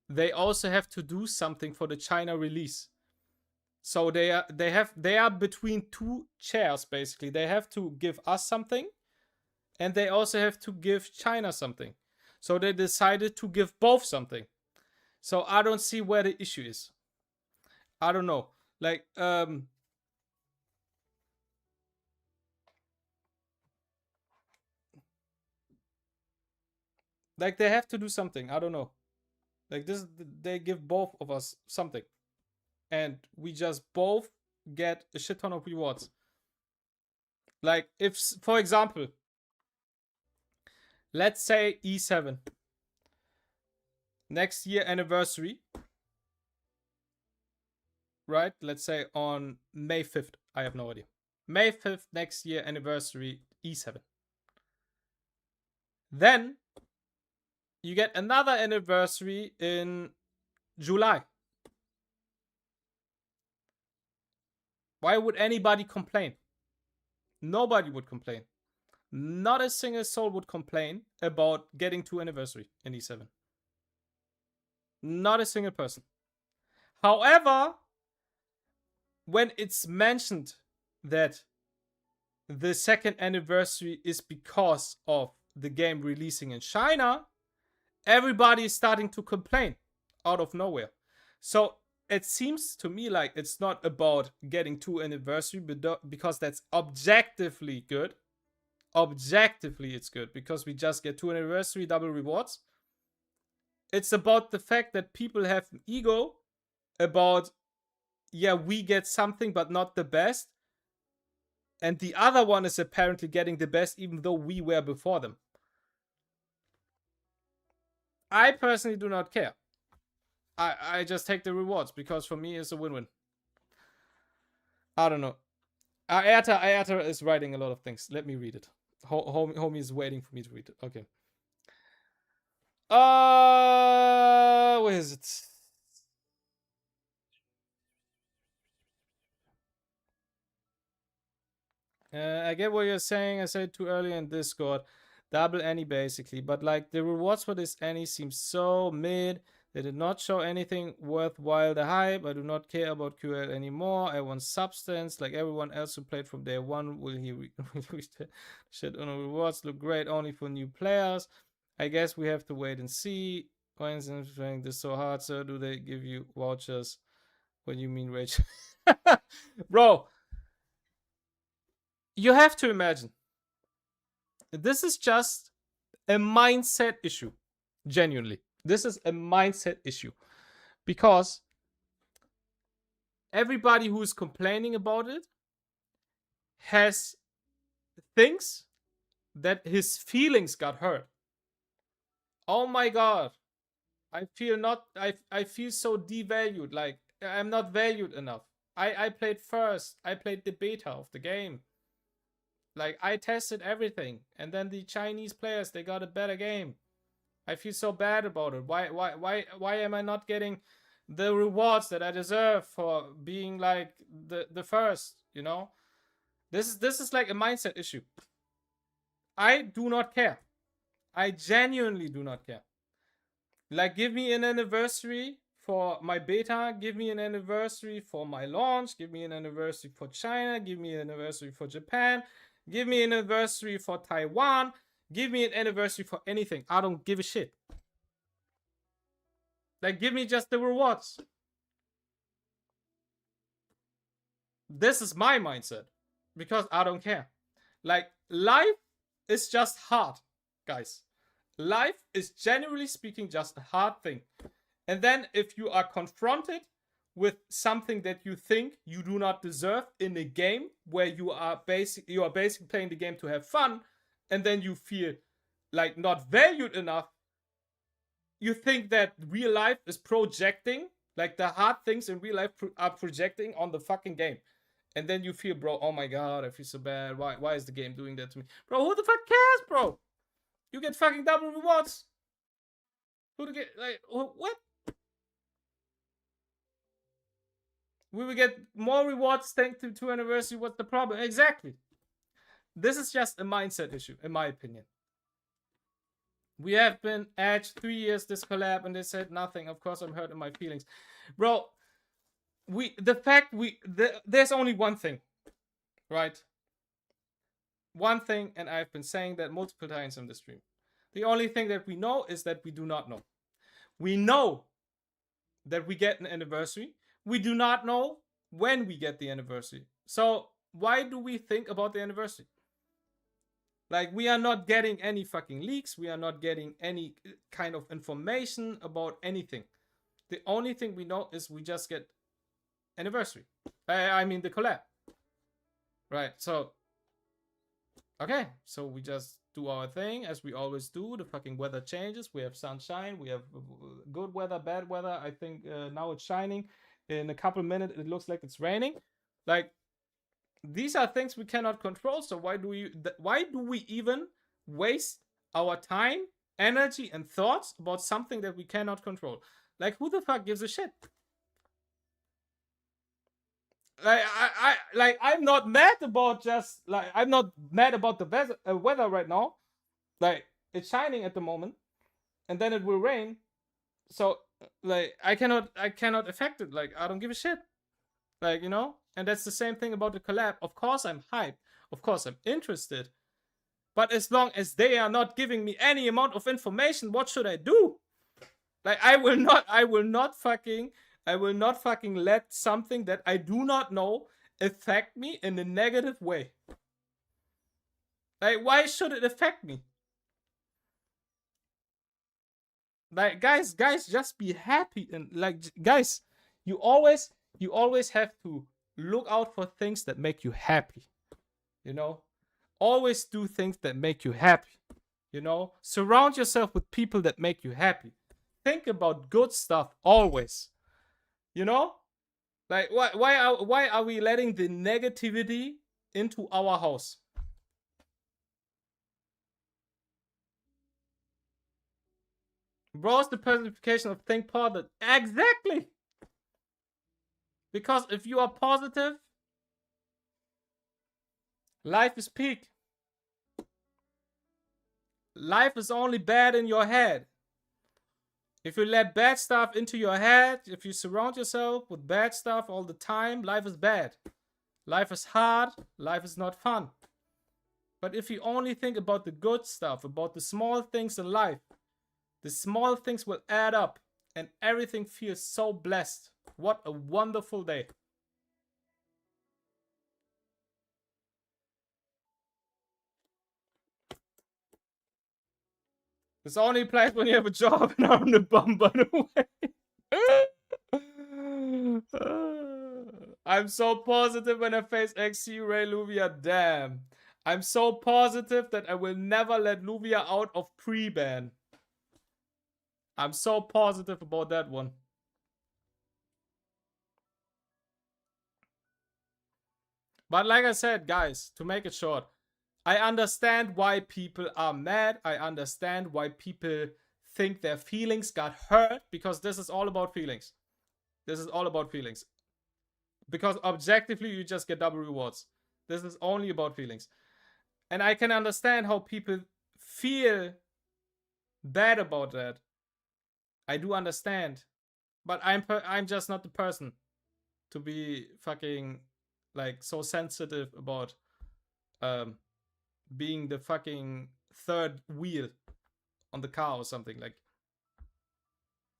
they also have to do something for the China release. So they are between two chairs, basically. They have to give us something, and they also have to give China something. So they decided to give both something. So I don't see where the issue is. I don't know. Like, like they have to do something. I don't know. Like this, they give both of us something. And we just both get a shit ton of rewards. Like if, for example, let's say E7. Next year anniversary. Right? Let's say on May 5th. I have no idea. May 5th, next year anniversary, E7. Then you get another anniversary in July. Why would anybody complain? Nobody would complain. Not a single soul would complain about getting to anniversary in E7. Not a single person. However, when it's mentioned that the second anniversary is because of the game releasing in China, everybody is starting to complain out of nowhere. So it seems to me like it's not about getting to anniversary, because that's objectively good. Objectively, it's good because we just get to anniversary, double rewards. It's about the fact that people have an ego about, yeah, we get something but not the best. And the other one is apparently getting the best even though we were before them. I personally do not care. I just take the rewards because for me it's a win-win. I don't know. Ayata is writing a lot of things. Let me read it. Homie is waiting for me to read it. Okay. Where is it? I get what you're saying. I said it too early in Discord. Double any basically. But like the rewards for this any seems so mid. They did not show anything worthwhile. The hype. I do not care about QL anymore. I want substance. Like everyone else who played from day one. Will he shit on the rewards? Look great only for new players. I guess we have to wait and see. Why is playing this so hard, sir? Do they give you vouchers? What do you mean, Rage? Bro, you have to imagine. This is just a mindset issue. Genuinely. This is a mindset issue. Because everybody who is complaining about it thinks that his feelings got hurt. Oh my god. I feel so devalued. Like I'm not valued enough. I played first. I played the beta of the game. Like I tested everything, and then the Chinese players, they got a better game. I feel so bad about it. Why am I not getting the rewards that I deserve for being like the first, you know? This is like a mindset issue. I do not care. I genuinely do not care. Like give me an anniversary for my beta, give me an anniversary for my launch, give me an anniversary for China, give me an anniversary for Japan, give me an anniversary for Taiwan. Give me an anniversary for anything. I don't give a shit. Like, give me just the rewards. This is my mindset. Because I don't care. Like, life is just hard, guys. Life is generally speaking just a hard thing. And then if you are confronted with something that you think you do not deserve in a game where you are basically playing the game to have fun, and then you feel like not valued enough. You think that real life is projecting, like the hard things in real life are projecting on the fucking game. And then you feel, bro, oh my god, I feel so bad. Why is the game doing that to me? Bro, who the fuck cares, bro? You get fucking double rewards. Who to get, like, what? We will get more rewards thanks to 2 anniversary. What's the problem? Exactly. This is just a mindset issue, in my opinion. We have been Edge 3 years this collab, and they said nothing. Of course, I'm hurting my feelings, bro. There's only one thing, right? One thing, and I've been saying that multiple times on the stream. The only thing that we know is that we do not know. We know that we get an anniversary. We do not know when we get the anniversary. So why do we think about the anniversary? Like, we are not getting any fucking leaks. We are not getting any kind of information about anything. The only thing we know is we just get anniversary. I mean the collab. Right, so okay, so we just do our thing as we always do. The fucking weather changes. We have sunshine. We have good weather, bad weather. I think now it's shining. In a couple minutes, it looks like it's raining. Like, these are things we cannot control. So why do we even waste our time, energy, and thoughts about something that we cannot control? Like, who the fuck gives a shit? Like, I'm not mad about I'm not mad about the weather right now. Like, it's shining at the moment, and then it will rain. So, like, I cannot affect it. Like, I don't give a shit. Like, you know? And that's the same thing about the collab. Of course I'm hyped. Of course I'm interested. But as long as they are not giving me any amount of information, what should I do? Like, I will not fucking let something that I do not know affect me in a negative way. Like, why should it affect me? Like, guys, just be happy. And like, guys, you always have to look out for things that make you happy. You know, always do things that make you happy. You know, surround yourself with people that make you happy. Think about good stuff always. You know, like, why are we letting the negativity into our house? Bro, it's the personification of think positive. Exactly. Because if you are positive, life is peak. Life is only bad in your head. If you let bad stuff into your head, if you surround yourself with bad stuff all the time, life is bad. Life is hard. Life is not fun. But if you only think about the good stuff, about the small things in life, the small things will add up and everything feels so blessed. What a wonderful day. This only applies when you have a job and are on the bum, by the way. I'm so positive when I face XC Ray Luvia. Damn. I'm so positive that I will never let Luvia out of pre-ban. I'm so positive about that one. But like I said, guys, to make it short, I understand why people are mad. I understand why people think their feelings got hurt, because this is all about feelings. This is all about feelings. Because objectively, you just get double rewards. This is only about feelings. And I can understand how people feel bad about that. I do understand. But I'm just not the person to be fucking like so sensitive about being the fucking third wheel on the car or something. Like,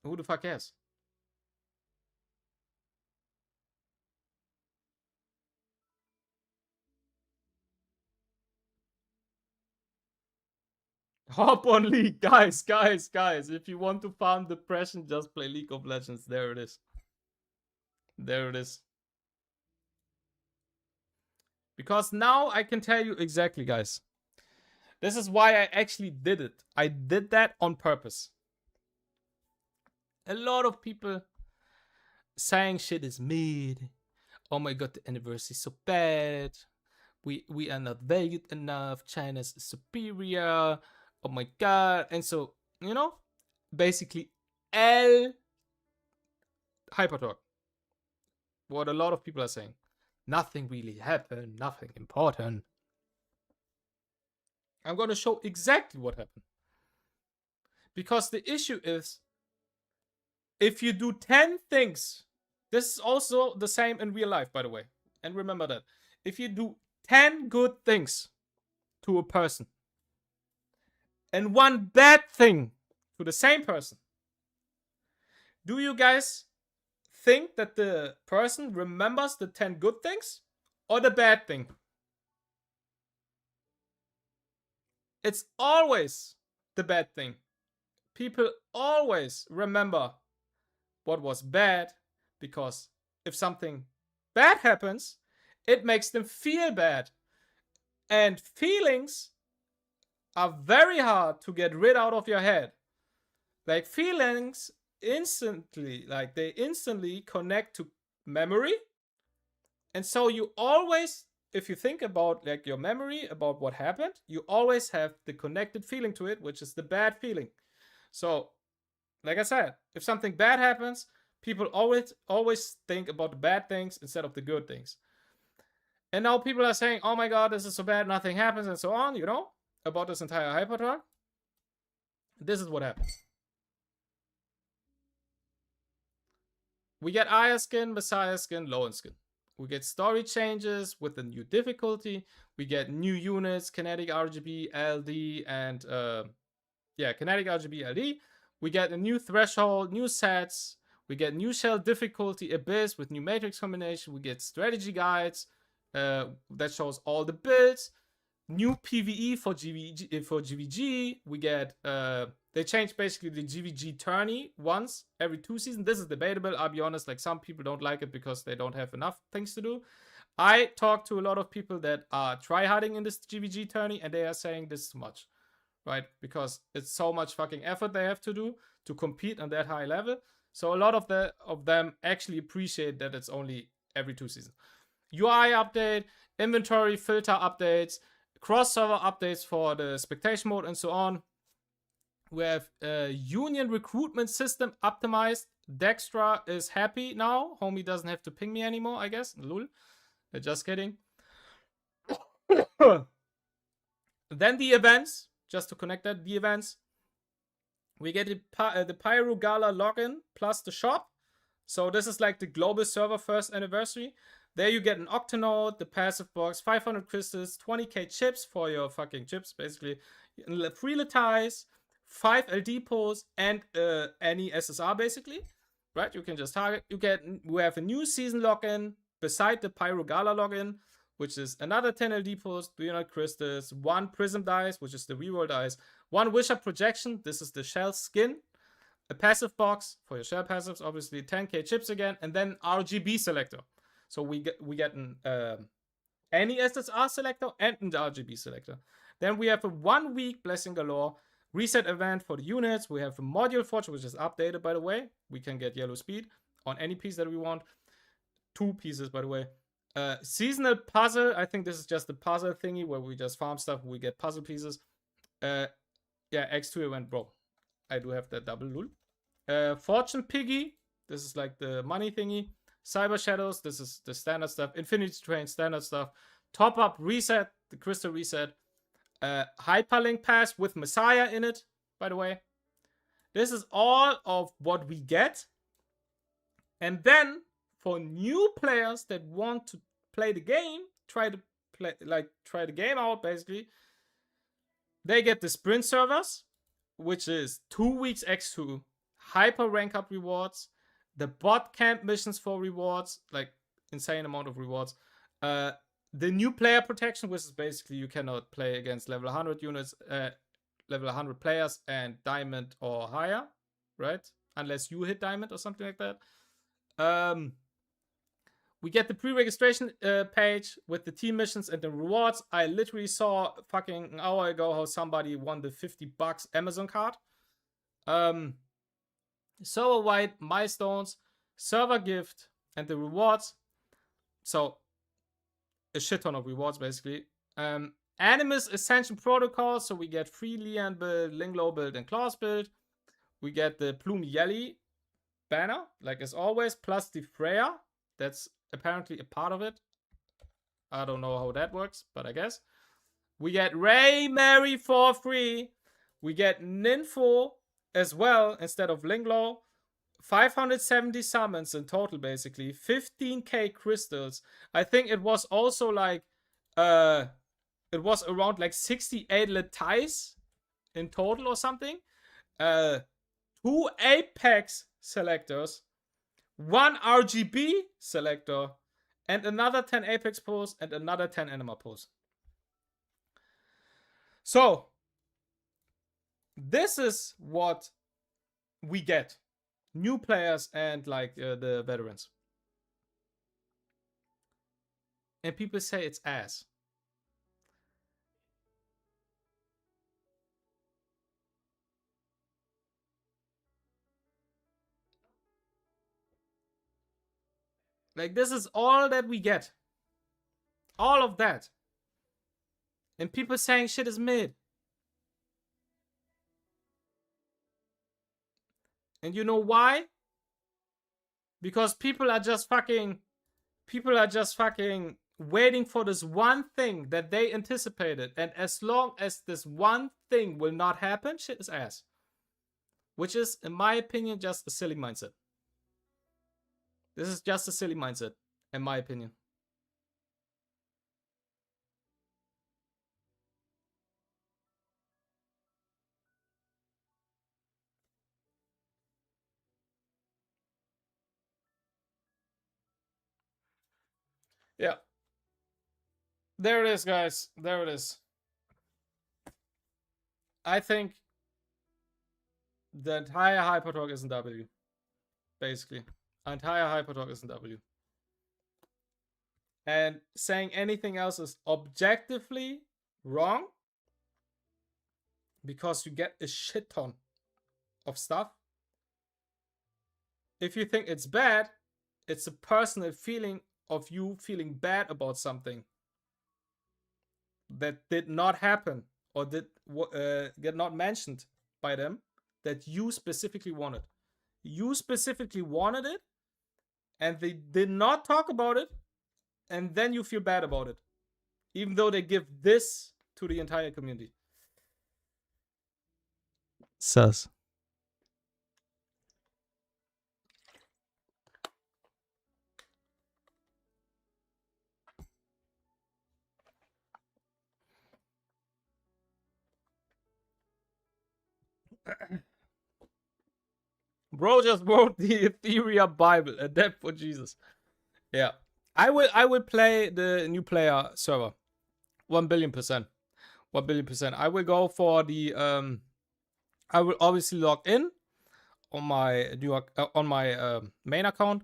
who the fuck cares? Hop on League. Guys. If you want to farm depression, just play League of Legends. There it is. There it is. Because now I can tell you exactly, guys. This is why I actually did it. I did that on purpose. A lot of people saying shit is mid. Oh my god, the anniversary is so bad. We are not valued enough. China's superior. Oh my god. And so, you know, basically L hypertalk. What a lot of people are saying. Nothing really happened. Nothing important. I'm going to show exactly what happened. Because the issue is, if you do 10 things, this is also the same in real life, by the way. And remember that. If you do 10 good things to a person and one bad thing to the same person, do you guys think that the person remembers the 10 good things or the bad thing? It's always the bad thing. People always remember what was bad, because if something bad happens, it makes them feel bad. And feelings are very hard to get rid out of your head. Like feelings instantly, like they instantly connect to memory. And so you always, if you think about like your memory about what happened, you always have the connected feeling to it, which is the bad feeling. So, like I said, if something bad happens, people always think about the bad things instead of the good things. And now people are saying, oh my god, this is so bad, nothing happens, and so on, you know, about this entire hypertalk. This is what happens. We get Aya skin, Messiah skin, Lowen skin. We get story changes with the new difficulty. We get new units, kinetic RGB, LD, and kinetic RGB, LD. We get a new threshold, new sets. We get new shell difficulty, Abyss with new matrix combination. We get strategy guides that shows all the builds. New PvE for GVG. We get they changed basically the GVG tourney once every 2 seasons. This is debatable. I'll be honest, like some people don't like it because they don't have enough things to do. I talk to a lot of people that are tryharding in this GVG tourney, and they are saying this is too much, right? Because it's so much fucking effort they have to do to compete on that high level. So a lot of them actually appreciate that it's only every 2 seasons. UI update, inventory filter updates, cross-server updates for the spectation mode, and so on. We have union recruitment system optimized. Dextra is happy now. Homie doesn't have to ping me anymore, I guess. Lul. Just kidding. Then the events. Just to connect that, the events. We get the Pyro Gala login plus the shop. So this is like the global server first anniversary. There you get an Octonode, the passive box, 500 crystals, 20k chips for your fucking chips, basically. 3 Latize, 5 LD pulls, and any SSR, basically. Right? You can just target. We have a new season login beside the Pyro Gala login, which is another 10 LD pulls, 300 crystals, 1 Prism dice, which is the reroll dice, 1 Wish Up projection, this is the shell skin, a passive box for your shell passives, obviously 10k chips again, and then RGB selector. So we get an any SSR selector and an RGB selector. Then we have a 1 week Blessing Galore reset event for the units. We have a module forge, which is updated, by the way. We can get yellow speed on any piece that we want. 2 pieces, by the way. Seasonal puzzle. I think this is just the puzzle thingy where we just farm stuff. We get puzzle pieces. Yeah, X2 event, bro. I do have that double lul. Fortune Piggy. This is like the money thingy. Cyber Shadows. This is the standard stuff. Infinity Train, standard stuff. Top up reset. The crystal reset. Hyperlink pass with Messiah in it, by the way. This is all of what we get. And then for new players that want to play the game, try the game out, basically, they get the sprint servers, which is 2 weeks X2, hyper rank up rewards, the bot camp missions for rewards, like insane amount of rewards, the new player protection, which is basically you cannot play against level 100 units, level 100 players and diamond or higher, right? Unless you hit diamond or something like that. We get the pre-registration page with the team missions and the rewards. I literally saw fucking an hour ago how somebody won the $50 Amazon card. Server wide milestones, server gift, and the rewards. So a shit ton of rewards basically. Animus Ascension Protocol, so we get free Lian build, Linglo build, and class build. We get the Plume Yelly banner, like as always, plus the Freya. That's apparently a part of it. I don't know how that works, but I guess. We get Ray Mary for free. We get Ninfo as well instead of Linglo. 570 summons in total, basically. 15k crystals. I think it was also like it was around like 68 Letice in total or something. 2 Apex selectors, 1 RGB selector, and another 10 Apex pulls and another 10 Anima pulls. So this is what we get. New players and like the veterans. And people say it's ass. Like, this is all that we get. All of that. And people saying shit is mid. And you know why? Because people are just fucking waiting for this one thing that they anticipated. And as long as this one thing will not happen, shit is ass. Which is, in my opinion, just a silly mindset. This is just a silly mindset, in my opinion. Yeah. There it is, guys. There it is. I think the entire Hypertalk is in W. Basically. Entire Hypertalk is in W. And saying anything else is objectively wrong. Because you get a shit ton of stuff. If you think it's bad, it's a personal feeling of you feeling bad about something that did not happen or did get not mentioned by them that you specifically wanted. You specifically wanted it and they did not talk about it, and then you feel bad about it, even though they give this to the entire community. Sus. Bro just wrote the Etheria Bible, Adept for Jesus. Yeah. I will play the new player server. 1 billion%. 1 billion%. I will go for the I will obviously log in on my main account.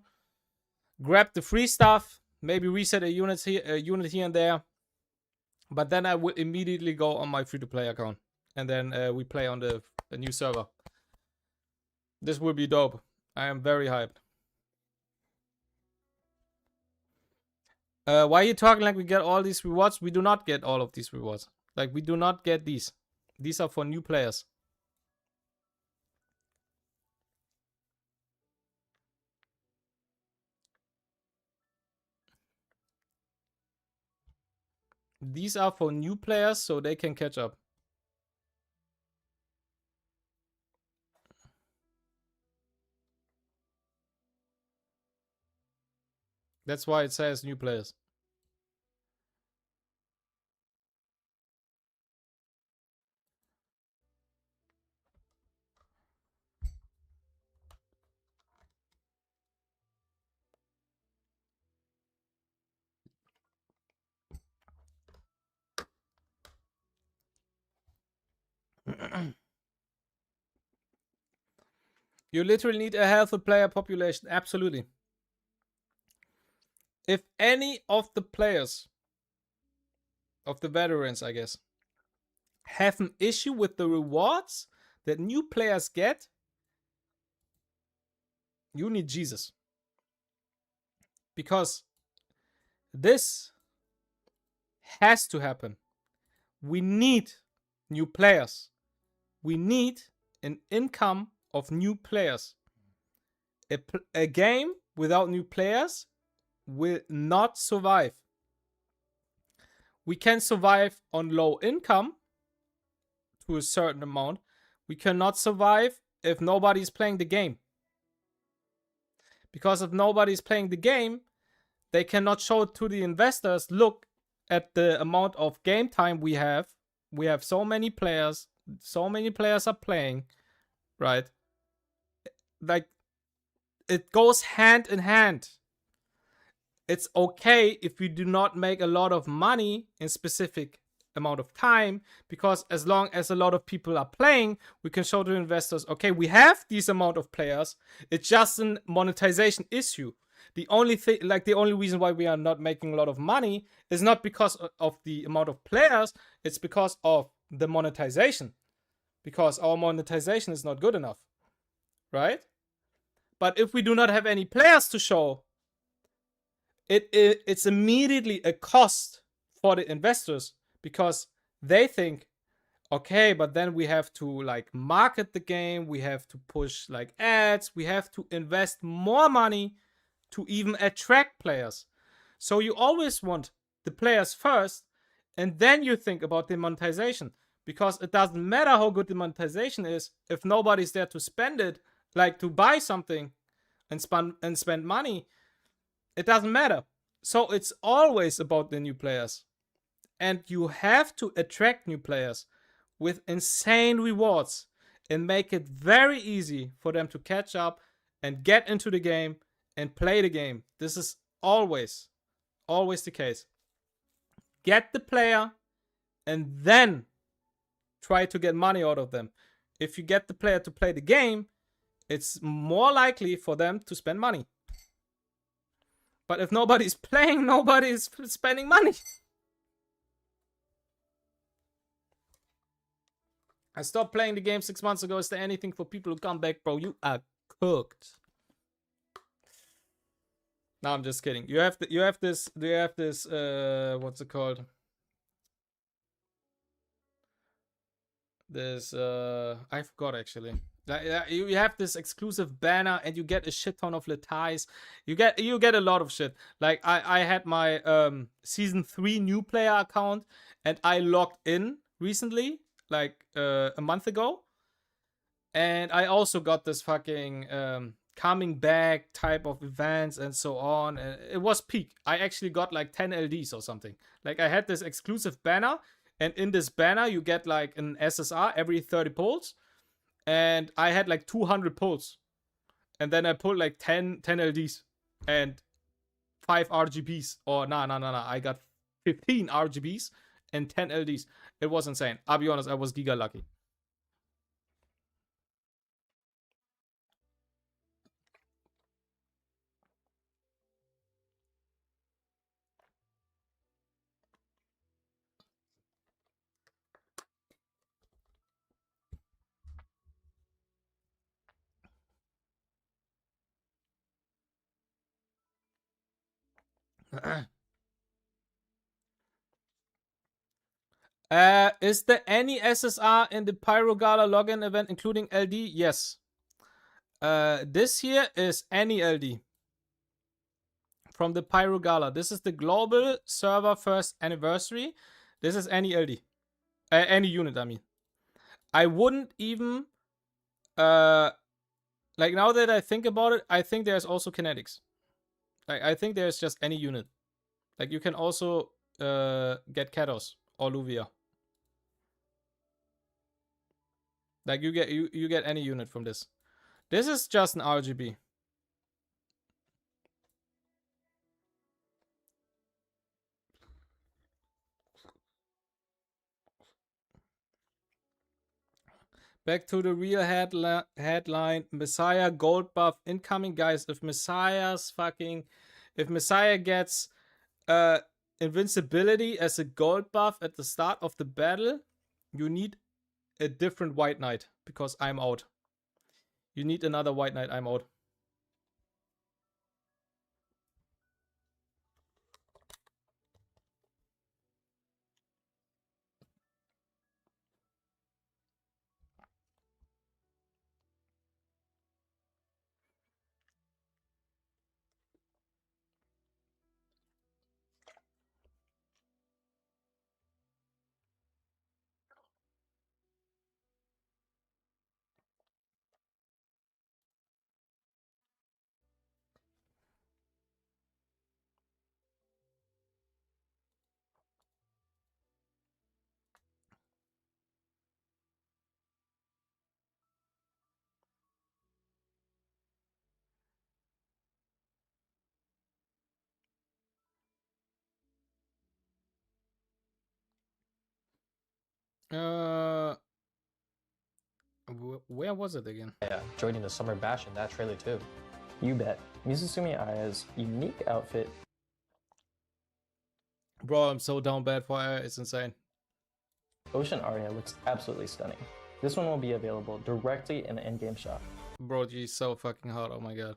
Grab the free stuff, maybe reset a unit here and there. But then I will immediately go on my free-to-play account. And then we play on the new server. This will be dope. I am very hyped. Why are you talking like we get all these rewards? We do not get all of these rewards. Like, we do not get these. These are for new players. These are for new players so they can catch up. That's why it says new players. You literally need a healthy player population. Absolutely. if any of the players, of the veterans, I guess, have an issue with the rewards that new players get, you need Jesus. Because this has to happen. We need new players. We need an income of new players. A game without new players will not survive. We can survive on low income to a certain amount. We cannot survive if nobody's playing the game. Because if nobody's playing the game, they cannot show it to the investors. Look at the amount of game time we have. We have so many players. So many players are playing, right? Like, it goes hand in hand. It's okay if we do not make a lot of money in specific amount of time, because as long as a lot of people are playing, we can show to investors, okay, we have this amount of players. It's just a monetization issue. The only thing, like the only reason why we are not making a lot of money is not because of the amount of players, it's because of the monetization. Because our monetization is not good enough, right? But if we do not have any players to show, it's immediately a cost for the investors, because they think, okay, but then we have to like market the game, we have to push like ads, we have to invest more money to even attract players. So you always want the players first, and then you think about the monetization, because it doesn't matter how good the monetization is if nobody's there to spend it, like to buy something and spend money. It doesn't matter. So it's always about the new players. And you have to attract new players with insane rewards and make it very easy for them to catch up and get into the game and play the game. This is always the case. Get the player and then try to get money out of them. If you get the player to play the game, it's more likely for them to spend money. But if nobody's playing, nobody's spending money. I stopped playing the game 6 months ago. Is there anything for people who come back, bro? You are cooked. No, I'm just kidding. You have this what's it called? This I forgot actually. You have this exclusive banner and you get a shit ton of ties. You get a lot of shit. Like I had my season 3 new player account and I logged in recently, like a month ago. And I also got this fucking coming back type of events and so on. And it was peak. I actually got like 10 LDs or something. Like I had this exclusive banner, and in this banner you get like an SSR every 30 pulls. And I had like 200 pulls. And then I pulled like 10 LDs and 5 RGBs. Or no. I got 15 RGBs and 10 LDs. It was insane. I'll be honest, I was giga lucky. Is there any SSR in the Pyro Gala login event including LD? Yes. This here is any LD from the Pyro Gala. This is the global server first anniversary. This is any LD. Any unit, I mean. I wouldn't even like, now that I think about it, I think there's also kinetics. Like, I think there's just any unit. Like, you can also get Kados or Luvia. Like, you get any unit from this. This is just an RGB. Back to the real headline. Messiah gold buff incoming, guys. If Messiah's fucking If Messiah gets invincibility as a gold buff at the start of the battle, you need a different White Knight because I'm out. You need another White Knight, I'm out. Where was it again? Yeah, joining the Summer Bash in that trailer too. You bet. Mizusumi Aya's unique outfit. Bro, I'm so down bad for Aya, it's insane. Ocean Aria looks absolutely stunning. This one will be available directly in the in-game shop. Bro, she's so fucking hot, oh my god.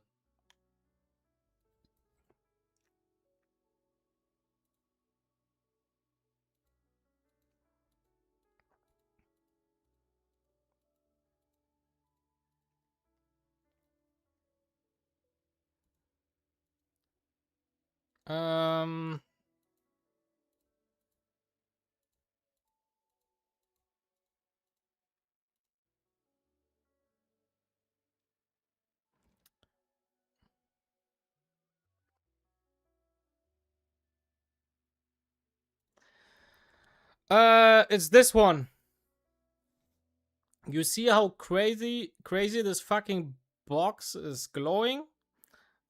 It's this one. You see how crazy this fucking box is glowing?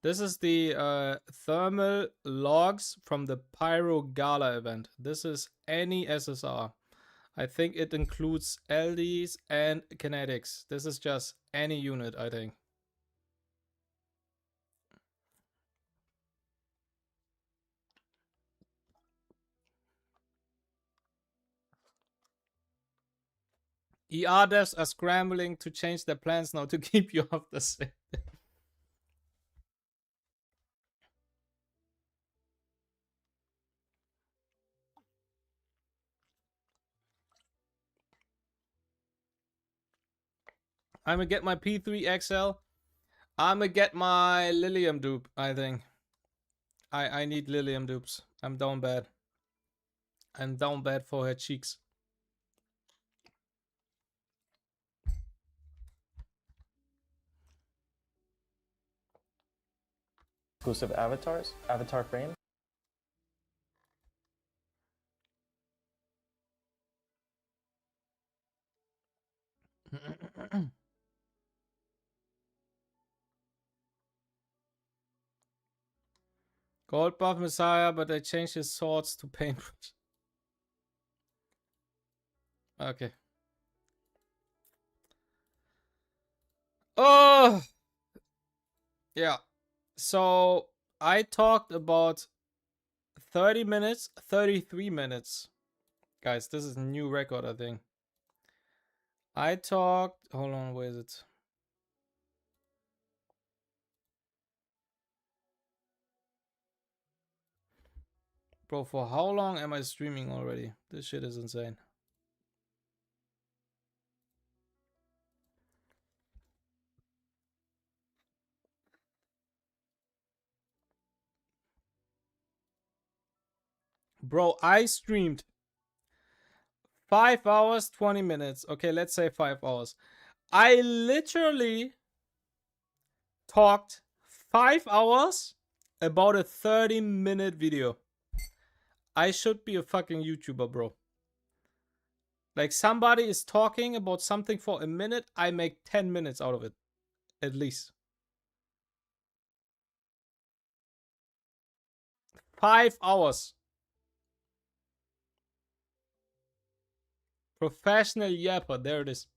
This is the thermal logs from the Pyro Gala event. This is any SSR. I think it includes LDs and kinetics. This is just any unit, I think. ER devs are scrambling to change their plans now to keep you off the set. I'm gonna get my P3 XL. I'm gonna get my Lilium dupe, I think. I need Lilium dupes. I'm down bad. I'm down bad for her cheeks. Exclusive avatars, avatar frame. Gold buff Messiah, but I changed his swords to paintbrush. Okay. Oh! Yeah. So, I talked about 30 minutes, 33 minutes. Guys, this is a new record, I think. I talked... Hold on, where is it? Bro, for how long am I streaming already? This shit is insane. Bro, I streamed 5 hours, 20 minutes. Okay, let's say 5 hours. I literally talked 5 hours about a 30-minute video. I should be a fucking YouTuber, bro. Like, somebody is talking about something for a minute, I make 10 minutes out of it. At least. 5 hours. Professional yapper, there it is.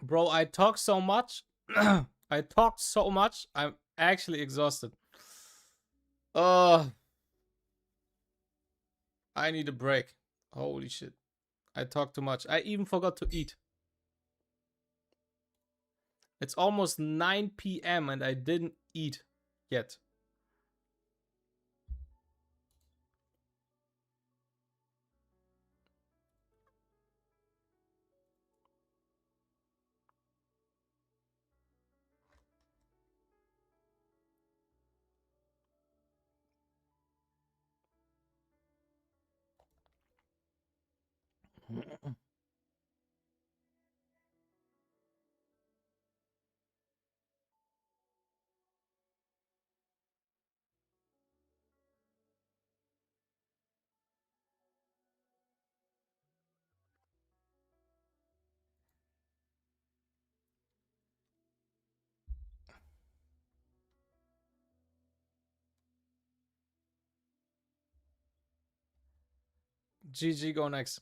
Bro, I talk so much. I talked so much. I'm actually exhausted. I need a break. Holy shit. I talk too much. I even forgot to eat. It's almost 9 p.m. and I didn't eat yet. GG, go next.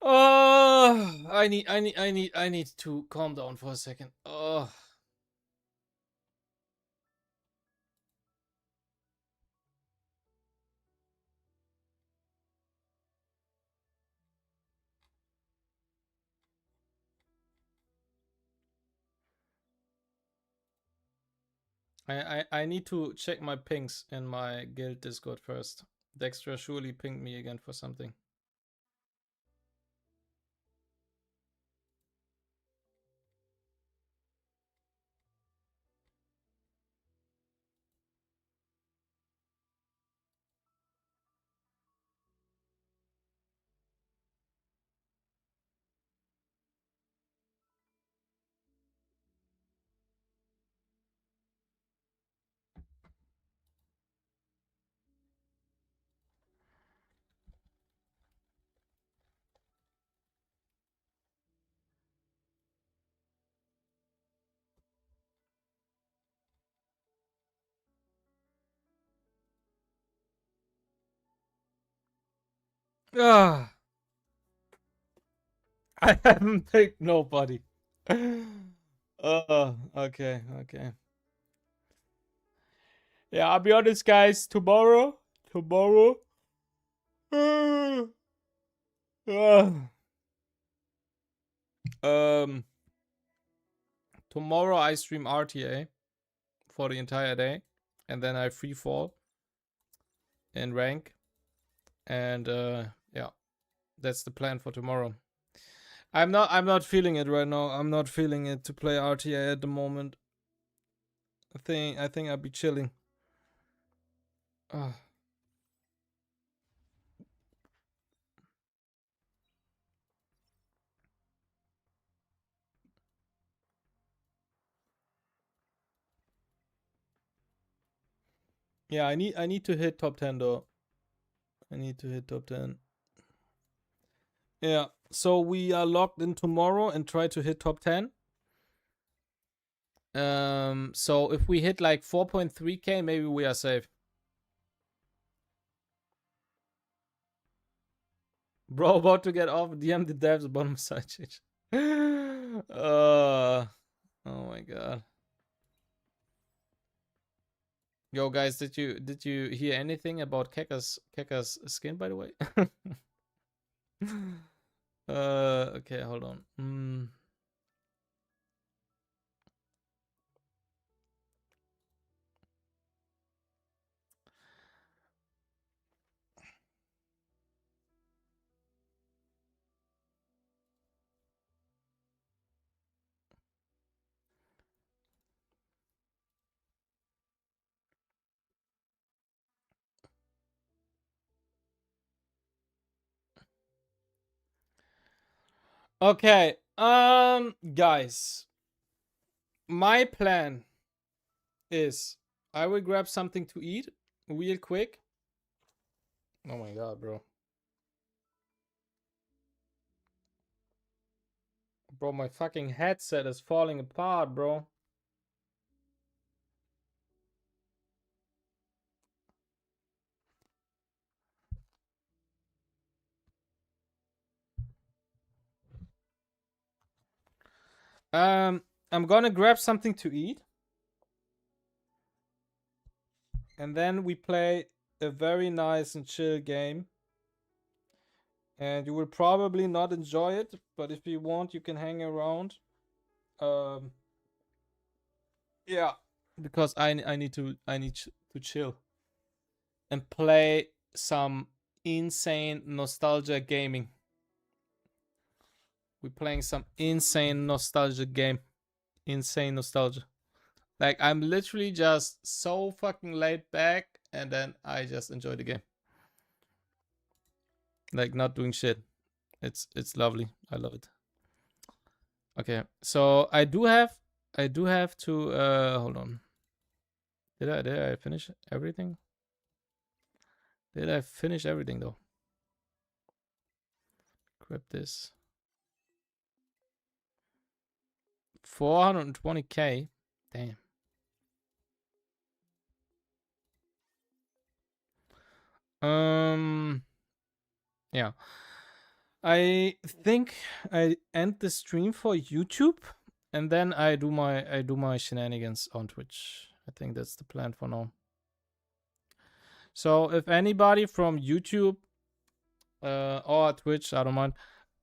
Oh, I need to calm down for a second. Oh. I need to check my pings in my guild Discord first. Dexter surely pinged me again for something. Ah, I haven't picked nobody. Oh, okay, okay. Yeah, I'll be honest, guys. Tomorrow. Um, tomorrow I stream RTA for the entire day, and then I free fall in rank, and yeah, that's the plan for tomorrow. I'm not feeling it right now. I'm not feeling it to play RTA at the moment. I think I'll be chilling. Yeah, I need to hit top 10 though. I need to hit top 10. Yeah, so we are locked in tomorrow and try to hit top 10. So if we hit like 4.3k, maybe we are safe. Bro, about to get off. DM the devs bottom side change. Oh my god. Yo guys, did you hear anything about Keka's skin, by the way? Okay, hold on. Okay, guys, my plan is I will grab something to eat real quick. Oh my god, bro. Bro, my fucking headset is falling apart, bro. I'm gonna grab something to eat, and then we play a very nice and chill game. And you will probably not enjoy it, but if you want, you can hang around. Yeah, because I need to chill and play some insane nostalgia gaming. We're playing some insane nostalgia game. Insane nostalgia. Like, I'm literally just so fucking laid back, and then I just enjoy the game. Like, not doing shit. It's lovely. I love it. Okay, so I do have to hold on. Did I finish everything? Did I finish everything though? Grab this. 420k. Damn. Yeah. I think I end the stream for YouTube, and then I do my shenanigans on Twitch. I think that's the plan for now. So if anybody from YouTube or Twitch, I don't mind.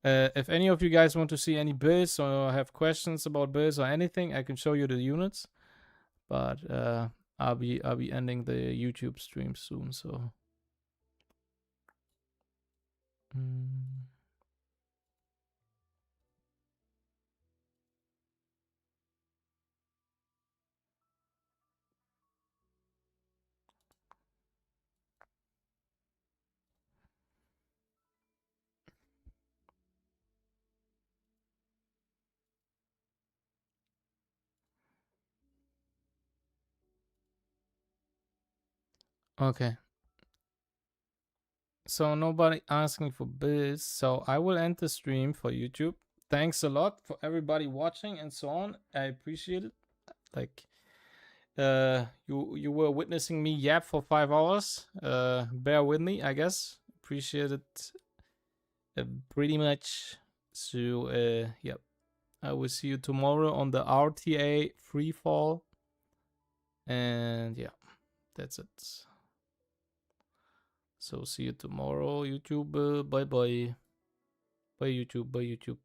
If any of you guys want to see any builds or have questions about builds or anything, I can show you the units. But I'll be ending the YouTube stream soon, so. Okay. So nobody asking for builds, so I will end the stream for YouTube. Thanks a lot for everybody watching and so on. I appreciate it. Like, you were witnessing me yap for 5 hours. Bear with me, I guess. Appreciate it pretty much. So yep, I will see you tomorrow on the RTA free fall. And yeah, that's it. So see you tomorrow, YouTube. Bye bye. Bye YouTube. Bye YouTube.